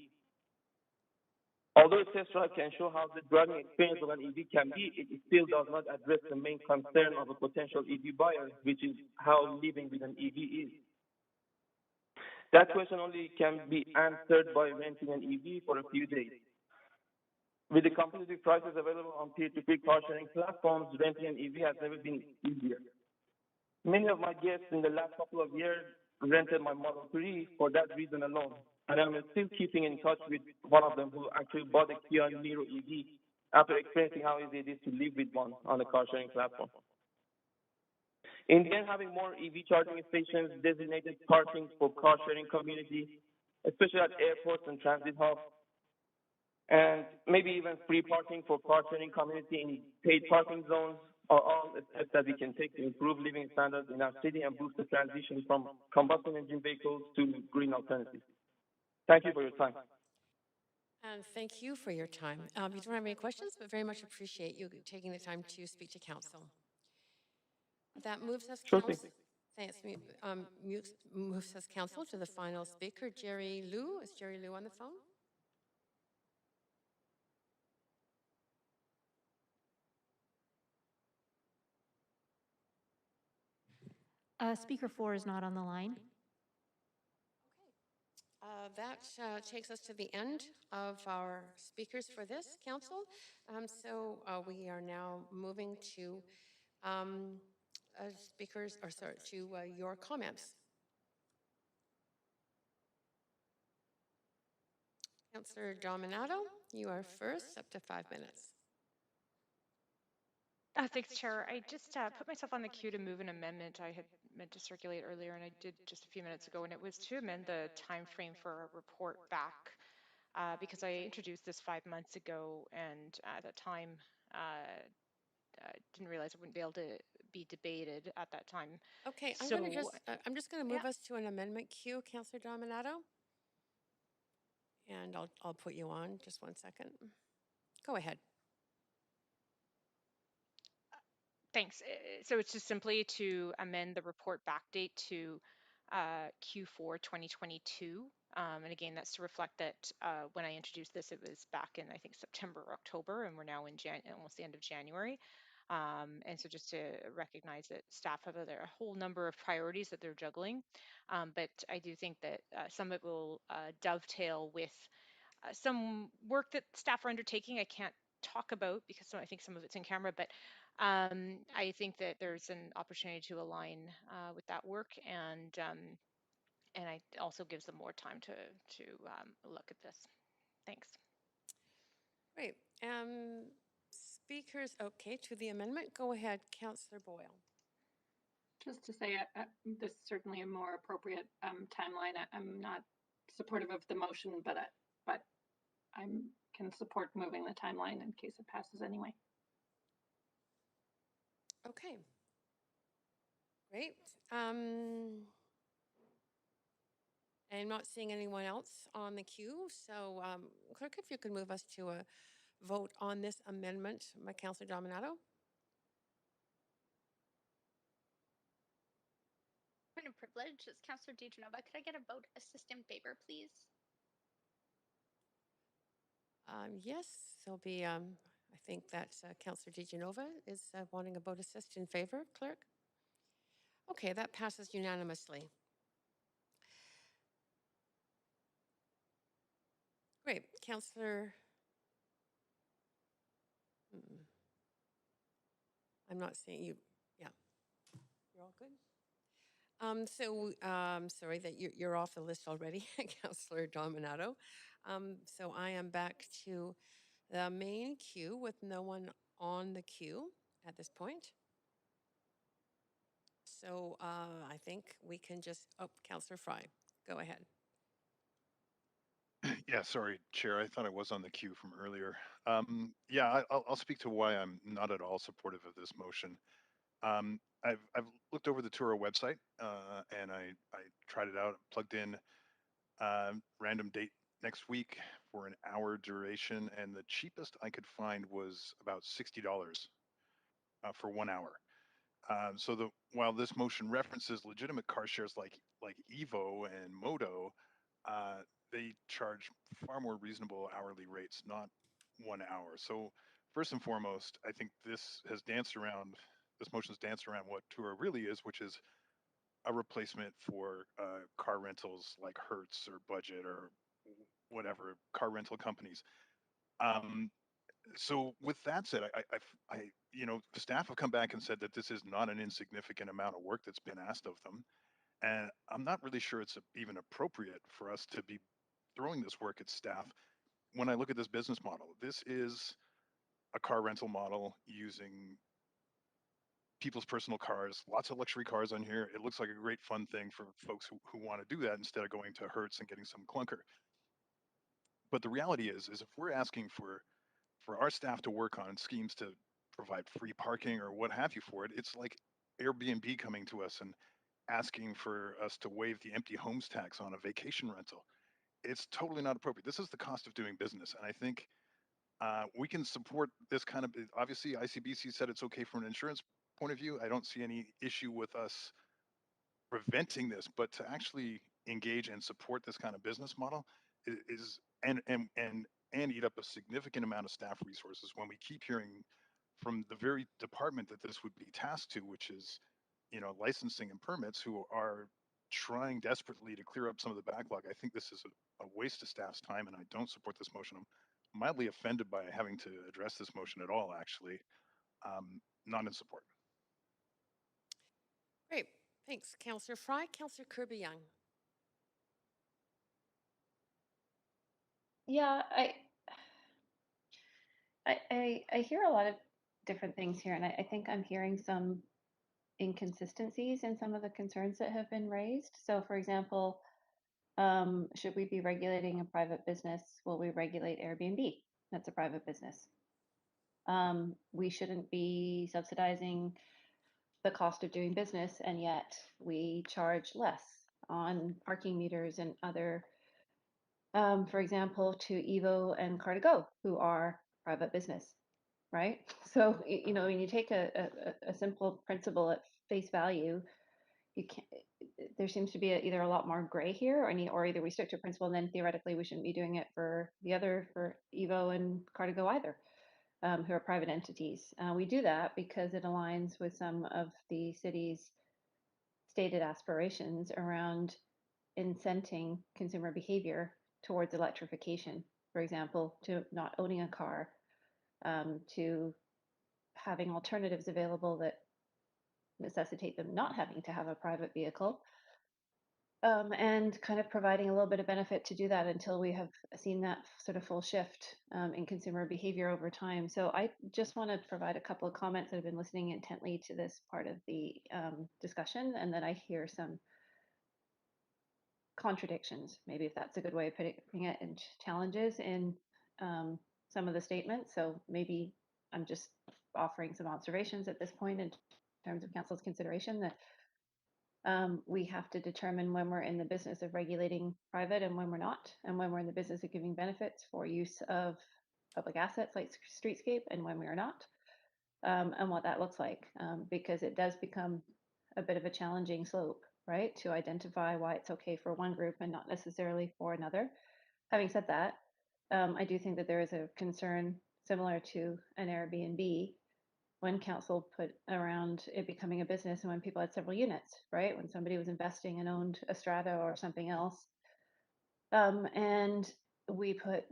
Although a test drive can show how the driving experience of an EV can be, it still does not address the main concern of a potential EV buyer, which is how living with an EV is. That question only can be answered by renting an EV for a few days. With the competitive prices available on peer-to-peer car sharing platforms, renting an EV has never been easier. Many of my guests in the last couple of years rented my Model 3 for that reason alone, and I'm still keeping in touch with one of them who actually bought a Kia Niro EV after experiencing how easy it is to live with one on a car sharing platform. In the end, having more EV charging stations, designated parking for car sharing community, especially at airports and transit hubs, and maybe even free parking for car sharing community in paid parking zones are all steps that we can take to improve living standards in our city and boost the transition from combustion engine vehicles to green alternatives. Thank you for your time. And thank you for your time. You don't have any questions, but very much appreciate you taking the time to speak to council. That moves us, moves us council to the final speaker, Jerry Liu. Is Jerry Liu on the phone? Speaker 4 is not on the line. That takes us to the end of our speakers for this council. So we are now moving to your comments. Councillor Dominato, you are first, up to 5 minutes. Thanks, Chair. I just put myself on the queue to move an amendment I had meant to circulate earlier, and I did just a few minutes ago, and it was to amend the time frame for a report back because I introduced this 5 months ago, and at that time didn't realize it wouldn't be able to be debated at that time. Okay, so, I'm just going to move us to an amendment queue, Councillor Dominato, and I'll put you on just 1 second. Go ahead. Thanks. So it's just simply to amend the report back date to Q4 2022. And again, that's to reflect that when I introduced this, it was back in, I think, September or October, and we're now in almost the end of January. And so just to recognize that staff have a whole number of priorities that they're juggling. But I do think that some of it will dovetail with some work that staff are undertaking. I can't talk about because I think some of it's in camera, but I think that there's an opportunity to align with that work, and it also gives them more time to look at this. Thanks. Great. Speakers, okay, to the amendment. Go ahead, Councillor Boyle. Just to say, this is certainly a more appropriate timeline. I'm not supportive of the motion, but I can support moving the timeline in case it passes anyway. Okay. Great. I'm not seeing anyone else on the queue, so clerk, if you could move us to a vote on this amendment by Councillor Dominato. of privilege. It's Councillor Adriane. Could I get a vote assist in favor, please? Yes, there'll be, I think that Councillor DeGenova is wanting a vote assist in favor, clerk. Okay, that passes unanimously. Great, Councillor. I'm not seeing you. Yeah, you're all good. Sorry that you're off the list already, Councillor Dominato. So I am back to the main queue with no one on the queue at this point. So I think we can just, Councillor Fry, go ahead. Yeah, sorry, Chair. I thought I was on the queue from earlier. I'll speak to why I'm not at all supportive of this motion. I've looked over the Turo website and I tried it out, plugged in random date next week for an hour duration, and the cheapest I could find was about $60 for 1 hour. While this motion references legitimate car shares like Evo and Moto, they charge far more reasonable hourly rates, not 1 hour. So first and foremost, I think this motion's danced around what Turo really is, which is a replacement for car rentals like Hertz or Budget or whatever car rental companies. So with that said, staff have come back and said that this is not an insignificant amount of work that's been asked of them, and I'm not really sure it's even appropriate for us to be throwing this work at staff. When I look at this business model, this is a car rental model using people's personal cars, lots of luxury cars on here. It looks like a great fun thing for folks who want to do that instead of going to Hertz and getting some clunker. But the reality is if we're asking for our staff to work on schemes to provide free parking or what have you for it, it's like Airbnb coming to us and asking for us to waive the empty homes tax on a vacation rental. It's totally not appropriate. This is the cost of doing business. And I think we can support this kind of, obviously ICBC said it's okay from an insurance point of view. I don't see any issue with us preventing this, but to actually engage and support this kind of business model is and eat up a significant amount of staff resources when we keep hearing from the very department that this would be tasked to, which is, licensing and permits, who are trying desperately to clear up some of the backlog. I think this is a waste of staff's time, and I don't support this motion. I'm mildly offended by having to address this motion at all, actually. Not in support. Great, thanks, Councillor Fry. Councillor Kirby Young. Yeah, I hear a lot of different things here, and I think I'm hearing some inconsistencies in some of the concerns that have been raised. So, for example, should we be regulating a private business? Will we regulate Airbnb? That's a private business. We shouldn't be subsidizing the cost of doing business, and yet we charge less on parking meters and other, for example, to Evo and Car2Go, who are private business, right? So, when you take a simple principle at face value, you can't, there seems to be either a lot more gray here, or either we stick to a principle and then theoretically we shouldn't be doing it for Evo and Car2Go either, who are private entities. We do that because it aligns with some of the city's stated aspirations around incenting consumer behavior towards electrification, for example, to not owning a car, to having alternatives available that necessitate them not having to have a private vehicle, and kind of providing a little bit of benefit to do that until we have seen that sort of full shift in consumer behavior over time. So I just want to provide a couple of comments. I've been listening intently to this part of the discussion, and then I hear some contradictions, maybe, if that's a good way of putting it, and challenges in some of the statements. So maybe I'm just offering some observations at this point in terms of council's consideration, that we have to determine when we're in the business of regulating private and when we're not, and when we're in the business of giving benefits for use of public assets like streetscape and when we are not, and what that looks like, because it does become a bit of a challenging slope, right? To identify why it's okay for one group and not necessarily for another. Having said that, I do think that there is a concern similar to an Airbnb when council put around it becoming a business and when people had several units, right? When somebody was investing and owned a strata or something else. And we put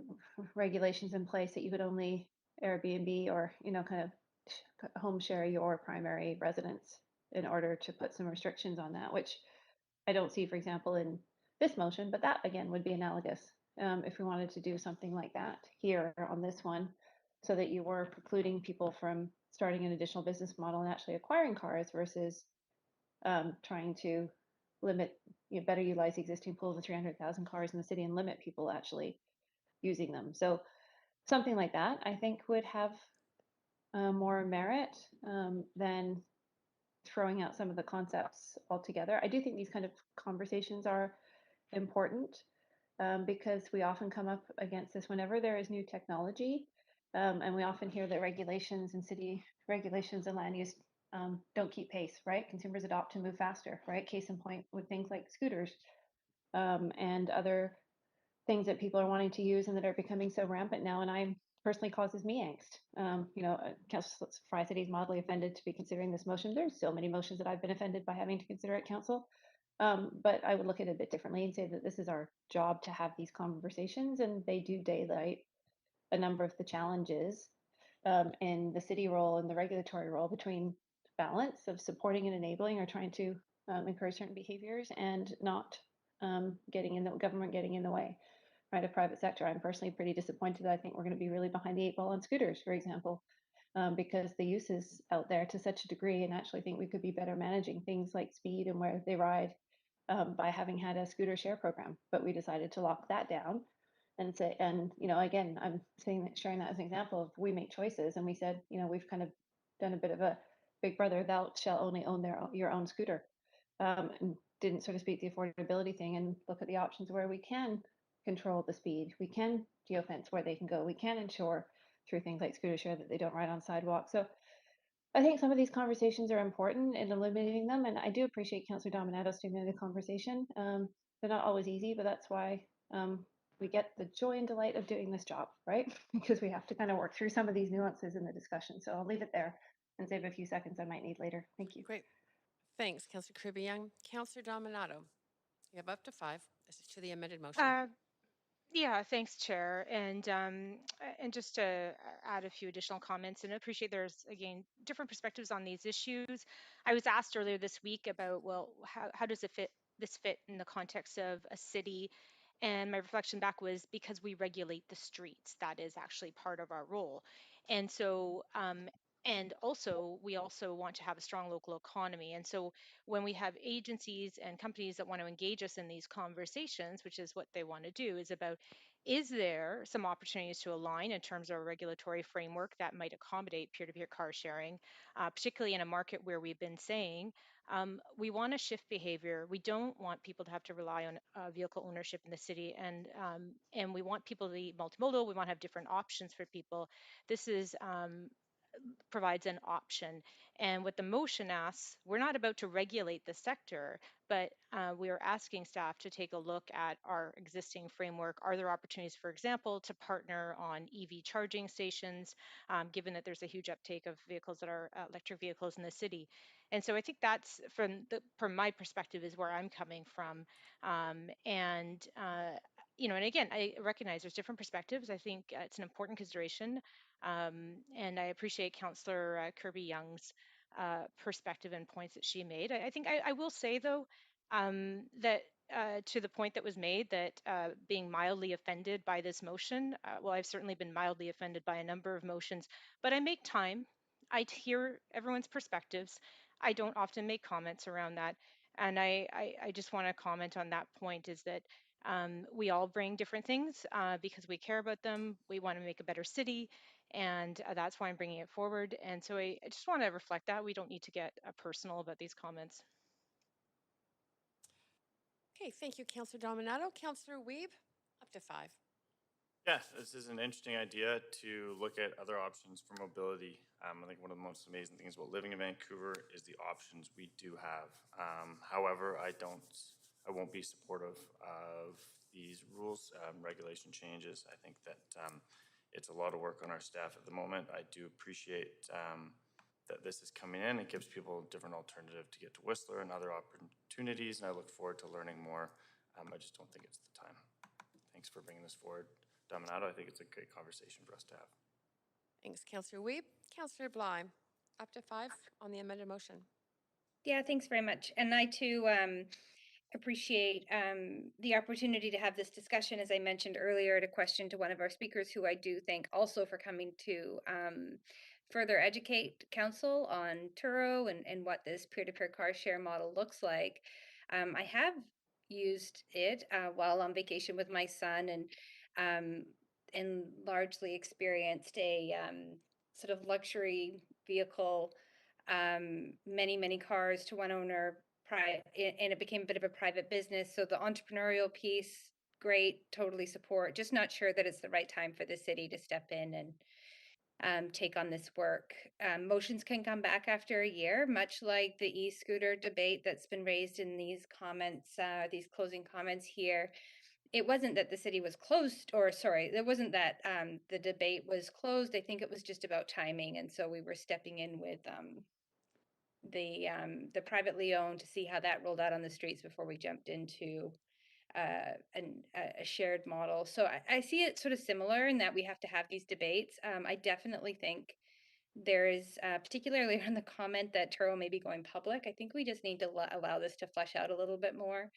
regulations in place that you could only Airbnb or, kind of home share your primary residence in order to put some restrictions on that, which I don't see, for example, in this motion, but that again would be analogous if we wanted to do something like that here on this one, so that you were precluding people from starting an additional business model and actually acquiring cars versus trying to limit, better utilize the existing pool of 300,000 cars in the city and limit people actually using them. So something like that, I think, would have more merit than throwing out some of the concepts altogether. I do think these kind of conversations are important because we often come up against this whenever there is new technology. And we often hear that regulations and city regulations and land use don't keep pace, right? Consumers adopt and move faster, right? Case in point with things like scooters and other things that people are wanting to use and that are becoming so rampant now. And I personally causes me angst. Council Fry City is mildly offended to be considering this motion. There's so many motions that I've been offended by having to consider at council. But I would look at it a bit differently and say that this is our job to have these conversations, and they do daylight a number of the challenges in the city role and the regulatory role between balance of supporting and enabling or trying to encourage certain behaviors and not getting in the government getting in the way, right? A private sector. I'm personally pretty disappointed. I think we're going to be really behind the eight ball on scooters, for example, because the use is out there to such a degree, and actually think we could be better managing things like speed and where they ride by having had a scooter share program. But we decided to lock that down and say, and again, I'm saying that, sharing that as an example of we make choices, and we said, we've kind of done a bit of a big brother, thou shall only own your own scooter, and didn't sort of speak the affordability thing and look at the options where we can control the speed, we can geofence where they can go, we can ensure through things like scooter share that they don't ride on sidewalks. So I think some of these conversations are important in eliminating them, and I do appreciate Councillor Dominato stimulating the conversation. They're not always easy, but that's why we get the joy and delight of doing this job, right? Because we have to kind of work through some of these nuances in the discussion. So I'll leave it there and save a few seconds I might need later. Thank you. Great. Thanks, Councillor Kirby Young. Councillor Dominato, you have up to 5. This is to the amended motion. Yeah, thanks, Chair. And just to add a few additional comments, and I appreciate there's, again, different perspectives on these issues. I was asked earlier this week about, well, how does this fit in the context of a city? And my reflection back was because we regulate the streets, that is actually part of our role. And so, and also, we also want to have a strong local economy. And so when we have agencies and companies that want to engage us in these conversations, which is what they want to do, is about, is there some opportunities to align in terms of a regulatory framework that might accommodate peer-to-peer car sharing, particularly in a market where we've been saying we want to shift behavior. We don't want people to have to rely on vehicle ownership in the city, and we want people to be multimodal. We want to have different options for people. This is provides an option. And what the motion asks, we're not about to regulate the sector, but we are asking staff to take a look at our existing framework. Are there opportunities, for example, to partner on EV charging stations, given that there's a huge uptake of vehicles that are electric vehicles in the city? And so I think that's, from my perspective, is where I'm coming from. And again, I recognize there's different perspectives. I think it's an important consideration. And I appreciate Councillor Kirby Young's perspective and points that she made. I think I will say, though, that to the point that was made that being mildly offended by this motion, well, I've certainly been mildly offended by a number of motions, but I make time. I hear everyone's perspectives. I don't often make comments around that. And I just want to comment on that point, is that we all bring different things because we care about them. We want to make a better city. And that's why I'm bringing it forward. And so I just want to reflect that. We don't need to get personal about these comments. Okay, thank you, Councillor Dominato. Councillor Wiebe, up to 5. Yeah, this is an interesting idea to look at other options for mobility. I think one of the most amazing things about living in Vancouver is the options we do have. However, I won't be supportive of these rules, regulation changes. I think that it's a lot of work on our staff at the moment. I do appreciate that this is coming in. It gives people a different alternative to get to Whistler and other opportunities, and I look forward to learning more. I just don't think it's the time. Thanks for bringing this forward, Dominato. I think it's a great conversation for us to have. Thanks, Councillor Wiebe. Councillor Bligh, up to 5 on the amended motion. Yeah, thanks very much. And I too appreciate the opportunity to have this discussion, as I mentioned earlier, to question to one of our speakers, who I do thank also for coming to further educate council on Turo and what this peer-to-peer car share model looks like. I have used it while on vacation with my son, and largely experienced a sort of luxury vehicle, many cars to one owner, and it became a bit of a private business. So the entrepreneurial piece, great, totally support. Just not sure that it's the right time for the city to step in and take on this work. Motions can come back after a year, much like the e-scooter debate that's been raised in these comments, these closing comments here. It wasn't that the city was closed, or sorry, it wasn't that the debate was closed. I think it was just about timing. And so we were stepping in with the privately owned to see how that rolled out on the streets before we jumped into a shared model. So I see it sort of similar in that we have to have these debates. I definitely think there is, particularly on the comment that Turo may be going public, I think we just need to allow this to flesh out a little bit more.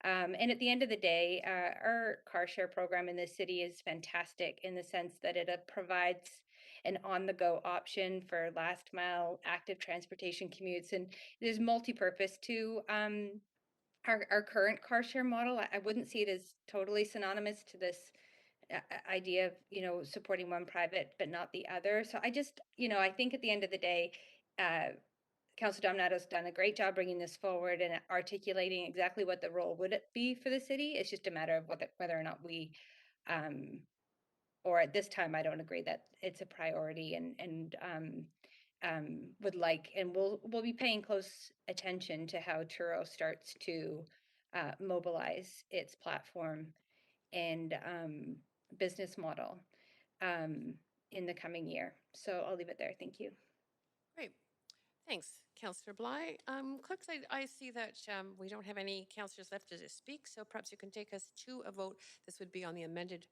And at the end of the day, our car share program in this city is fantastic in the sense that it provides an on-the-go option for last mile active transportation commutes, and there's multi-purpose to our current car share model. I wouldn't see it as totally synonymous to this idea of, supporting one private but not the other. So I just, I think at the end of the day, Councillor Dominato's done a great job bringing this forward and articulating exactly what the role would be for the city. It's just a matter of whether or not we, or at this time, I don't agree that it's a priority, and would like, and we'll be paying close attention to how Turo starts to mobilize its platform and business model in the coming year. So I'll leave it there. Thank you. Great. Thanks, Councillor Bligh. Clerks, I see that we don't have any councillors left to speak, so perhaps you can take us to a vote. This would be on the amended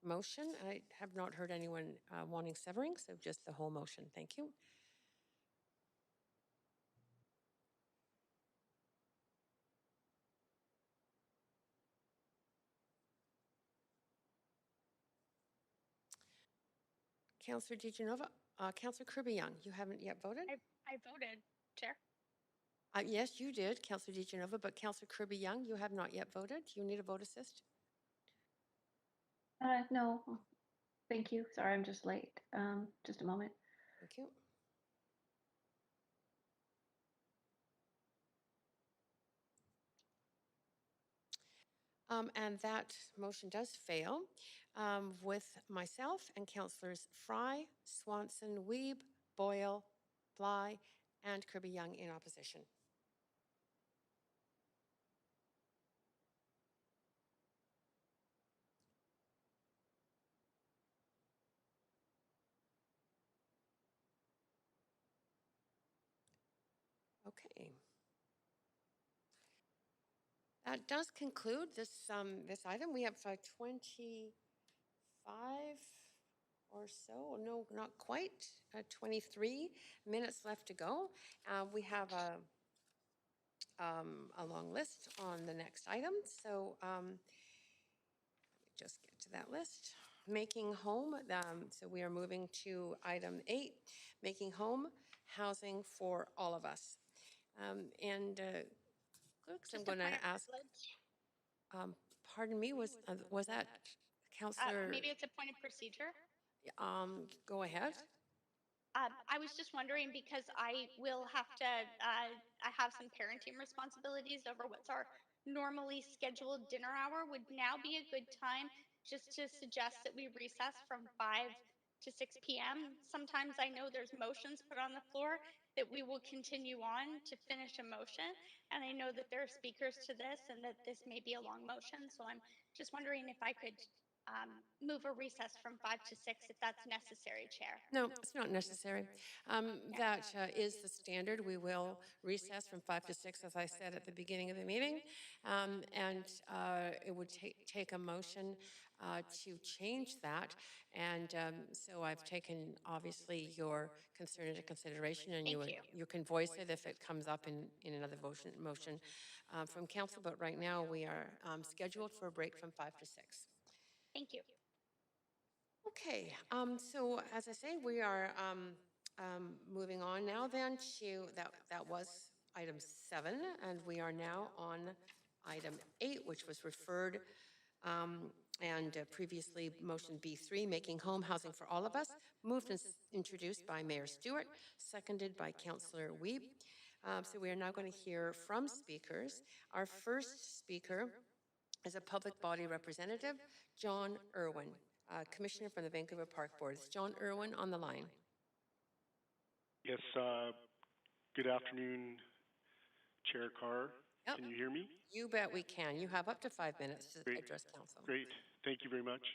motion. I have not heard anyone wanting severing, so just the whole motion. Thank you. Councillor DiGenova, Councillor Kirby-Young, you haven't yet voted? I voted, Chair. Yes, you did, Councillor DiGenova, but Councillor Kirby-Young, you have not yet voted. You need a vote assist? No, thank you. Sorry, I'm just late. Just a moment. Thank you. And that motion does fail with myself and Councillors Fry, Swanson, Wiebe, Boyle, Bligh, and Kirby-Young in opposition. Okay. That does conclude this this item. We have 25 or so, no, not quite, 23 minutes left to go. We have a long list on the next item, so let me just get to that list. Making home, so we are moving to item 8, making home housing for all of us. Clerks, I'm going to ask. Pardon me, was that Councillor? Maybe it's a point of procedure. Go ahead. I was just wondering because I will have to, I have some parenting responsibilities over what's our normally scheduled dinner hour. Would now be a good time just to suggest that we recess from 5 to 6 p.m. Sometimes I know there's motions put on the floor that we will continue on to finish a motion. And I know that there are speakers to this and that this may be a long motion. So I'm just wondering if I could move a recess from 5 to 6 if that's necessary, Chair. No, it's not necessary. That is the standard. We will recess from 5 to 6, as I said at the beginning of the meeting. And it would take a motion to change that. And so I've taken, obviously, your concern into consideration, and you can voice it if it comes up in another motion from council. But right now, we are scheduled for a break from 5 to 6. Thank you. Okay, so as I say, we are moving on now then to, that was item 7, and we are now on item 8, which was referred and previously motion B3, making home housing for all of us, moved and introduced by Mayor Stewart, seconded by Councillor Wiebe. So we are now going to hear from speakers. Our first speaker is a public body representative, John Irwin, Commissioner from the Vancouver Park Board. Is John Irwin on the line? Yes, good afternoon, Chair Carr. Yep. Can you hear me? You bet we can. You have up to 5 minutes to address council. Great. Thank you very much.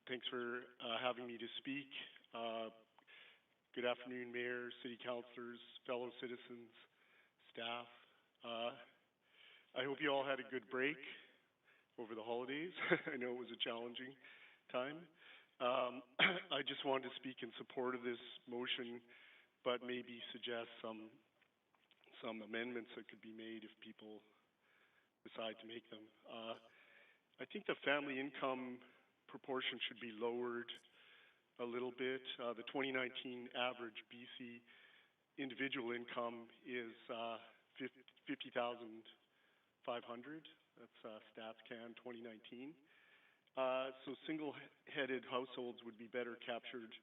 Thanks for having me to speak. Good afternoon, Mayor, City Councillors, fellow citizens, staff. I hope you all had a good break over the holidays. I know it was a challenging time. I just wanted to speak in support of this motion, but maybe suggest some amendments that could be made if people decide to make them. I think the family income proportion should be lowered a little bit. The 2019 average BC individual income is $50,500. That's StatsCan 2019. So single-headed households would be better captured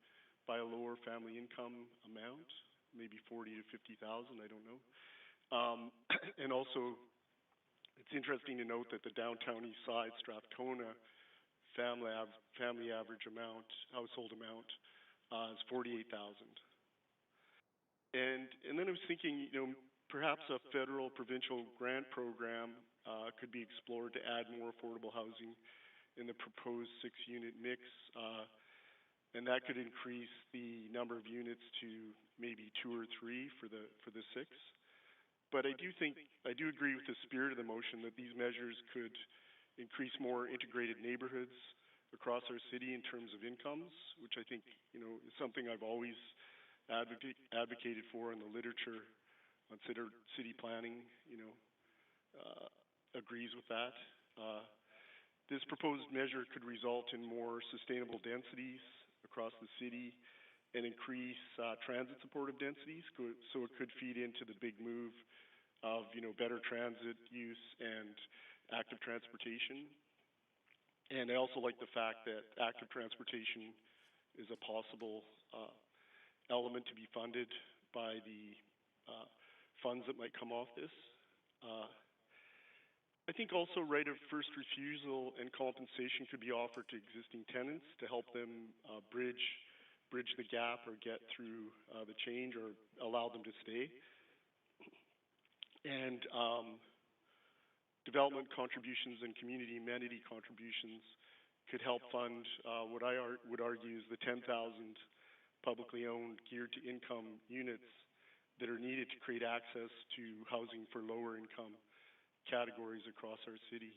by a lower family income amount, maybe 40 to 50,000. I don't know. And also, it's interesting to note that the downtown Eastside, Strathcona family average amount, household amount, is 48,000. And then I was thinking, perhaps a federal provincial grant program could be explored to add more affordable housing in the proposed 6-unit mix, and that could increase the number of units to maybe 2 or 3 for the 6. But I do agree with the spirit of the motion that these measures could increase more integrated neighborhoods across our city in terms of incomes, which I think is something I've always advocated for in the literature on city planning. Agrees with that. This proposed measure could result in more sustainable densities across the city and increase transit-supportive densities, so it could feed into the big move of better transit use and active transportation. And I also like the fact that active transportation is a possible element to be funded by the funds that might come off this. I think also right of first refusal and compensation could be offered to existing tenants to help them bridge the gap or get through the change or allow them to stay. And development contributions and community amenity contributions could help fund what I would argue is the 10,000 publicly owned geared to income units that are needed to create access to housing for lower income categories across our city.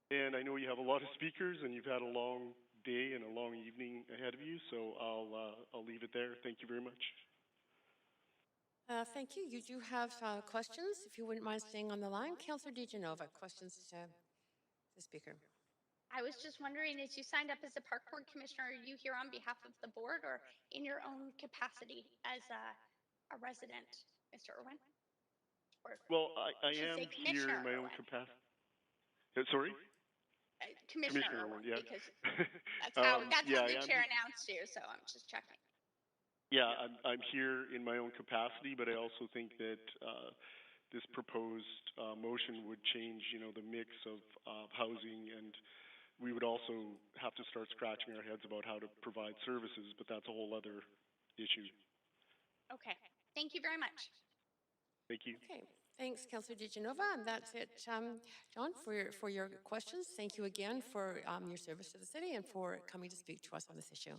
And I know you have a lot of speakers and you've had a long day and a long evening ahead of you, so I'll leave it there. Thank you very much. Thank you. You do have questions, if you wouldn't mind staying on the line. Councillor DeGenova, questions to the speaker. I was just wondering, as you signed up as a park board commissioner, are you here on behalf of the board or in your own capacity as a resident, Mr. Irwin? Well, I am here in my own capacity. Sorry? Commissioner Irwin, yeah. because that's how the chair announced you, so I'm just checking. Yeah, I'm here in my own capacity, but I also think that this proposed motion would change, the mix of housing, and we would also have to start scratching our heads about how to provide services, but that's a whole other issue. Okay, thank you very much. Thank you. Okay, thanks, Councillor DeGenova, and that's it, John, for your questions. Thank you again for your service to the city and for coming to speak to us on this issue.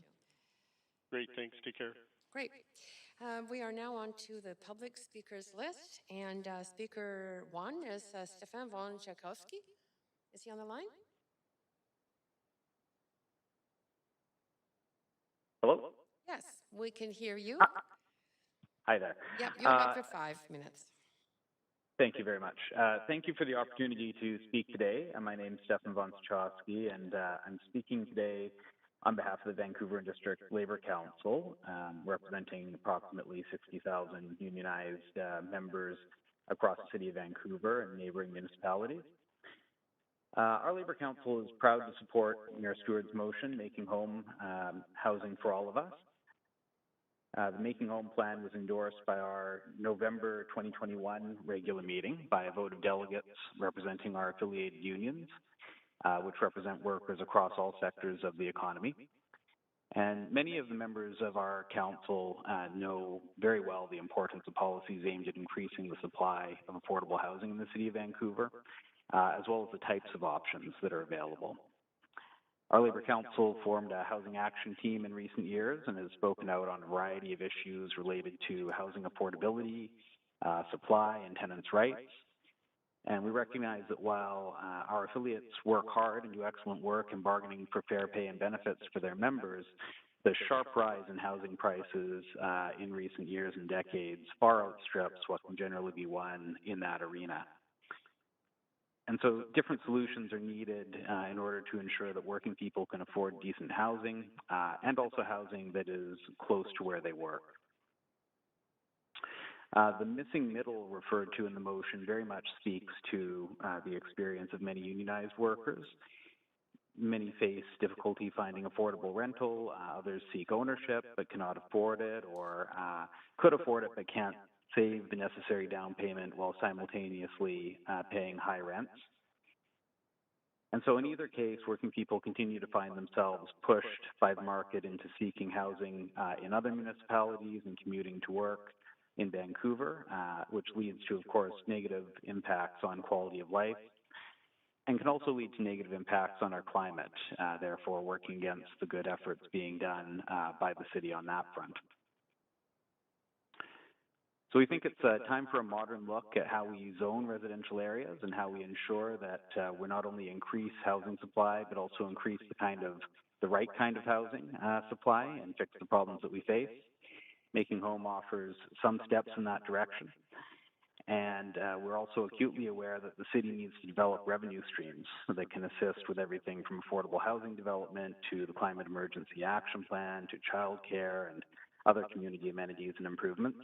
Great, thanks. Take care. Great. We are now on to the public speakers list, and speaker one is Stefan von Jakowski. Is he on the line? Hello? Yes, we can hear you. Hi there. Yep, you're up for 5 minutes. Thank you very much. Thank you for the opportunity to speak today. My name is Stefan von Jakowski, and I'm speaking today on behalf of the Vancouver and District Labour Council, representing approximately 60,000 unionized members across the city of Vancouver and neighboring municipalities. Our Labour Council is proud to support Mayor Stewart's motion, Making Home Housing for All of Us. The Making Home Plan was endorsed by our November 2021 regular meeting by a vote of delegates representing our affiliated unions, which represent workers across all sectors of the economy. And many of the members of our council know very well the importance of policies aimed at increasing the supply of affordable housing in the city of Vancouver, as well as the types of options that are available. Our Labour Council formed a housing action team in recent years and has spoken out on a variety of issues related to housing affordability, supply, and tenants' rights. And we recognize that while our affiliates work hard and do excellent work in bargaining for fair pay and benefits for their members, the sharp rise in housing prices in recent years and decades far outstrips what can generally be won in that arena. And so different solutions are needed in order to ensure that working people can afford decent housing and also housing that is close to where they work. The missing middle referred to in the motion very much speaks to the experience of many unionized workers. Many face difficulty finding affordable rental, others seek ownership but cannot afford it, or could afford it but can't save the necessary down payment while simultaneously paying high rents. And so in either case, working people continue to find themselves pushed by the market into seeking housing in other municipalities and commuting to work in Vancouver, which leads to, of course, negative impacts on quality of life and can also lead to negative impacts on our climate, therefore working against the good efforts being done by the city on that front. So we think it's time for a modern look at how we zone residential areas and how we ensure that we not only increase housing supply, but also increase the right kind of housing supply and fix the problems that we face. Making Home offers some steps in that direction. And we're also acutely aware that the city needs to develop revenue streams that can assist with everything from affordable housing development to the Climate Emergency Action Plan to childcare and other community amenities and improvements.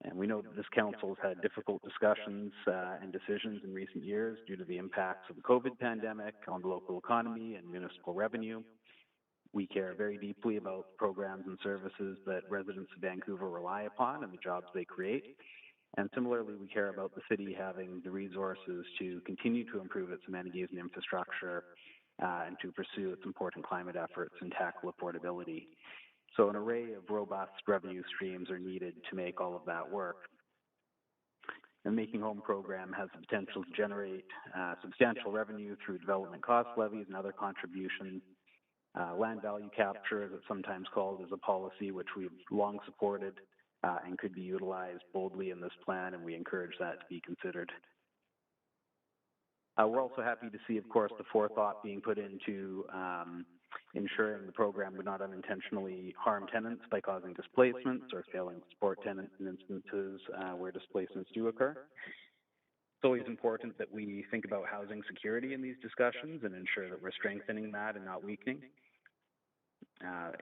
And we know that this council has had difficult discussions and decisions in recent years due to the impacts of the COVID pandemic on the local economy and municipal revenue. We care very deeply about the programs and services that residents of Vancouver rely upon and the jobs they create. And similarly, we care about the city having the resources to continue to improve its amenities and infrastructure and to pursue its important climate efforts and tackle affordability. So an array of robust revenue streams are needed to make all of that work. The Making Home program has the potential to generate substantial revenue through development cost levies and other contributions. Land value capture, as it's sometimes called, is a policy which we've long supported and could be utilized boldly in this plan, and we encourage that to be considered. We're also happy to see, of course, the forethought being put into ensuring the program would not unintentionally harm tenants by causing displacements or failing to support tenants in instances where displacements do occur. It's always important that we think about housing security in these discussions and ensure that we're strengthening that and not weakening.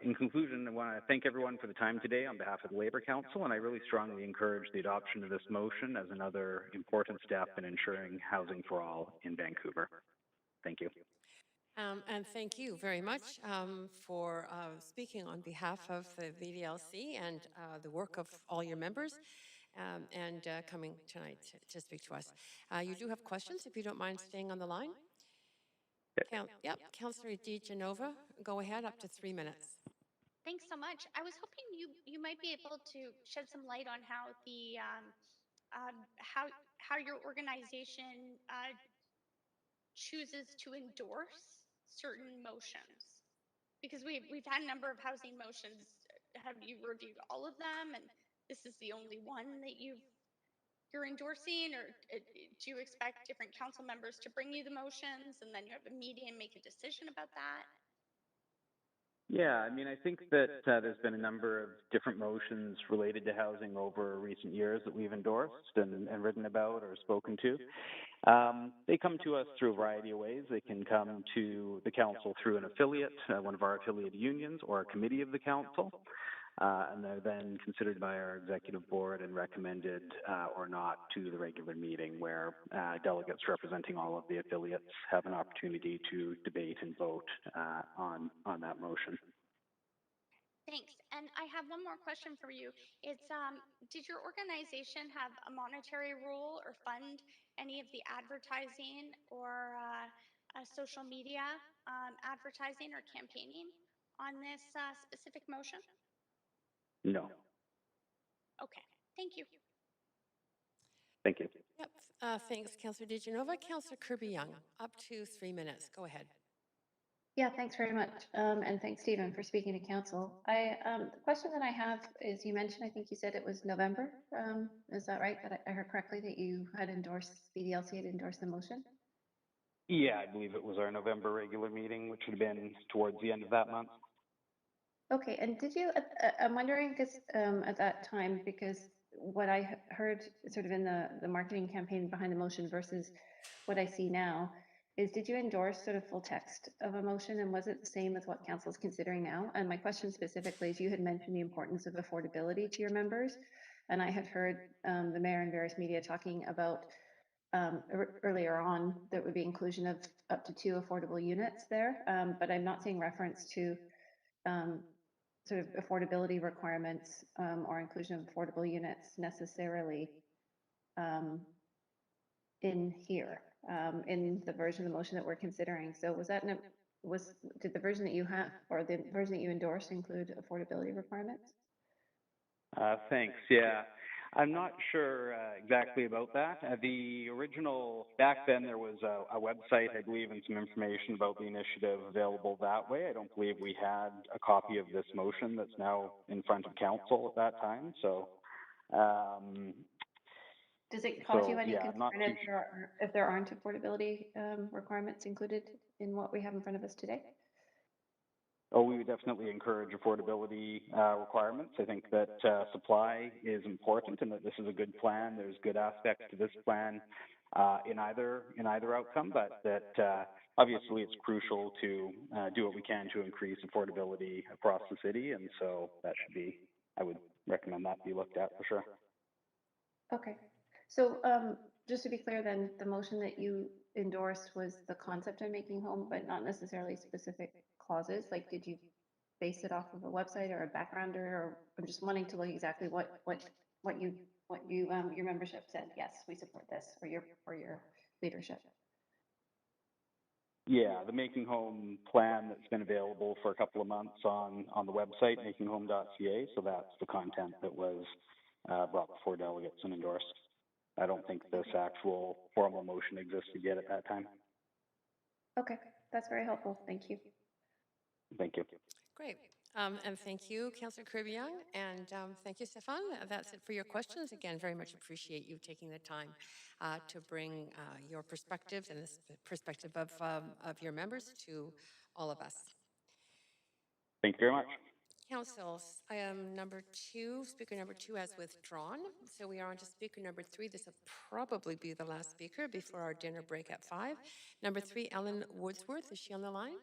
In conclusion, I want to thank everyone for the time today on behalf of the Labour Council, and I really strongly encourage the adoption of this motion as another important step in ensuring housing for all in Vancouver. Thank you. And thank you very much for speaking on behalf of the VDLC and the work of all your members. and coming tonight to speak to us. You do have questions, if you don't mind staying on the line. Yep, Councillor DeGenova, go ahead, up to 3 minutes. Thanks so much. I was hoping you might be able to shed some light on how the how your organization chooses to endorse certain motions, because we've had a number of housing motions. Have you reviewed all of them, and this is the only one that you're endorsing, or do you expect different council members to bring you the motions and then you have a meeting and make a decision about that? Yeah, I mean, I think that there's been a number of different motions related to housing over recent years that we've endorsed and written about or spoken to. They come to us through a variety of ways. They can come to the council through an affiliate, one of our affiliate unions, or a committee of the council. And they're then considered by our executive board and recommended or not to the regular meeting, where delegates representing all of the affiliates have an opportunity to debate and vote on that motion. Thanks. And I have one more question for you. It's did your organization have a monetary role or fund any of the advertising or social media advertising or campaigning on this specific motion? No. Okay. Thank you. Thank you. Yep. Thanks, Councillor DeGenova. Councillor Kirby Young, up to 3 minutes. Go ahead. Yeah, thanks very much. And thanks, Stephen, for speaking to council. The question that I have is, you mentioned, I think you said it was November. Is that right? That I heard correctly, that you had endorsed, BDLC had endorsed the motion? Yeah, I believe it was our November regular meeting, which would have been towards the end of that month. Okay, and did you, I'm wondering, because at that time, because what I heard sort of in the marketing campaign behind the motion versus what I see now is, did you endorse sort of full text of a motion, and was it the same as what council is considering now? And my question specifically is, you had mentioned the importance of affordability to your members, and I had heard the mayor and various media talking about earlier on, there would be inclusion of up to 2 affordable units there, but I'm not seeing reference to sort of affordability requirements or inclusion of affordable units necessarily in here, in the version of the motion that we're considering. So was that, did the version that you have, or the version that you endorsed, include affordability requirements? Thanks. Yeah, I'm not sure exactly about that. The original, back then there was a website, I believe, and some information about the initiative available that way. I don't believe we had a copy of this motion that's now in front of council at that time. So, does it cause you any yeah, concern if there aren't affordability requirements included in what we have in front of us today? Oh, we would definitely encourage affordability requirements. I think that supply is important, and that this is a good plan. There's good aspects to this plan in either outcome, but that obviously it's crucial to do what we can to increase affordability across the city, and so that should be, I would recommend that be looked at for sure. Okay. So just to be clear then, the motion that you endorsed was the concept of making home, but not necessarily specific clauses? Like, did you base it off of a website or a backgrounder, or I'm just wanting to look exactly what your membership said, yes, we support this, or your leadership? Yeah, the Making Home plan that's been available for a couple of months on the website, makinghome.ca, so that's the content that was brought before delegates and endorsed. I don't think this actual formal motion existed yet at that time. Okay, that's very helpful. Thank you. Thank you. Great. And thank you, Councillor Kirby Young, and thank you, Stefan. That's it for your questions. Again, very much appreciate you taking the time to bring your perspectives and the perspective of your members to all of us. Thank you very much. Council, speaker number two has withdrawn. So we are on to speaker number 3. This will probably be the last speaker before our dinner break at 5. Number 3, Ellen Woodsworth. Is she on the line?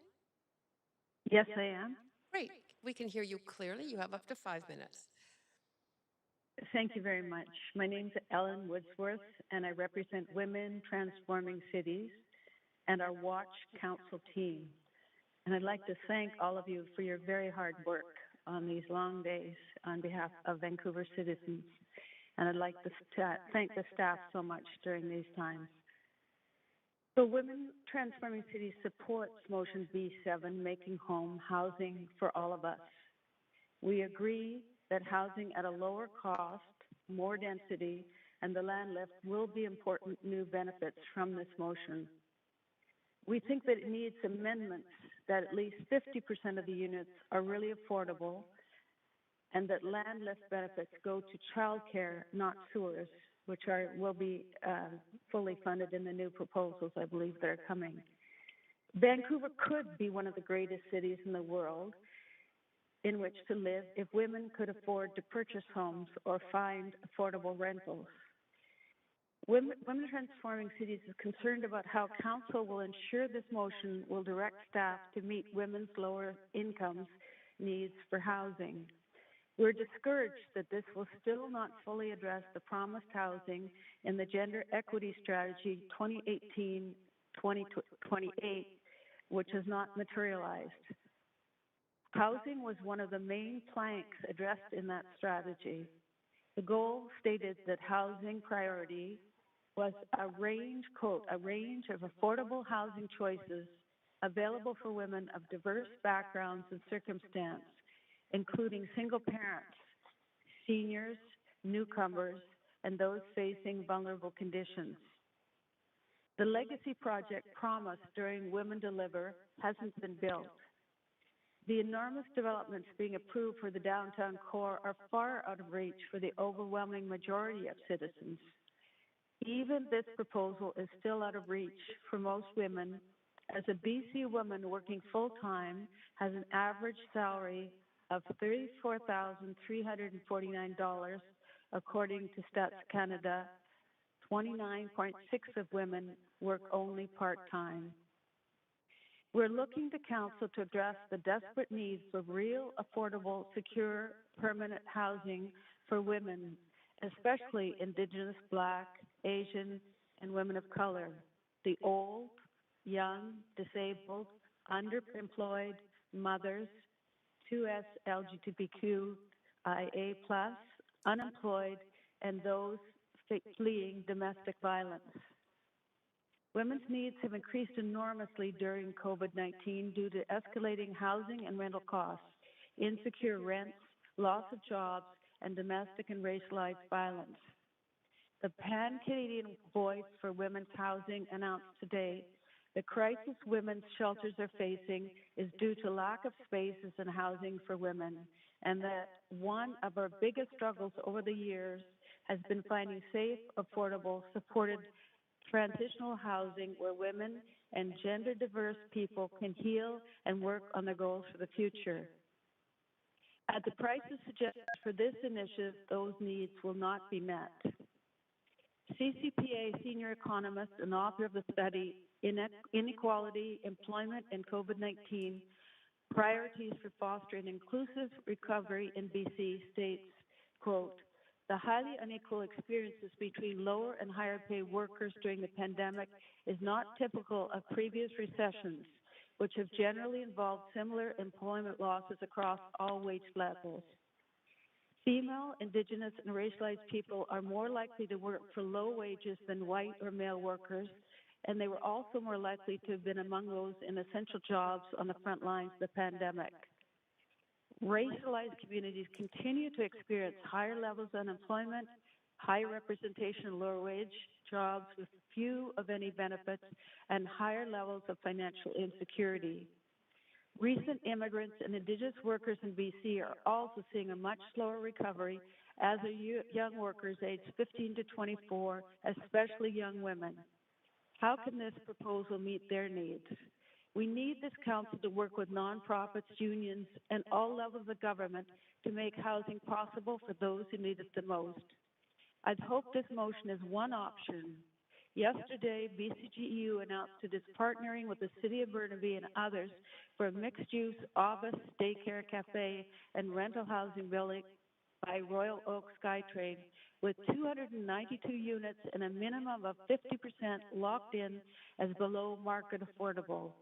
Yes, I am. Great. We can hear you clearly. You have up to 5 minutes. Thank you very much. My name's Ellen Woodsworth, and I represent Women Transforming Cities and our Watch Council team. And I'd like to thank all of you for your very hard work on these long days on behalf of Vancouver citizens. and I'd like to thank the staff so much during these times. So Women Transforming Cities supports Motion B7, Making Home Housing for All of Us. We agree that housing at a lower cost, more density, and the land lift will be important new benefits from this motion. We think that it needs amendments that at least 50% of the units are really affordable and that land lift benefits go to childcare, not sewers, which will be fully funded in the new proposals, I believe, that are coming. Vancouver could be one of the greatest cities in the world in which to live if women could afford to purchase homes or find affordable rentals. Women Transforming Cities is concerned about how Council will ensure this motion will direct staff to meet women's lower incomes needs for housing. We're discouraged that this will still not fully address the promised housing in the Gender Equity Strategy 2018-2028, which has not materialized. Housing was one of the main planks addressed in that strategy. The goal stated that housing priority was a range, quote, a range of affordable housing choices available for women of diverse backgrounds and circumstance, including single parents, seniors, newcomers, and those facing vulnerable conditions. The legacy project promised during Women Deliver hasn't been built. The enormous developments being approved for the downtown core are far out of reach for the overwhelming majority of citizens. Even this proposal is still out of reach for most women, as a BC woman working full-time has an average salary of $34,349, according to Stats Canada. 29.6% of women work only part-time. We're looking to Council to address the desperate need for real, affordable, secure, permanent housing for women, especially Indigenous, Black, Asian, and women of color, the old, young, disabled, underemployed, mothers, 2S LGBTQIA+, unemployed, and those fleeing domestic violence. Women's needs have increased enormously during COVID-19 due to escalating housing and rental costs, insecure rents, loss of jobs, and domestic and racialized violence. The Pan-Canadian Voice for Women's Housing announced today the crisis women's shelters are facing is due to lack of spaces and housing for women, and that one of our biggest struggles over the years has been finding safe, affordable, supported transitional housing where women and gender diverse people can heal and work on their goals for the future. At the prices suggested for this initiative, those needs will not be met. CCPA senior economist and author of the study, Inequality, Employment, and COVID-19, Priorities for Fostering Inclusive Recovery in BC, states, quote, the highly unequal experiences between lower and higher paid workers during the pandemic is not typical of previous recessions, which have generally involved similar employment losses across all wage levels. Female, Indigenous, and racialized people are more likely to work for low wages than white or male workers, and they were also more likely to have been among those in essential jobs on the front lines of the pandemic. Racialized communities continue to experience higher levels of unemployment, higher representation of lower wage jobs with few of any benefits, and higher levels of financial insecurity. Recent immigrants and Indigenous workers in BC are also seeing a much slower recovery, as are young workers aged 15 to 24, especially young women. How can this proposal meet their needs? We need this council to work with nonprofits, unions, and all levels of government to make housing possible for those who need it the most. I'd hope this motion is one option. Yesterday, BCGEU announced it is partnering with the City of Burnaby and others for a mixed-use office, daycare, cafe, and rental housing building by Royal Oak SkyTrain with 292 units and a minimum of 50% locked in as below market affordable.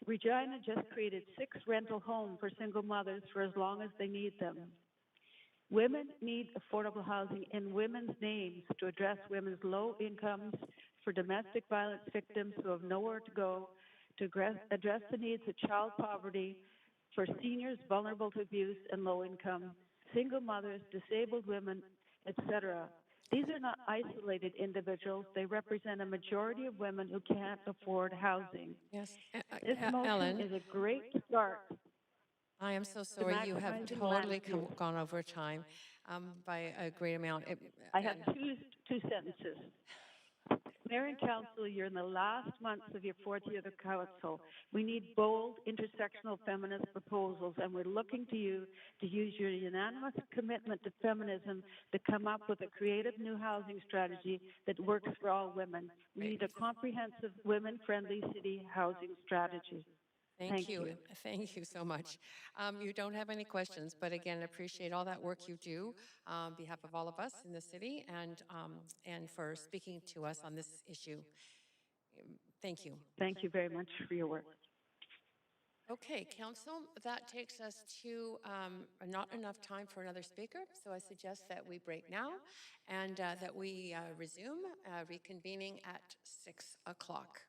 Regina just created 6 rental homes for single mothers for as long as they need them. Women need affordable housing in women's names to address women's low incomes, for domestic violence victims who have nowhere to go, to address the needs of child poverty, for seniors vulnerable to abuse and low income, single mothers, disabled women, etc. These are not isolated individuals. They represent a majority of women who can't afford housing. Yes, This motion Ellen, is a great start. I am so sorry. You have maximizing totally land use. gone over time by a great amount. I have two sentences. Mayor and Council, you're in the last months of your fourth year of the Council. We need bold, intersectional feminist proposals, and we're looking to you to use your unanimous commitment to feminism to come up with a creative new housing strategy that works for all women. We need a comprehensive, women-friendly city housing strategy. Thank you. Thank you so much. You don't have any questions, but again, appreciate all that work you do on behalf of all of us in the city and for speaking to us on this issue. Thank you. Thank you very much for your work. Okay, Council, that takes us to not enough time for another speaker, so I suggest that we break now and that we resume, reconvening at 6 o'clock.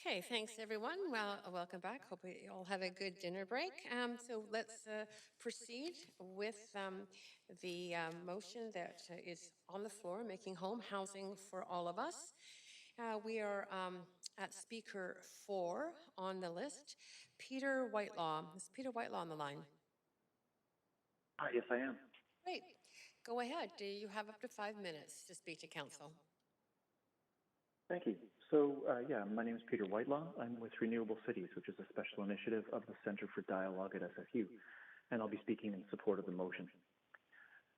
Okay, thanks everyone. Well, welcome back. Hope you all had a good dinner break. So let's proceed with the motion that is on the floor, making home housing for all of us. We are at speaker 4 on the list, Peter Whitelaw. Is Peter Whitelaw on the line? Yes, I am. Great. Go ahead. Do you have up to 5 minutes to speak to council? Thank you. So, my name is Peter Whitelaw. I'm with Renewable Cities, which is a special initiative of the Centre for Dialogue at SFU, and I'll be speaking in support of the motion.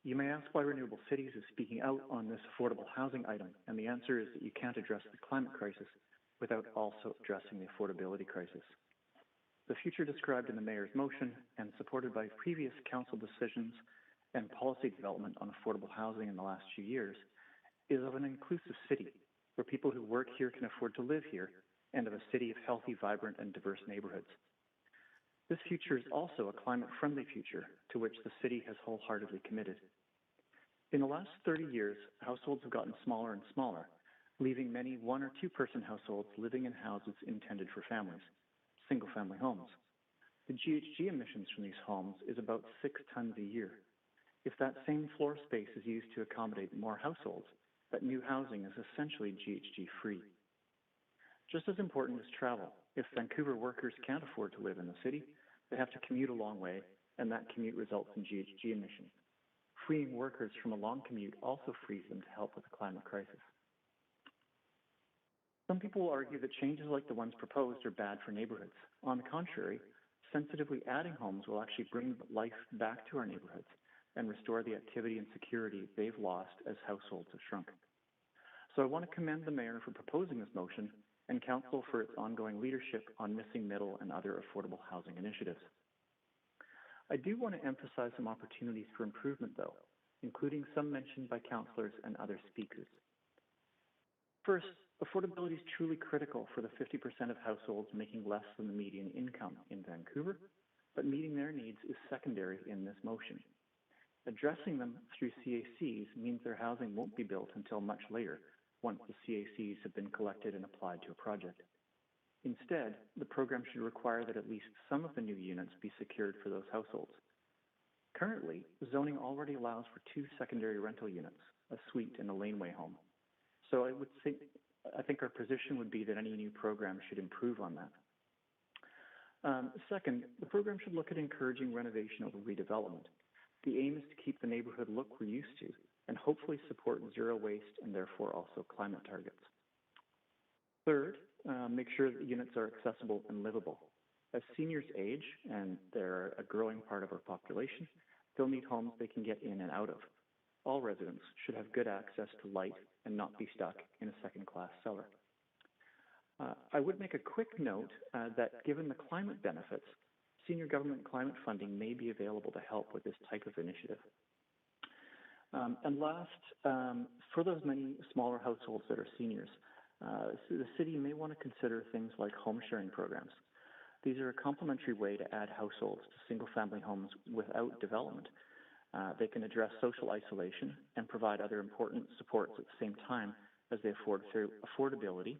You may ask why Renewable Cities is speaking out on this affordable housing item, and the answer is that you can't address the climate crisis without also addressing the affordability crisis. The future described in the Mayor's motion and supported by previous council decisions and policy development on affordable housing in the last few years is of an inclusive city where people who work here can afford to live here, and of a city of healthy, vibrant, and diverse neighborhoods. This future is also a climate-friendly future to which the city has wholeheartedly committed. In the last 30 years, households have gotten smaller and smaller, leaving many one- or two-person households living in houses intended for families, single-family homes. The GHG emissions from these homes is about 6 tons a year. If that same floor space is used to accommodate more households, that new housing is essentially GHG-free. Just as important is travel. If Vancouver workers can't afford to live in the city, they have to commute a long way, and that commute results in GHG emissions. Freeing workers from a long commute also frees them to help with the climate crisis. Some people will argue that changes like the ones proposed are bad for neighborhoods. On the contrary, sensitively adding homes will actually bring life back to our neighborhoods and restore the activity and security they've lost as households have shrunk. So I want to commend the Mayor for proposing this motion and Council for its ongoing leadership on missing middle and other affordable housing initiatives. I do want to emphasize some opportunities for improvement, though, including some mentioned by councillors and other speakers. First, affordability is truly critical for the 50% of households making less than the median income in Vancouver, but meeting their needs is secondary in this motion. Addressing them through CACs means their housing won't be built until much later, once the CACs have been collected and applied to a project. Instead, the program should require that at least some of the new units be secured for those households. Currently, zoning already allows for 2 secondary rental units, a suite and a laneway home. So I think our position would be that any new program should improve on that. Second, the program should look at encouraging renovation over redevelopment. The aim is to keep the neighborhood look we're used to and hopefully support zero waste and therefore also climate targets. Third, make sure that units are accessible and livable. As seniors age, and they're a growing part of our population, they'll need homes they can get in and out of. All residents should have good access to light and not be stuck in a second-class cellar. I would make a quick note that given the climate benefits, senior government climate funding may be available to help with this type of initiative. And last, for those many smaller households that are seniors, the city may want to consider things like home sharing programs. These are a complementary way to add households to single-family homes without development. They can address social isolation and provide other important supports at the same time as they support affordability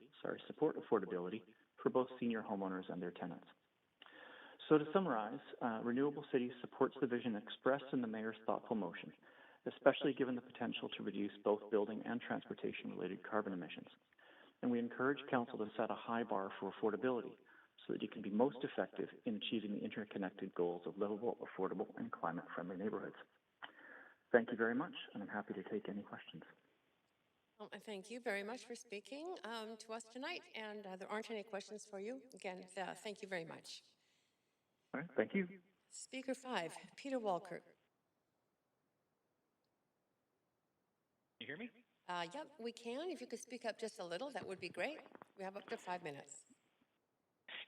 for both senior homeowners and their tenants. So to summarize, Renewable Cities supports the vision expressed in the Mayor's thoughtful motion, especially given the potential to reduce both building and transportation-related carbon emissions. And we encourage Council to set a high bar for affordability so that you can be most effective in achieving the interconnected goals of livable, affordable, and climate-friendly neighborhoods. Thank you very much, and I'm happy to take any questions. Well, thank you very much for speaking to us tonight, and there aren't any questions for you. Again, thank you very much. All right, thank you. Speaker 5, Peter Walker. You hear me? Yep, we can. If you could speak up just a little, that would be great. We have up to 5 minutes.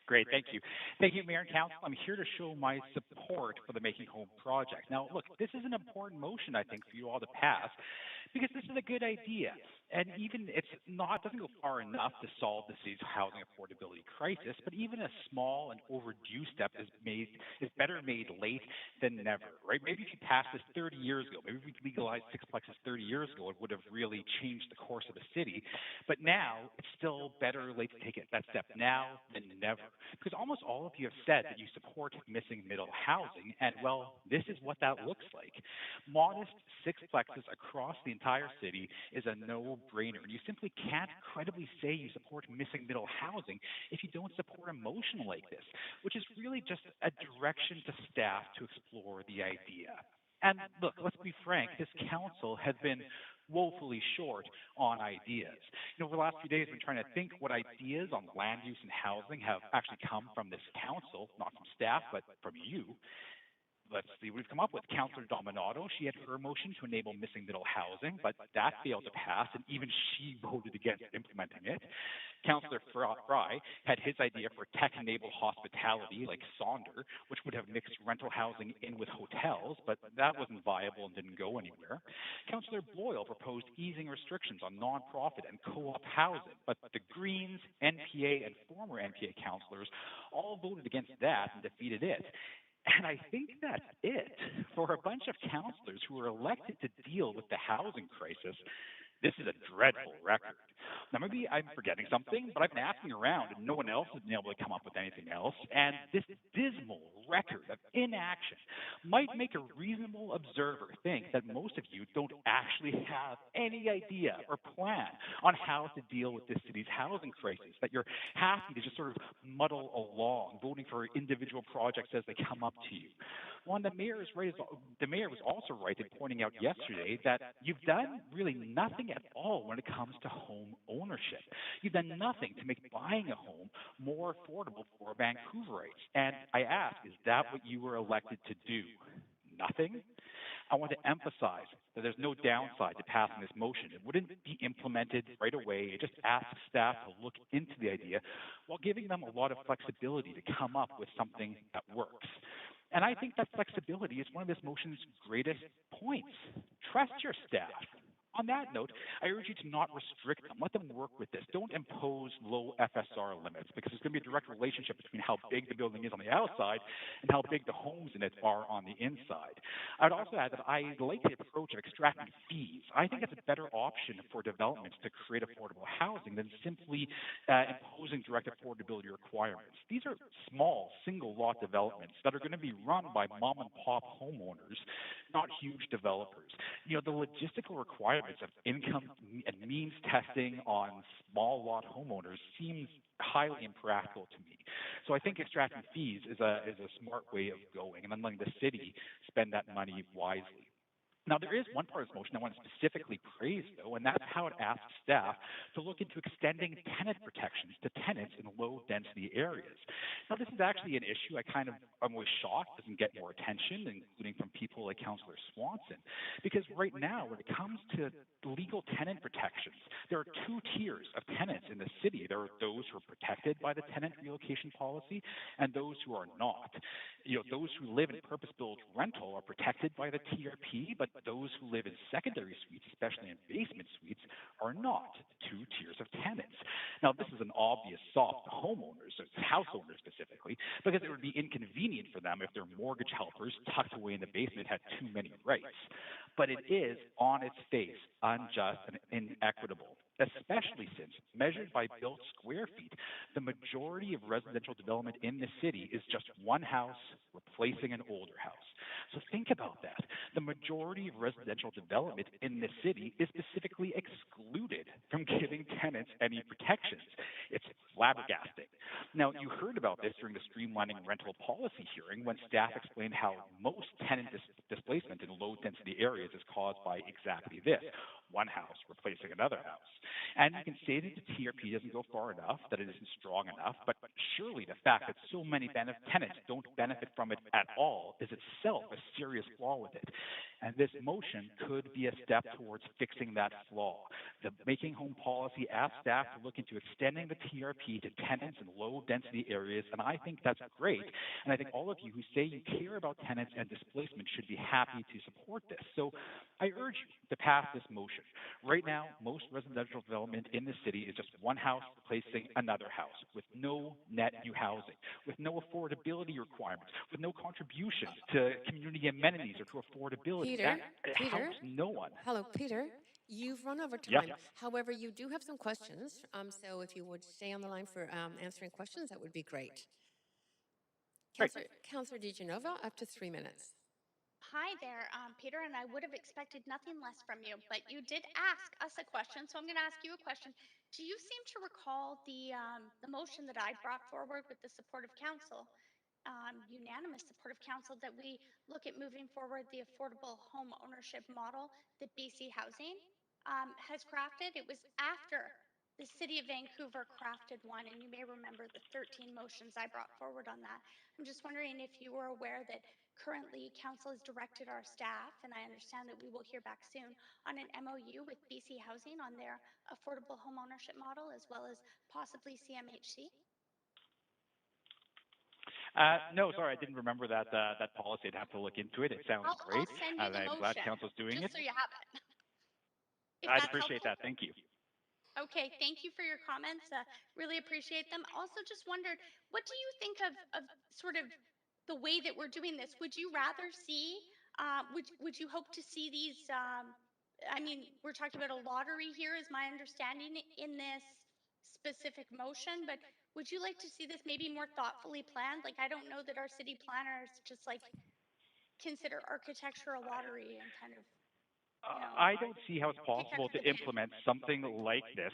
Great, thank you. Thank you, Mayor and Council. I'm here to show my support for the Making Home project. Now, look, this is an important motion, I think, for you all to pass because this is a good idea. And even it's not, doesn't go far enough to solve the city's housing affordability crisis, but even a small and overdue step is better made late than never, right? Maybe if you passed this 30 years ago, maybe if we legalized sixplexes 30 years ago, it would have really changed the course of the city. But now it's still better late to take that step now than never, because almost all of you have said that you support missing middle housing, and well, this is what that looks like. Modest sixplexes across the entire city is a no-brainer. You simply can't credibly say you support missing middle housing if you don't support a motion like this, which is really just a direction to staff to explore the idea. And look, let's be frank, this council has been woefully short on ideas. Over the last few days, we've been trying to think what ideas on land use and housing have actually come from this council, not from staff, but from you. Let's see what we've come up with. Councillor Dominato, she had her motion to enable missing middle housing, but that failed to pass, and even she voted against implementing it. Councillor Fry had his idea for tech-enabled hospitality, like Sonder, which would have mixed rental housing in with hotels, but that wasn't viable and didn't go anywhere. Councillor Boyle proposed easing restrictions on nonprofit and co-op housing, but the Greens, NPA, and former NPA councillors all voted against that and defeated it. And I think that's it. For a bunch of councillors who were elected to deal with the housing crisis, this is a dreadful record. Now, maybe I'm forgetting something, but I've been asking around, and no one else has been able to come up with anything else. And this dismal record of inaction might make a reasonable observer think that most of you don't actually have any idea or plan on how to deal with this city's housing crisis, that you're happy to just sort of muddle along, voting for individual projects as they come up to you. Well, and the mayor was also right in pointing out yesterday that you've done really nothing at all when it comes to home ownership. You've done nothing to make buying a home more affordable for Vancouverites. And I ask, is that what you were elected to do? Nothing? I want to emphasize that there's no downside to passing this motion. It wouldn't be implemented right away. It just asks staff to look into the idea while giving them a lot of flexibility to come up with something that works. And I think that flexibility is one of this motion's greatest points. Trust your staff. On that note, I urge you to not restrict them. Let them work with this. Don't impose low FSR limits, because there's going to be a direct relationship between how big the building is on the outside and how big the homes in it are on the inside. I would also add that I like the approach of extracting fees. I think it's a better option for developments to create affordable housing than simply imposing direct affordability requirements. These are small, single-lot developments that are going to be run by mom-and-pop homeowners, not huge developers. The logistical requirements of income and means testing on small lot homeowners seems highly impractical to me. So I think extracting fees is a smart way of going, and then letting the city spend that money wisely. Now, there is one part of this motion I want to specifically praise, though, and that's how it asks staff to look into extending tenant protections to tenants in low-density areas. Now, this is actually an issue I'm always shocked doesn't get more attention, including from people like Councillor Swanson, because right now, when it comes to legal tenant protections, there are two tiers of tenants in the city. There are those who are protected by the tenant relocation policy and those who are not. Those who live in purpose-built rental are protected by the TRP, but those who live in secondary suites, especially in basement suites, are not. Two tiers of tenants. Now, this is an obvious soft to homeowners, house owners specifically, because it would be inconvenient for them if their mortgage helpers tucked away in the basement had too many rights. But it is, on its face, unjust and inequitable, especially since, measured by built square feet, the majority of residential development in the city is just one house replacing an older house. So think about that. The majority of residential development in the city is specifically excluded from giving tenants any protections. It's flabbergasting. Now, you heard about this during the streamlining rental policy hearing when staff explained how most tenant displacement in low-density areas is caused by exactly this, one house replacing another house. And you can say that the TRP doesn't go far enough, that it isn't strong enough, but surely the fact that so many tenants don't benefit from it at all is itself a serious flaw with it. And this motion could be a step towards fixing that flaw. The Making Home policy asks staff to look into extending the TRP to tenants in low-density areas, and I think that's great. And I think all of you who say you care about tenants and displacement should be happy to support this. So I urge you to pass this motion. Right now, most residential development in the city is just one house replacing another house with no net new housing, with no affordability requirements, with no contributions to community amenities or to affordability. Peter, That Peter, helps no one. hello, Peter. You've run over Yes. time. However, you do have some questions. So if you would stay on the line for answering questions, that would be great. Great. Councillor DeGenova, up to 3 minutes. Hi there, Peter, and I would have expected nothing less from you, but you did ask us a question, so I'm going to ask you a question. Do you seem to recall the motion that I brought forward with the support of council, unanimous support of council, that we look at moving forward the affordable home ownership model that BC Housing has crafted? It was after the City of Vancouver crafted one, and you may remember the 13 motions I brought forward on that. I'm just wondering if you were aware that currently council has directed our staff, and I understand that we will hear back soon, on an MOU with BC Housing on their affordable home ownership model, as well as possibly CMHC. No, sorry, I didn't remember that that policy. I'd have to look into it. It sounds great. I'll send you the I'm motion, glad council's doing just it. so you have it. If I'd that's appreciate helpful. that. Thank you. Okay, thank you for your comments. Really appreciate them. Also, just wondered, what do you think of sort of the way that we're doing this? Would you rather see? Would you hope to see these? I mean, we're talking about a lottery here, is my understanding in this specific motion. But would you like to see this maybe more thoughtfully planned? Like, I don't know that our city planners just like consider architecture a lottery and kind of. I don't see how it's possible to implement something like this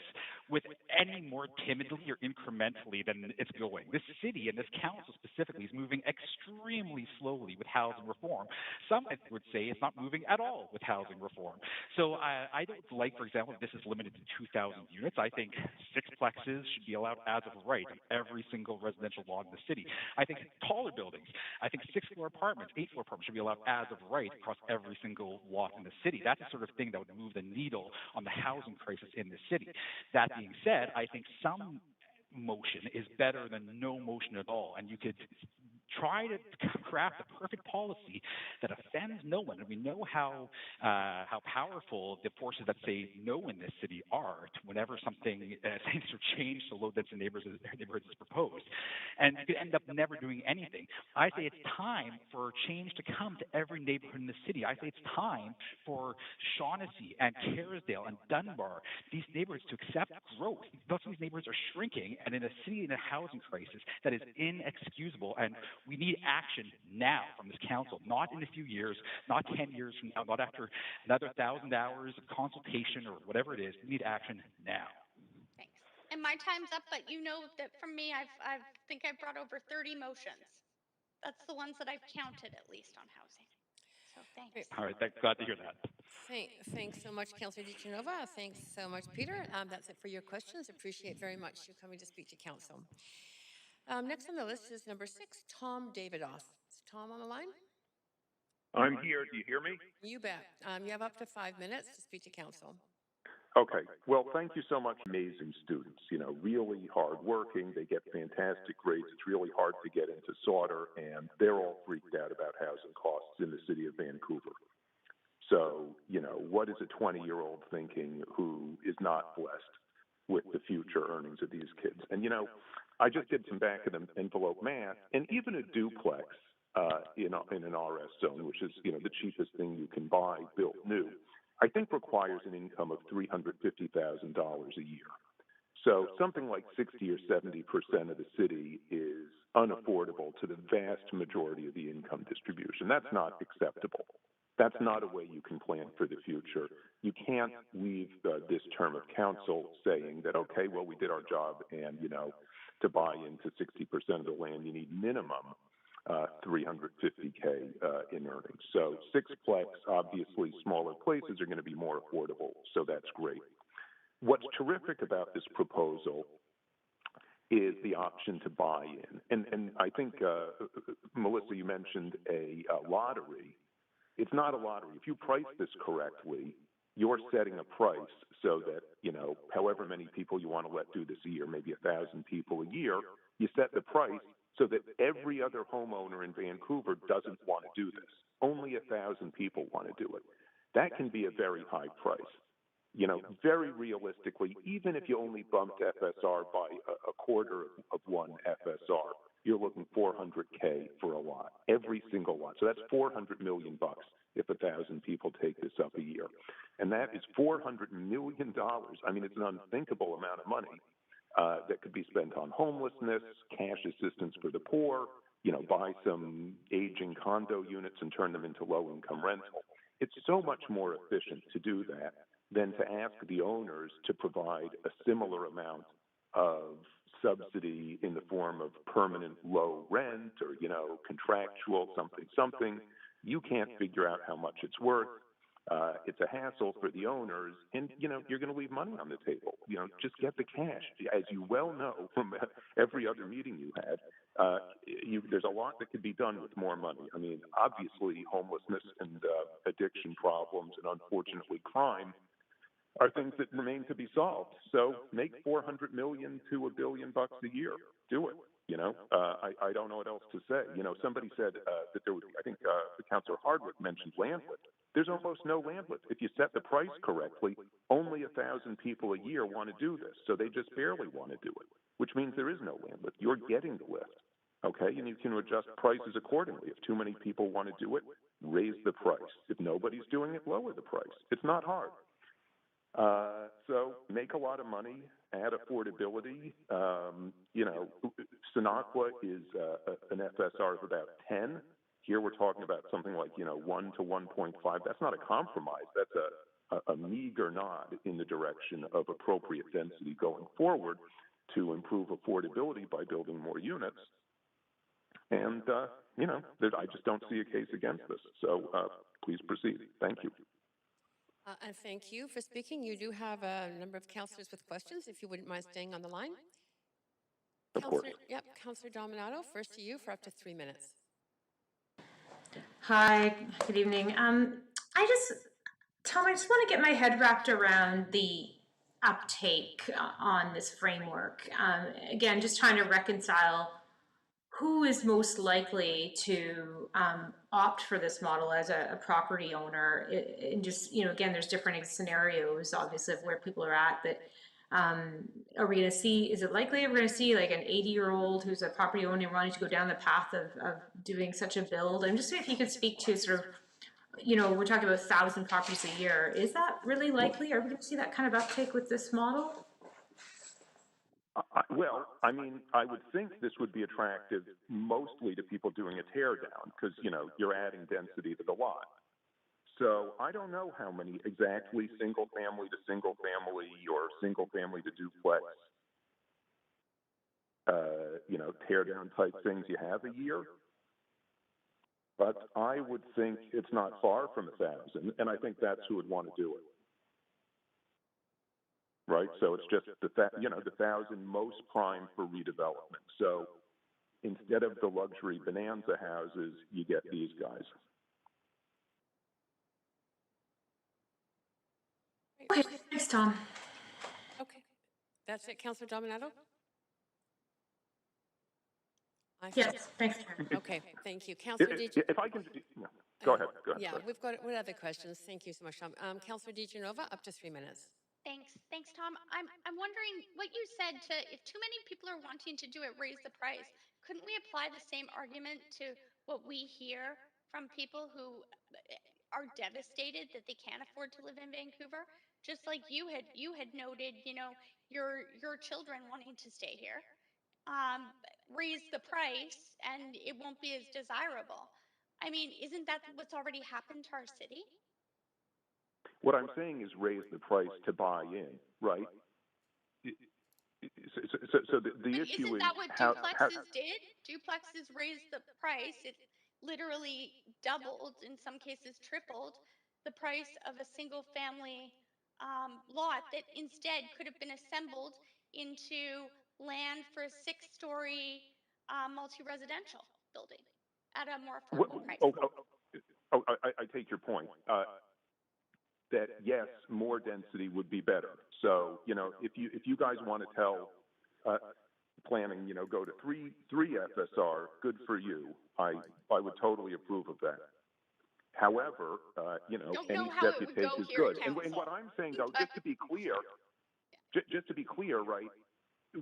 with any more timidly or incrementally than it's going. This city and this council specifically is moving extremely slowly with housing reform. Some would say it's not moving at all with housing reform. So I don't like, for example, if this is limited to 2,000 units. I think sixplexes should be allowed as of right on every single residential lot in the city. I think taller buildings, I think 6th-floor apartments, 8th-floor apartments should be allowed as of right across every single lot in the city. That's the sort of thing that would move the needle on the housing crisis in the city. That being said, I think some motion is better than no motion at all, and you could try to craft a perfect policy that offends no one. And we know how powerful the forces that say no in this city are to whenever something things are changed to low-density neighborhoods is proposed. And you could end up never doing anything. I say it's time for change to come to every neighborhood in the city. I say it's time for Shaughnessy and Kerrisdale and Dunbar, these neighborhoods, to accept growth. Most of these neighborhoods are shrinking, and in a city in a housing crisis, that is inexcusable. And we need action now from this council, not in a few years, not 10 years from now, not after another 1,000 hours of consultation or whatever it is. We need action now. Thanks. And my time's up, but you know that from me, I think I've brought over 30 motions. That's the ones that I've counted, at least, on housing. So thanks. All right, glad to hear that. Thanks so much, Councillor DeGenova. Thanks so much, Peter. That's it for your questions. Appreciate very much you coming to speak to council. Next on the list is number 6, Tom Davidoff. Is Tom on the line? I'm here. Do you hear me? You bet. You have up to 5 minutes to speak to council. Okay. Well, thank you so much. Amazing students, really hardworking. They get fantastic grades. It's really hard to get into Sauder, and they're all freaked out about housing costs in the city of Vancouver. So, what is a 20-year-old thinking who is not blessed with the future earnings of these kids? And, I just did some back-of-the-envelope math, and even a duplex in an RS zone, which is, the cheapest thing you can buy built new, I think requires an income of $350,000 a year. So something like 60 or 70% of the city is unaffordable to the vast majority of the income distribution. That's not acceptable. That's not a way you can plan for the future. You can't leave this term of council saying that, okay, well, we did our job, and, to buy into 60% of the land, you need minimum $350K in earnings. So sixplex, obviously, smaller places are going to be more affordable, so that's great. What's terrific about this proposal is the option to buy in. And I think, Melissa, you mentioned a lottery. it's not a lottery. If you price this correctly, you're setting a price so that, however many people you want to let do this a year, maybe 1,000 people a year, you set the price so that every other homeowner in Vancouver doesn't want to do this. Only 1,000 people want to do it. That can be a very high price. Very realistically, even if you only bumped FSR by a quarter of one FSR, you're looking $400K for a lot, every single lot. So that's $400 million if 1,000 people take this up a year. And that is $400 million. I mean, it's an unthinkable amount of money that could be spent on homelessness, cash assistance for the poor, buy some aging condo units and turn them into low-income rental. It's so much more efficient to do that than to ask the owners to provide a similar amount of subsidy in the form of permanent low rent or, contractual something. You can't figure out how much it's worth. It's a hassle for the owners, and, you're going to leave money on the table. Just get the cash. As you well know from every other meeting you had, there's a lot that could be done with more money. I mean, obviously, homelessness and addiction problems and, unfortunately, crime are things that remain to be solved. So make $400 million to $1 billion a year. Do it. I don't know what else to say. Somebody said that there was, I think Councillor Hardwick mentioned land lift. There's almost no land lift. If you set the price correctly, only 1,000 people a year want to do this. So they just barely want to do it, which means there is no land lift. You're getting the lift. Okay, and you can adjust prices accordingly. If too many people want to do it, raise the price. If nobody's doing it, lower the price. It's not hard. So make a lot of money, add affordability. Sonaqua is an FSR of about 10. Here we're talking about something like, 1 to 1.5. That's not a compromise. That's a meager nod in the direction of appropriate density going forward to improve affordability by building more units. And, I just don't see a case against this. So please proceed. Thank you. And thank you for speaking. You do have a number of councillors with questions, if you wouldn't mind staying on the line. Of course. Councillor Dominato, first to you for up to 3 minutes. Hi, good evening. Tom, I just want to get my head wrapped around the uptake on this framework. Again, just trying to reconcile who is most likely to opt for this model as a property owner. And just, again, there's different scenarios, obviously, of where people are at, but are we going to see, is it likely we're going to see like an 80-year-old who's a property owner wanting to go down the path of doing such a build? I'm just saying if you could speak to sort of, we're talking about 1,000 properties a year. Is that really likely? Are we going to see that kind of uptake with this model? I would think this would be attractive mostly to people doing a tear down because, you're adding density to the lot. So I don't know how many exactly single family to single family or single family to duplex, tear down type things you have a year. But I would think it's not far from 1,000, and I think that's who would want to do it. Right, so it's just the 1,000 most prime for redevelopment. So instead of the luxury bonanza houses, you get these guys. Okay, thanks, Tom. Okay, that's it, Councillor Dominato? Yes, thanks. Okay, thank you. Councillor DiGenova. If I can, go ahead. Yeah, sorry. we've got what other questions? Thank you so much, Tom. Councillor DiGenova, up to 3 minutes. Thanks, Tom. I'm wondering what you said to, if too many people are wanting to do it, raise the price. Couldn't we apply the same argument to what we hear from people who are devastated that they can't afford to live in Vancouver? Just like you had noted, your children wanting to stay here. Raise the price and it won't be as desirable. I mean, isn't that what's already happened to our city? What I'm saying is raise the price to buy in, right? So the issue isn't is that what duplexes did? Duplexes raised the price. It literally doubled, in some cases tripled, the price of a single family lot that instead could have been assembled into land for a 6-story multi-residential building at a more affordable price. I take your point. That yes, more density would be better. So, you know, if you guys want to tell planning, you know, go to three FSR, good for you. I would totally approve of that. However, you know, any step you take is good. And what I'm saying, though, just to be clear, right?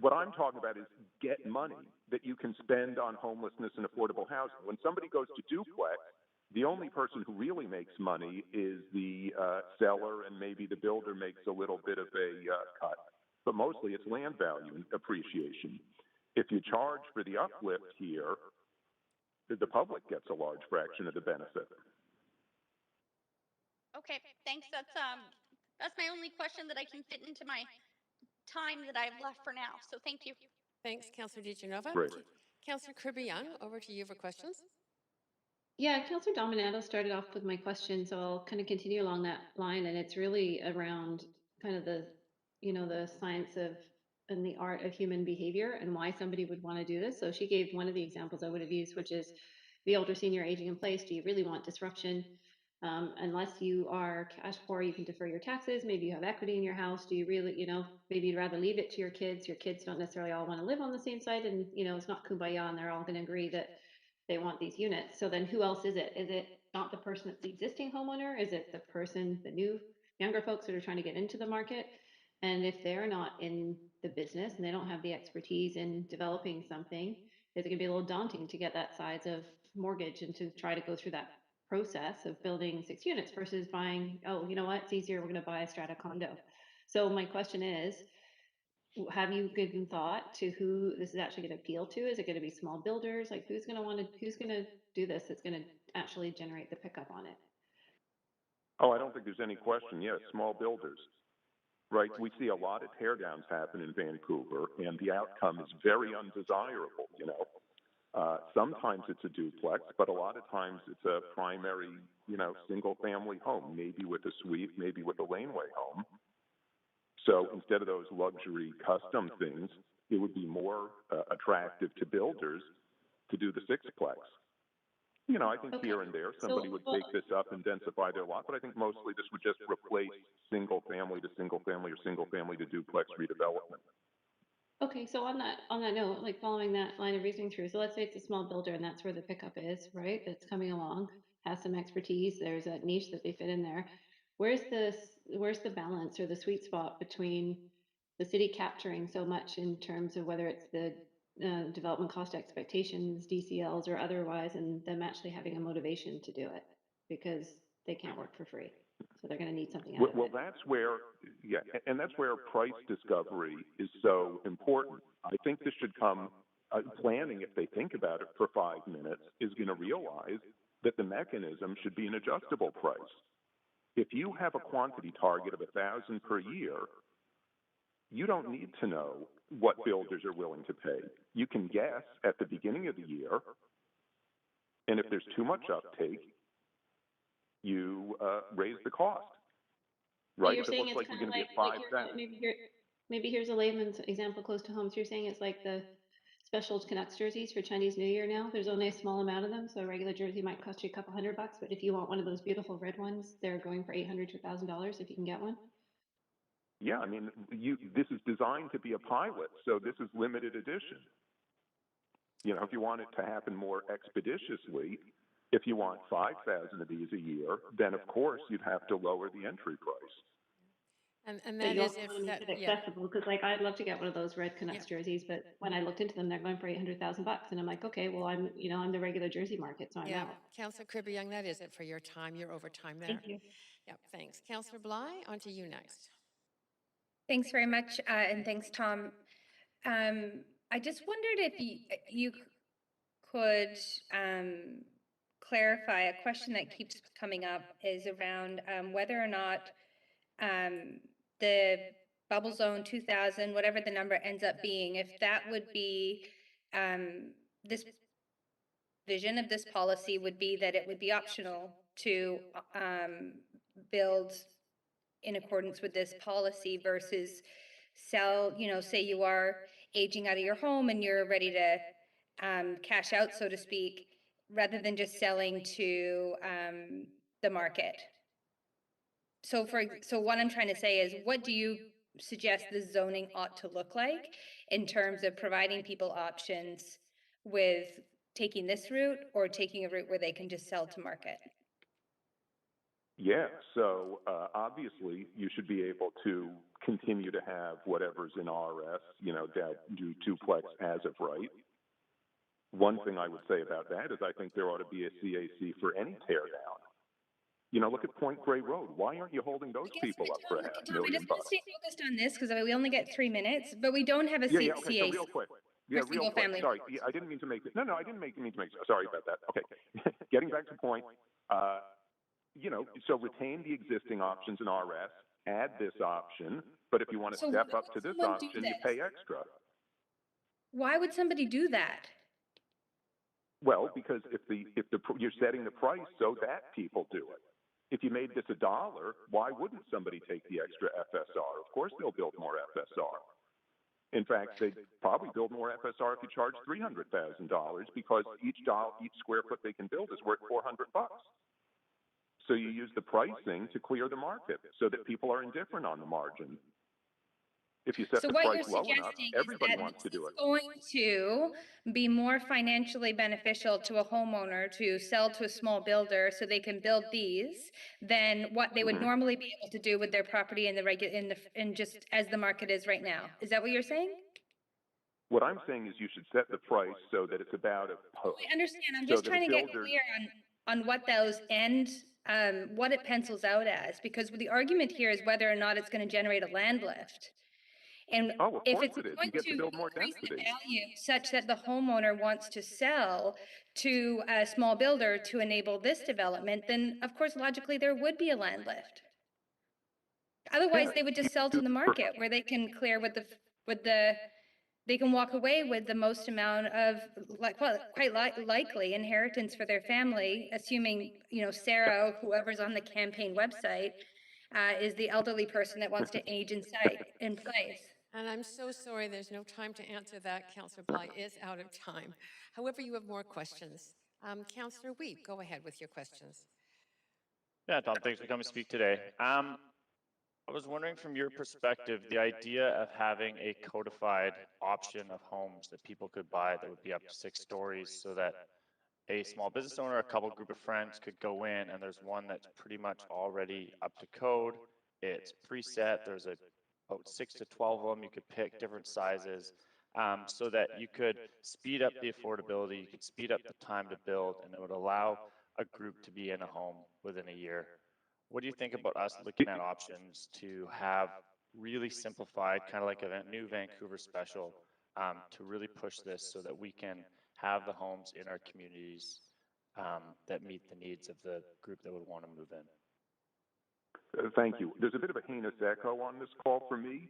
What I'm talking about is get money that you can spend on homelessness and affordable housing. When somebody goes to duplex, the only person who really makes money is the seller, and maybe the builder makes a little bit of a cut. But mostly it's land value and appreciation. If you charge for the uplift here, the public gets a large fraction of the benefit. Okay, thanks. That's my only question that I can fit into my time that I've left for now. So thank you. Thanks, Councillor DiGenova. Great. Councillor Kirby Young, over to you for questions. Yeah, Councillor Dominato started off with my question, so I'll kind of continue along that line, and it's really around kind of the, you know, the science of and the art of human behavior and why somebody would want to do this. So she gave one of the examples I would have used, which is the older senior aging in place. Do you really want disruption? Unless you are cash poor, you can defer your taxes. Maybe you have equity in your house. Do you really, you know, maybe you'd rather leave it to your kids. Your kids don't necessarily all want to live on the same side, and, you know, it's not kumbaya and they're all going to agree that they want these units. So then who else is it? Is it not the person that's the existing homeowner? Is it the person, the new younger folks that are trying to get into the market? And if they're not in the business and they don't have the expertise in developing something, is it gonna be a little daunting to get that size of mortgage and to try to go through that process of building 6 units versus buying, oh, you know what, it's easier, we're gonna buy a strata condo. So my question is, have you given thought to who this is actually going to appeal to? Is it going to be small builders? Like who's going to do this that's going to actually generate the pickup on it? Oh, I don't think there's any question. Yes, small builders, right? We see a lot of teardowns happen in Vancouver, and the outcome is very undesirable, you know. Sometimes it's a duplex, but a lot of times it's a primary, you know, single-family home, maybe with a suite, maybe with a laneway home. So instead of those luxury custom things, it would be more attractive to builders to do the sixplex. You know, I think here and there somebody would take this up and densify their lot, but I think mostly this would just replace single family to single family or single family to duplex redevelopment. Okay, so on that note, like following that line of reasoning through, so let's say it's a small builder and that's where the pickup is, right? That's coming along, has some expertise, there's a niche that they fit in there. Where's the balance or the sweet spot between the city capturing so much in terms of whether it's the development cost expectations, DCLs or otherwise, and them actually having a motivation to do it because they can't work for free. So they're going to need something out of it. Well, that's where, yeah, and that's where price discovery is so important. I think this should come, planning, if they think about it for 5 minutes, is going to realize that the mechanism should be an adjustable price. If you have a quantity target of 1,000 per year, you don't need to know what builders are willing to pay. You can guess at the beginning of the year, and if there's too much uptake, you raise the cost. Right? So you're If it saying looks it's like kind you're of going to like, get 5 cents. maybe here's a layman's example close to home. So you're saying it's like the special Canucks jerseys for Chinese New Year now. There's only a small amount of them, so a regular jersey might cost you a couple $100, but if you want one of those beautiful red ones, they're going for $800 to $1,000 if you can get one. Yeah, I mean, this is designed to be a pilot, so this is limited edition. You know, if you want it to happen more expeditiously, if you want 5,000 of these a year, then of course you'd have to lower the entry price. And that is if that, yeah. Accessible, because like I'd love to get one of those red Canucks jerseys, but when I looked into them, they're going for $800,000, and I'm like, okay, well, I'm the regular jersey market, so I'm out. Councillor Kirby Young, that is it for your time. You're over time there. Thank you. Yeah, thanks. Councillor Bligh, on to you next. Thanks very much, and thanks, Tom. I just wondered if you could clarify a question that keeps coming up is around whether or not the bubble zone 2000, whatever the number ends up being, if that would be this vision of this policy would be that it would be optional to build in accordance with this policy versus sell, say you are aging out of your home and you're ready to cash out, so to speak. rather than just selling to the market. So so what I'm trying to say is, what do you suggest the zoning ought to look like in terms of providing people options with taking this route or taking a route where they can just sell to market? Yeah, so obviously you should be able to continue to have whatever's in RS, you know, that do duplex as of right. One thing I would say about that is I think there ought to be a CAC for any tear down. You know, look at Point Grey Road. Why aren't you holding those people up for $500,000? I just want to stay focused on this because we only get 3 minutes, but we don't have a Okay, so real quick. Yeah, for real single quick. family. Sorry, I didn't mean to make it. No, I didn't mean to make it. Sorry about that. Okay, getting back to the point. You know, so retain the existing options in RS, add this option, but if you want to step up to this option, you pay extra. Why would somebody do that? Well, because if you're setting the price so that people do it. If you made this $1, why wouldn't somebody take the extra FSR? Of course they'll build more FSR. In fact, they'd probably build more FSR if you charge $300,000 because each square foot they can build is worth $400. So you use the pricing to clear the market so that people are indifferent on the margin. If you set the price low enough, everybody wants to do it. It's going to be more financially beneficial to a homeowner to sell to a small builder so they can build these than what they would normally be able to do with their property in just as the market is right now. Is that what you're saying? What I'm saying is you should set the price so that it's about I understand. I'm just trying to get clear on what those what it pencils out as, because the argument here is whether or not it's going to generate a land lift. And if it's going to increase the value such that the homeowner wants to sell to a small builder to enable this development, then of course logically there would be a land lift. Otherwise they would just sell to the market where they can clear they can walk away with the most amount of quite likely inheritance for their family, assuming, you know, Sarah, whoever's on the campaign website, is the elderly person that wants to age in place. And I'm so sorry there's no time to answer that. Councillor Bligh is out of time. However, you have more questions. Councillor Weep, go ahead with your questions. Yeah, Tom, thanks for coming to speak today. I was wondering from your perspective, the idea of having a codified option of homes that people could buy that would be up to 6 stories so that a small business owner, a couple group of friends could go in and there's one that's pretty much already up to code. It's preset. There's about 6 to 12 of them. You could pick different sizes so that you could speed up the affordability. You could speed up the time to build, and it would allow a group to be in a home within a year. What do you think about us looking at options to have really simplified, kind of like a new Vancouver special, to really push this so that we can have the homes in our communities that meet the needs of the group that would want to move in? Thank you. There's a bit of a heinous echo on this call for me,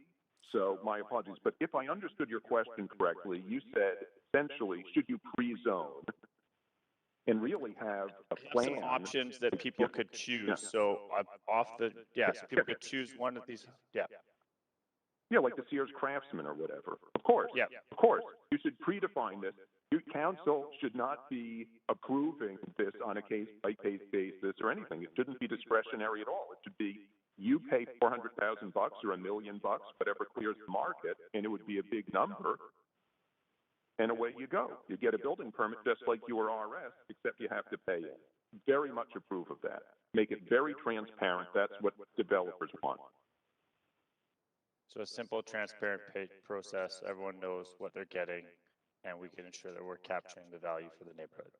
so my apologies. But if I understood your question correctly, you said essentially, should you pre-zone and really have a plan? Some options that people could choose. Yeah. So so people could choose one of these. Yeah. Yeah, like the Sears Craftsman or whatever. Of course. Yeah. Of course. You should predefine this. Your council should not be approving this on a case-by-case basis or anything. It shouldn't be discretionary at all. It should be you pay $400,000 or $1 million, whatever clears the market, and it would be a big number. And away you go. You get a building permit just like you were RS, except you have to pay it. Very much approve of that. Make it very transparent. That's what developers want. So a simple, transparent process. Everyone knows what they're getting, and we can ensure that we're capturing the value for the neighborhood.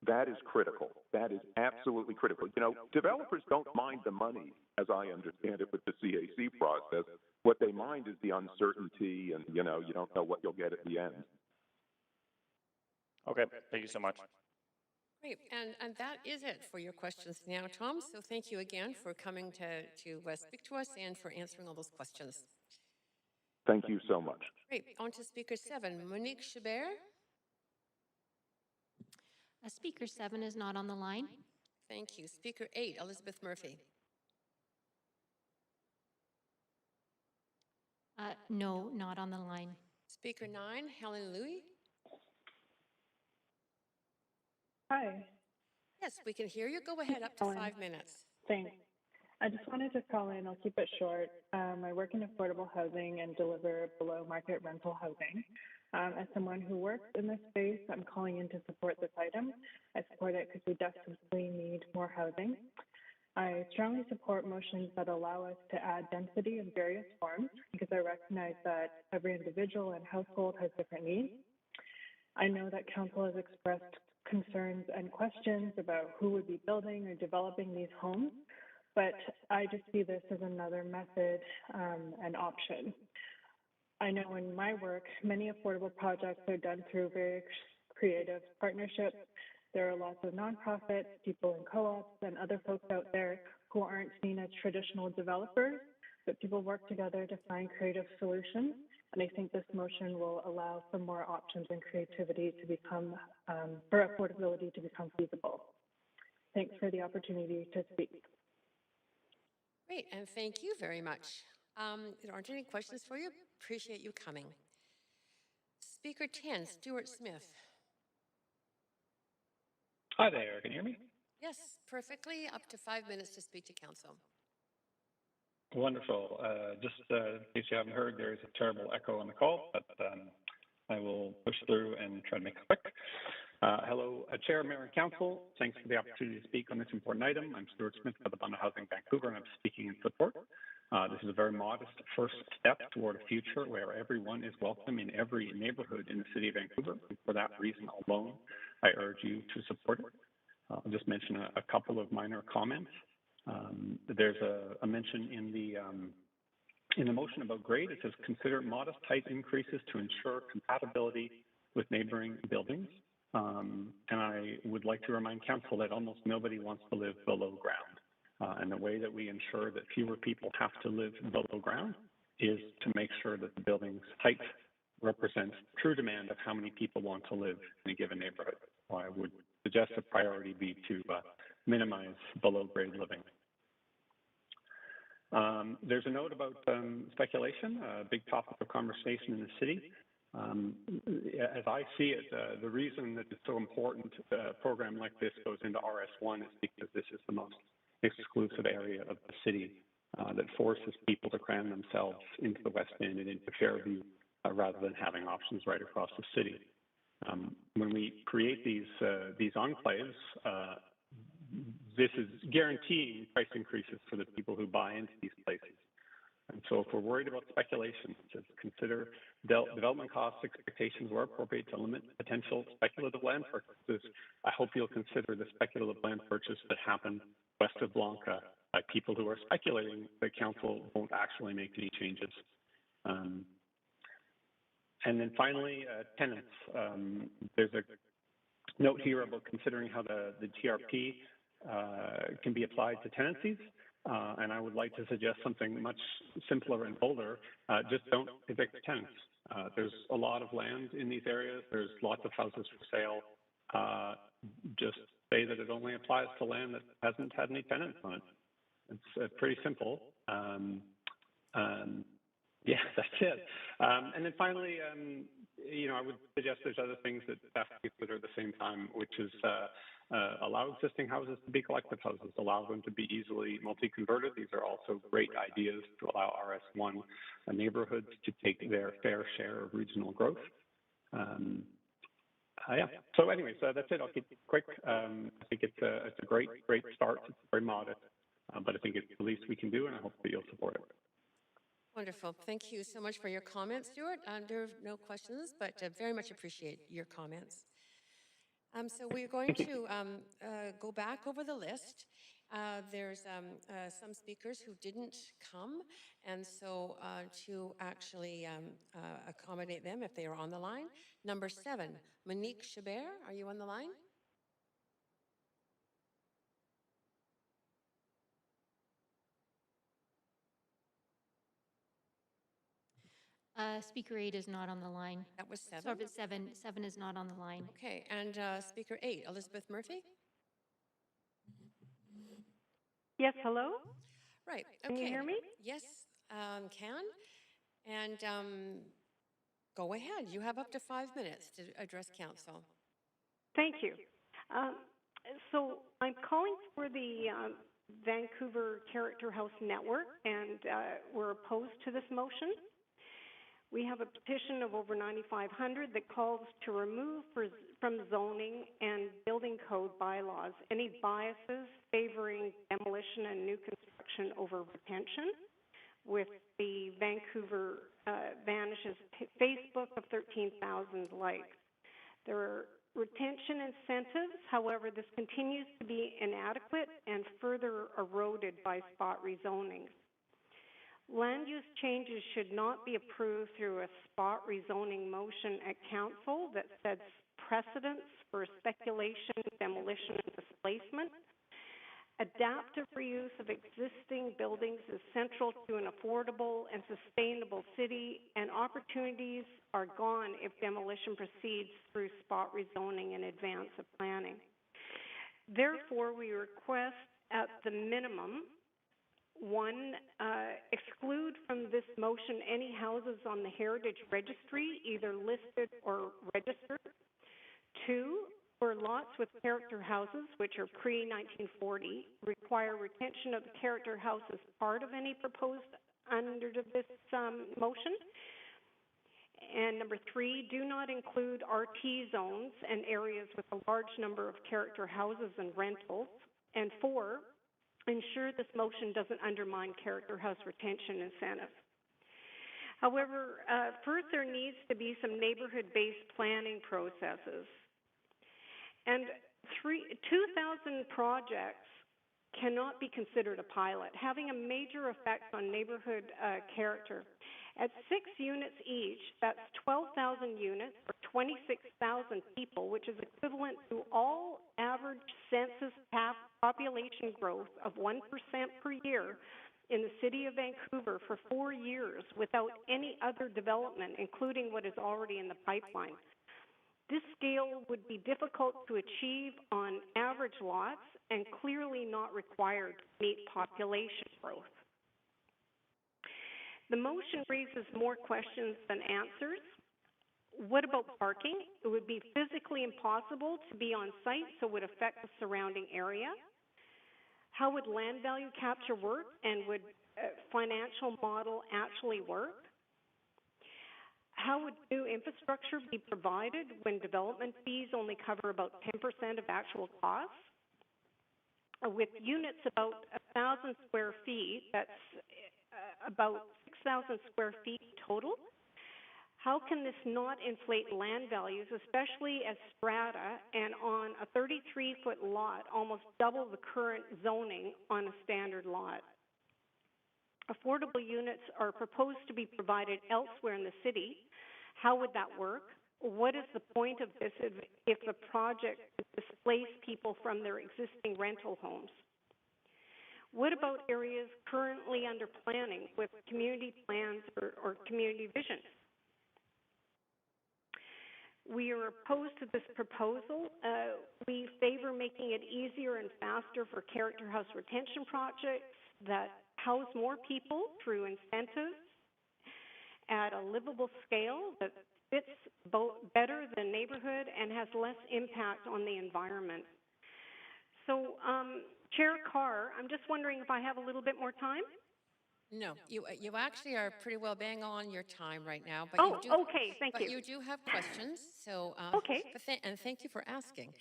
That is critical. That is absolutely critical. You know, developers don't mind the money, as I understand it, with the CAC process. What they mind is the uncertainty and, you know, you don't know what you'll get at the end. Okay, thank you so much. Great, and that is it for your questions now, Tom. So thank you again for coming to speak to us and for answering all those questions. Thank you so much. Great, on to Speaker 7, Monique Chabert. Speaker 7 is not on the line. Thank you. Speaker 8, Elizabeth Murphy. No, not on the line. Speaker 9, Helen Louie. Hi, Yes, we can hear you. Go ahead, up to Ellen. 5 minutes. Thanks. I just wanted to call in. I'll keep it short. I work in affordable housing and deliver below market rental housing. As someone who works in this space, I'm calling in to support this item. I support it because we desperately need more housing. I strongly support motions that allow us to add density in various forms because I recognize that every individual and household has different needs. I know that council has expressed concerns and questions about who would be building or developing these homes, but I just see this as another method and option. I know in my work, many affordable projects are done through very creative partnerships. There are lots of nonprofits, people in co-ops, and other folks out there who aren't seen as traditional developers, but people work together to find creative solutions. And I think this motion will allow for more options and creativity to become, for affordability to become feasible. Thanks for the opportunity to speak. Great, and thank you very much. There aren't any questions for you. Appreciate you coming. Speaker 10, Stuart Smith. Hi there, can you hear me? Yes, perfectly. Up to 5 minutes to speak to council. Wonderful. Just in case you haven't heard, there is a terrible echo on the call, but I will push through and try to make it quick. Hello, Chair, Mayor, and Council. Thanks for the opportunity to speak on this important item. I'm Stuart Smith of the Bundle Housing Vancouver, and I'm speaking in support. This is a very modest first step toward a future where everyone is welcome in every neighborhood in the city of Vancouver. And for that reason alone, I urge you to support it. I'll just mention a couple of minor comments. There's a mention in the motion about grade. It says consider modest height increases to ensure compatibility with neighboring buildings. And I would like to remind council that almost nobody wants to live below ground. And the way that we ensure that fewer people have to live below ground is to make sure that the building's height represents true demand of how many people want to live in a given neighborhood. So I would suggest a priority be to minimize below grade living. There's a note about speculation, a big topic of conversation in the city. As I see it, the reason that it's so important a program like this goes into RS1 is because this is the most exclusive area of the city that forces people to cram themselves into the West End and into Fairview rather than having options right across the city. When we create these enclaves, this is guaranteeing price increases for the people who buy into these places. And so if we're worried about speculation, just consider development cost expectations where appropriate to limit potential speculative land purchases. I hope you'll consider the speculative land purchase that happened west of Blanca by people who are speculating that council won't actually make any changes. And then finally, tenants. There's a note here about considering how the TRP can be applied to tenancies. And I would like to suggest something much simpler and bolder. Just don't evict tenants. There's a lot of land in these areas. There's lots of houses for sale. Just say that it only applies to land that hasn't had any tenants on it. It's pretty simple. Yeah, that's it. And then finally, I would suggest there's other things that have to be considered at the same time, which is allow existing houses to be collective houses, allow them to be easily multi-converted. These are also great ideas to allow RS1 neighborhoods to take their fair share of regional growth. Yeah. So anyways, that's it. I'll keep it quick. I think it's a great start. It's very modest, but I think it's the least we can do, and I hope that you'll support it. Wonderful. Thank you so much for your comments, Stuart. There are no questions, but very much appreciate your comments. So we're going to go back over the list. There's some speakers who didn't come, and so to actually accommodate them if they are on the line. Number 7, Monique Chabert, are you on the line? Speaker 8 is not on the line. That was 7? Sorry, but 7 is not on the line. Okay, and Speaker 8, Elizabeth Murphy? Yes, hello? Right, okay. Can you hear me? Yes, can. And go ahead. You have up to 5 minutes to address council. Thank you. So I'm calling for the Vancouver Character House Network, and we're opposed to this motion. We have a petition of over 9,500 that calls to remove from zoning and building code bylaws any biases favoring demolition and new construction over retention, with the Vancouver Vanishes Facebook of 13,000 likes. There are retention incentives. However, this continues to be inadequate and further eroded by spot rezoning. Land use changes should not be approved through a spot rezoning motion at council that sets precedents for speculation, demolition, and displacement. Adaptive reuse of existing buildings is central to an affordable and sustainable city, and opportunities are gone if demolition proceeds through spot rezoning in advance of planning. Therefore, we request at the minimum, one, exclude from this motion any houses on the Heritage Registry, either listed or registered. Two, for lots with character houses, which are pre-1940, require retention of the character house as part of any proposed under this motion. And number three, do not include RT zones and areas with a large number of character houses and rentals. And four, ensure this motion doesn't undermine character house retention incentives. However, first there needs to be some neighborhood-based planning processes. And 2,000 projects cannot be considered a pilot, having a major effect on neighborhood character. At 6 units each, that's 12,000 units or 26,000 people, which is equivalent to all average census population growth of 1% per year in the city of Vancouver for 4 years without any other development, including what is already in the pipeline. This scale would be difficult to achieve on average lots and clearly not required to meet population growth. The motion raises more questions than answers. What about parking? It would be physically impossible to be on site, so it would affect the surrounding area. How would land value capture work, and would a financial model actually work? How would new infrastructure be provided when development fees only cover about 10% of actual costs? With units about 1,000 square feet, that's about 6,000 square feet total. How can this not inflate land values, especially as strata and on a 33-foot lot, almost double the current zoning on a standard lot? Affordable units are proposed to be provided elsewhere in the city. How would that work? What is the point of this if the project displaces people from their existing rental homes? What about areas currently under planning with community plans or community visions? We are opposed to this proposal. We favor making it easier and faster for character house retention projects that house more people through incentives at a livable scale that fits better the neighborhood and has less impact on the environment. So, Chair Carr, I'm just wondering if I have a little bit more time? No, you actually are pretty well bang on your time right now, but okay, thank you. But you do have questions, so okay. And thank you for asking.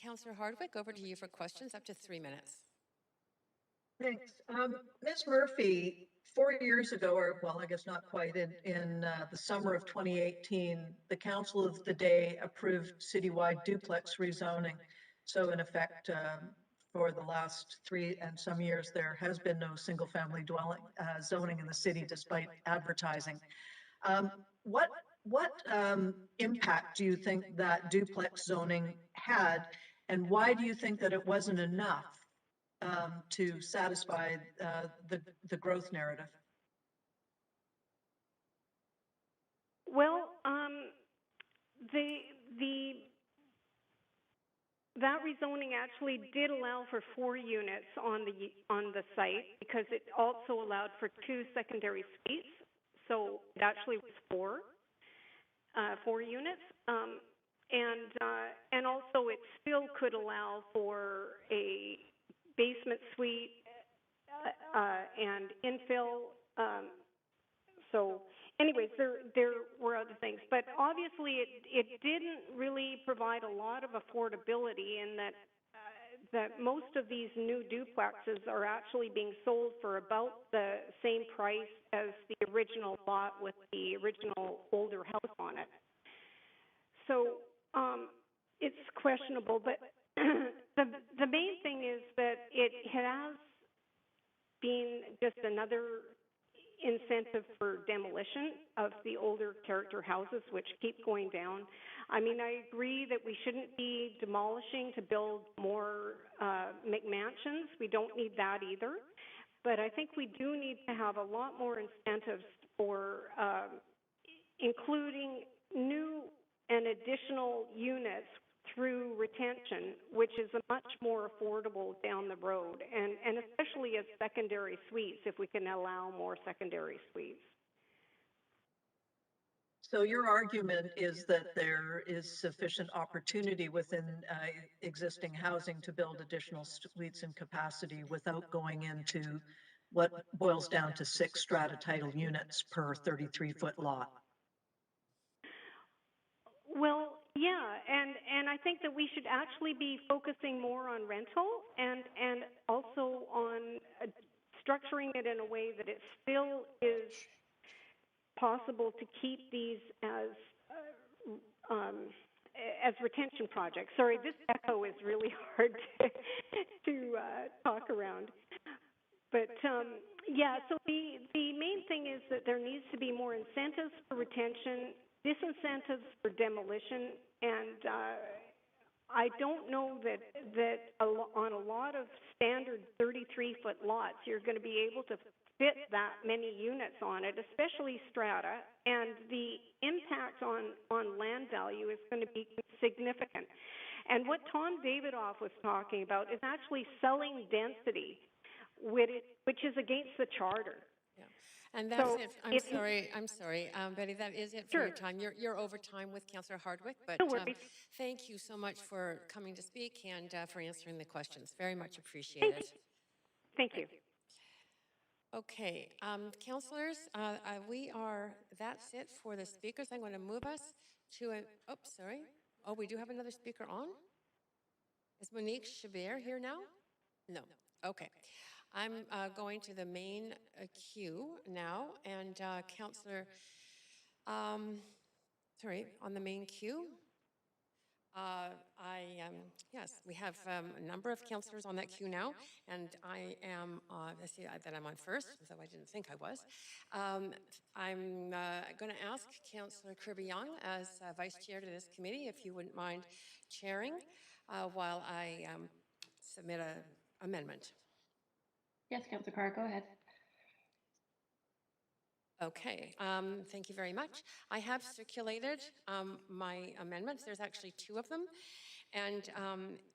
Councillor Hardwick, over to you for questions, up to 3 minutes. Thanks. Ms. Murphy, 4 years ago, or well, I guess not quite, in the summer of 2018, the council of the day approved citywide duplex rezoning. So in effect, for the last 3 and some years, there has been no single-family dwelling zoning in the city, despite advertising. What impact do you think that duplex zoning had, and why do you think that it wasn't enough to satisfy the growth narrative? Well, that rezoning actually did allow for 4 units on the site because it also allowed for 2 secondary suites, so it actually was 4 units. and also it still could allow for a basement suite and infill. So anyways, there were other things, but obviously it didn't really provide a lot of affordability in that that most of these new duplexes are actually being sold for about the same price as the original lot with the original older house on it. So it's questionable, but the main thing is that it has been just another incentive for demolition of the older character houses, which keep going down. I mean, I agree that we shouldn't be demolishing to build more McMansions. We don't need that either. But I think we do need to have a lot more incentives for including new and additional units through retention, which is much more affordable down the road, and especially as secondary suites, if we can allow more secondary suites. So your argument is that there is sufficient opportunity within existing housing to build additional suites and capacity without going into what boils down to 6 strata title units per 33-foot lot. Well, yeah, and I think that we should actually be focusing more on rental and also on structuring it in a way that it still is possible to keep these as retention projects. Sorry, this echo is really hard to talk around. But yeah, so the main thing is that there needs to be more incentives for retention, disincentives for demolition, and I don't know that on a lot of standard 33-foot lots you're going to be able to fit that many units on it, especially strata, and the impact on land value is going to be significant. And what Tom Davidoff was talking about is actually selling density, which is against the charter. Yeah. And that's So it. I'm sorry, Betty, that is it for Sure. your time. You're over time with Councillor Hardwick, but No worries. thank you so much for coming to speak and for answering the questions. Very much appreciated. Thank you. Okay, councillors, that's it for the speakers. I'm going to move us to we do have another speaker on? Is Monique Chabert here now? No. Okay. I'm going to the main queue now, and Councillor, on the main queue. Yes, we have a number of councillors on that queue now, and I am, I see that I'm on first, though I didn't think I was. I'm going to ask Councillor Kirby Young, as Vice Chair to this committee, if you wouldn't mind chairing while I submit an amendment. Yes, Councillor Carr, go ahead. Okay, thank you very much. I have circulated my amendments. There's actually 2 of them. And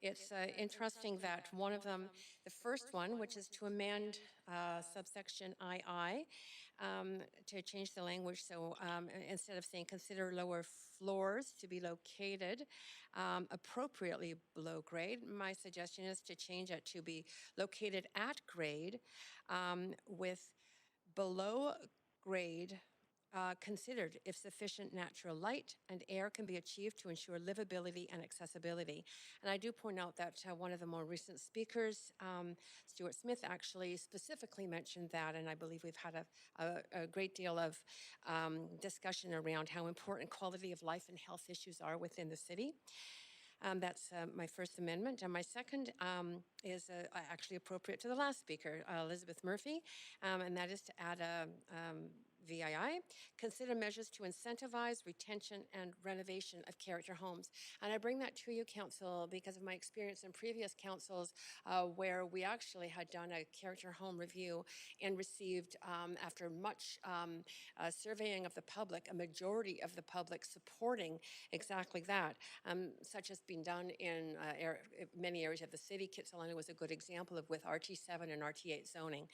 it's interesting that one of them, the first one, which is to amend subsection II, to change the language. So instead of saying consider lower floors to be located appropriately below grade, my suggestion is to change it to be located at grade with below grade considered if sufficient natural light and air can be achieved to ensure livability and accessibility. And I do point out that one of the more recent speakers, Stuart Smith, actually specifically mentioned that, and I believe we've had a great deal of discussion around how important quality of life and health issues are within the city. That's my first amendment. And my second is actually appropriate to the last speaker, Elizabeth Murphy, and that is to add a VII, consider measures to incentivize retention and renovation of character homes. And I bring that to you, Council, because of my experience in previous councils where we actually had done a character home review and received, after much surveying of the public, a majority of the public supporting exactly that, such as been done in many areas of the city. Kitsilano was a good example of with RT7 and RT8 zoning,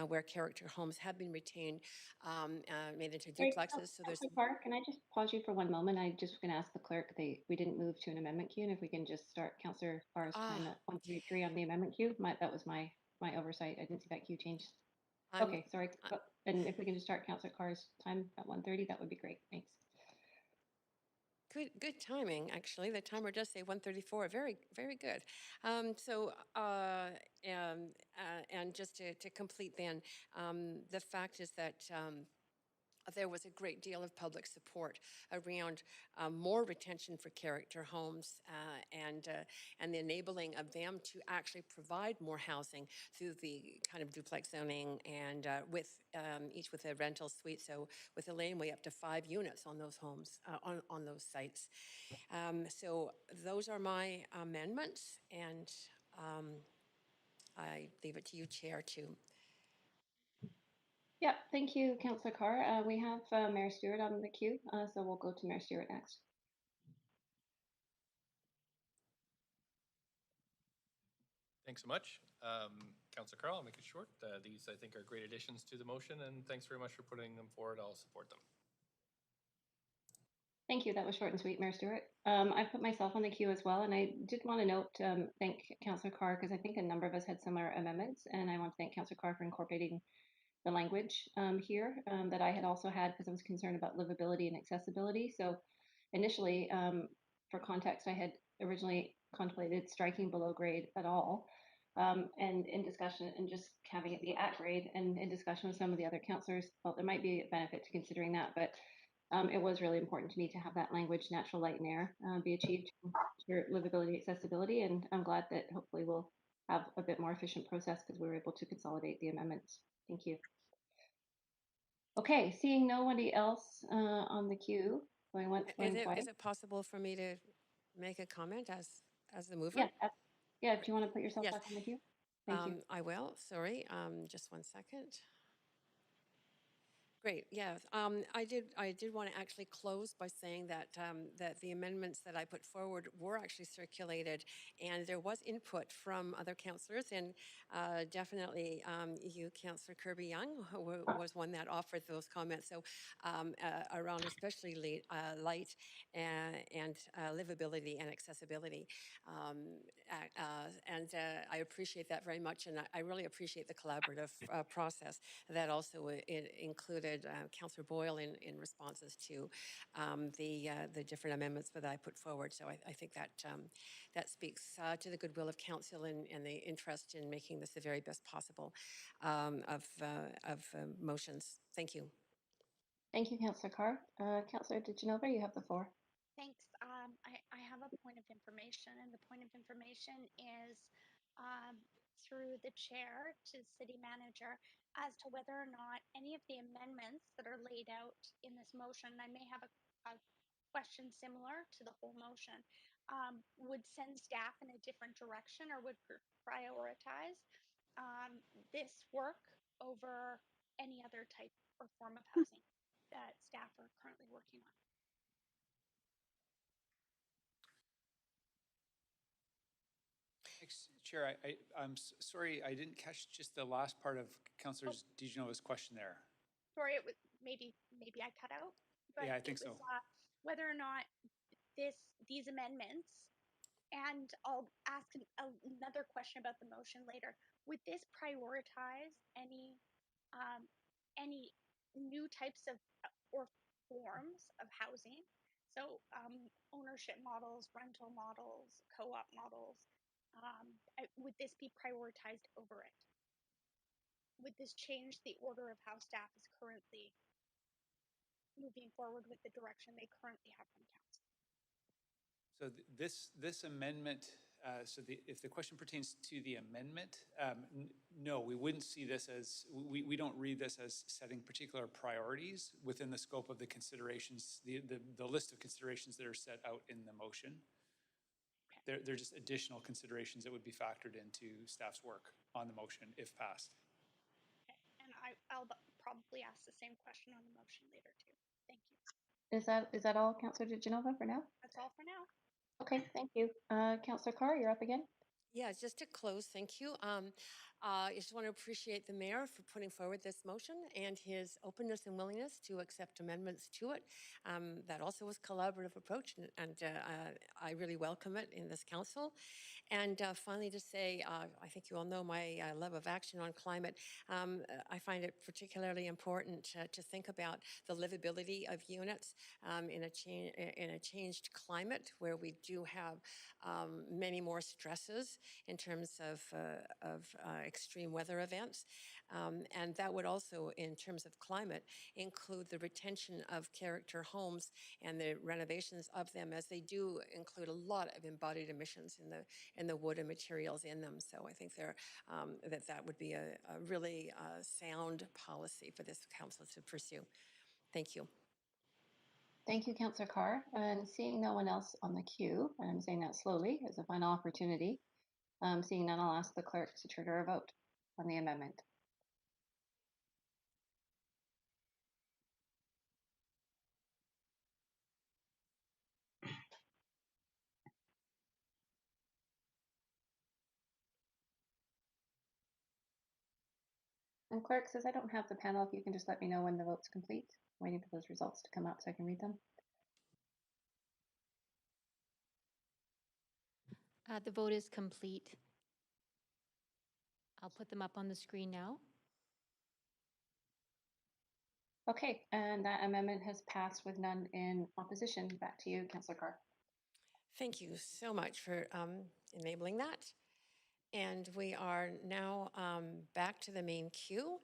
where character homes have been retained made into Sorry, duplexes. So there's, Councillor Carr, can I just pause you for one moment? I just going to ask the clerk, we didn't move to an amendment queue, and if we can just start Councillor Carr's time at 133 on the amendment queue. That was my oversight. I didn't see that queue change. Okay, sorry. And if we can just start Councillor Carr's time at 1:30, that would be great. Thanks. Good timing, actually. The timer does say 1:34. Very, very good. And just to complete then, the fact is that there was a great deal of public support around more retention for character homes and the enabling of them to actually provide more housing through the kind of duplex zoning and with each with a rental suite. So with a laneway up to 5 units on those homes, on those sites. So those are my amendments, and I leave it to you, Chair, to. Yeah, thank you, Councillor Carr. We have Mayor Stewart on the queue, so we'll go to Mayor Stewart next. Thanks so much. Councillor Carr, I'll make it short. These, I think, are great additions to the motion, and thanks very much for putting them forward. I'll support them. Thank you. That was short and sweet, Mayor Stewart. I put myself on the queue as well, and I did want to note, thank Councillor Carr, because I think a number of us had similar amendments, and I want to thank Councillor Carr for incorporating the language here that I had also had, because I was concerned about livability and accessibility. So initially, for context, I had originally contemplated striking below grade at all. And in discussion and just having it be at grade, and in discussion with some of the other councillors, felt there might be a benefit to considering that, but it was really important to me to have that language, natural light and air, be achieved for livability, accessibility, and I'm glad that hopefully we'll have a bit more efficient process because we were able to consolidate the amendments. Thank you. Okay, seeing nobody else on the queue, going once, going twice. Is it possible for me to make a comment as the mover? Yeah, yeah. Do you want to put yourself back on the queue? Thank you. I will. Sorry. Just one second. Great. Yeah. I did want to actually close by saying that that the amendments that I put forward were actually circulated, and there was input from other councillors, and definitely you, Councillor Kirby Young, was one that offered those comments. So around especially light and livability and accessibility, I appreciate that very much, and I really appreciate the collaborative process that also included Councillor Boyle in responses to the different amendments that I put forward. So I think that that speaks to the goodwill of Council and the interest in making this the very best possible of motions. Thank you. Thank you, Councillor Carr. Councillor DeGenova, you have the floor. Thanks. I have a point of information, and the point of information is through the chair to city manager as to whether or not any of the amendments that are laid out in this motion, I may have a question similar to the whole motion, would send staff in a different direction or would prioritize this work over any other type or form of housing that staff are currently working on. Chair, I'm sorry, I didn't catch just the last part of Councillor DeGenova's question there. Sorry, it was maybe I cut out. But yeah, I think so. Whether or not these amendments, and I'll ask another question about the motion later. Would this prioritize any new types of or forms of housing? So ownership models, rental models, co-op models. Would this be prioritized over it? Would this change the order of how staff is currently moving forward with the direction they currently have from council? So this amendment, if the question pertains to the amendment, no, we wouldn't see this as, we don't read this as setting particular priorities within the scope of the considerations, the list of considerations that are set out in the motion. Okay. They're just additional considerations that would be factored into staff's work on the motion if passed. Okay. And I'll probably ask the same question on the motion later too. Thank you. Is that all, Councillor DeGenova, for now? That's all for now. Okay, thank you. Councillor Carr, you're up again. Yeah, just to close, thank you. I just want to appreciate the mayor for putting forward this motion and his openness and willingness to accept amendments to it. That also was collaborative approach, and I really welcome it in this council. And finally, to say, I think you all know my love of action on climate. I find it particularly important to think about the livability of units in a changed climate where we do have many more stresses in terms of extreme weather events. And that would also, in terms of climate, include the retention of character homes and the renovations of them, as they do include a lot of embodied emissions in the wood and materials in them. So I think that would be a really sound policy for this council to pursue. Thank you. Thank you, Councillor Carr. And seeing no one else on the queue, and I'm saying that slowly as a final opportunity, seeing none, I'll ask the clerk to trigger a vote on the amendment. And clerk, says I don't have the panel, if you can just let me know when the vote's complete. I'm waiting for those results to come up so I can read them. The vote is complete. I'll put them up on the screen now. Okay, and that amendment has passed with none in opposition. Back to you, Councillor Carr. Thank you so much for enabling that. And we are now back to the main queue.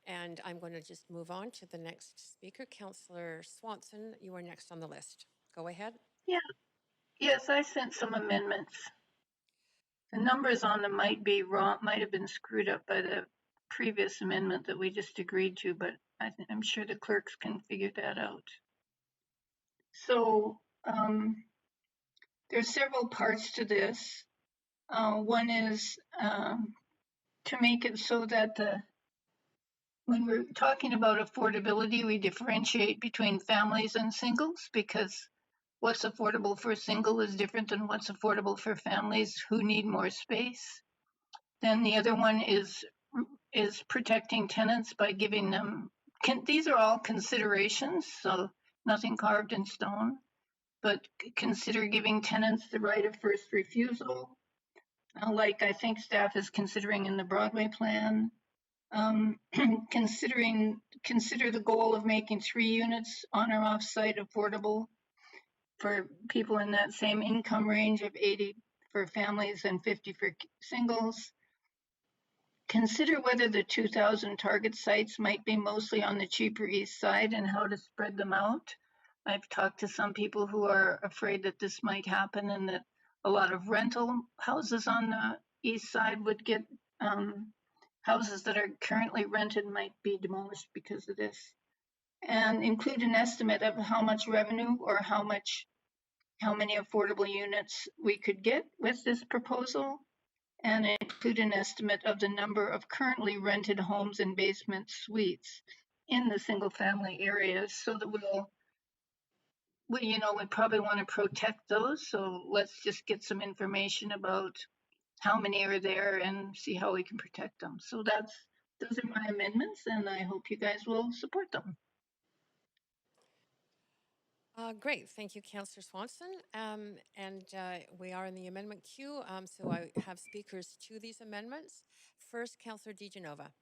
And I'm going to just move on to the next speaker, Councillor Swanson. You are next on the list. Go ahead. Yeah, yes, I sent some amendments. The numbers on them might be wrong, might have been screwed up by the previous amendment that we just agreed to, but I'm sure the clerks can figure that out. So there's several parts to this. One is to make it so that when we're talking about affordability, we differentiate between families and singles, because what's affordable for a single is different than what's affordable for families who need more space. Then the other one is protecting tenants by giving them, these are all considerations, so nothing carved in stone, but consider giving tenants the right of first refusal, like I think staff is considering in the Broadway plan. Consider the goal of making 3 units on or off site affordable for people in that same income range of 80 for families and 50 for singles. Consider whether the 2,000 target sites might be mostly on the cheaper east side and how to spread them out. I've talked to some people who are afraid that this might happen and that a lot of rental houses on the east side would get, houses that are currently rented might be demolished because of this. And include an estimate of how much revenue or how many affordable units we could get with this proposal, and include an estimate of the number of currently rented homes and basement suites in the single family areas, so that we probably want to protect those. So let's just get some information about how many are there and see how we can protect them. So those are my amendments, and I hope you guys will support them. Great, thank you, Councillor Swanson. We are in the amendment queue, so I have speakers to these amendments. First, Councillor DiGenova.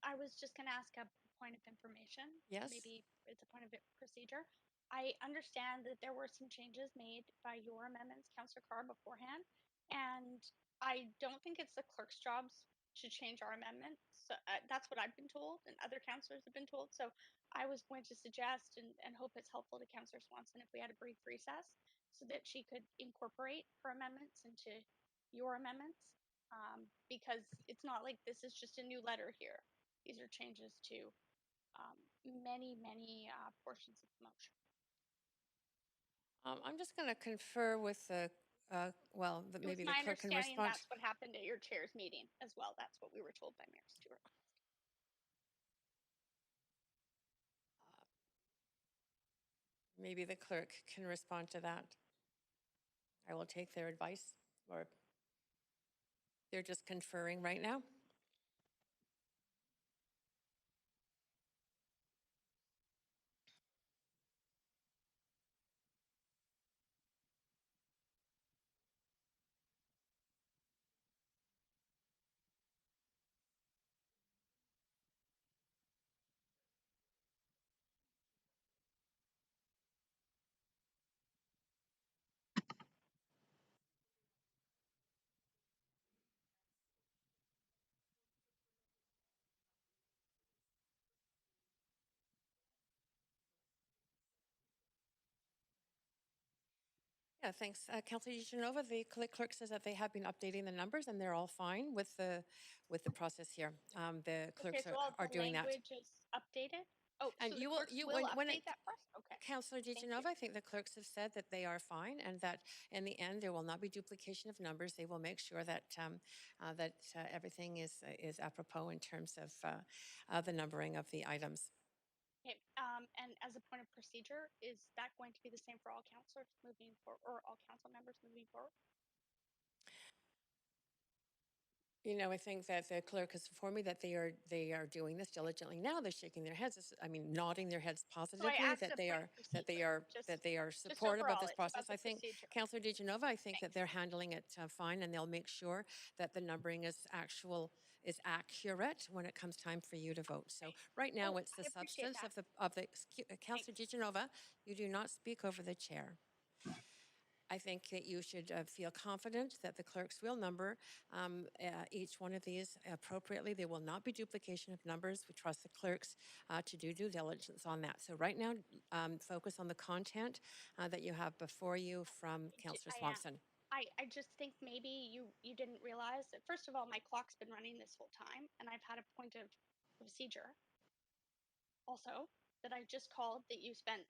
I was just going to ask a point of information. Yes. Maybe it's a point of procedure. I understand that there were some changes made by your amendments, Councillor Carr, beforehand, and I don't think it's the clerk's jobs to change our amendments. So, that's what I've been told, and other councillors have been told. So I was going to suggest and hope it's helpful to Councillor Swanson if we had a brief recess so that she could incorporate her amendments into your amendments, because it's not like this is just a new letter here. These are changes to many portions of the motion. I'm just going to confer with the, maybe the clerk can respond. That's what happened at your chair's meeting as well. That's what we were told by Mayor Stewart. Maybe the clerk can respond to that. I will take their advice, or they're just conferring right now. Yeah, thanks. Councillor Genova, the clerk says that they have been updating the numbers and they're all fine with the process here. The Okay, clerks so all are the doing that. language is updated? Oh, And so the you will, clerks will when update that for us? Okay. Councillor Thank you. DeGenova, I think the clerks have said that they are fine and that in the end there will not be duplication of numbers. They will make sure that everything is apropos in terms of the numbering of the items. Okay, and as a point of procedure, is that going to be the same for all councillors moving forward, or all council members moving forward? You know, I think that the clerk has informed me that they are doing this diligently now. They're shaking their heads, nodding their heads positively asked that the they point are of procedure, that they are just supportive of overall, this it's about process. the I think procedure. Councillor DeGenova, I think that they're handling it fine, and they'll make sure that the numbering is accurate when it comes time for you to vote. So right now, it's the I appreciate substance that. of the Councillor DeGenova. You do not speak over the chair. I think that you should feel confident that the clerks will number each one of these appropriately. There will not be duplication of numbers. We trust the clerks to do due diligence on that. So right now, focus on the content that you have before you from Councillor Swanson. I just think maybe you didn't realize that, first of all, my clock's been running this whole time, and I've had a point of procedure. Also, that I just called, that you spent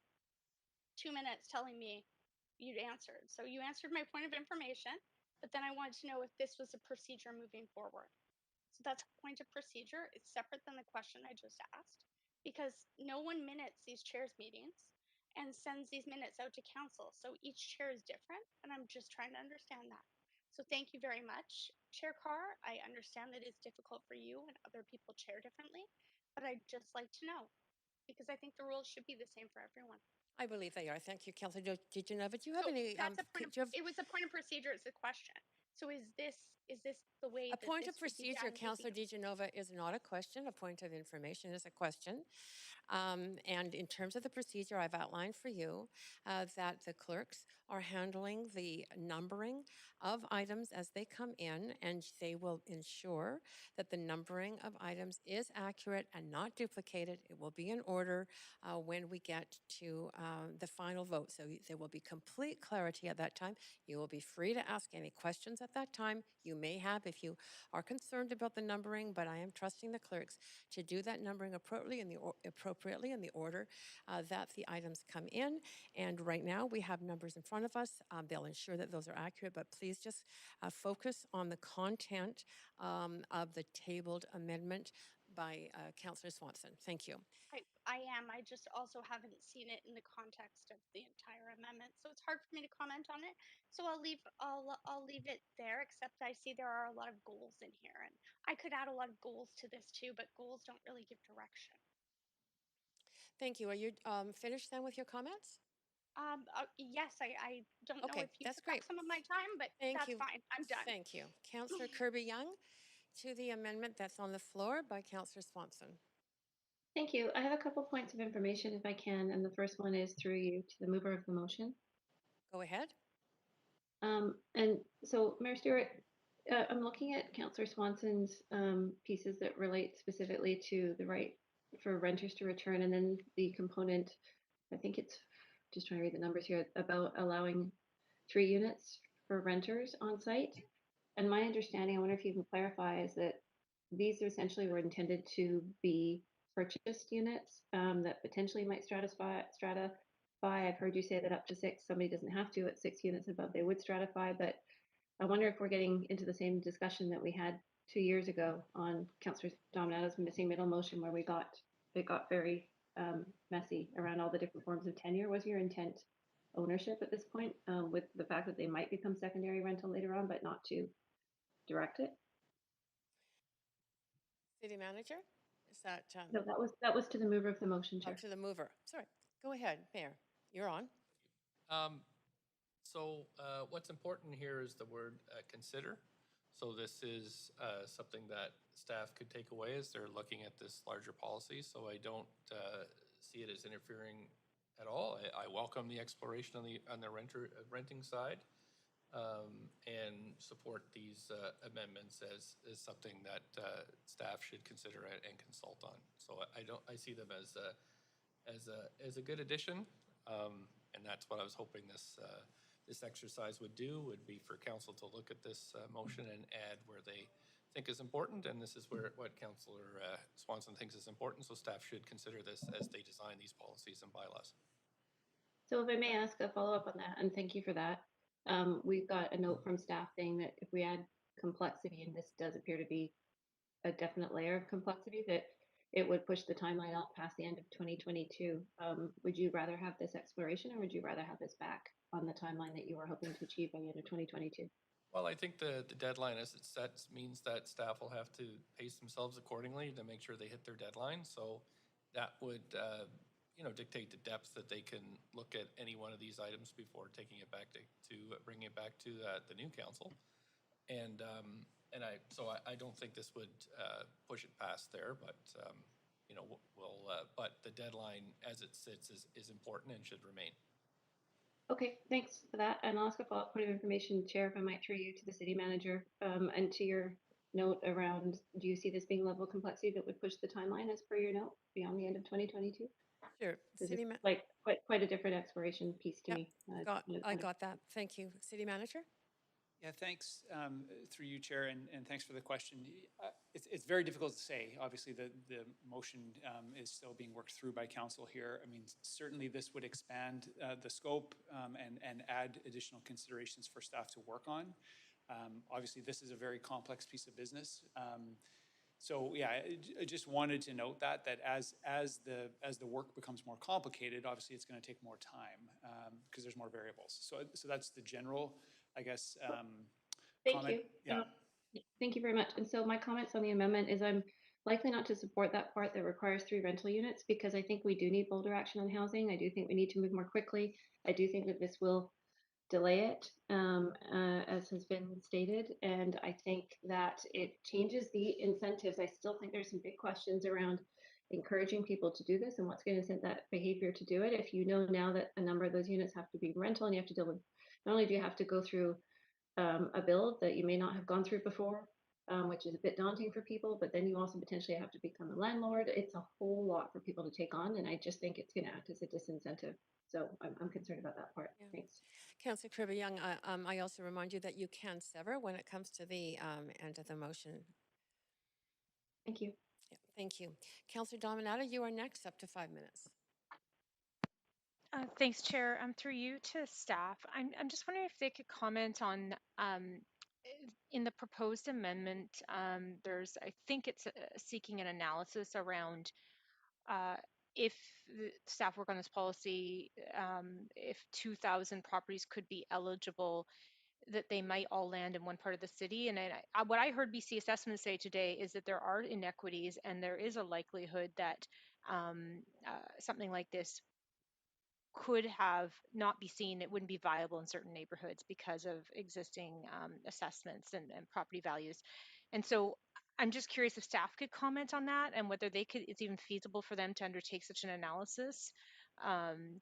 2 minutes telling me you'd answered. So you answered my point of information, but then I wanted to know if this was a procedure moving forward. So that's a point of procedure. It's separate than the question I just asked, because no one minutes these chairs meetings and sends these minutes out to council. So each chair is different, and I'm just trying to understand that. So thank you very much, Chair Carr. I understand that it's difficult for you and other people chair differently, but I'd just like to know, because I think the rules should be the same for everyone. I believe they are. Thank you, Councillor DeGenova. Do you have any? It was a point of procedure. It's a question. So is this the way A that point this of would be procedure, done? Councillor DeGenova, is not a question. A point of information is a question. And in terms of the procedure, I've outlined for you that the clerks are handling the numbering of items as they come in, and they will ensure that the numbering of items is accurate and not duplicated. It will be in order when we get to the final vote. So there will be complete clarity at that time. You will be free to ask any questions at that time you may have if you are concerned about the numbering, but I am trusting the clerks to do that numbering appropriately in the order that the items come in. And right now we have numbers in front of us. They'll ensure that those are accurate, but please just focus on the content of the tabled amendment by Councillor Swanson. Thank you. I am. I just also haven't seen it in the context of the entire amendment, so it's hard for me to comment on it. So I'll leave it there. Except I see there are a lot of goals in here, and I could add a lot of goals to this too, but goals don't really give direction. Thank you. Are you finished then with your comments? Yes, I don't know if you that's took great. up some of my time, but that's fine. I'm done. Thank you. Councillor Kirby Young, to the amendment that's on the floor by Councillor Swanson. Thank you. I have a couple points of information if I can, and the first one is through you to the mover of the motion. Go ahead. And so, Mayor Stewart, I'm looking at Councillor Swanson's pieces that relate specifically to the right for renters to return, and then the component, I think it's just trying to read the numbers here, about allowing 3 units for renters on site. And my understanding, I wonder if you can clarify, is that these essentially were intended to be purchased units that potentially might stratify. I've heard you say that up to 6, somebody doesn't have to at 6 units above, they would stratify, but I wonder if we're getting into the same discussion that we had 2 years ago on Councillor Dominato's missing middle motion, where it got very messy around all the different forms of tenure. Was your intent ownership at this point, with the fact that they might become secondary rental later on, but not to direct it? City Manager, is that? No, that was to the mover of the motion, Chair. To the mover. Sorry. Go ahead, Mayor. You're on. So what's important here is the word consider. So this is something that staff could take away as they're looking at this larger policy. So I don't see it as interfering at all. I welcome the exploration on the renting side and support these amendments as something that staff should consider and consult on. So I see them as a good addition, and that's what I was hoping this this exercise would do would be for council to look at this motion and add where they think is important, and this is where what Councillor Swanson thinks is important, so staff should consider this as they design these policies and bylaws. So if I may ask a follow-up on that, and thank you for that. We've got a note from staff saying that if we add complexity, and this does appear to be a definite layer of complexity, that it would push the timeline out past the end of 2022. Would you rather have this exploration, or would you rather have this back on the timeline that you were hoping to achieve by the end of 2022? Well, I think the deadline as it sets means that staff will have to pace themselves accordingly to make sure they hit their deadline. So that would, dictate the depth that they can look at any one of these items before taking it back to bringing it back to the new council. And I don't think this would push it past there, but but the deadline as it sits is important and should remain. Okay, thanks for that. And I'll ask a follow-up point of information, Chair, if I might through you to the city manager, and to your note around, do you see this being level of complexity that would push the timeline as per your note beyond the end of 2022? Sure. This City is ma- like quite a different exploration piece to Yep, me. I got that. Thank you. City manager? Yeah, thanks through you, Chair, and thanks for the question. It's very difficult to say. Obviously, the motion is still being worked through by council here. I mean, certainly this would expand the scope and add additional considerations for staff to work on. Obviously, this is a very complex piece of business. So yeah, I just wanted to note that as the work becomes more complicated, obviously it's going to take more time because there's more variables. So that's the general, I guess. Thank comment. you. Yeah. Thank you very much. And so my comments on the amendment is I'm likely not to support that part that requires 3 rental units, because I think we do need bolder action on housing. I do think we need to move more quickly. I do think that this will delay it, as has been stated. And I think that it changes the incentives. I still think there's some big questions around encouraging people to do this and what's going to incent that behavior to do it. If you know now that a number of those units have to be rental, and you have to deal with, not only do you have to go through a build that you may not have gone through before, which is a bit daunting for people, but then you also potentially have to become a landlord. It's a whole lot for people to take on, and I just think it's going to act as a disincentive. So I'm concerned about that part. Yeah. Thanks. Councillor Kirby Young, I also remind you that you can sever when it comes to the end of the motion. Thank you. Yeah, thank you. Councillor Dominato, you are next, up to 5 minutes. Thanks, Chair. Through you to staff, I'm just wondering if they could comment on in the proposed amendment. There's, I think it's seeking an analysis around if the staff work on this policy, if 2,000 properties could be eligible, that they might all land in one part of the city. And what I heard BC Assessment say today is that there are inequities, and there is a likelihood that something like this could have not be seen, it wouldn't be viable in certain neighborhoods because of existing assessments and property values. And so I'm just curious if staff could comment on that, and whether it's even feasible for them to undertake such an analysis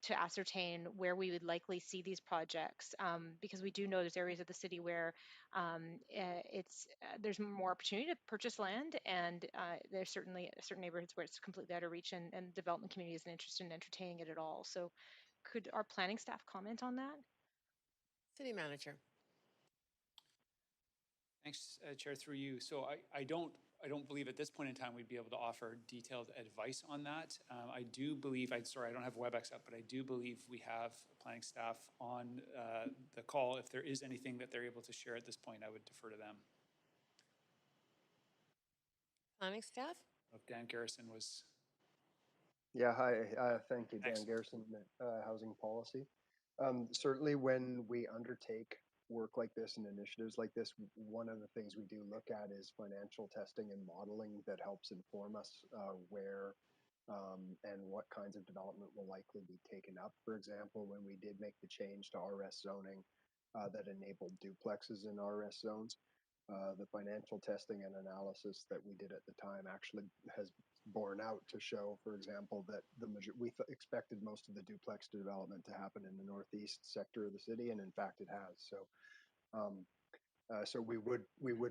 to ascertain where we would likely see these projects, because we do know there's areas of the city where there's more opportunity to purchase land, and there's certainly certain neighborhoods where it's completely out of reach, and the development community isn't interested in entertaining it at all. So could our planning staff comment on that? City manager. Thanks, Chair, through you. So I don't believe at this point in time we'd be able to offer detailed advice on that. I do believe, sorry, I don't have WebEx up, but I do believe we have planning staff on the call. If there is anything that they're able to share at this point, I would defer to them. Planning staff? If Dan Garrison was. Yeah, hi. Thank you, Dan Thanks. Garrison, Housing Policy. Certainly when we undertake work like this and initiatives like this, one of the things we do look at is financial testing and modeling that helps inform us where and what kinds of development will likely be taken up. For example, when we did make the change to RS zoning that enabled duplexes in RS zones, the financial testing and analysis that we did at the time actually has borne out to show, for example, that we expected most of the duplex development to happen in the northeast sector of the city, and in fact it has. So So we would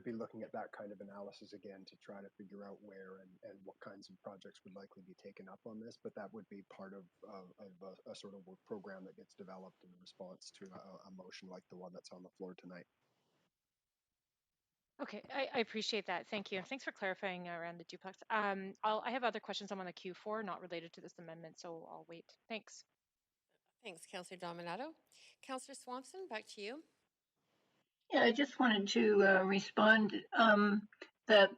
be looking at that kind of analysis again to try to figure out where and what kinds of projects would likely be taken up on this. But that would be part of a sort of work program that gets developed in response to a motion like the one that's on the floor tonight. Okay, I appreciate that. Thank you. Thanks for clarifying around the duplex. I have other questions I'm on the queue for, not related to this amendment, so I'll wait. Thanks. Thanks, Councillor Dominato. Councillor Swanson, back to you. Yeah, I just wanted to respond that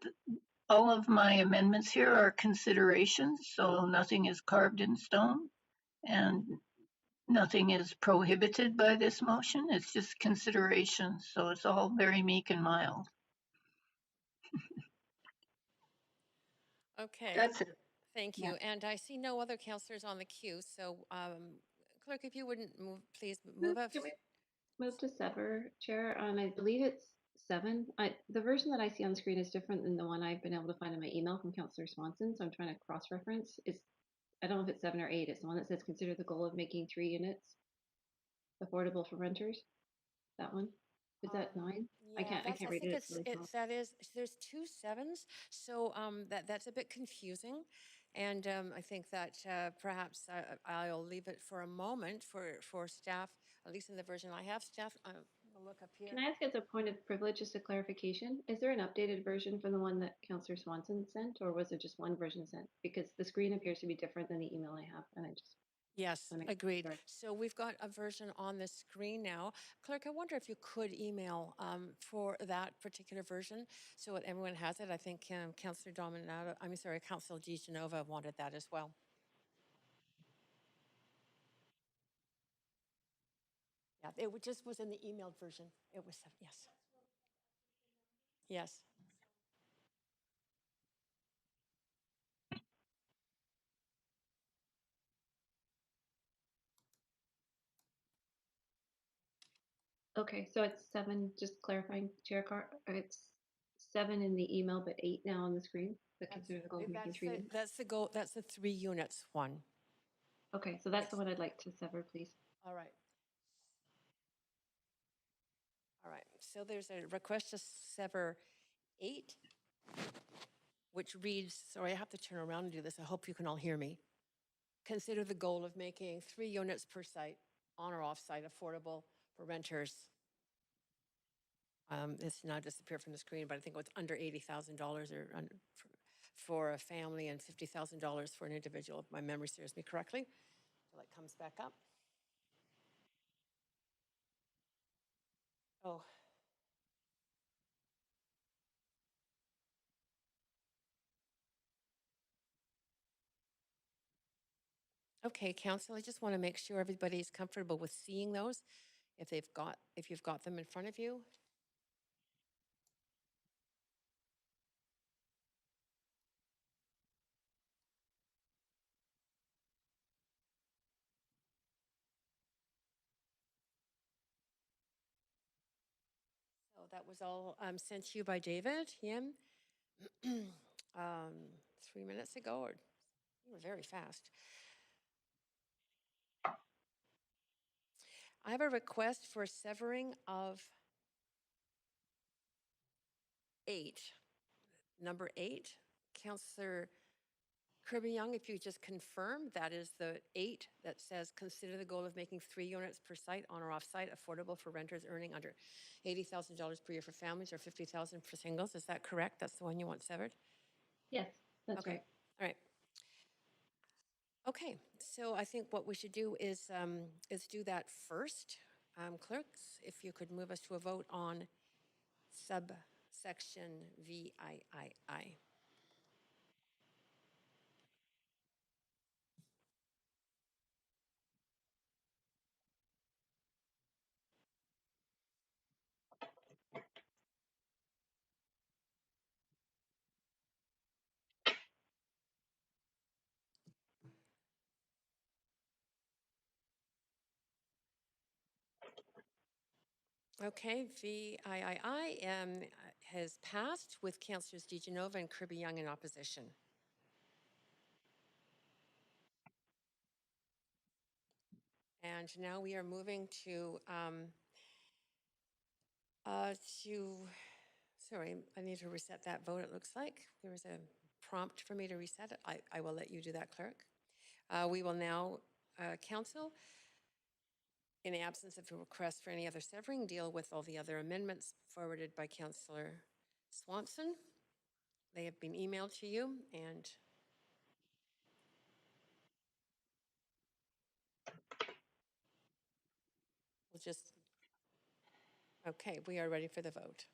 all of my amendments here are considerations, so nothing is carved in stone and nothing is prohibited by this motion. It's just consideration, so it's all very meek and mild. Okay. That's it. Thank you. And I see no other councillors on the queue, so clerk, if you wouldn't move, please move us. Can we move to sever, Chair? I believe it's 7. The version that I see on screen is different than the one I've been able to find in my email from Councillor Swanson, so I'm trying to cross-reference. I don't know if it's 7 or 8. It's the one that says consider the goal of making 3 units affordable for renters. That one. Is that 9? Yeah, I can't I read think it. it's Really small. there's 2 7s, so that's a bit confusing, and I think that perhaps I'll leave it for a moment for staff, at least in the version I have. Staff, I'll look up here. Can I ask as a point of privilege, just a clarification? Is there an updated version from the one that Councillor Swanson sent, or was there just one version sent? Because the screen appears to be different than the email I have, and I just Yes, agreed. So we've got a version on the screen now. Clerk, I wonder if you could email for that particular version so that everyone has it. I think Councillor Dominato, Councillor DeGenova wanted that as well. Yeah, it just was in the emailed version. It was, yes. Yes. Okay, so it's 7, just clarifying, Chair Carr, it's 7 in the email, but 8 now on the screen. Consider the goal of making 3 units. That's the goal. That's the 3 units one. Okay, so that's the one I'd like to sever, please. All right. All right. So there's a request to sever 8, which reads, sorry, I have to turn around and do this. I hope you can all hear me. Consider the goal of making 3 units per site, on or off site, affordable for renters. It's now disappeared from the screen, but I think it was under $80,000 or for a family and $50,000 for an individual, if my memory serves me correctly. So that comes back up. Oh. Okay, Council, I just want to make sure everybody's comfortable with seeing those, if you've got them in front of you. So that was all sent to you by David Yim 3 minutes ago, or you were very fast. I have a request for severing of 8. Number 8, Councillor Kirby Young, if you just confirm that is the 8 that says consider the goal of making 3 units per site, on or off site, affordable for renters earning under $80,000 per year for families or $50,000 for singles. Is that correct? That's the one you want severed? Yes, that's okay. right. All right. Okay, so I think what we should do is do that first. Clerks, if you could move us to a vote on subsection VIII. Okay, VIII has passed with Councillors DeGenova and Kirby Young in opposition. And now we are moving to To, sorry, I need to reset that vote, it looks like. There was a prompt for me to reset it. I will let you do that, clerk. We will now, council, in the absence of a request for any other severing, deal with all the other amendments forwarded by Councillor Swanson. They have been emailed to you, and we'll just, okay, we are ready for the vote.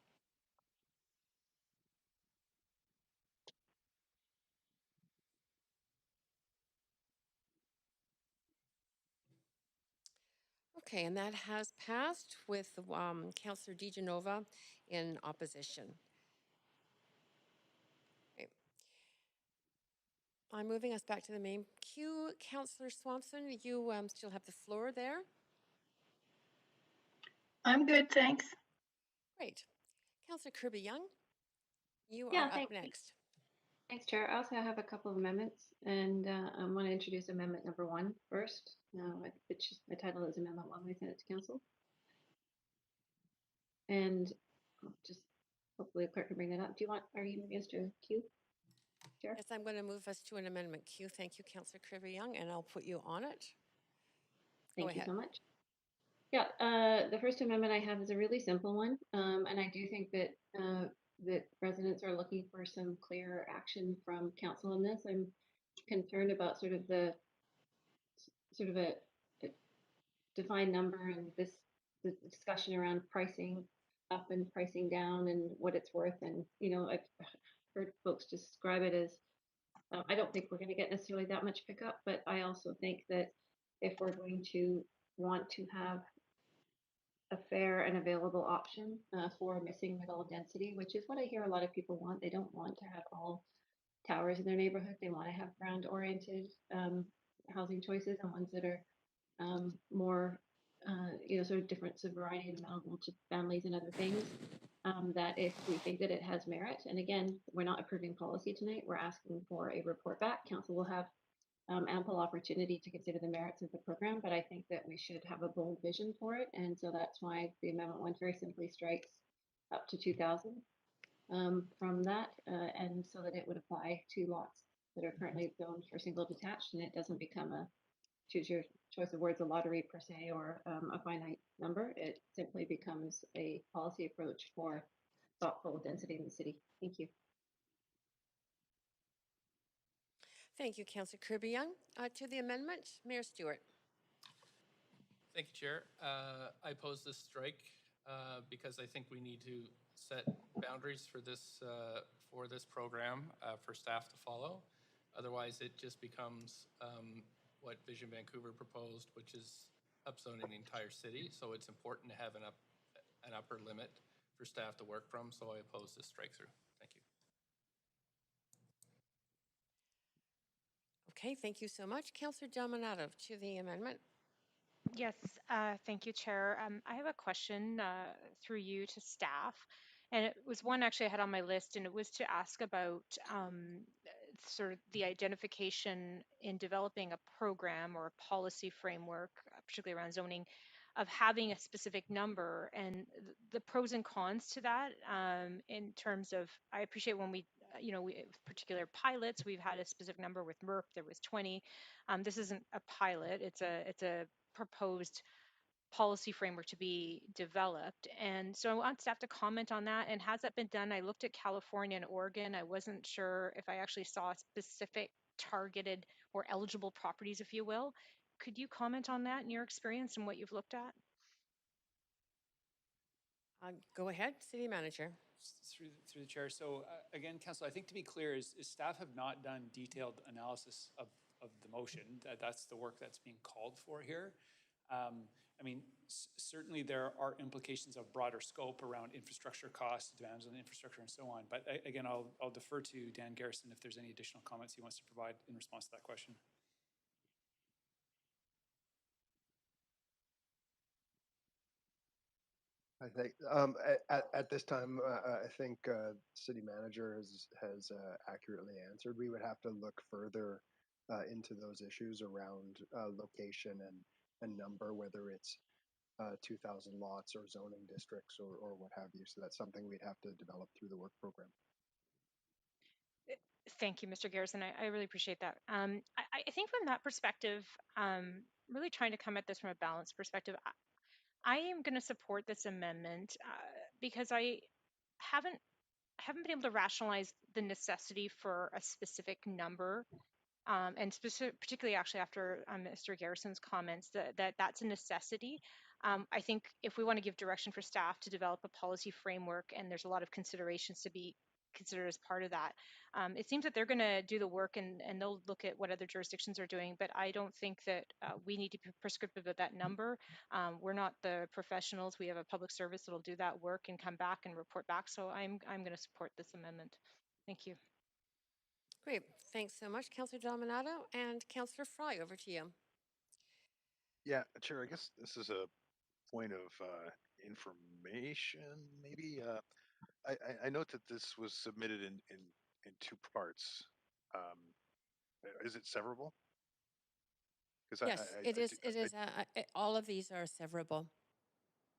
Okay, and that has passed with Councillor DeGenova in opposition. Okay. I'm moving us back to the main queue. Councillor Swanson, you still have the floor there. I'm good, thanks. Great. Councillor Kirby Young, you Yeah, are up next. Thanks, Chair. I also have a couple of amendments, and I want to introduce amendment number 1 first, which my title is Amendment 1. We sent it to Council. And just hopefully the clerk can bring that up. Are you moving us to a queue, Chair? Yes, I'm going to move us to an amendment queue. Thank you, Councillor Kirby Young, and I'll put you on it. Thank you so much. Yeah, the first amendment I have is a really simple one, and I do think that that residents are looking for some clear action from council on this. I'm concerned about sort of a defined number and the discussion around pricing up and pricing down and what it's worth. And I've heard folks describe it as I don't think we're going to get necessarily that much pickup, but I also think that if we're going to want to have a fair and available option for missing middle density, which is what I hear a lot of people want. They don't want to have all towers in their neighborhood. They want to have ground-oriented housing choices and ones that are more, sort of different, so variety and available to families and other things. That if we think that it has merit, and again, we're not approving policy tonight, we're asking for a report back. Council will have ample opportunity to consider the merits of the program, but I think that we should have a bold vision for it. And so that's why the Amendment 1 very simply strikes up to 2,000 from that, and so that it would apply to lots that are currently zoned for single detached, and it doesn't become a choose your choice of words, a lottery per se, or a finite number. It simply becomes a policy approach for thoughtful density in the city. Thank you. Thank you, Councillor Kirby Young. To the amendment, Mayor Stewart. Thank you, Chair. I oppose this strike because I think we need to set boundaries for this program for staff to follow. Otherwise, it just becomes what Vision Vancouver proposed, which is upzoning the entire city. So it's important to have an upper limit for staff to work from. So I oppose this strike through. Thank you. Okay, thank you so much. Councillor Dominato, to the amendment. Yes, thank you, Chair. I have a question through you to staff. And it was one actually I had on my list, and it was to ask about sort of the identification in developing a program or a policy framework, particularly around zoning, of having a specific number and the pros and cons to that in terms of, I appreciate when we particular pilots, we've had a specific number with MERP, there was 20. This isn't a pilot, it's a proposed policy framework to be developed. And so I want staff to comment on that. And has that been done? I looked at California and Oregon. I wasn't sure if I actually saw specific targeted or eligible properties, if you will. Could you comment on that in your experience and what you've looked at? Go ahead, City Manager. Through the chair. So again, Council, I think to be clear is staff have not done detailed analysis of the motion. That's the work that's being called for here. I mean, certainly there are implications of broader scope around infrastructure costs, demands on infrastructure and so on. But again, I'll defer to Dan Garrison if there's any additional comments he wants to provide in response to that question. I think at this time, I think city manager has accurately answered. We would have to look further into those issues around location and number, whether it's 2,000 lots or zoning districts or what have you. So that's something we'd have to develop through the work program. Thank you, Mr. Garrison. I really appreciate that. I think from that perspective, really trying to come at this from a balanced perspective, I am going to support this amendment because I haven't been able to rationalize the necessity for a specific number, and particularly actually after Mr. Garrison's comments that's a necessity. I think if we want to give direction for staff to develop a policy framework, and there's a lot of considerations to be considered as part of that, it seems that they're going to do the work and they'll look at what other jurisdictions are doing, but I don't think that we need to be prescriptive of that number. We're not the professionals. We have a public service that'll do that work and come back and report back. So I'm going to support this amendment. Thank you. Great. Thanks so much, Councillor Dominato. And Councillor Fry, over to you. Yeah, Chair, I guess this is a point of information, maybe. I note that this was submitted in two parts. Is it severable? Yes, it is. It is. All of these are severable.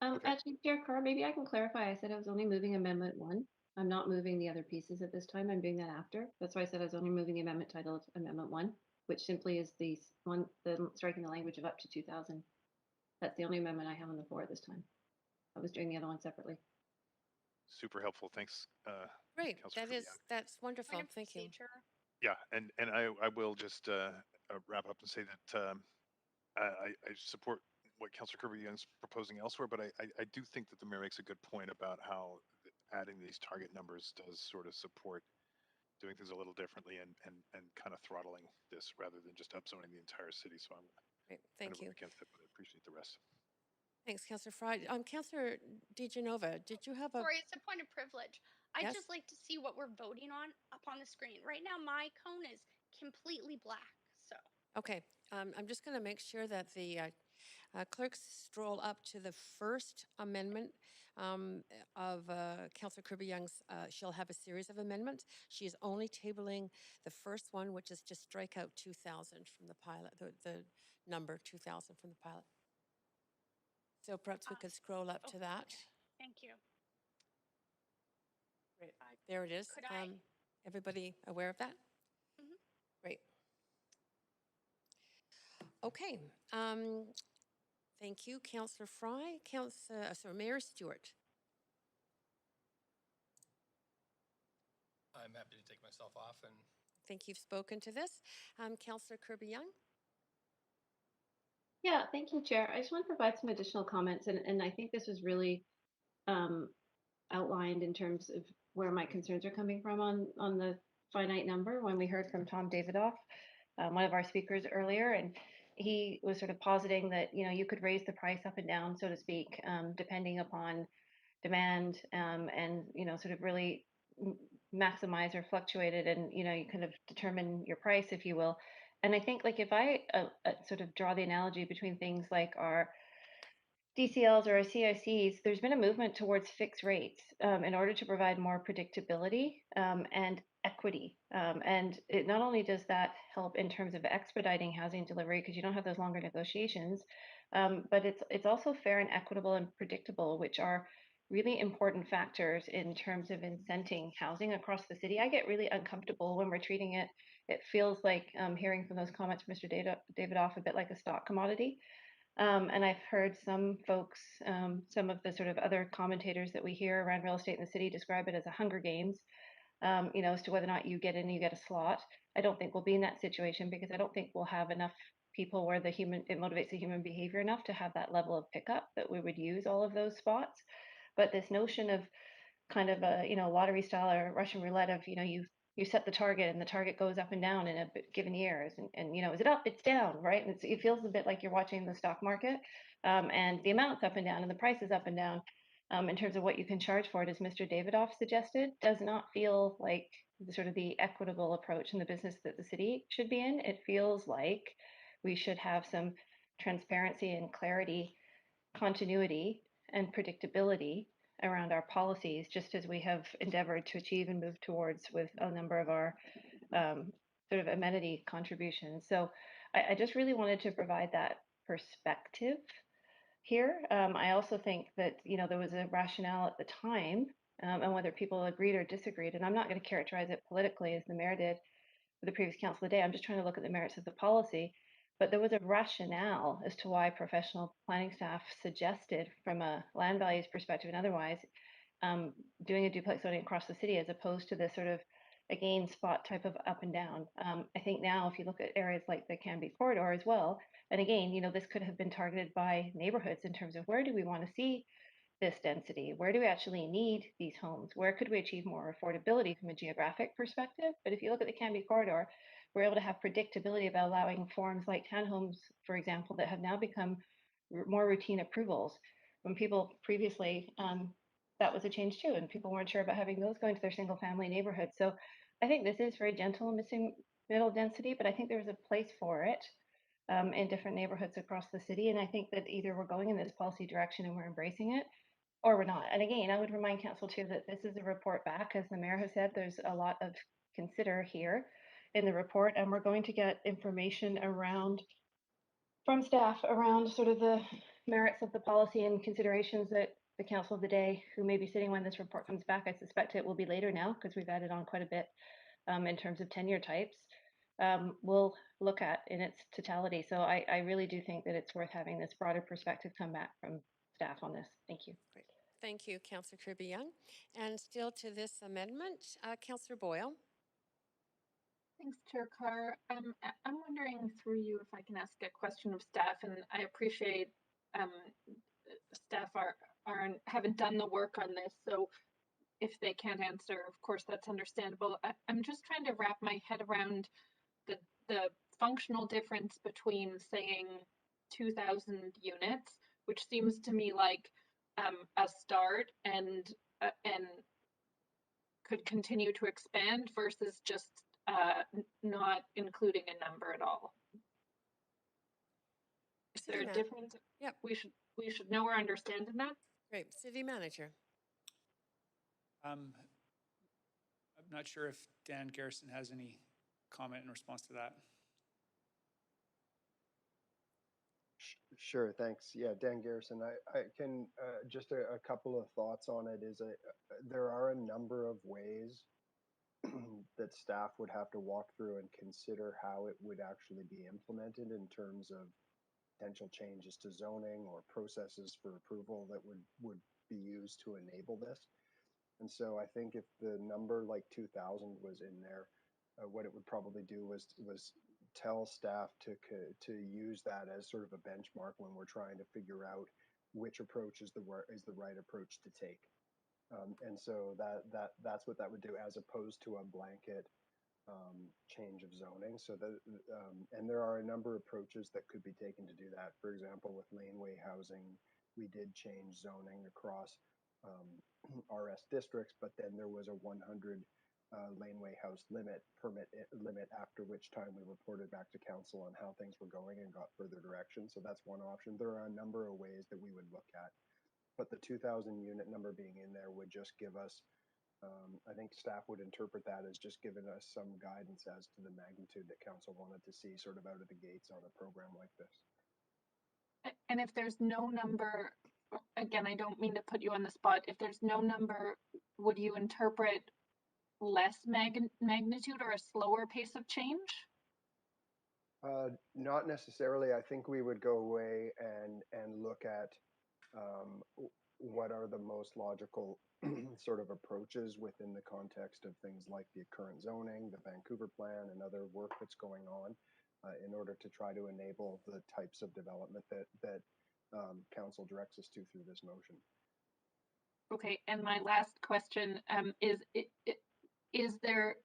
Actually, Chair Carr, maybe I can clarify. I said I was only moving Amendment 1. I'm not moving the other pieces at this time. I'm doing that after. That's why I said I was only moving the amendment titled Amendment 1, which simply is the striking the language of up to 2,000. That's the only amendment I have on the floor at this time. I was doing the other one separately. Super helpful. Thanks. Great. That's wonderful. Thank you. Yeah, and I will just wrap up and say that I support what Councillor Kirby is proposing elsewhere, but I do think that the mayor makes a good point about how adding these target numbers does sort of support doing things a little differently and kind of throttling this rather than just upzoning the entire city. So I'm Thank you. against it, but I appreciate the rest. Thanks, Councillor Fry. Councillor DeGenova, did you have a... Sorry, it's a point of privilege. I'd Yes? just like to see what we're voting on up on the screen. Right now, my cone is completely black, so. Okay, I'm just going to make sure that the clerks stroll up to the first amendment of Councillor Kirby Young's. She'll have a series of amendments. She is only tabling the first one, which is just strike out 2,000 from the pilot, the number 2,000 from the pilot. So perhaps we could scroll up to that. Okay. Thank you. Great. There it is. Could I? Everybody aware of that? Mm-hmm. Great. Okay. Thank you, Councillor Fry. Mayor Stewart. I'm happy to take myself off and. I think you've spoken to this. Councillor Kirby Young. Yeah, thank you, Chair. I just want to provide some additional comments, and I think this was really outlined in terms of where my concerns are coming from on the finite number when we heard from Tom Davidoff, one of our speakers earlier, and he was sort of positing that, you know, you could raise the price up and down, so to speak, depending upon demand, and, you know, sort of really maximize or fluctuate it, and, you know, you kind of determine your price, if you will. And I think, like, if I sort of draw the analogy between things like our DCLs or our CICs, there's been a movement towards fixed rates in order to provide more predictability and equity. And it not only does that help in terms of expediting housing delivery, because you don't have those longer negotiations, but it's also fair and equitable and predictable, which are really important factors in terms of incenting housing across the city. I get really uncomfortable when we're treating it. It feels like hearing from those comments from Mr. Davidoff a bit like a stock commodity. And I've heard some folks, some of the sort of other commentators that we hear around real estate in the city describe it as a Hunger Games, you know, as to whether or not you get in, you get a slot. I don't think we'll be in that situation because I don't think we'll have enough people where it motivates the human behavior enough to have that level of pickup that we would use all of those spots. But this notion of kind of a, you know, lottery style or Russian roulette of, you know, you set the target and the target goes up and down in a given year, and you know, is it up, it's down, right? And it feels a bit like you're watching the stock market, and the amount's up and down and the price is up and down, in terms of what you can charge for it, as Mr. Davidoff suggested, does not feel like the sort of the equitable approach in the business that the city should be in. It feels like we should have some transparency and clarity, continuity and predictability around our policies, just as we have endeavored to achieve and move towards with a number of our sort of amenity contributions. So I just really wanted to provide that perspective here. I also think that, you know, there was a rationale at the time, and whether people agreed or disagreed, and I'm not going to characterize it politically as the mayor did with the previous council today. I'm just trying to look at the merits of the policy. But there was a rationale as to why professional planning staff suggested, from a land values perspective and otherwise, doing a duplex zoning across the city as opposed to this sort of, again, spot type of up and down. I think now, if you look at areas like the Canby corridor as well, and again, you know, this could have been targeted by neighborhoods in terms of where do we want to see this density? Where do we actually need these homes? Where could we achieve more affordability from a geographic perspective? But if you look at the Canby corridor, we're able to have predictability about allowing forms like townhomes, for example, that have now become more routine approvals. When people previously, that was a change too, and people weren't sure about having those going to their single family neighborhood. So I think this is very gentle, missing middle density, but I think there's a place for it in different neighborhoods across the city. And I think that either we're going in this policy direction and we're embracing it, or we're not. And again, I would remind council too that this is a report back. As the mayor has said, there's a lot of consider here in the report, and we're going to get information around from staff around sort of the merits of the policy and considerations that the council of the day, who may be sitting when this report comes back, I suspect it will be later now because we've added on quite a bit in terms of tenure types, will look at in its totality. So I really do think that it's worth having this broader perspective come back from staff on this. Thank you. Great. Thank you, Councillor Kirby Young. And still to this amendment, Councillor Boyle. Thanks, Chair Carr. I'm wondering through you if I can ask a question of staff, and I appreciate staff haven't done the work on this, so if they can't answer, of course, that's understandable. I'm just trying to wrap my head around the functional difference between saying 2,000 units, which seems to me like a start and could continue to expand, versus just not including a number at all. Is there a difference? Yep. We should know or understand in that. Great. City Manager. I'm not sure if Dan Garrison has any comment in response to that. Sure, thanks. Yeah, Dan Garrison. I can just a couple of thoughts on it. There are a number of ways that staff would have to walk through and consider how it would actually be implemented in terms of potential changes to zoning or processes for approval that would be used to enable this. And so I think if the number like 2,000 was in there, what it would probably do was tell staff to use that as sort of a benchmark when we're trying to figure out which approach is the right approach to take. And so that's what that would do, as opposed to a blanket change of zoning. So and there are a number of approaches that could be taken to do that. For example, with laneway housing, we did change zoning across RS districts, but then there was a 100 laneway house permit limit, after which time we reported back to council on how things were going and got further direction. So that's one option. There are a number of ways that we would look at, but the 2,000 unit number being in there would just give us, I think staff would interpret that as just giving us some guidance as to the magnitude that council wanted to see sort of out of the gates on a program like this. And if there's no number, again, I don't mean to put you on the spot, if there's no number, would you interpret less magnitude or a slower pace of change? Not necessarily. I think we would go away and look at what are the most logical sort of approaches within the context of things like the current zoning, the Vancouver plan, and other work that's going on in order to try to enable the types of development that council directs us to through this motion. Okay, and my last question is there,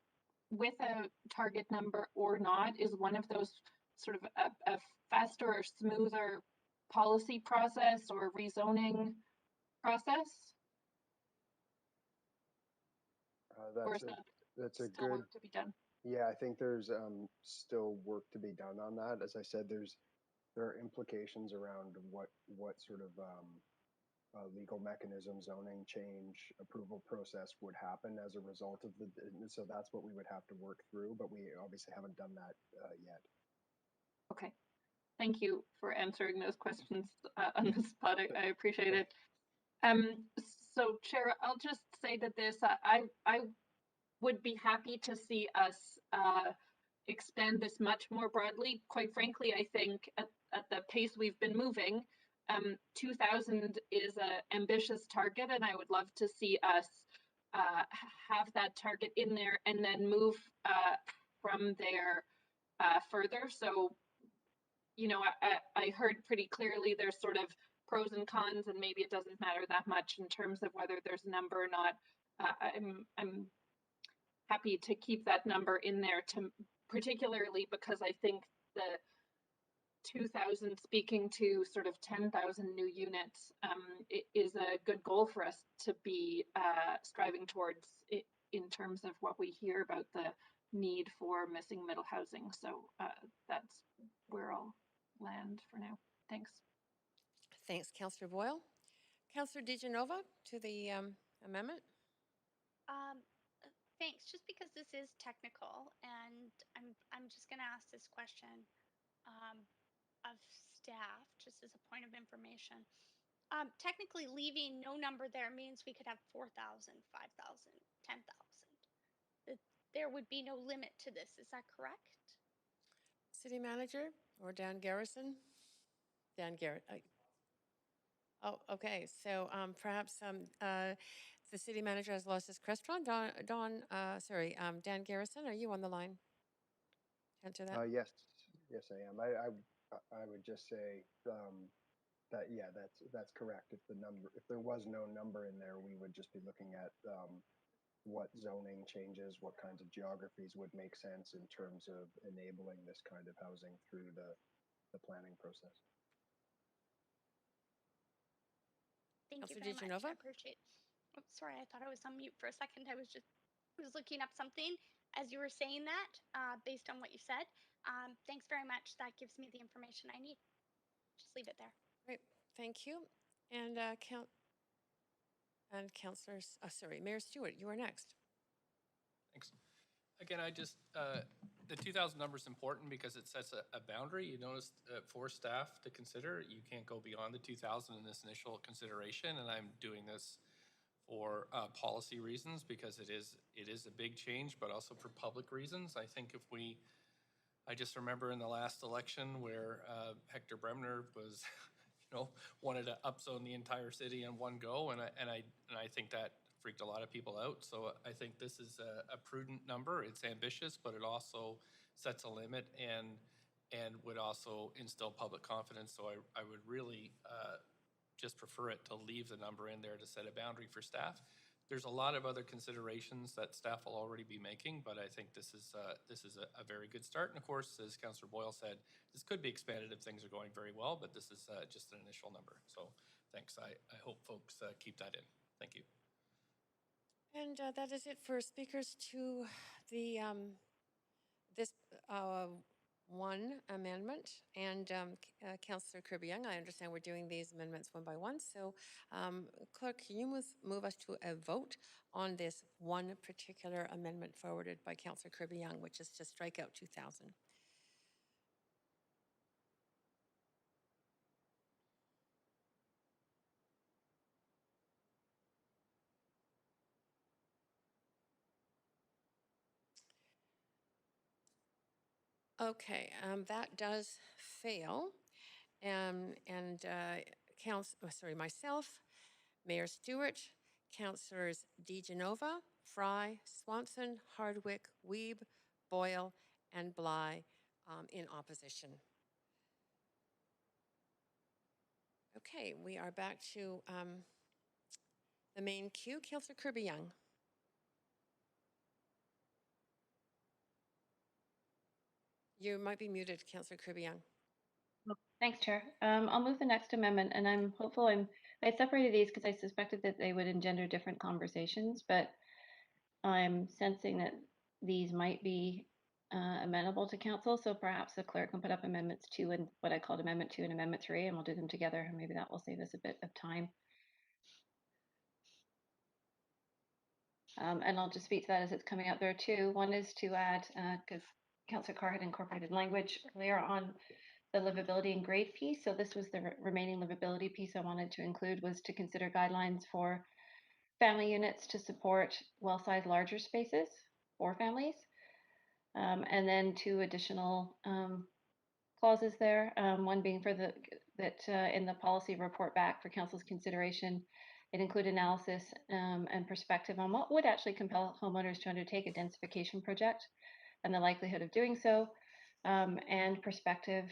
with a target number or not, is one of those sort of a faster or smoother policy process or rezoning process? That's a still good work to be done? Yeah, I think there's still work to be done on that. As I said, there are implications around what sort of legal mechanism, zoning change, approval process would happen as a result of so that's what we would have to work through, but we obviously haven't done that yet. Okay, Thank you for answering those questions on the spot. I appreciate it. So Chair, I'll just say that I would be happy to see us expand this much more broadly. Quite frankly, I think at the pace we've been moving, 2,000 is an ambitious target, and I would love to see us have that target in there and then move from there further. So, you know, I heard pretty clearly there's sort of pros and cons, and maybe it doesn't matter that much in terms of whether there's a number or not. I'm happy to keep that number in there, to particularly because I think the 2,000 speaking to sort of 10,000 new units is a good goal for us to be striving towards in terms of what we hear about the need for missing middle housing. So that's where I'll land for now. Thanks. Thanks, Councillor Boyle. Councillor DiGenova to the amendment. Thanks. Just because this is technical, and I'm just going to ask this question of staff, just as a point of information. Technically, leaving no number there means we could have 4,000, 5,000, 10,000. There would be no limit to this. Is that correct? City Manager or Dan Garrison? Dan Garrett. Oh, okay. So perhaps the City Manager has lost his crestron. Dan Garrison, are you on the line? Answer that. Yes, I am. I would just say that yeah, that's correct. If there was no number in there, we would just be looking at what zoning changes, what kinds of geographies would make sense in terms of enabling this kind of housing through the planning process. Thank you very much. I appreciate. Oh, sorry, I thought I was on mute for a second. I was looking up something as you were saying that, based on what you said. Thanks very much. That gives me the information I need. Just leave it there. Great, thank you. And Councillors, Mayor Stewart, you are next. Thanks. Again, the 2,000 number is important because it sets a boundary. You notice for staff to consider, you can't go beyond the 2,000 in this initial consideration, and I'm doing this for policy reasons because it is a big change, but also for public reasons. I think I just remember in the last election where Hector Bremner was, wanted to upzone the entire city in one go, and I think that freaked a lot of people out. So I think this is a prudent number. It's ambitious, but it also sets a limit and would also instill public confidence. So I would really just prefer it to leave the number in there to set a boundary for staff. There's a lot of other considerations that staff will already be making, but I think this is a very good start. And of course, as Councillor Boyle said, this could be expanded if things are going very well, but this is just an initial number. So thanks. I hope folks keep that in. Thank you. And that is it for speakers to the this one amendment. And Councillor Kirby Young, I understand we're doing these amendments one by one. So Clerk, can you move us to a vote on this one particular amendment forwarded by Councillor Kirby Young, which is to strike out 2,000? Okay, that does fail. Myself, Mayor Stewart, Councillors DiGenova, Fry, Swanson, Hardwick, Wiebe, Boyle, and Bligh in opposition. Okay, we are back to the main queue. Councillor Kirby Young. You might be muted, Councillor Kirby Young. Thanks, Chair. I'll move the next amendment, and I'm hopeful. I separated these because I suspected that they would engender different conversations, but I'm sensing that these might be amenable to council. So perhaps the clerk can put up amendments 2 and what I called amendment 2 and amendment 3, and we'll do them together, and maybe that will save us a bit of time. And I'll just speak to that as it's coming out. There are two. One is to add, because Councillor Carr had incorporated language earlier on the livability and grade piece. So this was the remaining livability piece I wanted to include, was to consider guidelines for family units to support well-sized larger spaces for families. And then two additional clauses there. One being for in the policy report back for council's consideration, it included analysis and perspective on what would actually compel homeowners to undertake a densification project and the likelihood of doing so, and perspective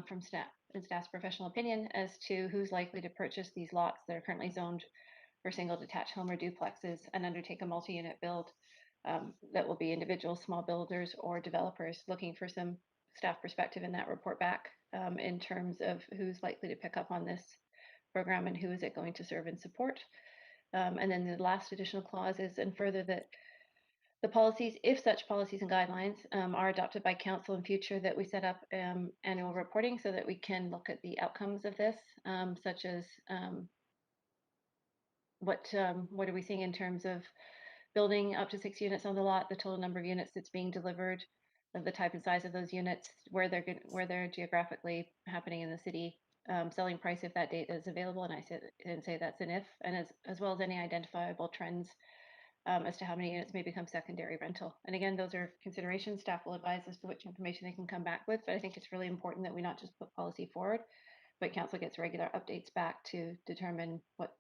from staff and staff's professional opinion as to who's likely to purchase these lots that are currently zoned for single detached home or duplexes and undertake a multi-unit build that will be individuals, small builders, or developers looking for some staff perspective in that report back in terms of who's likely to pick up on this program and who is it going to serve and support. And then the last additional clause is, and further, that the policies, if such policies and guidelines are adopted by council in future, that we set up annual reporting so that we can look at the outcomes of this, such as what are we seeing in terms of building up to 6 units on the lot, the total number of units that's being delivered, the type and size of those units, where they're geographically happening in the city, selling price if that data is available, and I didn't say that's an if, and as well as any identifiable trends as to how many units may become secondary rental. And again, those are considerations. Staff will advise as to which information they can come back with, but I think it's really important that we not just put policy forward, but council gets regular updates back to determine what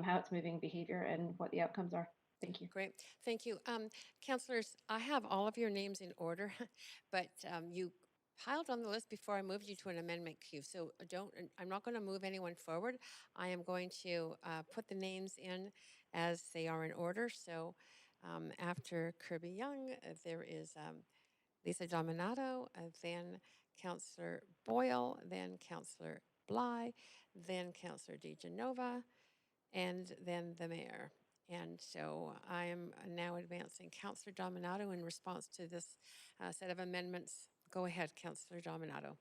how it's moving behavior and what the outcomes are. Thank you. Great, thank you. Councillors, I have all of your names in order, but you piled on the list before I moved you to an amendment queue. So I'm not going to move anyone forward. I am going to put the names in as they are in order. So after Kirby Young, there is Lisa Dominato, then Councillor Boyle, then Councillor Bligh, then Councillor DeGenova, and then the mayor. And so I am now advancing Councillor Dominato in response to this set of amendments. Go ahead, Councillor Dominato.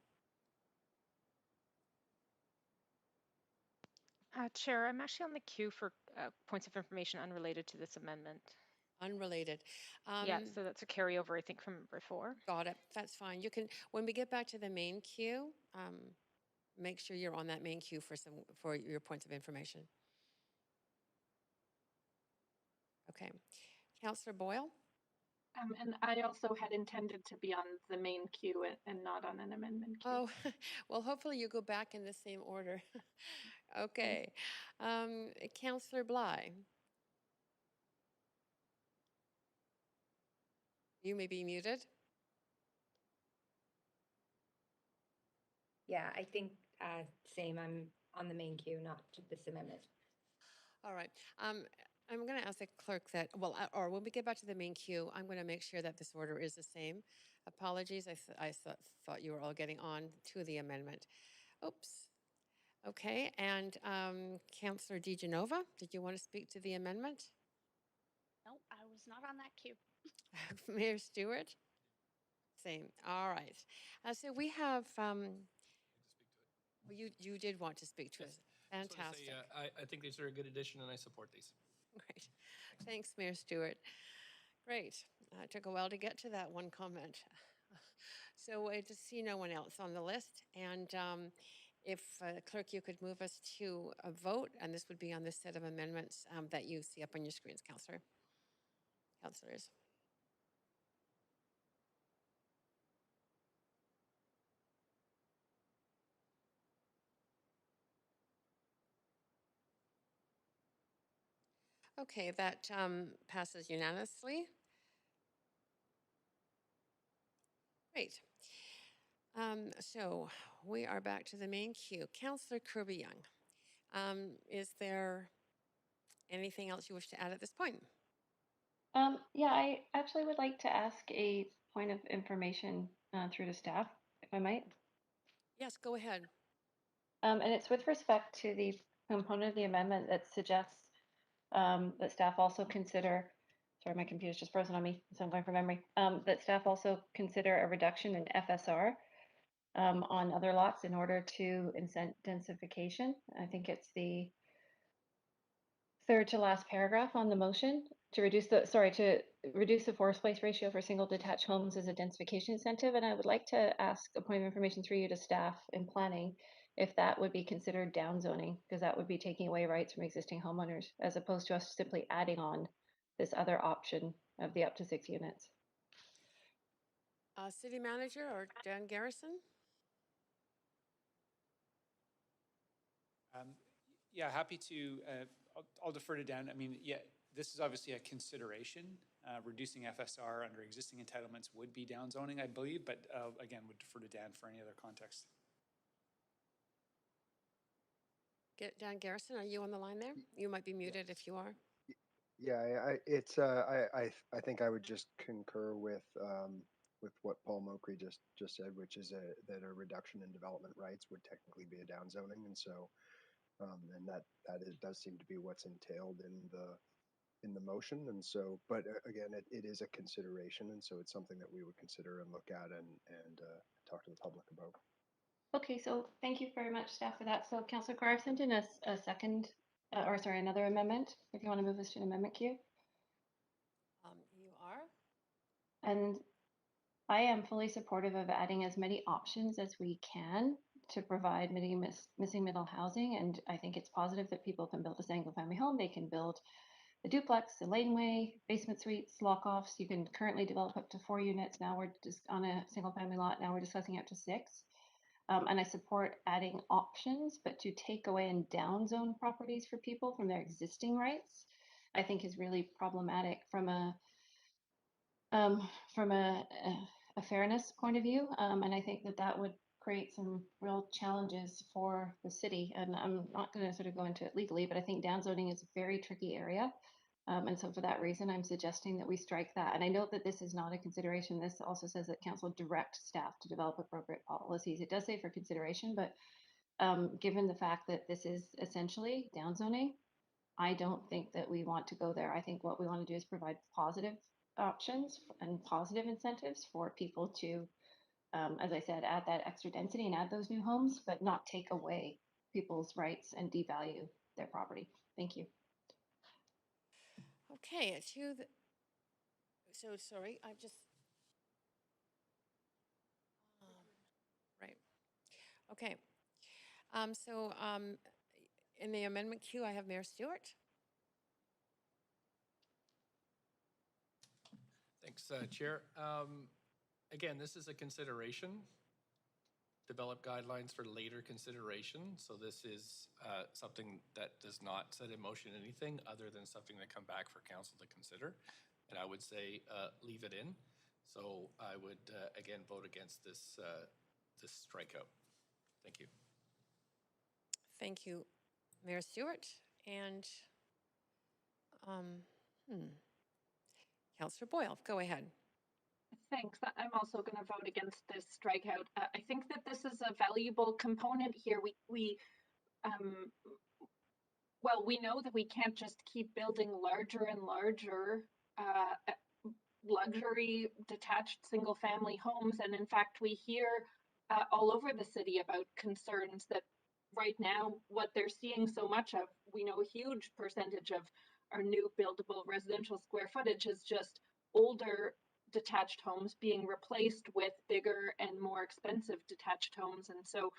Chair, I'm actually on the queue for points of information unrelated to this amendment. Unrelated. Yeah, so that's a carryover, I think, from before. Got it. That's fine. You can, when we get back to the main queue, make sure you're on that main queue for your points of information. Okay. Councillor Boyle? And I also had intended to be on the main queue and not on an amendment queue. Oh, well, hopefully you go back in the same order. Okay. Councillor Bligh? You may be muted. Yeah, I think same. I'm on the main queue, not this amendment. All right. I'm going to ask the clerk that, well, or when we get back to the main queue, I'm going to make sure that this order is the same. Apologies. I thought you were all getting on to the amendment. Oops. Okay. And Councillor DeGenova, did you want to speak to the amendment? No, I was not on that queue. Mayor Stewart? Same. All right. So we have, well, you did want to speak to us. Fantastic. I think these are a good addition and I support these. Great. Thanks, Mayor Stewart. Great. It took a while to get to that one comment. So I just see no one else on the list. And if clerk, you could move us to a vote, and this would be on this set of amendments that you see up on your screens, Councillor. Councillors. Okay, that passes unanimously. Great. So we are back to the main queue. Councillor Kirby Young, is there anything else you wish to add at this point? Yeah, I actually would like to ask a point of information through to staff, if I might. Yes, go ahead. And it's with respect to the component of the amendment that suggests that staff also consider, sorry, my computer's just frozen on me, so I'm going from memory, that staff also consider a reduction in FSR on other lots in order to incent densification. I think it's the third to last paragraph on the motion, to reduce the forest place ratio for single detached homes as a densification incentive. And I would like to ask a point of information through you to staff in planning if that would be considered downzoning, because that would be taking away rights from existing homeowners as opposed to us simply adding on this other option of the up to 6 units. City Manager or Dan Garrison? Yeah, happy to. I'll defer to Dan. I mean, yeah, this is obviously a consideration. Reducing FSR under existing entitlements would be downzoning, I believe, but again, would defer to Dan for any other context. Dan Garrison, are you on the line there? You might be muted if you are. Yeah, I think I would just concur with what Paul Mokry just said, which is that a reduction in development rights would technically be a downzoning, and so and that does seem to be what's entailed in the motion, and so, but again, it is a consideration, and so it's something that we would consider and look at and talk to the public about. Okay, so thank you very much, staff, for that. So Councillor Carr, I've sent in a second, or sorry, another amendment, if you want to move this to an amendment queue. You are? And I am fully supportive of adding as many options as we can to provide missing middle housing. And I think it's positive that people can build a single family home. They can build the duplex, the laneway, basement suites, lock-offs. You can currently develop up to 4 units. Now we're just on a single family lot. Now we're discussing up to 6. And I support adding options, but to take away and downzone properties for people from their existing rights, I think is really problematic from a fairness point of view. And I think that would create some real challenges for the city. And I'm not going to sort of go into it legally, but I think downzoning is a very tricky area. And so for that reason, I'm suggesting that we strike that. And I note that this is not a consideration. This also says that council direct staff to develop appropriate policies. It does say for consideration, but given the fact that this is essentially downzoning, I don't think that we want to go there. I think what we want to do is provide positive options and positive incentives for people to, as I said, add that extra density and add those new homes, but not take away people's rights and devalue their property. Thank you. Okay, so sorry, I just, right. Okay. In the amendment queue, I have Mayor Stewart. Thanks, Chair. Again, this is a consideration. Develop guidelines for later consideration. So this is something that does not set in motion anything other than something that come back for council to consider. And I would say leave it in. So I would again vote against this this strikeout. Thank you. Thank you, Mayor Stewart. And Councillor Boyle, go ahead. Thanks. I'm also going to vote against this strikeout. I think that this is a valuable component here. Well, we know that we can't just keep building larger and larger luxury detached single family homes. And in fact, we hear all over the city about concerns that right now, what they're seeing so much of, we know a huge percentage of our new buildable residential square footage is just older detached homes being replaced with bigger and more expensive detached homes. And so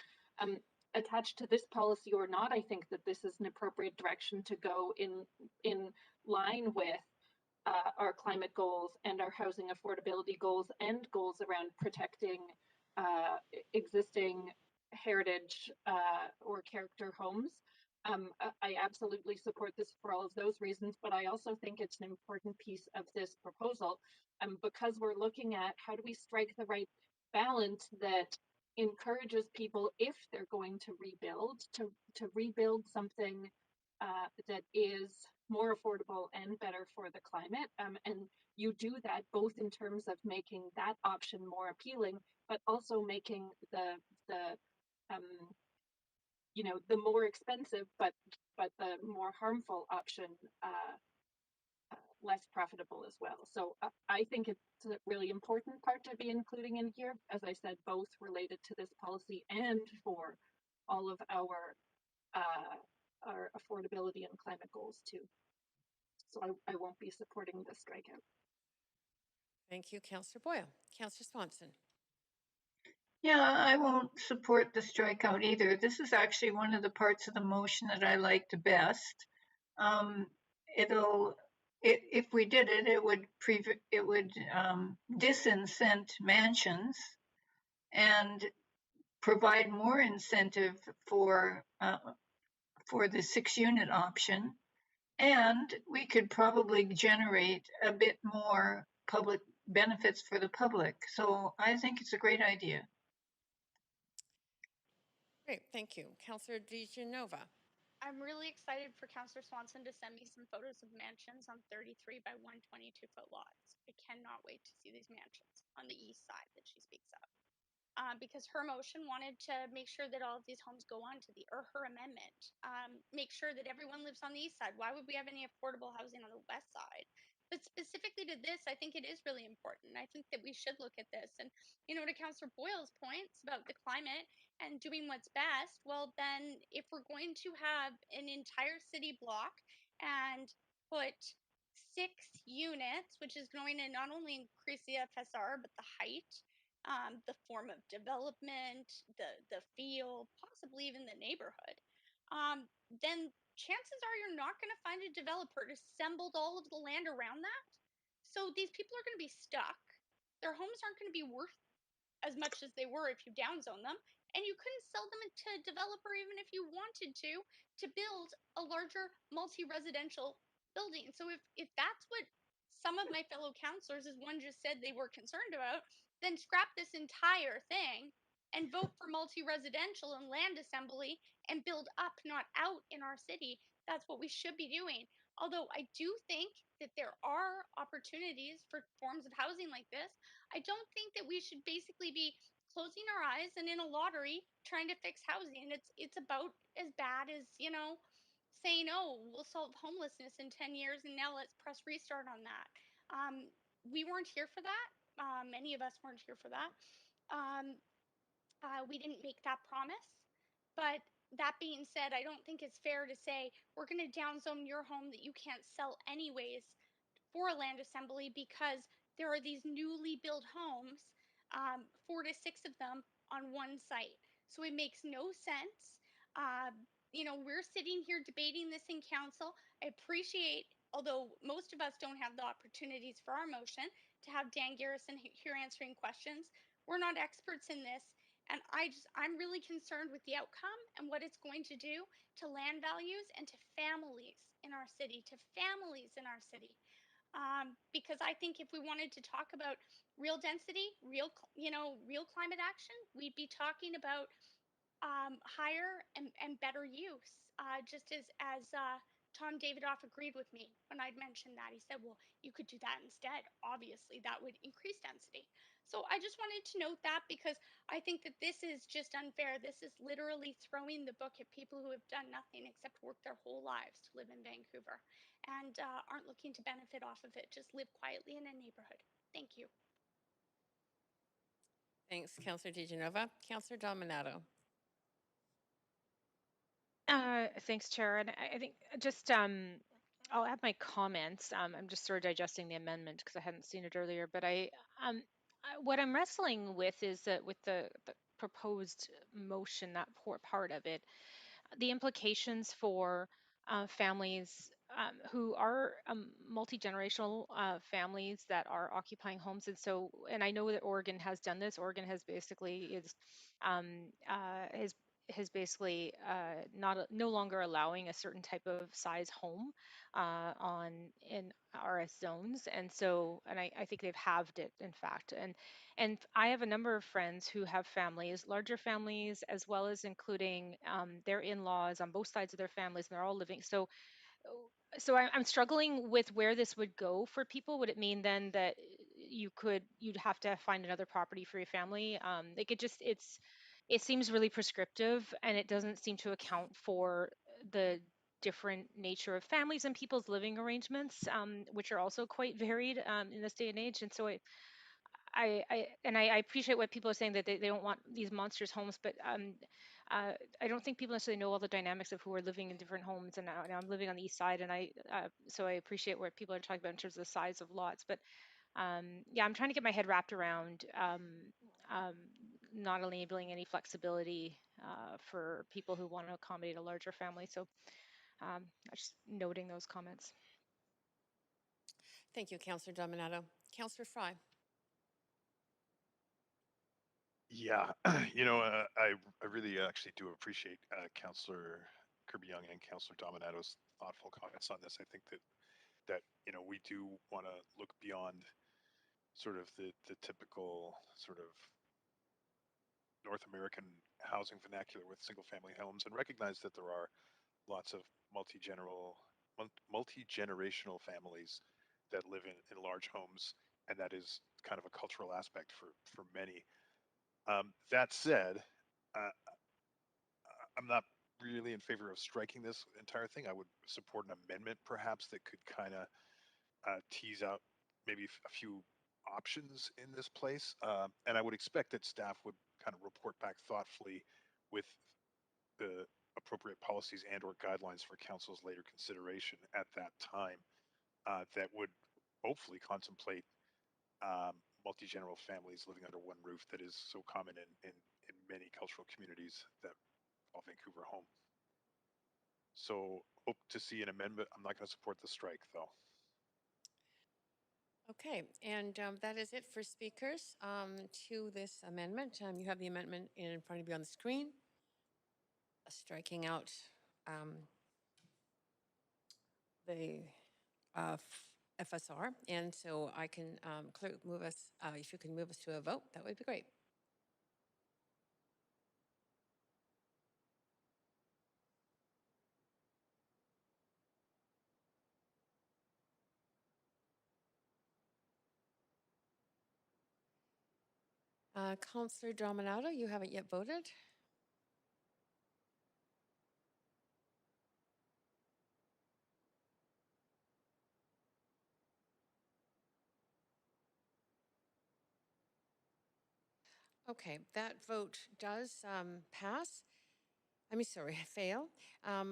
attached to this policy or not, I think that this is an appropriate direction to go in line with our climate goals and our housing affordability goals and goals around protecting existing heritage or character homes. I absolutely support this for all of those reasons, but I also think it's an important piece of this proposal because we're looking at how do we strike the right balance that encourages people, if they're going to rebuild, to rebuild something that is more affordable and better for the climate. And you do that both in terms of making that option more appealing, but also making the more expensive but the more harmful option less profitable as well. So I think it's a really important part to be including in here, as I said, both related to this policy and for all of our affordability and climate goals too. So I won't be supporting the strikeout. Thank you, Councillor Boyle. Councillor Swanson. Yeah, I won't support the strikeout either. This is actually one of the parts of the motion that I like the best. If we did it, it would disincent mansions and provide more incentive for the 6-unit option, and we could probably generate a bit more public benefits for the public. So I think it's a great idea. Great, thank you. Councillor DeGenova. I'm really excited for Councillor Swanson to send me some photos of mansions on 33 by 122 foot lots. I cannot wait to see these mansions on the east side that she speaks of. Because her motion wanted to make sure that all of these homes go on to or her amendment, make sure that everyone lives on the east side. Why would we have any affordable housing on the west side? But specifically to this, I think it is really important. I think that we should look at this. And, you know, to Councillor Boyle's points about the climate and doing what's best, well, then if we're going to have an entire city block and put 6 units, which is going to not only increase the FSR, but the height, the form of development, the feel, possibly even the neighborhood, then chances are you're not going to find a developer to assemble all of the land around that. So these people are going to be stuck. Their homes aren't going to be worth as much as they were if you downzone them, and you couldn't sell them to a developer even if you wanted to build a larger multi-residential building. So if that's what some of my fellow councillors, as one just said, they were concerned about, then scrap this entire thing and vote for multi-residential and land assembly and build up, not out in our city. That's what we should be doing. Although I do think that there are opportunities for forms of housing like this, I don't think that we should basically be closing our eyes and in a lottery trying to fix housing. It's about as bad as, you know, saying, oh, we'll solve homelessness in 10 years and now let's press restart on that. We weren't here for that. Many of us weren't here for that. We didn't make that promise. But that being said, I don't think it's fair to say we're going to downzone your home that you can't sell anyways for a land assembly because there are these newly built homes, 4 to 6 of them on one site. So it makes no sense. You know, we're sitting here debating this in council. I appreciate, although most of us don't have the opportunities for our motion, to have Dan Garrison here answering questions. We're not experts in this. And I'm really concerned with the outcome and what it's going to do to land values and to families in our city, because I think if we wanted to talk about real density, real climate action, we'd be talking about higher and better use. Just as Tom Davidoff agreed with me when I'd mentioned that. He said, well, you could do that instead. Obviously, that would increase density. So I just wanted to note that because I think that this is just unfair. This is literally throwing the book at people who have done nothing except work their whole lives to live in Vancouver and aren't looking to benefit off of it. Just live quietly in a neighborhood. Thank you. Thanks, Councillor DeGenova. Councillor Dominato. Thanks, Chair. And I think just I'll add my comments. I'm just sort of digesting the amendment because I hadn't seen it earlier. But what I'm wrestling with is that with the proposed motion, that part of it, the implications for families who are multi-generational families that are occupying homes. And so, and I know that Oregon has done this. Oregon has basically has basically no longer allowing a certain type of size home in RS zones, and so I think they've halved it, in fact. And I have a number of friends who have families, larger families, as well as including their in-laws on both sides of their families, and they're all living. So I'm struggling with where this would go for people. Would it mean then that you'd have to find another property for your family? Like it seems really prescriptive, and it doesn't seem to account for the different nature of families and people's living arrangements, which are also quite varied in this day and age. And so I appreciate what people are saying, that they don't want these monsters homes, but I don't think people necessarily know all the dynamics of who are living in different homes. And now I'm living on the east side, and so I appreciate what people are talking about in terms of the size of lots. But yeah, I'm trying to get my head wrapped around not enabling any flexibility for people who want to accommodate a larger family. So just noting those comments. Thank you, Councillor Dominato. Councillor Fry. Yeah, I really actually do appreciate Councillor Kirby Young and Councillor Dominato's thoughtful comments on this. I think that we do want to look beyond sort of the typical sort of North American housing vernacular with single family homes and recognize that there are lots of multi-generational families that live in large homes, and that is kind of a cultural aspect for many. That said, uh, I'm not really in favor of striking this entire thing. I would support an amendment perhaps that could kind of tease out maybe a few options in this place. And I would expect that staff would kind of report back thoughtfully with the appropriate policies and or guidelines for council's later consideration at that time that would hopefully contemplate multi-general families living under one roof that is so common in many cultural communities that call Vancouver home. So hope to see an amendment. I'm not going to support the strike though. Okay, and that is it for speakers to this amendment. You have the amendment in front of you on the screen, striking out the FSR. And so I can move us, if you can move us to a vote, that would be great. Councillor Dominato, you haven't yet voted. Okay, that vote does pass. Fail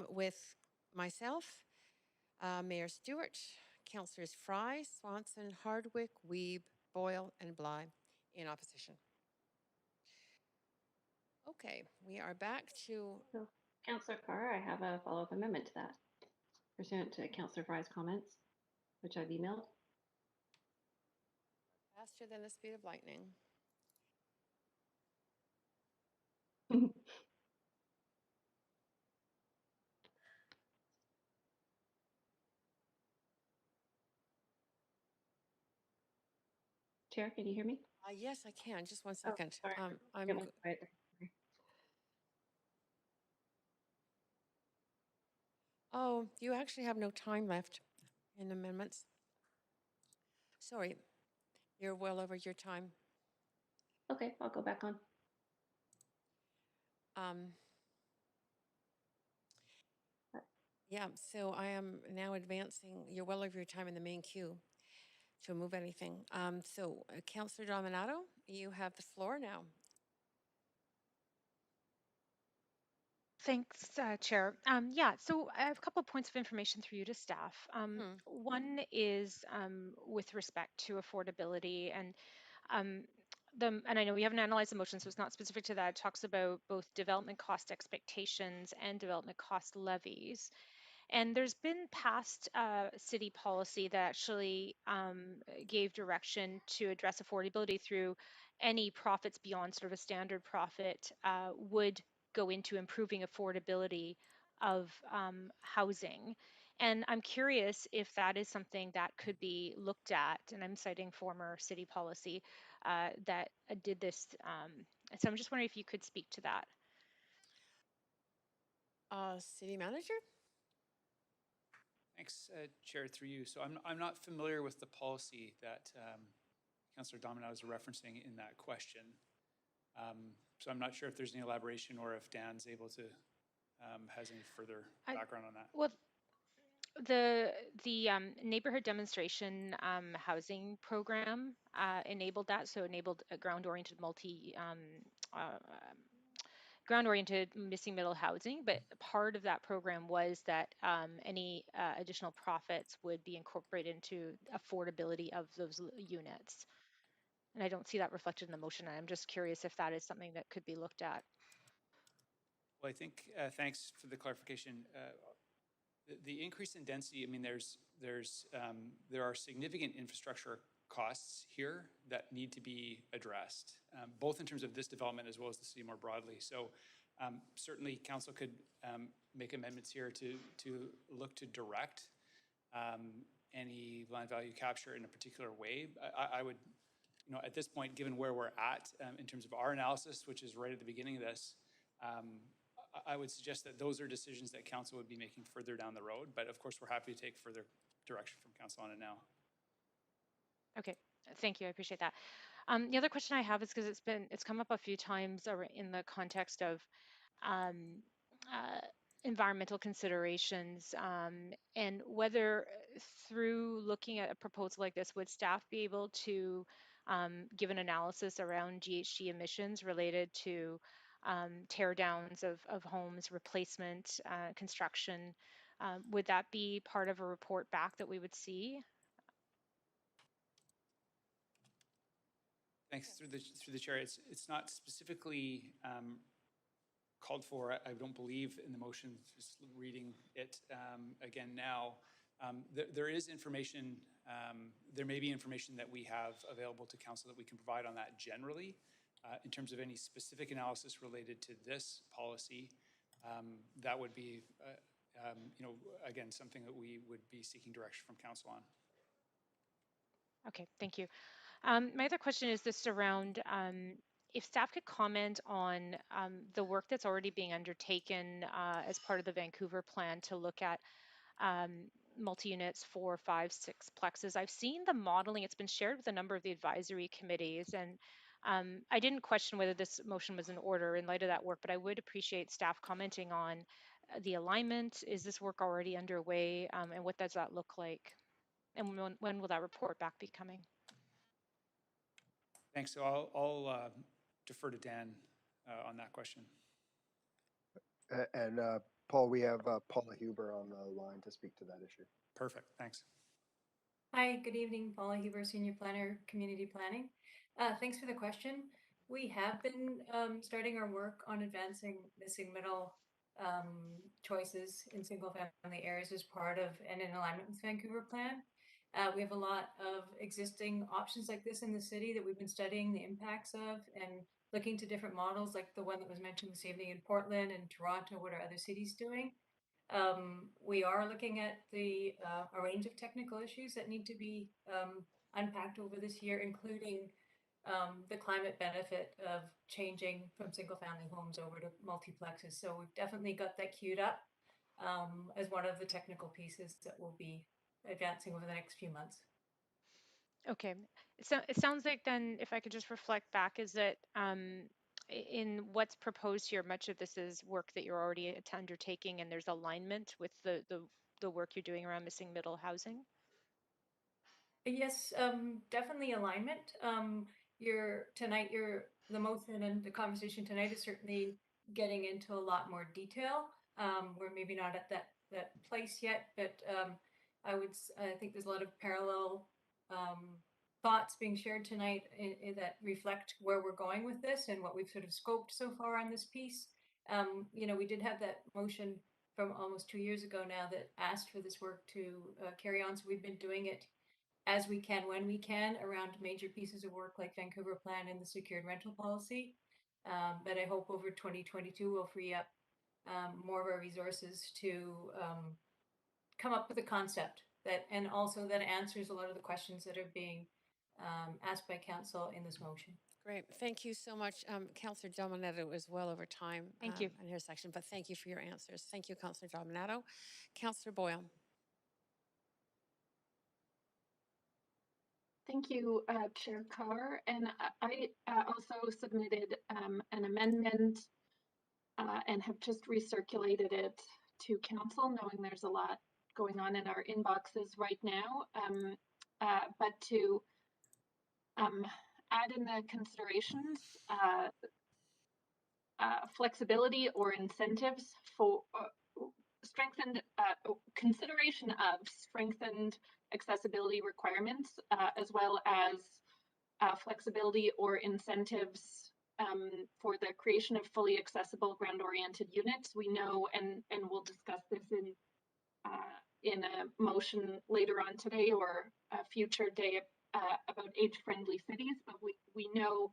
with myself, Mayor Stewart, Councillors Fry, Swanson, Hardwick, Weeb, Boyle, and Bligh in opposition. Okay, we are back to... So, Councillor Carr, I have a follow-up amendment to that, pursuant to Councillor Fry's comments, which I've emailed. Faster than the speed of lightning. Chair, can you hear me? Yes, I can. Just one second. Oh, sorry. Oh, you actually have no time left in amendments. Sorry, you're well over your time. Okay, I'll go back on. Yeah, so I am now advancing. You're well over your time in the main queue to move anything. Councillor Dominato, you have the floor now. Thanks, Chair. Yeah, so I have a couple of points of information through you to staff. One is with respect to affordability, and I know we haven't analyzed the motion, so it's not specific to that. It talks about both development cost expectations and development cost levies. And there's been past city policy that actually gave direction to address affordability through any profits beyond sort of a standard profit would go into improving affordability of housing. And I'm curious if that is something that could be looked at, and I'm citing former city policy that did this. So I'm just wondering if you could speak to that. City Manager? Thanks, Chair, through you. So I'm not familiar with the policy that Councillor Dominato is referencing in that question. So I'm not sure if there's any elaboration or if Dan's able to has any further background on that. Well, the neighborhood demonstration housing program enabled that, so enabled a ground-oriented ground-oriented missing middle housing, but part of that program was that any additional profits would be incorporated into affordability of those units. And I don't see that reflected in the motion. I'm just curious if that is something that could be looked at. Well, I think, thanks for the clarification. The increase in density, I mean, there are significant infrastructure costs here that need to be addressed, both in terms of this development as well as the city more broadly. So certainly council could make amendments here to look to direct any land value capture in a particular way. I would, at this point, given where we're at in terms of our analysis, which is right at the beginning of this, I would suggest that those are decisions that council would be making further down the road. But of course, we're happy to take further direction from council on it now. Okay, thank you. I appreciate that. The other question I have is because it's come up a few times in the context of environmental considerations, and whether through looking at a proposal like this, would staff be able to give an analysis around GHG emissions related to tear downs of homes, replacement, construction? Would that be part of a report back that we would see? Thanks. Through the chair, it's not specifically called for, I don't believe, in the motion. Just reading it again now, there is information. There may be information that we have available to council that we can provide on that generally. In terms of any specific analysis related to this policy, that would be, again, something that we would be seeking direction from council on. Okay, thank you. My other question is just around if staff could comment on the work that's already being undertaken as part of the Vancouver plan to look at multi-units, 4, 5, 6 plexes. I've seen the modeling. It's been shared with a number of the advisory committees, and I didn't question whether this motion was in order in light of that work, but I would appreciate staff commenting on the alignment. Is this work already underway, and what does that look like? And when will that report back be coming? Thanks. So I'll defer to Dan on that question. And Paul, we have Paula Huber on the line to speak to that issue. Perfect. Thanks. Hi, good evening. Paula Huber, Senior Planner, Community Planning. Thanks for the question. We have been starting our work on advancing missing middle choices in single-family areas as part of and in alignment with Vancouver Plan. We have a lot of existing options like this in the city that we've been studying the impacts of and looking to different models like the one that was mentioned this evening in Portland and Toronto. What are other cities doing? We are looking at a range of technical issues that need to be unpacked over this year, including the climate benefit of changing from single-family homes over to multiplexes. So we've definitely got that queued up as one of the technical pieces that will be advancing over the next few months. Okay, so it sounds like then, if I could just reflect back, is that in what's proposed here, much of this is work that you're already undertaking, and there's alignment with the work you're doing around missing middle housing? Yes, definitely alignment. The motion and the conversation tonight is certainly getting into a lot more detail. We're maybe not at that place yet, but I think there's a lot of parallel thoughts being shared tonight that reflect where we're going with this and what we've sort of scoped so far on this piece. We did have that motion from almost 2 years ago now that asked for this work to carry on. So we've been doing it as we can, when we can, around major pieces of work like Vancouver Plan and the secured rental policy. But I hope over 2022 we'll free up more of our resources to come up with a concept and also that answers a lot of the questions that are being asked by council in this motion. Great. Thank you so much. Councillor Dominato is well over time. Thank you. In her section, but thank you for your answers. Thank you, Councillor Dominato. Councillor Boyle. Thank you, Chair Carr. And I also submitted an amendment and have just recirculated it to council, knowing there's a lot going on in our inboxes right now. But to add in the considerations flexibility or incentives for strengthened consideration of strengthened accessibility requirements, as well as flexibility or incentives for the creation of fully accessible ground-oriented units. We know, and we'll discuss this in a motion later on today or a future day about age-friendly cities, but we know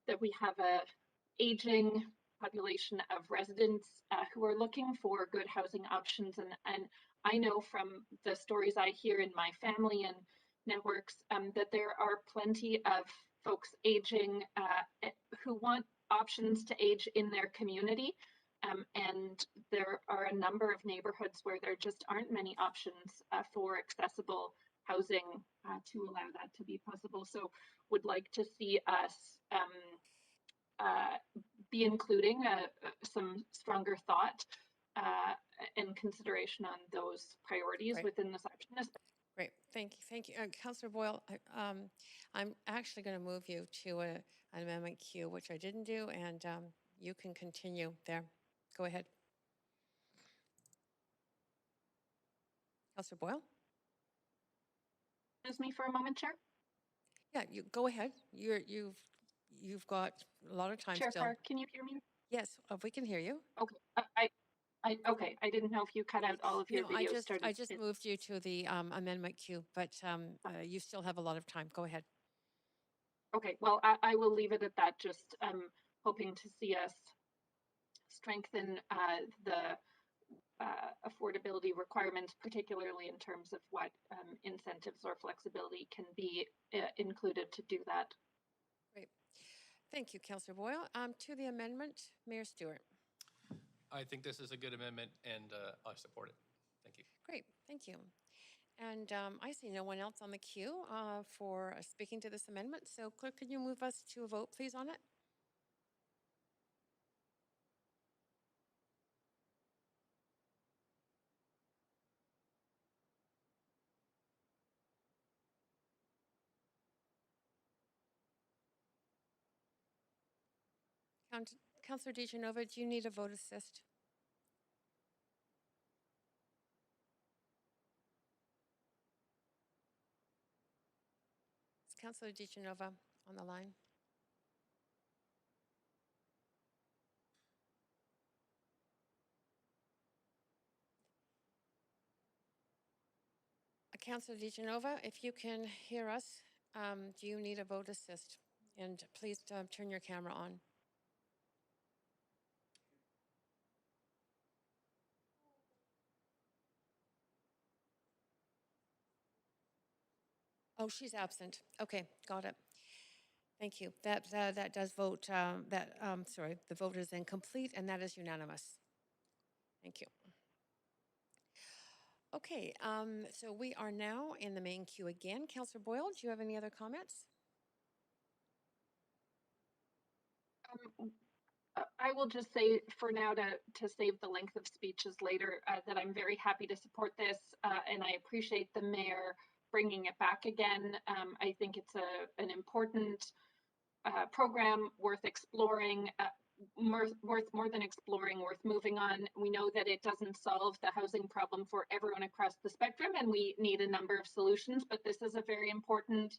that we have a aging population of residents who are looking for good housing options. And I know from the stories I hear in my family and networks that there are plenty of folks aging who want options to age in their community. And there are a number of neighborhoods where there just aren't many options for accessible housing to allow that to be possible. So would like to see us be including some stronger thought and consideration on those priorities within this action. Great, thank you. Councillor Boyle, I'm actually going to move you to an amendment queue, which I didn't do, and you can continue there. Go ahead. Councillor Boyle? Excuse me for a moment, Chair. Yeah, you go ahead. You've got a lot of time Chair still. Carr, can you hear me? Yes, we can hear you. Okay, okay. I didn't know if you cut out all of your videos. I just moved you to the amendment queue, but you still have a lot of time. Go ahead. Okay, well, I will leave it at that. Just hoping to see us strengthen the affordability requirements, particularly in terms of what incentives or flexibility can be included to do that. Great. Thank you, Councillor Boyle. To the amendment, Mayor Stewart. I think this is a good amendment, and I support it. Thank you. Great, thank you. And I see no one else on the queue for speaking to this amendment. So, Clerk, could you move us to a vote, please, on it? Councillor DeGenova, do you need a vote assist? Is Councillor DeGenova on the line? Councillor DeGenova, if you can hear us, do you need a vote assist? And please turn your camera on. Oh, she's absent. Okay, got it. Thank you. That does vote. Sorry, the vote is incomplete, and that is unanimous. Thank you. Okay, so we are now in the main queue again. Councillor Boyle, do you have any other comments? I will just say for now to save the length of speeches later that I'm very happy to support this and I appreciate the mayor bringing it back again. I think it's an important program worth exploring, worth more than exploring, worth moving on. We know that it doesn't solve the housing problem for everyone across the spectrum and we need a number of solutions, but this is a very important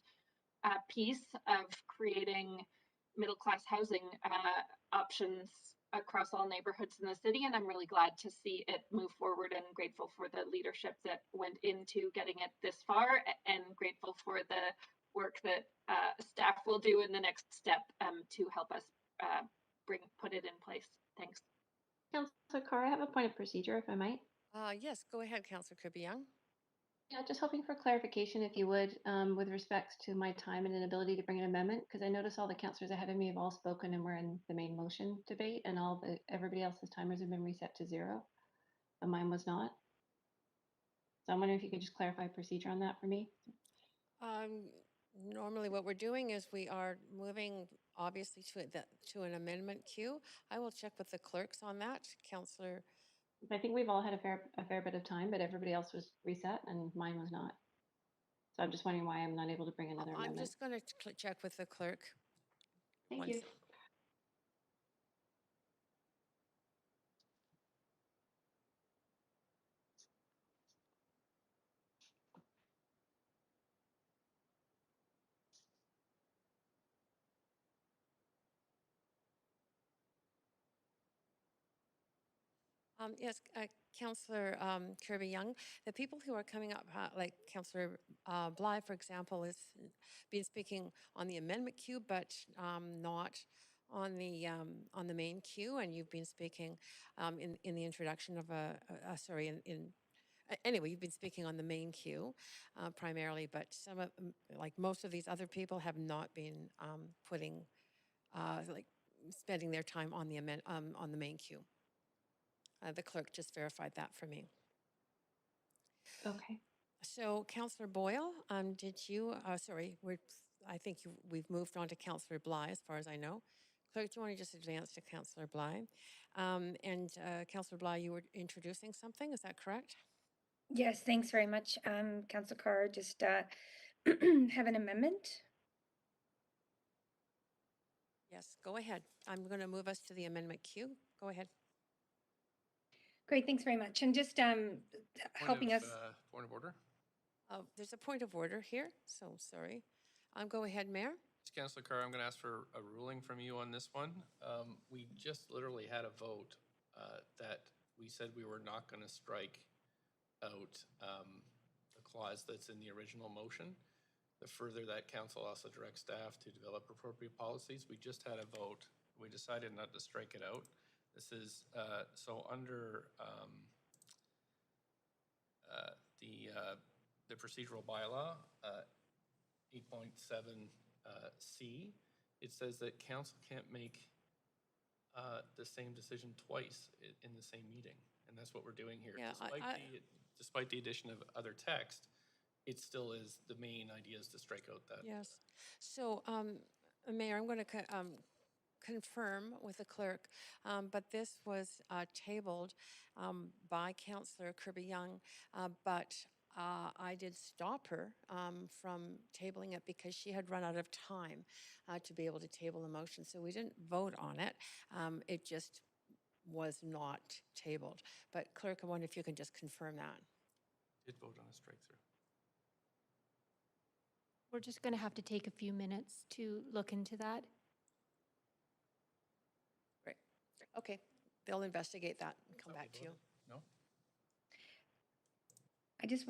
piece of creating middle-class housing options across all neighborhoods in the city, and I'm really glad to see it move forward and grateful for the leadership that went into getting it this far and grateful for the work that staff will do in the next step to help us put it in place. Thanks. Councillor Carr, I have a point of procedure, if I might. Yes, go ahead, Councillor Kirby Young. Yeah, just hoping for clarification, if you would, with respect to my time and inability to bring an amendment, because I notice all the councillors ahead of me have all spoken and we're in the main motion debate, and everybody else's timers have been reset to 0, and mine was not. So I'm wondering if you could just clarify procedure on that for me. Normally what we're doing is we are moving obviously to an amendment queue. I will check with the clerks on that, Councillor. I think we've all had a fair bit of time, but everybody else was reset and mine was not. So I'm just wondering why I'm not able to bring another amendment. I'm just going to check with the clerk. Thank you. Yes, Councillor Kirby Young, the people who are coming up, like Councillor Bligh, for example, has been speaking on the amendment queue, but not on the main queue, and you've been speaking in the introduction of anyway, you've been speaking on the main queue primarily, but some of, like most of these other people have not been putting, like spending their time on the main queue. The clerk just verified that for me. Okay. So, Councillor Boyle, did you, I think we've moved on to Councillor Bligh, as far as I know. Clerk, do you want to just advance to Councillor Bligh? And Councillor Bligh, you were introducing something, is that correct? Yes, thanks very much, Councillor Carr. Just have an amendment. Yes, go ahead. I'm going to move us to the amendment queue. Go ahead. Great, thanks very much. And just helping us. Point of order. There's a point of order here, so sorry. Go ahead, Mayor. Councillor Carr, I'm going to ask for a ruling from you on this one. We just literally had a vote that we said we were not going to strike out the clause that's in the original motion. The further that council also directs staff to develop appropriate policies. We just had a vote. We decided not to strike it out. This is so under the procedural bylaw 8.7 C. It says that council can't make the same decision twice in the same meeting, and that's what we're doing here. Yeah, Despite the addition of other text, it still is the main idea is to strike out that. Yes. So, Mayor, I'm going to confirm with the clerk, but this was tabled by Councillor Kirby Young, but I did stop her from tabling it because she had run out of time to be able to table the motion. So we didn't vote on it. It just was not tabled. But clerk, I wonder if you can just confirm that. Did vote on a strike through. We're just going to have to take a few minutes to look into that. Great. Okay. They'll investigate that and come back to you. No? I just.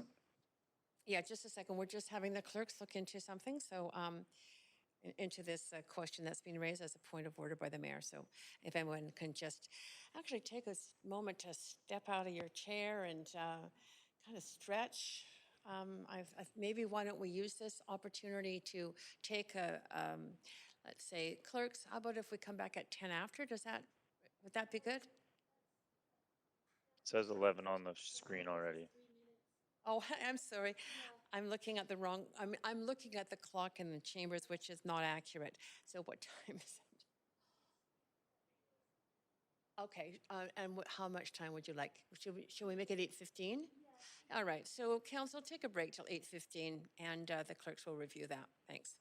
Yeah, just a second. We're just having the clerks look into something. So into this question that's being raised as a point of order by the mayor. So if anyone can just actually take a moment to step out of your chair and kind of stretch. Maybe why don't we use this opportunity to take let's say, clerks, how about if we come back at 10 after? Would that be good? It says 11 on the screen already. Oh, I'm sorry. I'm looking at the wrong, I'm looking at the clock in the chambers, which is not accurate. So what time is it? Okay, and how much time would you like? Should we make it 8:15? All right, so council, take a break till 8:15 and the clerks will review that. Thanks.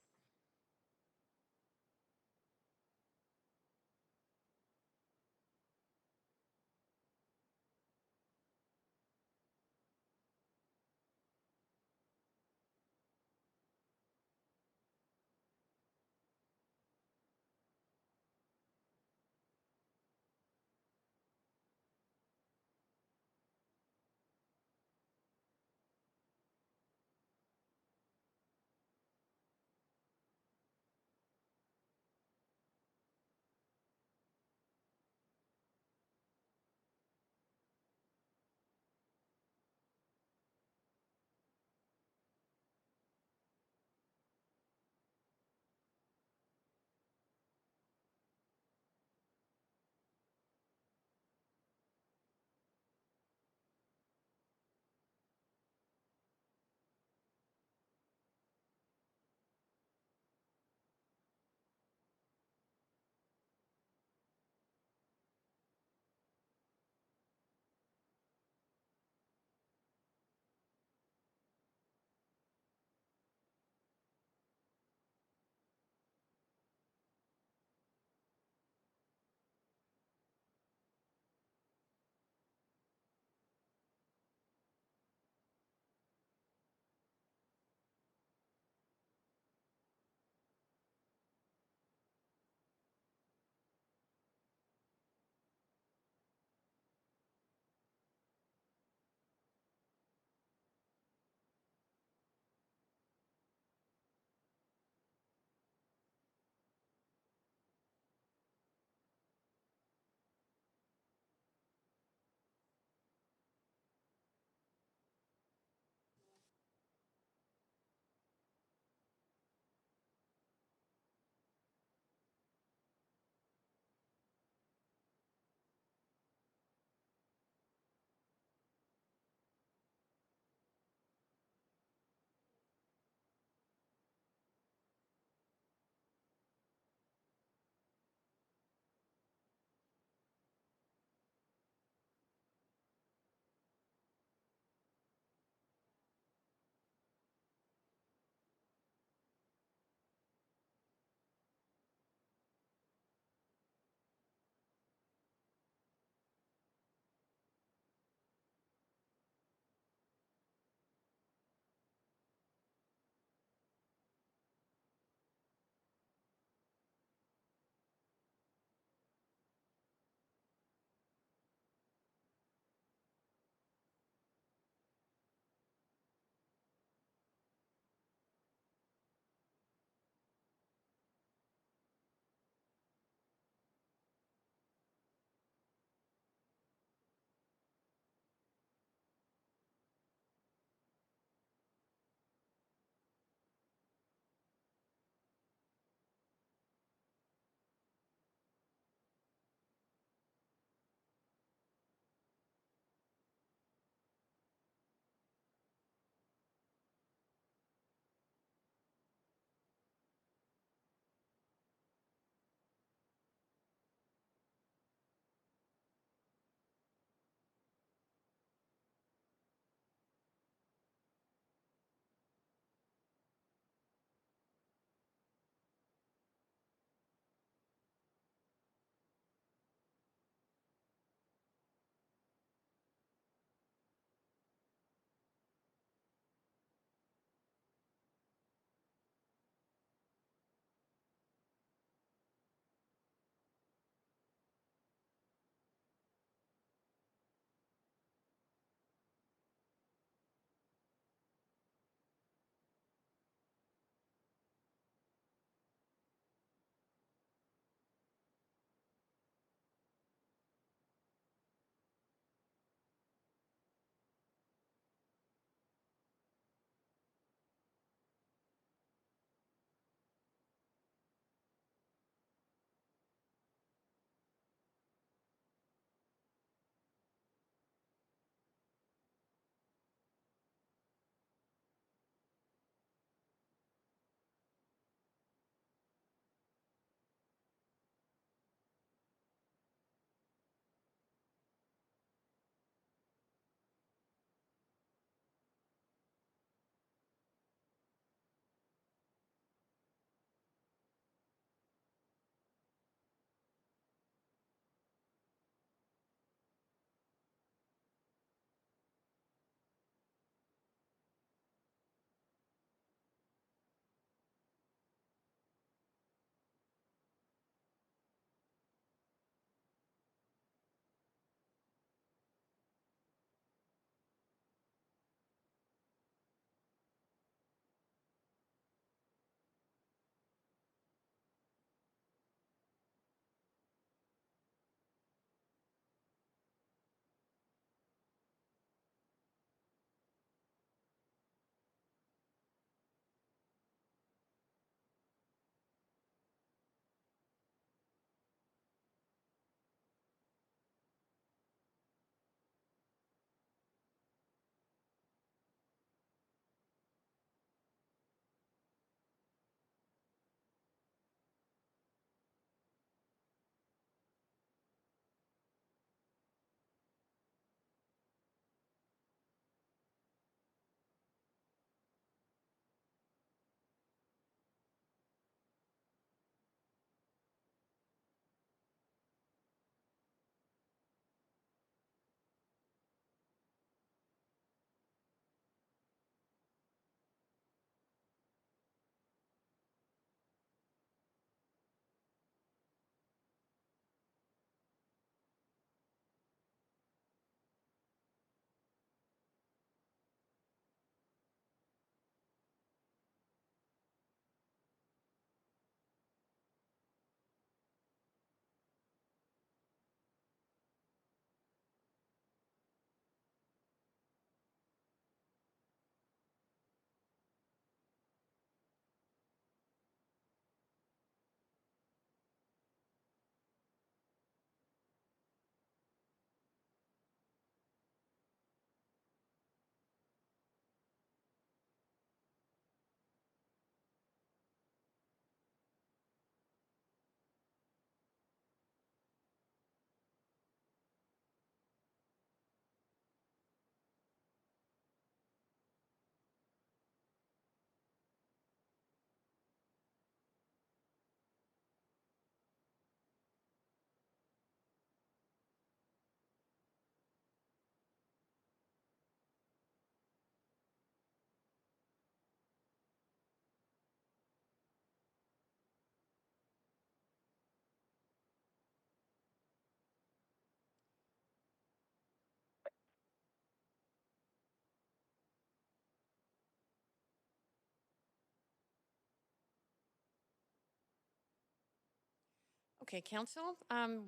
Okay, council,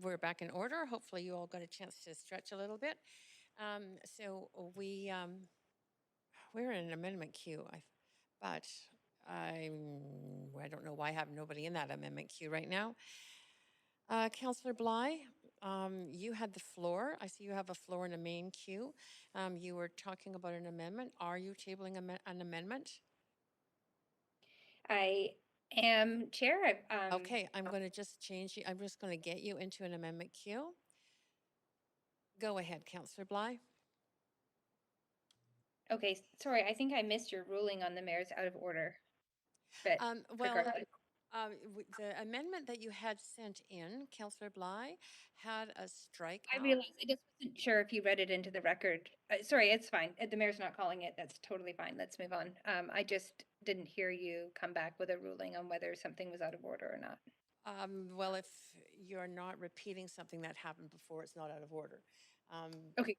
we're back in order. Hopefully you all got a chance to stretch a little bit. So we're in an amendment queue, but I don't know why I have nobody in that amendment queue right now. Councillor Bligh, you had the floor. I see you have a floor in a main queue. You were talking about an amendment. Are you tabling an amendment? I am Chair. Okay, I'm going to just change you. I'm just going to get you into an amendment queue. Go ahead, Councillor Bligh. Okay, sorry, I think I missed your ruling on the mayor's out of order. But Well, regardless. the amendment that you had sent in, Councillor Bligh, had a strike I out. realized, I just wasn't sure if you read it into the record. Sorry, it's fine. The mayor's not calling it. That's totally fine. Let's move on. I just didn't hear you come back with a ruling on whether something was out of order or not. Well, if you're not repeating something that happened before, it's not out of order. Okay.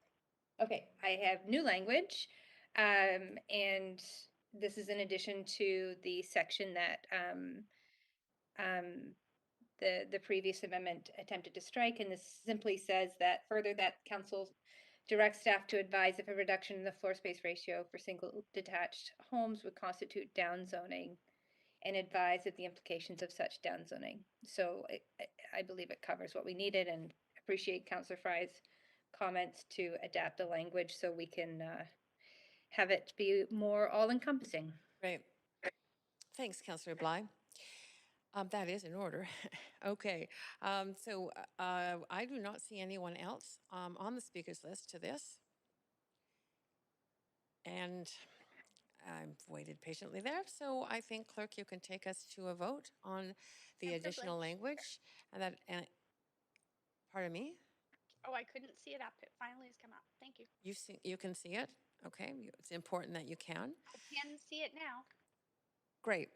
Okay, I have new language, and this is in addition to the section that the previous amendment attempted to strike, and this simply says that further that council directs staff to advise if a reduction in the floor space ratio for single detached homes would constitute downzoning, and advise of the implications of such downzoning. So I believe it covers what we needed, and appreciate Councillor Fry's comments to adapt the language so we can have it be more all-encompassing. Right. Thanks, Councillor Bligh. That is in order. Okay. So I do not see anyone else on the speakers list to this. And I've waited patiently there. So I think, Clerk, you can take us to a vote on the additional language. And pardon me? Oh, I couldn't see it up. It finally has come up. Thank you. You can see it? Okay. It's important that you can. I can see it now. Great.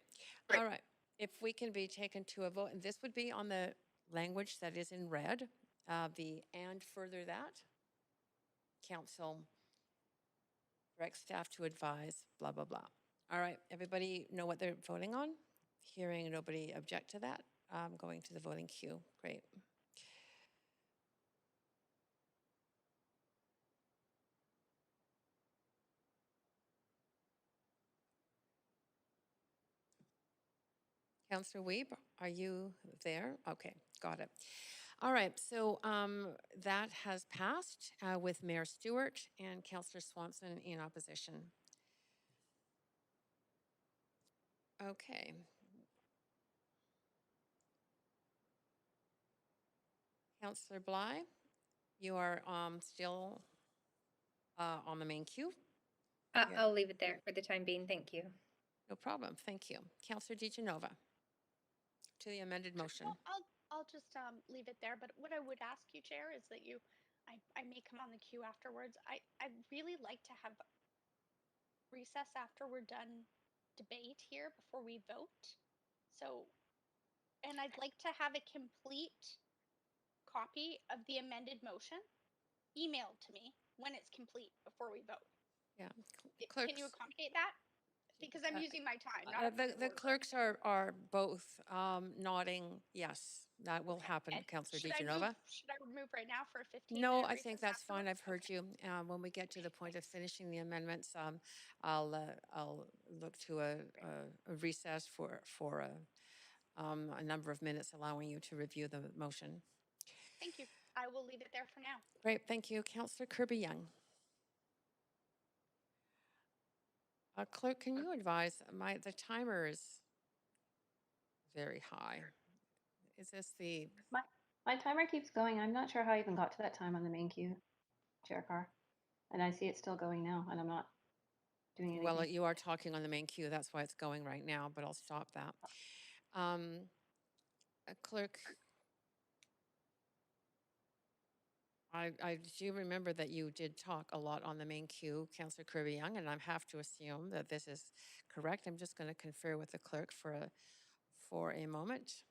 All right. If we can be taken to a vote, and this would be on the language that is in red, and further that, council direct staff to advise, blah, blah, blah. All right, everybody know what they're voting on? Hearing nobody object to that, going to the voting queue. Great. Councillor Weeb, are you there? Okay, got it. All right, so that has passed with Mayor Stewart and Councillor Swanson in opposition. Okay. Councillor Bligh, you are still on the main queue. I'll leave it there for the time being. Thank you. No problem. Thank you. Councillor DiGenova, to the amended motion. Well, I'll just leave it there. But what I would ask you, Chair, is that I may come on the queue afterwards. I'd really like to have recess after we're done debate here before we vote. So, and I'd like to have a complete copy of the amended motion emailed to me when it's complete before we vote. Yeah. Can you accommodate that? Because I'm using my time. Not The clerks are both nodding yes. That will happen, Councillor DiGenova. Should I move right now for a 15-minute No, I recess think that's fine. afterwards? I've heard you. When we get to the point of finishing the amendments, I'll look to a recess for a number of minutes, allowing you to review the motion. Thank you. I will leave it there for now. Great, thank you. Councillor Kirby Young. Clerk, can you advise, the timer is very high. Is this the... My timer keeps going. I'm not sure how I even got to that time on the main queue, Chair Carr. And I see it's still going now, and I'm not doing anything. Well, you are talking on the main queue. That's why it's going right now, but I'll stop that. Clerk, I do remember that you did talk a lot on the main queue, Councillor Kirby Young, and I have to assume that this is correct. I'm just going to confer with the clerk for a moment.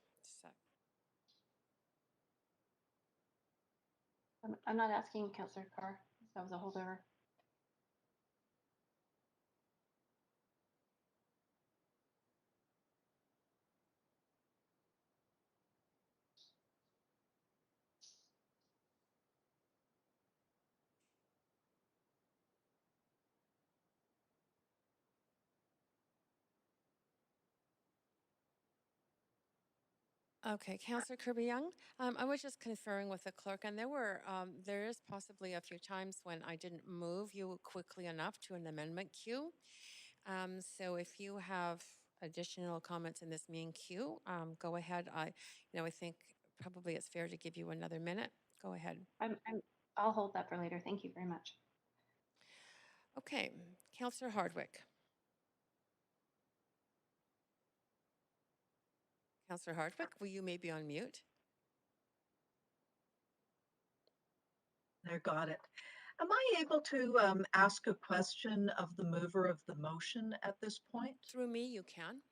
I'm not asking Councillor Carr. That was a holdover. Okay, Councillor Kirby Young, I was just conferring with the clerk, and there is possibly a few times when I didn't move you quickly enough to an amendment queue. So if you have additional comments in this main queue, go ahead. I think probably it's fair to give you another minute. Go ahead. I'll hold that for later. Thank you very much. Okay, Councillor Hardwick. Councillor Hardwick, will you maybe on mute? There, got it. Am I able to ask a question of the mover of the motion at this point? Through me, you can.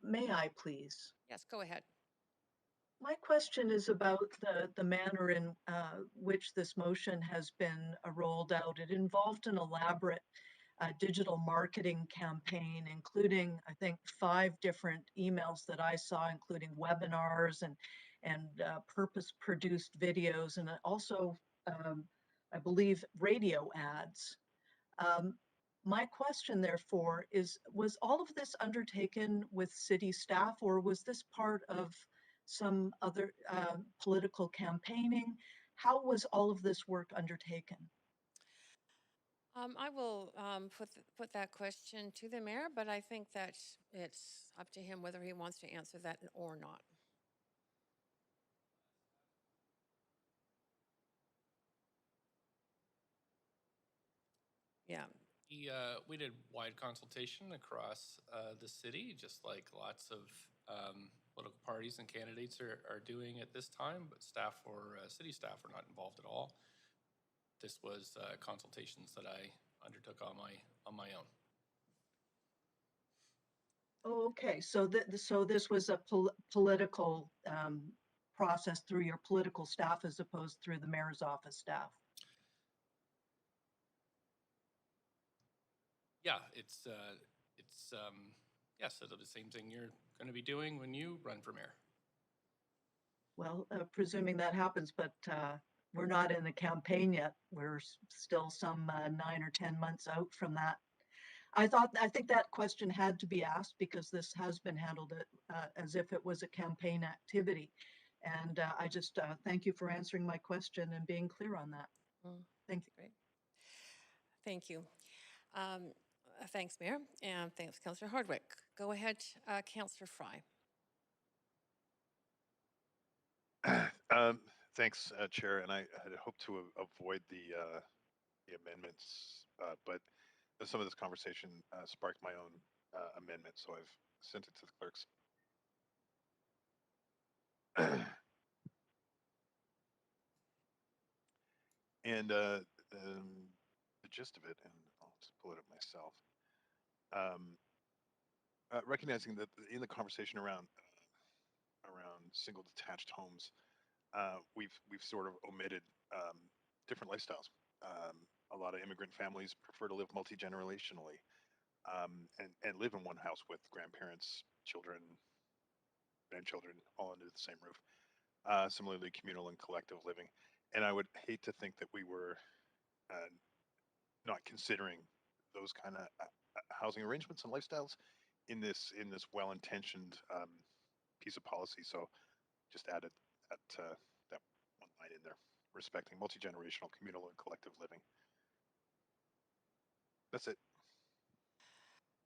May I, please? Yes, go ahead. My question is about the manner in which this motion has been rolled out. It involved an elaborate digital marketing campaign, including, I think, 5 different emails that I saw, including webinars and purpose-produced videos, and also, I believe, radio ads. My question, therefore, is, was all of this undertaken with city staff, or was this part of some other political campaigning? How was all of this work undertaken? I will put that question to the mayor, but I think that it's up to him whether he wants to answer that or not. Yeah. We did wide consultation across the city, just like lots of political parties and candidates are doing at this time, but staff or city staff were not involved at all. This was consultations that I undertook on my own. Oh, okay, so this was a political process through your political staff as opposed through the mayor's office staff. Yeah, it's yes, it'll be the same thing you're going to be doing when you run for mayor. Well, presuming that happens, but we're not in a campaign yet. We're still some 9 or 10 months out from that. I think that question had to be asked because this has been handled as if it was a campaign activity. And I just thank you for answering my question and being clear on that. Thank you. Great. Thank you. Thanks, Mayor, and thanks, Councillor Hardwick. Go ahead, Councillor Fry. Thanks, Chair, and I had hoped to avoid the amendments, but some of this conversation sparked my own amendment, so I've sent it to the clerks. And the gist of it, and I'll just pull it up myself, recognizing that in the conversation around single detached homes, we've sort of omitted different lifestyles. A lot of immigrant families prefer to live multi-generationally and live in one house with grandparents, children, grandchildren, all under the same roof. Similarly, communal and collective living. And I would hate to think that we were not considering those kind of housing arrangements and lifestyles in this well-intentioned piece of policy. So just added that one line in there, respecting multi-generational, communal, and collective living. That's it.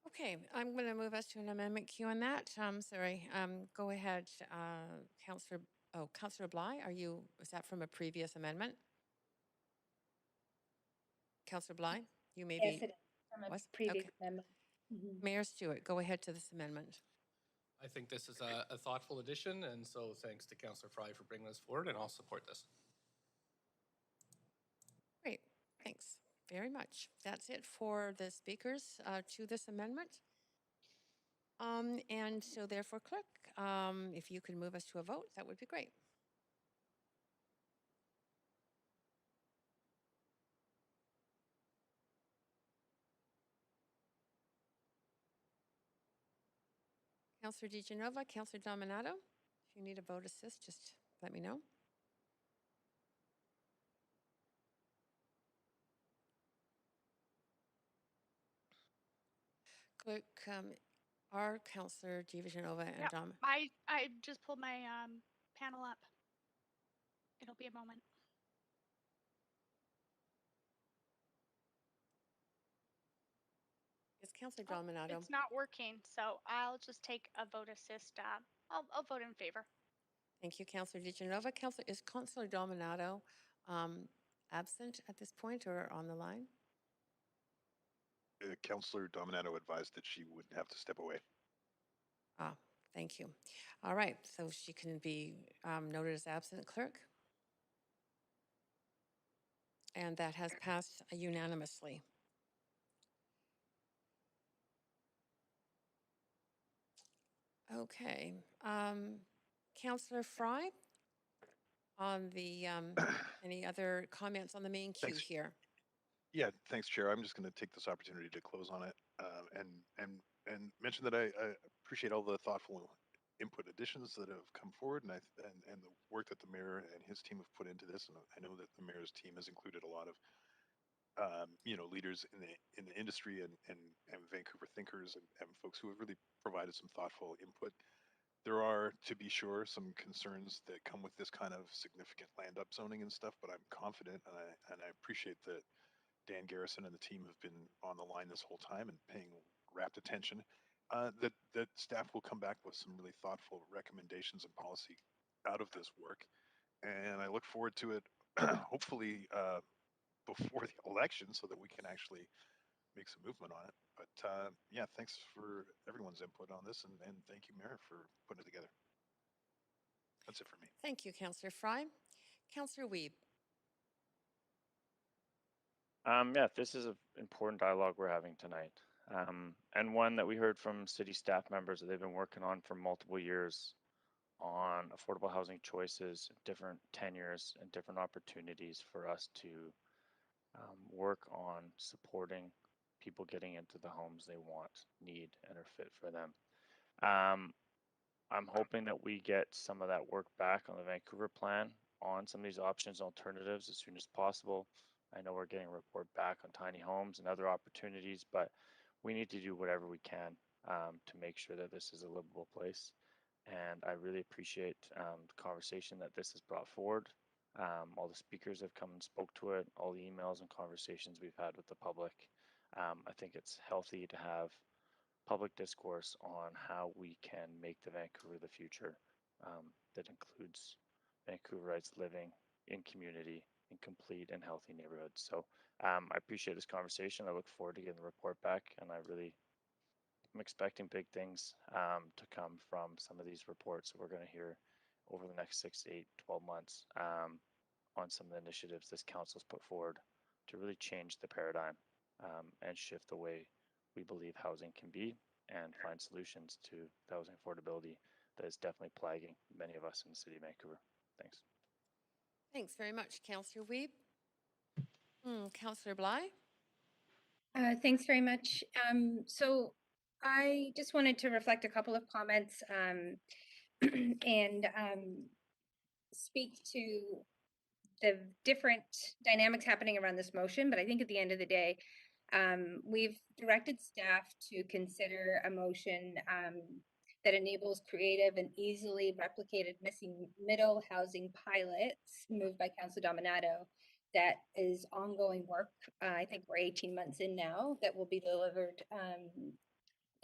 Okay, I'm going to move us to an amendment queue on that. Sorry, go ahead, Councillor Bligh. Is that from a previous amendment? Councillor Bligh, you may be. Yes, it is from a previous amendment. Mayor Stewart, go ahead to this amendment. I think this is a thoughtful addition, and so thanks to Councillor Fry for bringing this forward, and I'll support this. Great, thanks very much. That's it for the speakers to this amendment. And so therefore, clerk, if you could move us to a vote, that would be great. Councillor DiGenova, Councillor Dominato, if you need a vote assist, just let me know. Clerk, Are Councillor Divisionova and Yep, Dom? I just pulled my panel up. It'll be a moment. Is Councillor Oh, Dominato? it's not working, so I'll just take a vote assist. I'll vote in favor. Thank you, Councillor Divisionova. Is Councillor Dominato absent at this point or on the line? Councillor Dominato advised that she would have to step away. Ah, thank you. All right, so she can be noted as absent, clerk. And that has passed unanimously. Okay. Councillor Fry, on the any other comments on the main queue Thanks. here? Yeah, thanks, Chair. I'm just going to take this opportunity to close on it and mention that I appreciate all the thoughtful input additions that have come forward, and the work that the mayor and his team have put into this. And I know that the mayor's team has included a lot of leaders in the industry and Vancouver thinkers and folks who have really provided some thoughtful input. There are, to be sure, some concerns that come with this kind of significant land upzoning and stuff, but I'm confident and I appreciate that Dan Garrison and the team have been on the line this whole time and paying rapt attention. That staff will come back with some really thoughtful recommendations and policy out of this work, and I look forward to it. Hopefully before the election, so that we can actually make some movement on it. But yeah, thanks for everyone's input on this, and thank you, Mayor, for putting it together. That's it for me. Thank you, Councillor Fry. Councillor Wiebe. Yeah, this is an important dialogue we're having tonight, and one that we heard from city staff members that they've been working on for multiple years on affordable housing choices, different tenures, and different opportunities for us to work on supporting people getting into the homes they want, need, and are fit for them. I'm hoping that we get some of that work back on the Vancouver plan on some of these options, alternatives as soon as possible. I know we're getting a report back on tiny homes and other opportunities, but we need to do whatever we can to make sure that this is a livable place. And I really appreciate the conversation that this has brought forward. All the speakers have come and spoke to it, all the emails and conversations we've had with the public. I think it's healthy to have public discourse on how we can make the Vancouver the future that includes Vancouverites living in community in complete and healthy neighborhoods. So I appreciate this conversation. I look forward to getting the report back, and I'm expecting big things to come from some of these reports that we're going to hear over the next 6 to 8, 12 months on some of the initiatives this council's put forward to really change the paradigm and shift the way we believe housing can be and find solutions to the housing affordability that is definitely plaguing many of us in the city of Vancouver. Thanks. Thanks very much, Councillor Wiebe. Councillor Bligh. Thanks very much. So I just wanted to reflect a couple of comments and speak to the different dynamics happening around this motion. But I think at the end of the day, we've directed staff to consider a motion that enables creative and easily replicated missing middle housing pilots moved by Councillor Dominato. That is ongoing work. I think we're 18 months in now, that will be delivered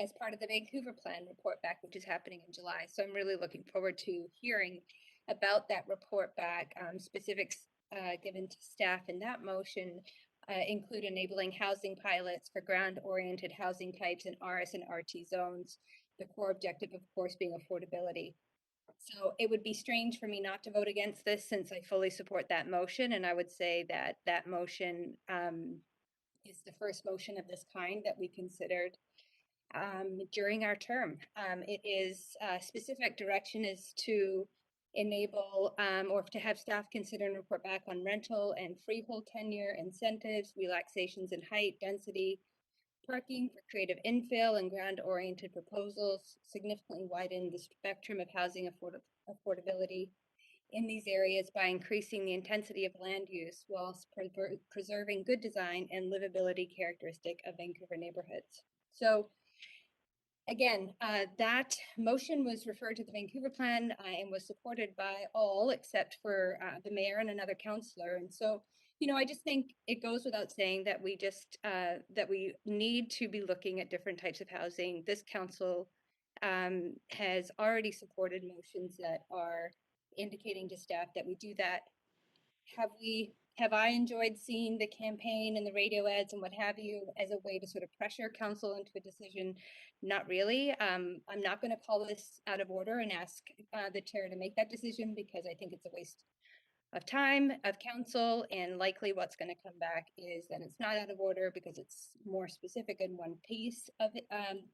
as part of the Vancouver plan report back, which is happening in July. So I'm really looking forward to hearing about that report back. Specifics given to staff in that motion include enabling housing pilots for ground-oriented housing types in RS and RT zones. The core objective, of course, being affordability. So it would be strange for me not to vote against this, since I fully support that motion. And I would say that that motion is the first motion of this kind that we considered during our term. It is specific direction is to enable or to have staff consider and report back on rental and freehold tenure, incentives, relaxations in height, density, parking for creative infill and ground-oriented proposals, significantly widen the spectrum of housing affordability in these areas by increasing the intensity of land use whilst preserving good design and livability characteristic of Vancouver neighborhoods. So Again, that motion was referred to the Vancouver plan and was supported by all except for the mayor and another councillor. And so, you know, I just think it goes without saying that we just that we need to be looking at different types of housing. This council has already supported motions that are indicating to staff that we do that. Have I enjoyed seeing the campaign and the radio ads and what have you as a way to sort of pressure council into a decision? Not really. I'm not going to call this out of order and ask the chair to make that decision because I think it's a waste of time of council, and likely what's going to come back is that it's not out of order because it's more specific in one piece of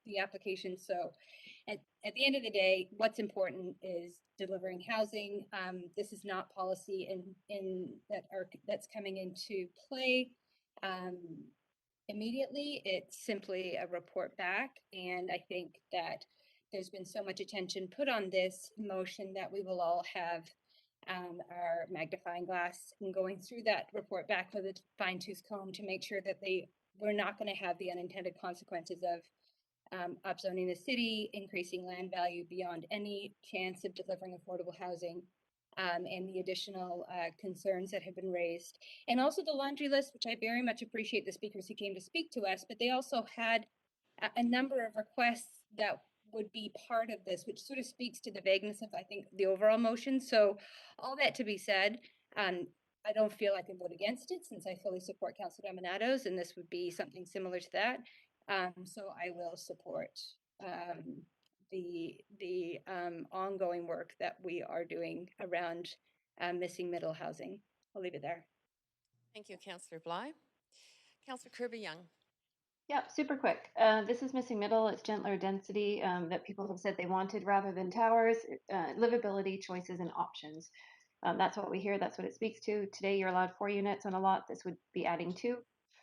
the application. So at the end of the day, what's important is delivering housing. This is not policy that's coming into play immediately. It's simply a report back, and I think that there's been so much attention put on this motion that we will all have our magnifying glass and going through that report back with a fine-tooth comb to make sure that we're not going to have the unintended consequences of upzoning the city, increasing land value beyond any chance of delivering affordable housing, and the additional concerns that have been raised. And also the laundry list, which I very much appreciate the speakers who came to speak to us, but they also had a number of requests that would be part of this, which sort of speaks to the vagueness of, I think, the overall motion. So all that to be said, I don't feel I can vote against it since I fully support Councilor Dominatos, and this would be something similar to that. So I will support the ongoing work that we are doing around missing middle housing. I'll leave it there. Thank you, Councillor Bligh. Councillor Kirby Young. Yeah, super quick. This is missing middle. It's gentler density that people have said they wanted rather than towers, livability, choices, and options. That's what we hear. That's what it speaks to. Today, you're allowed 4 units on a lot. This would be adding 2.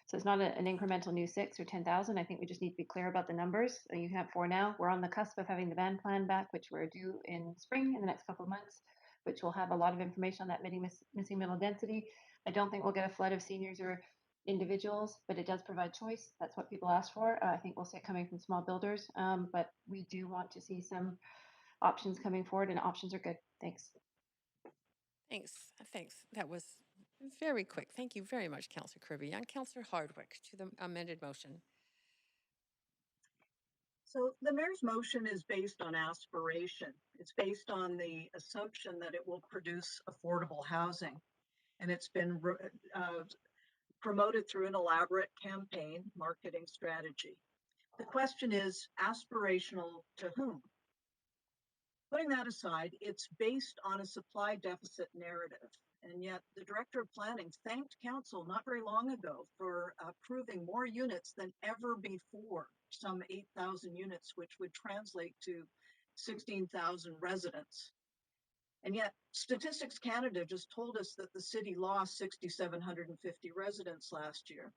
So it's not an incremental new 6 or 10,000. I think we just need to be clear about the numbers. You have 4 now. We're on the cusp of having the van plan back, which we're due in spring in the next couple of months, which will have a lot of information on that missing middle density. I don't think we'll get a flood of seniors or individuals, but it does provide choice. That's what people ask for. I think we'll see it coming from small builders, but we do want to see some options coming forward, and options are good. Thanks. Thanks. That was very quick. Thank you very much, Councillor Kirby Young. Councillor Hardwick to the amended motion. So the mayor's motion is based on aspiration. It's based on the assumption that it will produce affordable housing. And it's been promoted through an elaborate campaign marketing strategy. The question is aspirational to whom? Putting that aside, it's based on a supply deficit narrative. And yet the director of planning thanked council not very long ago for approving more units than ever before, some 8,000 units, which would translate to 16,000 residents. And yet Statistics Canada just told us that the city lost 6,750 residents last year.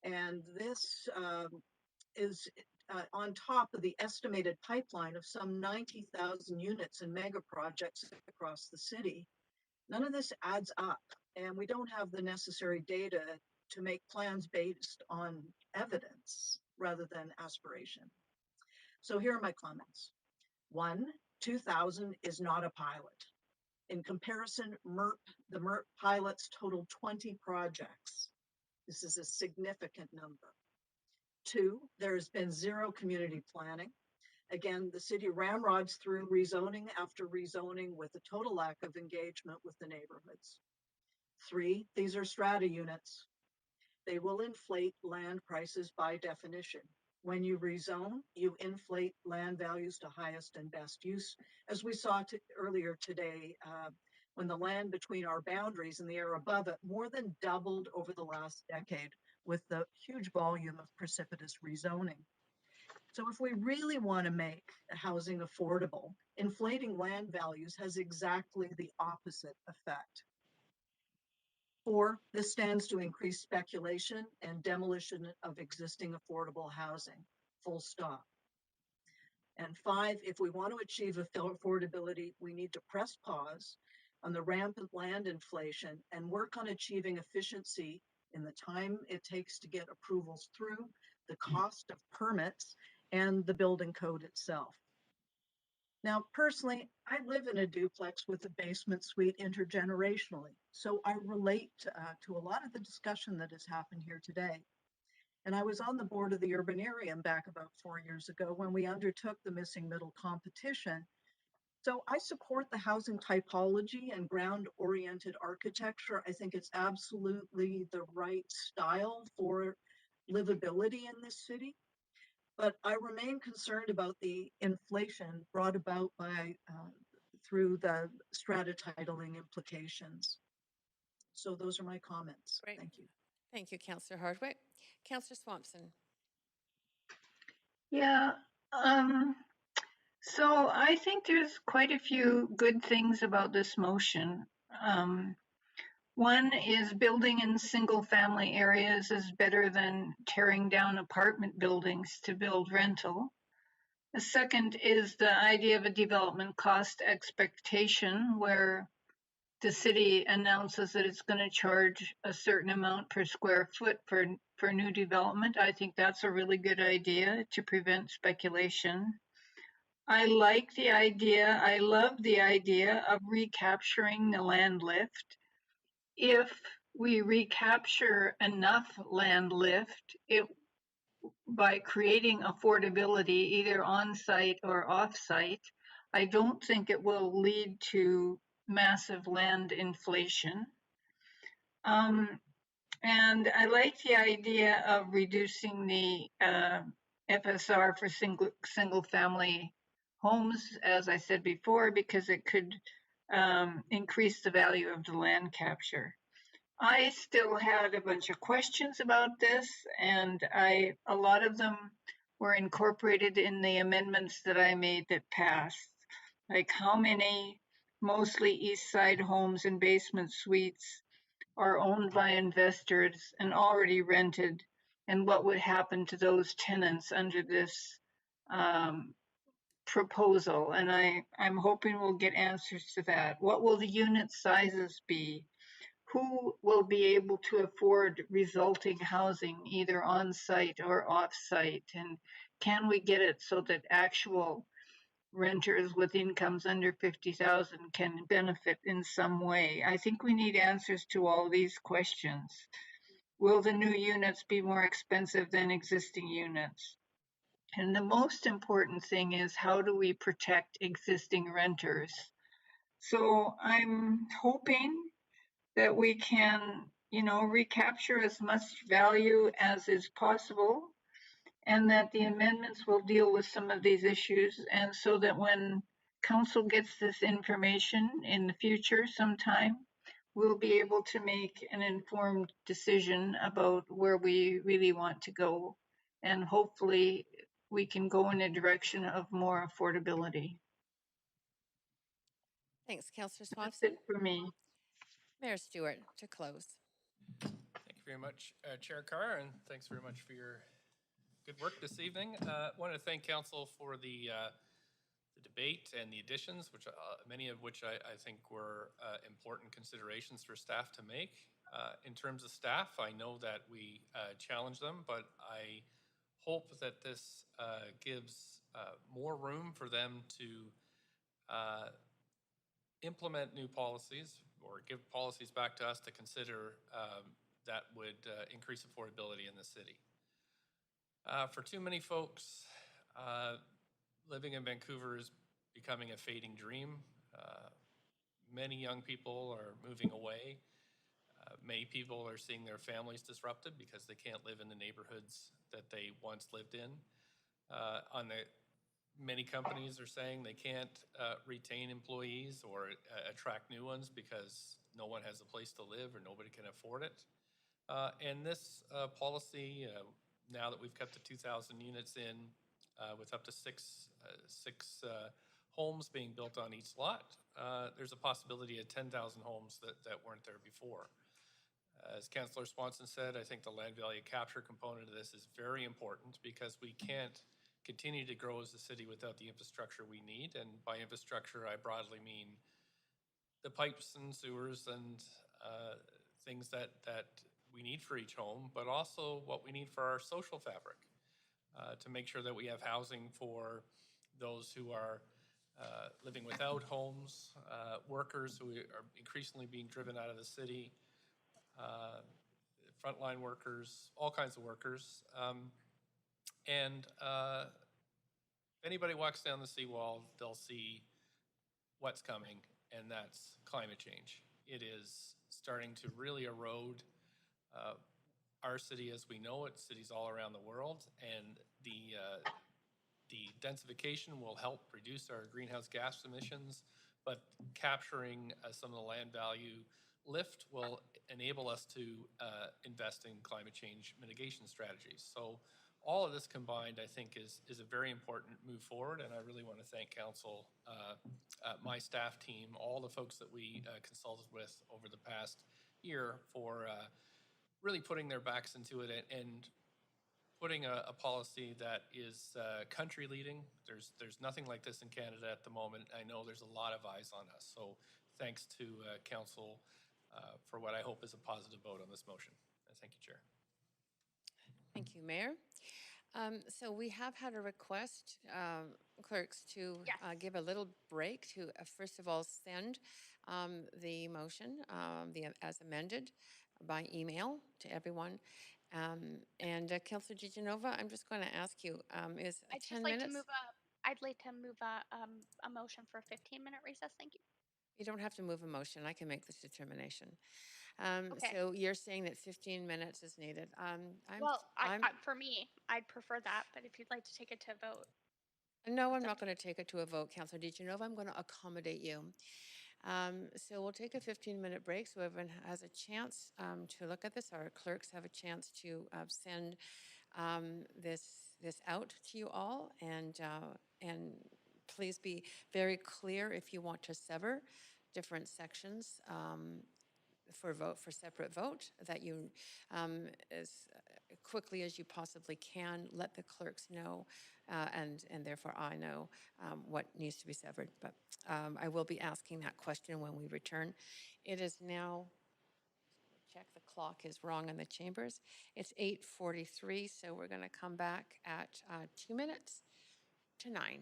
And this is on top of the estimated pipeline of some 90,000 units in mega projects across the city. None of this adds up, and we don't have the necessary data to make plans based on evidence rather than aspiration. So here are my comments. 1, 2,000 is not a pilot. In comparison, the MERP pilots total 20 projects. This is a significant number. 2, there has been zero community planning. Again, the city ramrods through rezoning after rezoning with a total lack of engagement with the neighborhoods. 3, these are strata units. They will inflate land prices by definition. When you rezone, you inflate land values to highest and best use, as we saw earlier today, when the land between our boundaries and the air above it more than doubled over the last decade with the huge volume of precipitous rezoning. So if we really want to make housing affordable, inflating land values has exactly the opposite effect. 4, this stands to increase speculation and demolition of existing affordable housing, full stop. And 5, if we want to achieve affordability, we need to press pause on the rampant land inflation and work on achieving efficiency in the time it takes to get approvals through, the cost of permits, and the building code itself. Now, personally, I live in a duplex with a basement suite intergenerationally, so I relate to a lot of the discussion that has happened here today. And I was on the board of the Urbanarium back about 4 years ago when we undertook the missing middle competition. So I support the housing typology and ground-oriented architecture. I think it's absolutely the right style for livability in this city. But I remain concerned about the inflation brought about by through the strata titling implications. So those are my comments. Great. Thank you. Thank you, Councillor Hardwick. Councillor Swampson. Yeah, so I think there's quite a few good things about this motion. One is building in single family areas is better than tearing down apartment buildings to build rental. The second is the idea of a development cost expectation where the city announces that it's going to charge a certain amount per square foot for new development. I think that's a really good idea to prevent speculation. I like the idea, I love the idea of recapturing the land lift. If we recapture enough land lift, by creating affordability either on-site or off-site, I don't think it will lead to massive land inflation. And I like the idea of reducing the FSR for single family homes, as I said before, because it could increase the value of the land capture. I still had a bunch of questions about this, and a lot of them were incorporated in the amendments that I made that passed. Like how many mostly Eastside homes and basement suites are owned by investors and already rented, and what would happen to those tenants under this proposal? And I'm hoping we'll get answers to that. What will the unit sizes be? Who will be able to afford resulting housing either on site or off site? And can we get it so that actual renters with incomes under 50,000 can benefit in some way? I think we need answers to all these questions. Will the new units be more expensive than existing units? And the most important thing is, how do we protect existing renters? So I'm hoping that we can, recapture as much value as is possible, and that the amendments will deal with some of these issues, and so that when council gets this information in the future sometime, we'll be able to make an informed decision about where we really want to go, and hopefully we can go in a direction of more affordability. Thanks, Councillor That's Swampson. it for me. Mayor Stewart, to close. Thank you very much, Chair Carr, and thanks very much for your good work this evening. I want to thank Council for the debate and the additions, which many of which I think were important considerations for staff to make. In terms of staff, I know that we challenge them, but I hope that this gives more room for them to implement new policies or give policies back to us to consider that would increase affordability in the city. For too many folks, living in Vancouver is becoming a fading dream. Many young people are moving away. Many people are seeing their families disrupted because they can't live in the neighborhoods that they once lived in. Many companies are saying they can't retain employees or attract new ones because no one has a place to live or nobody can afford it. And this policy, now that we've kept the 2,000 units in with up to six homes being built on each lot, there's a possibility of 10,000 homes that weren't there before. As Councillor Swanson said, I think the land value capture component of this is very important because we can't continue to grow as a city without the infrastructure we need. And by infrastructure, I broadly mean the pipes and sewers and things that we need for each home, but also what we need for our social fabric. to make sure that we have housing for those who are living without homes, workers who are increasingly being driven out of the city, frontline workers, all kinds of workers. And if anybody walks down the seawall, they'll see what's coming, and that's climate change. It is starting to really erode our city as we know it, cities all around the world, and the densification will help reduce our greenhouse gas emissions, but capturing some of the land value lift will enable us to invest in climate change mitigation strategies. So all of this combined, I think, is a very important move forward, and I really want to thank Council, my staff team, all the folks that we consulted with over the past year for really putting their backs into it and putting a policy that is country leading. There's nothing like this in Canada at the moment. I know there's a lot of eyes on us. So thanks to Council for what I hope is a positive vote on this motion. Thank you, Chair. Thank you, Mayor. So we have had a request, clerks, to give a little break to, first of all, send the motion as amended by email to everyone. Councillor DiGenova, I'm just going to ask you, is 10 minutes? I'd like to move a motion for a 15-minute recess. Thank you. You don't have to move a motion. I can make this determination. Okay. So you're saying that 15 minutes is needed. For me, I'd prefer that, but if you'd like to take it to a vote. No, I'm not going to take it to a vote, Councillor DiGenova. I'm going to accommodate you. So we'll take a 15-minute break so everyone has a chance to look at this. Our clerks have a chance to send this out to you all, and please be very clear if you want to sever different sections for separate vote, that you as quickly as you possibly can let the clerks know, and therefore I know what needs to be severed. But I will be asking that question when we return. It is now, check the clock is wrong in the chambers. It's 8:43, so we're going to come back at 2 minutes to 9.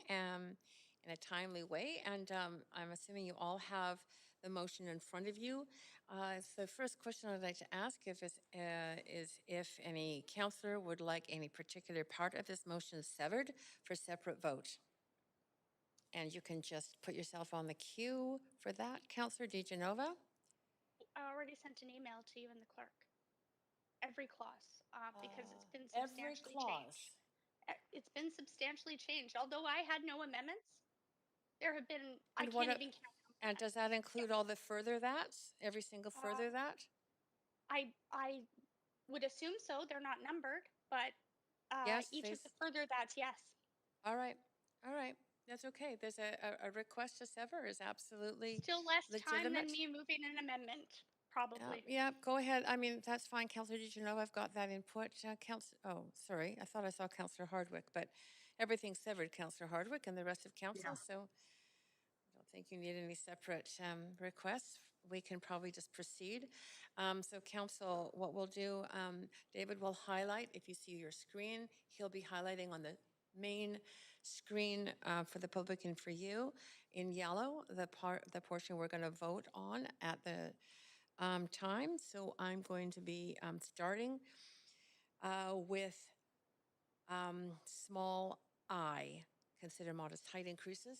in a timely way. And I'm assuming you all have the motion in front of you. So the first question I'd like to ask is if any councillor would like any particular part of this motion severed for separate vote. And you can just put yourself on the queue for that. Councillor DiGenova? I already sent an email to you and the clerk. Every clause, because it's been Every substantially clause. changed. It's been substantially changed. Although I had no amendments, there have been, I And can't even count. And does that include all the further that's? Every single further that? I would assume so. They're not numbered, but Yes, each of please. the further that's, yes. All right. All right. That's okay. There's a request to sever is absolutely Still less time than legitimate. me moving an amendment, probably. Yeah, go ahead. I mean, that's fine. Councillor, did you know I've got that input? Sorry. I thought I saw Councillor Hardwick, but everything's severed, Councillor Hardwick and the rest of council. So I don't think you need any separate requests. We can probably just proceed. So council, what we'll do, David will highlight, if you see your screen, he'll be highlighting on the main screen for the public and for you in yellow, the portion we're going to vote on at the time. So I'm going to be starting with small I, consider modest height increases.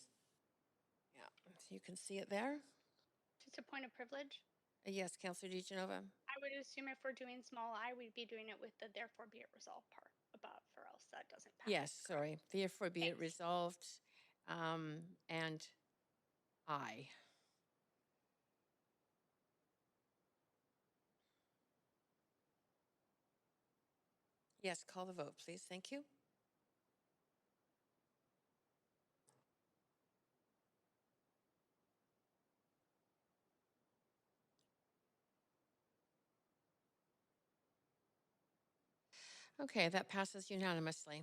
Yeah, so you can see it there. Just a point of privilege. Yes, Councillor DiGenova. I would assume if we're doing small I, we'd be doing it with the therefore be it resolved part above, or else that doesn't pass. Yes, sorry. Therefore be it resolved, and I. Yes, call the vote, please. Thank you. Okay, that passes unanimously.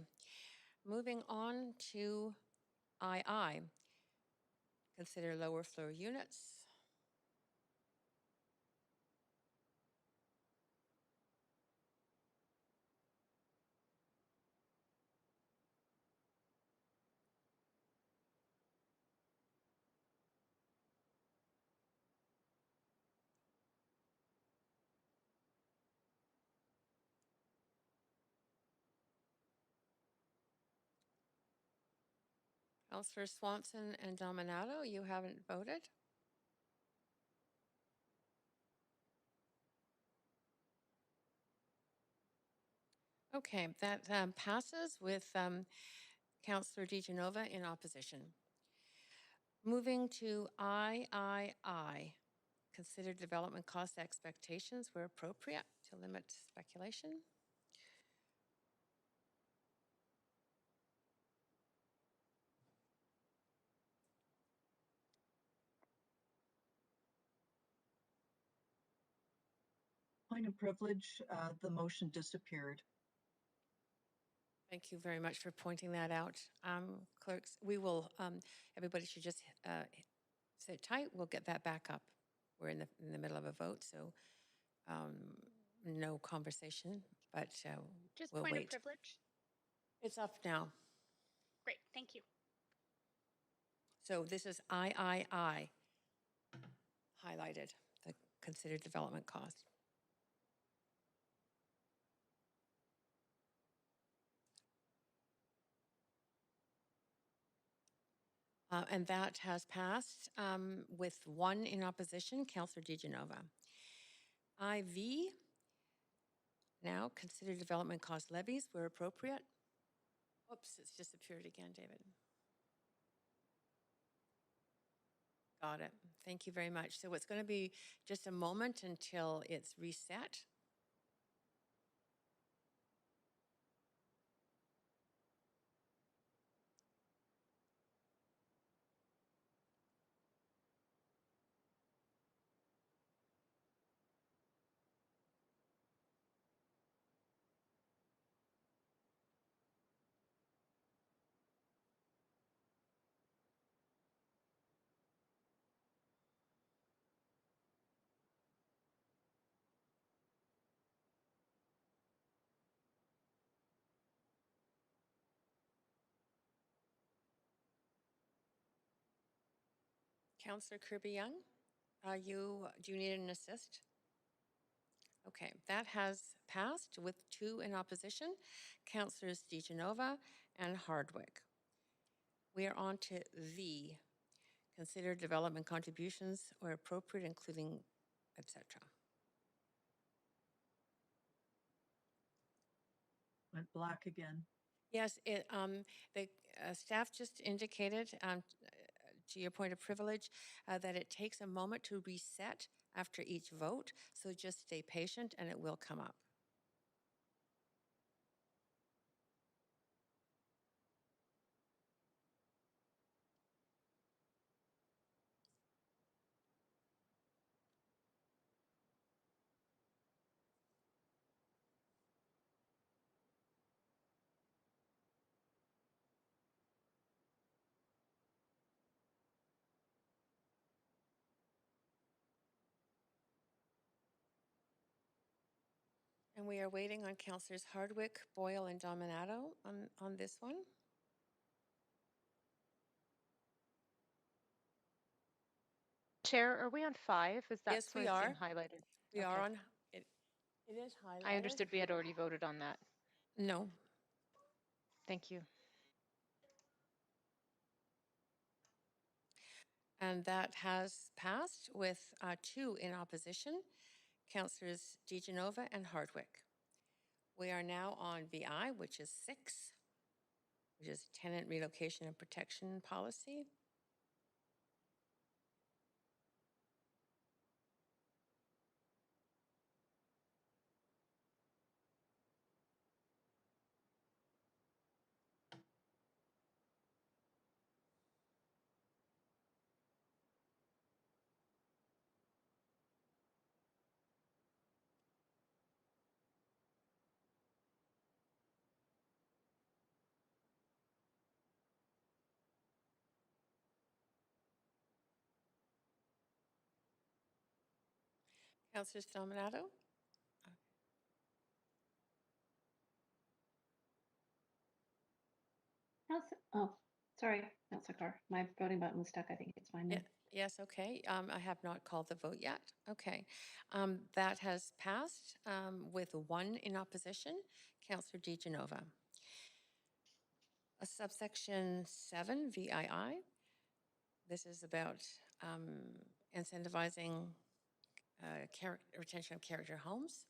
Moving on to II. Consider lower floor units. Councillor Swanson and Dominato, you haven't voted? Okay, that passes with Councillor DiGenova in opposition. Moving to III. Consider development cost expectations where appropriate to limit speculation. Point of privilege, the motion disappeared. Thank you very much for pointing that out. Clerks, we will, everybody should just sit tight. We'll get that back up. We're in the middle of a vote, so no conversation, but Just we'll point of wait. privilege. It's up now. Great, thank you. So this is III highlighted, the considered development cost. And that has passed with one in opposition, Councillor DiGenova. IV, now consider development cost levies where appropriate. Oops, it's disappeared again, David. Got it. Thank you very much. So it's going to be just a moment until it's reset. Councillor Kirby Young, do you need an assist? Okay, that has passed with 2 in opposition, Councillors DeGenova and Hardwick. We are on to V. Consider development contributions where appropriate, including, etc. Went black again. Yes, the staff just indicated, to your point of privilege, that it takes a moment to reset after each vote. So just stay patient and it will come up. And we are waiting on Councillors Hardwick, Boyle, and Dominato on this one. Chair, are we on 5? Is that Yes, we sort of are. seem highlighted? We Okay. are on it. It is highlighted. I understood we had already voted on that. No. Thank you. And that has passed with 2 in opposition, Councillors DeGenova and Hardwick. We are now on VI, which is 6, which is tenant relocation and protection policy. Councillor Dominato? Oh, sorry, Councillor Carr. My voting button was stuck. I think it's fine now. Yeah, yes, okay. I have not called the vote yet. Okay. That has passed with 1 in opposition, Councillor DeGenova. A subsection 7, VII. This is about incentivizing retention of character homes.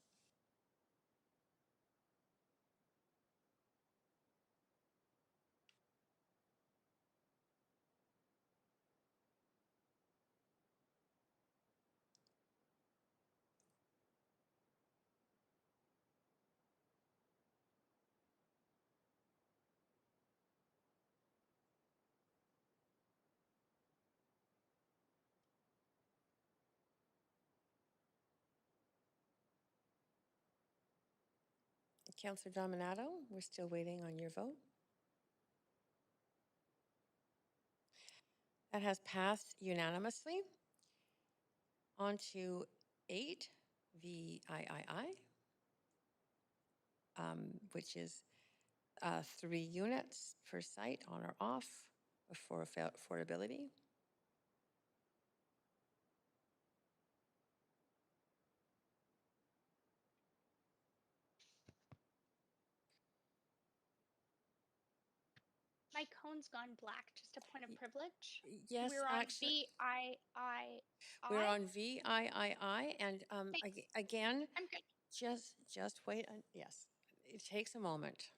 Councillor Dominato, we're still waiting on your vote. That has passed unanimously. On to 8, VIII, which is 3 units per site on or off for affordability. My cone's gone black, just a point of privilege. Yes, We're on actually. VIII. We're on VIII, and again, I'm good. just wait. Yes, it takes a moment.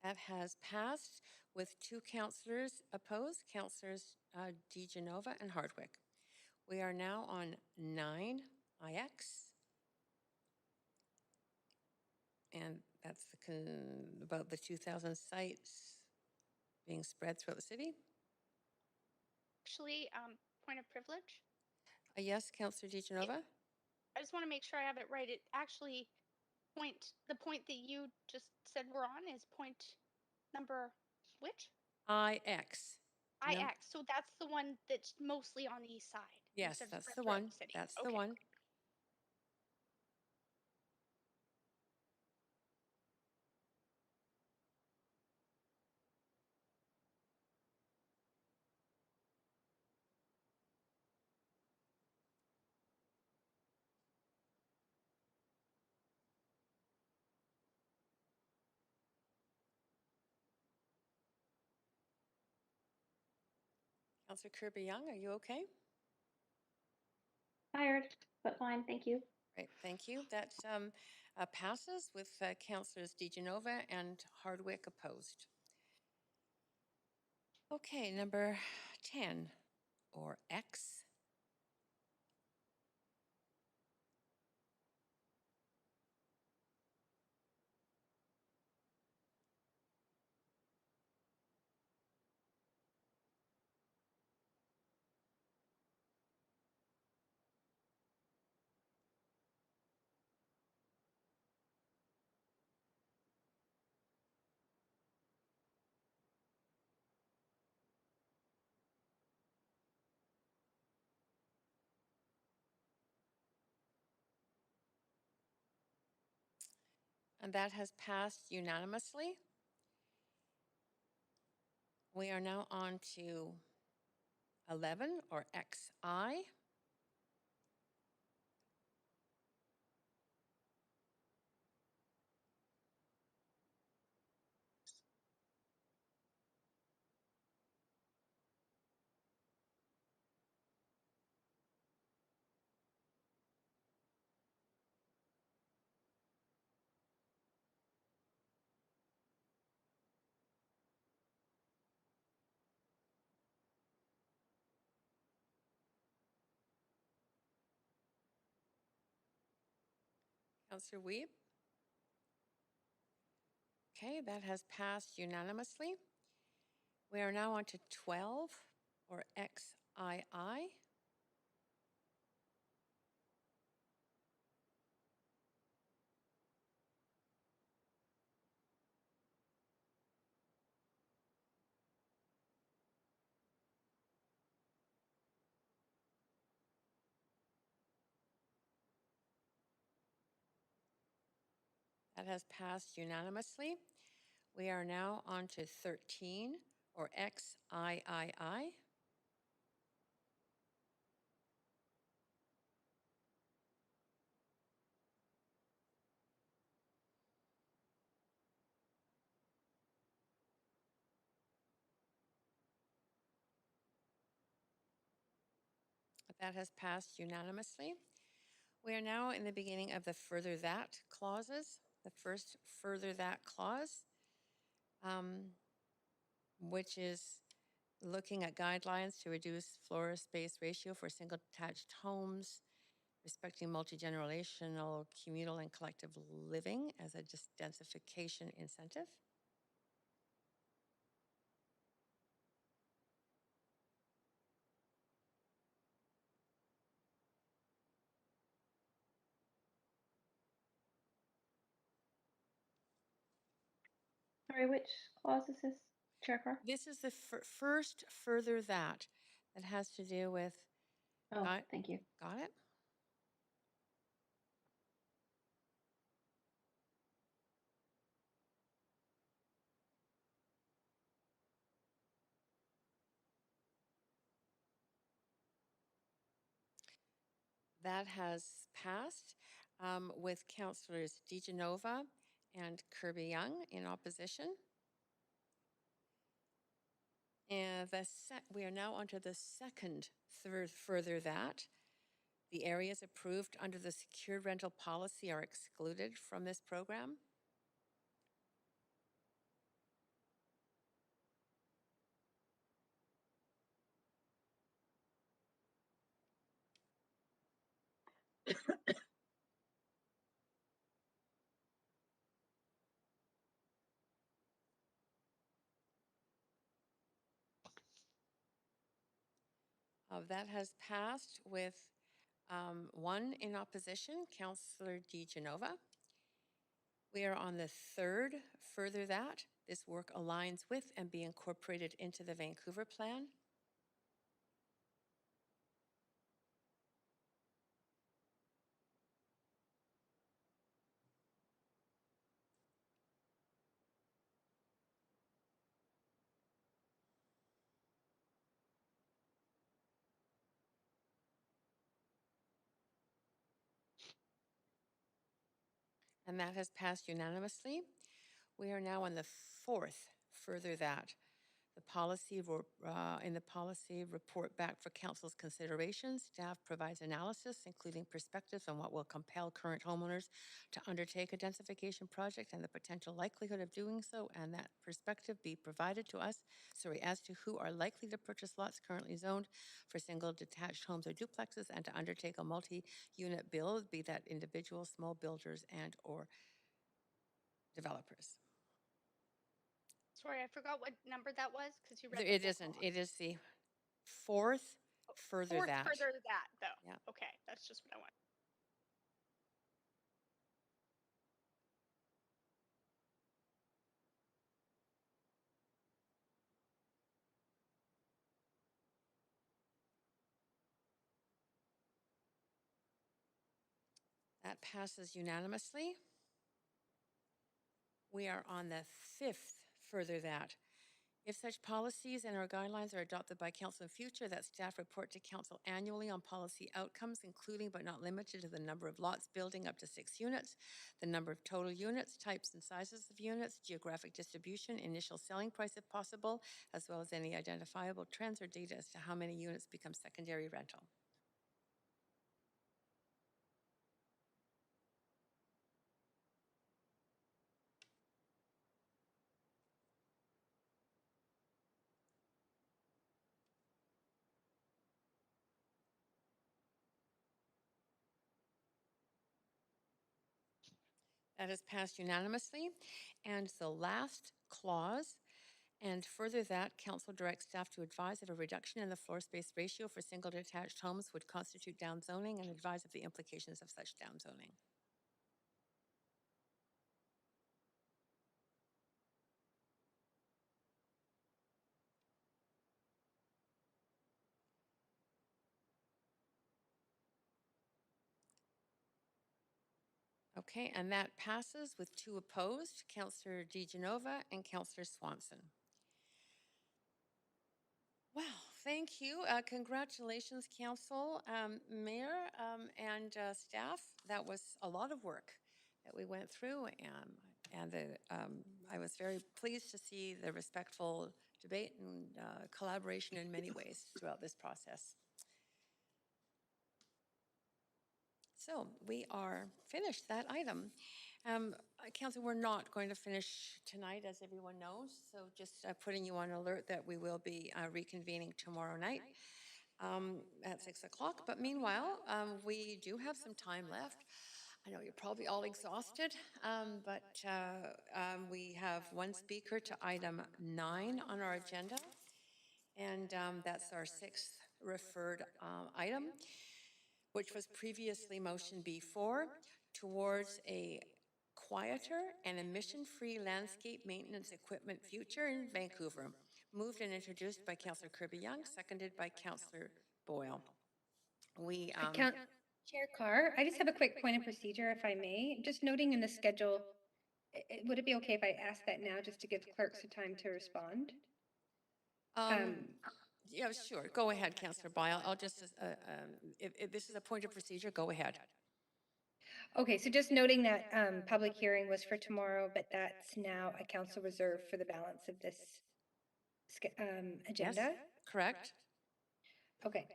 That has passed with 2 councillors opposed, Councillors DeGenova and Hardwick. We are now on 9, IX. And that's about the 2,000 sites being spread throughout the city. Actually, point of privilege. Yes, Councillor DeGenova. I just want to make sure I have it right. It actually the point that you just said we're on is point number which? IX. IX, so that's the one that's mostly on the east side. Yes, instead of that's spread the throughout one. the city. That's the Okay. one. Councillor Kirby Young, are you okay? Tired, but fine, thank you. Great, thank you. That passes with Councillors DeGenova and Hardwick opposed. Okay, number 10, or X. And that has passed unanimously. We are now on to 11, or XI. Councillor Wiebe? Okay, that has passed unanimously. We are now on to 12, or XII. That has passed unanimously. We are now on to 13, or XIII. That has passed unanimously. We are now in the beginning of the further that clauses. The first further that clause, which is looking at guidelines to reduce floor space ratio for single detached homes, respecting multi-generational, communal, and collective living as a densification incentive. Sorry, which clause is this, Chair Carr? This is the first further that has to do with. Oh, thank you. Got it? That has passed with Councillors DeGenova and Kirby Young in opposition. And we are now onto the second further that. The areas approved under the secured rental policy are excluded from this program. That has passed with one in opposition, Councillor DeGenova. We are on the third, further that. This work aligns with and be incorporated into the Vancouver plan. And that has passed unanimously. We are now on the fourth, further that. The policy, in the policy report back for council's consideration, staff provides analysis, including perspectives on what will compel current homeowners to undertake a densification project and the potential likelihood of doing so, and that perspective be provided to us, as to who are likely to purchase lots currently zoned for single detached homes or duplexes and to undertake a multi-unit build, be that individual, small builders, and or developers. Sorry, I forgot what number that was because you read It the isn't. It is the fourth, further fourth that. further that, though. Yeah. Okay, that's just what I want. That passes unanimously. We are on the fifth, further that. If such policies and our guidelines are adopted by council in future, that staff report to council annually on policy outcomes, including but not limited to the number of lots building up to 6 units, the number of total units, types and sizes of units, geographic distribution, initial selling price if possible, as well as any identifiable trends or data as to how many units become secondary rental. That is passed unanimously. And the last clause, and further that, council directs staff to advise if a reduction in the floor space ratio for single detached homes would constitute downzoning and advise of the implications of such downzoning. Okay, and that passes with 2 opposed, Councillor DeGenova and Councillor Swanson. Wow, thank you. Congratulations, Council, Mayor, and staff. That was a lot of work that we went through, and I was very pleased to see the respectful debate and collaboration in many ways throughout this process. So we are finished that item. Council, we're not going to finish tonight, as everyone knows, so just putting you on alert that we will be reconvening tomorrow night at 6 o'clock. But meanwhile, we do have some time left. I know you're probably all exhausted, but we have one speaker to item 9 on our agenda, and that's our 6th referred item, which was previously motion B4, towards a quieter and emission-free landscape maintenance equipment future in Vancouver. Moved and introduced by Councillor Kirby Young, seconded by Councillor Boyle. We Chair Carr, I just have a quick point of procedure, if I may. Just noting in the schedule, would it be okay if I ask that now, just to give clerks the time to respond? Yeah, sure. Go ahead, Councillor Boyle. I'll just, if this is a point of procedure, go ahead. Okay, so just noting that public hearing was for tomorrow, but that's now a council reserve for the balance of this agenda? Yes, correct. Okay,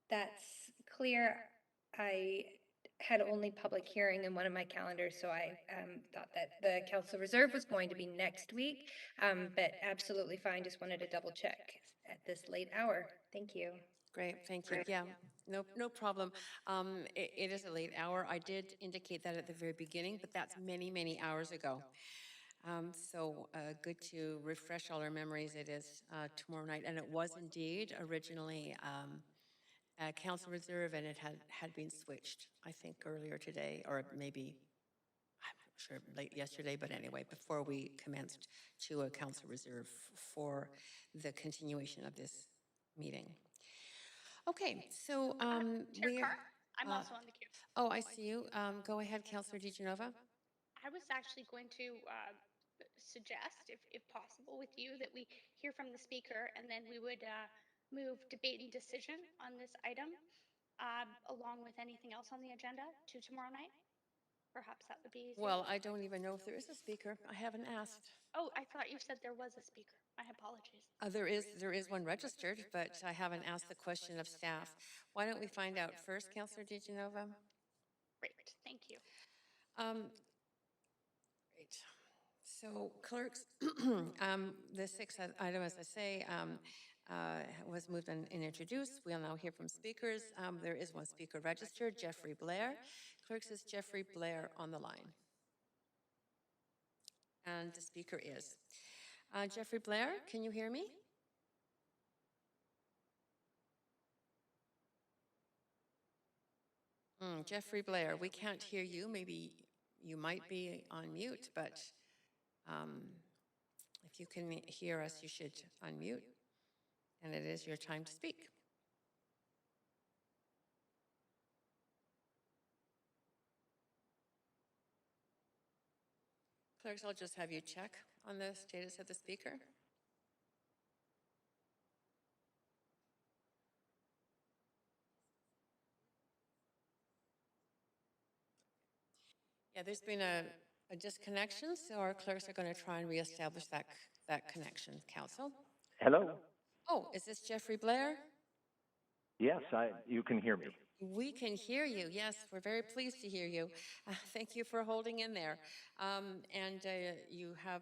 that's clear. I had only public hearing in one of my calendars, so I thought that the council reserve was going to be next week, but absolutely fine. Just wanted to double check at this late hour. Thank you. Great, thank you. Yeah, no problem. It is a late hour. I did indicate that at the very beginning, but that's many, many hours ago. So good to refresh all our memories. It is tomorrow night, and it was indeed originally council reserve, and it had been switched, I think, earlier today, or maybe, sure, late yesterday, but anyway, before we commenced to a council reserve for the continuation of this meeting. Okay, so Chair Carr, I'm also on the queue. Oh, I see you. Go ahead, Councillor DeGenova. I was actually going to suggest, if possible with you, that we hear from the speaker and then we would move debate and decision on this item along with anything else on the agenda to tomorrow night. Perhaps that would be easier. Well, I don't even know if there is a speaker. I haven't asked. Oh, I thought you said there was a speaker. My apologies. There is one registered, but I haven't asked the question of staff. Why don't we find out first, Councillor DeGenova? Great, thank you. Great. So clerks, the sixth item, as I say, was moved and introduced. We'll now hear from speakers. There is one speaker registered, Jeffrey Blair. Clerks, is Jeffrey Blair on the line? And the speaker is. Jeffrey Blair, can you hear me? Jeffrey Blair, we can't hear you. Maybe you might be on mute, but if you can hear us, you should unmute, and it is your time to speak. Clerks, I'll just have you check on the status of the speaker. Yeah, there's been a disconnection, so our clerks are going to try and reestablish that connection. Council? Hello? Oh, is this Jeffrey Blair? Yes, you can hear me. We can hear you. Yes, we're very pleased to hear you. Thank you for holding in there. And you have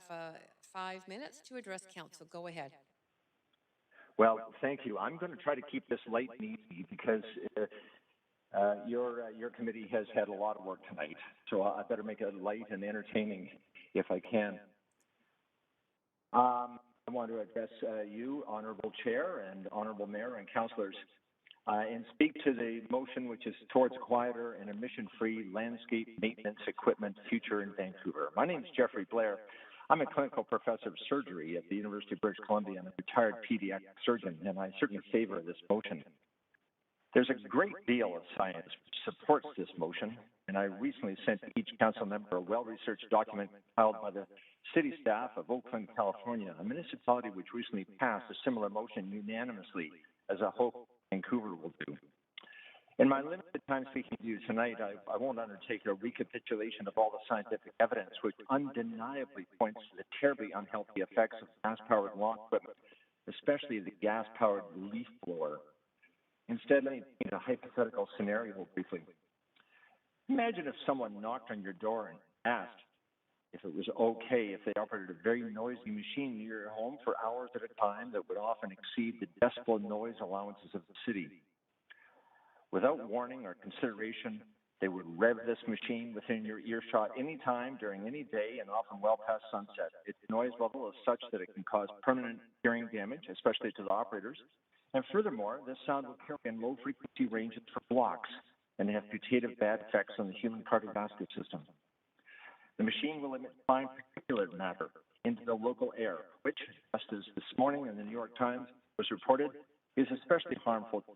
5 minutes to address council. Go ahead. Well, thank you. I'm going to try to keep this light and easy because your committee has had a lot of work tonight, so I better make it light and entertaining if I can. I want to address you, Honourable Chair and Honourable Mayor and Councillors, and speak to the motion which is towards quieter and emission-free landscape maintenance equipment future in Vancouver. My name is Jeffrey Blair. I'm a clinical professor of surgery at the University of British Columbia and a retired pediatric surgeon, and I certainly favor this motion. There's a great deal of science which supports this motion, and I recently sent each council member a well-researched document filed by the city staff of Oakland, California, a municipality which recently passed a similar motion unanimously, as I hope Vancouver will do. In my limited time speaking to you tonight, I won't undertake a recapitulation of all the scientific evidence which undeniably points to the terribly unhealthy effects of gas-powered lawn equipment, especially the gas-powered leaf blower. Instead, let me paint a hypothetical scenario briefly. Imagine if someone knocked on your door and asked if it was okay if they operated a very noisy machine near your home for hours at a time that would often exceed the decibel noise allowances of the city. Without warning or consideration, they would rev this machine within your earshot any time during any day and often well past sunset. Its noise level is such that it can cause permanent hearing damage, especially to the operators. And furthermore, this sound will carry in low frequency ranges for blocks and have putative bad effects on the human cardiovascular system. The machine will emit fine particulate matter into the local air, which, just as this morning in the New York Times was reported, is especially harmful to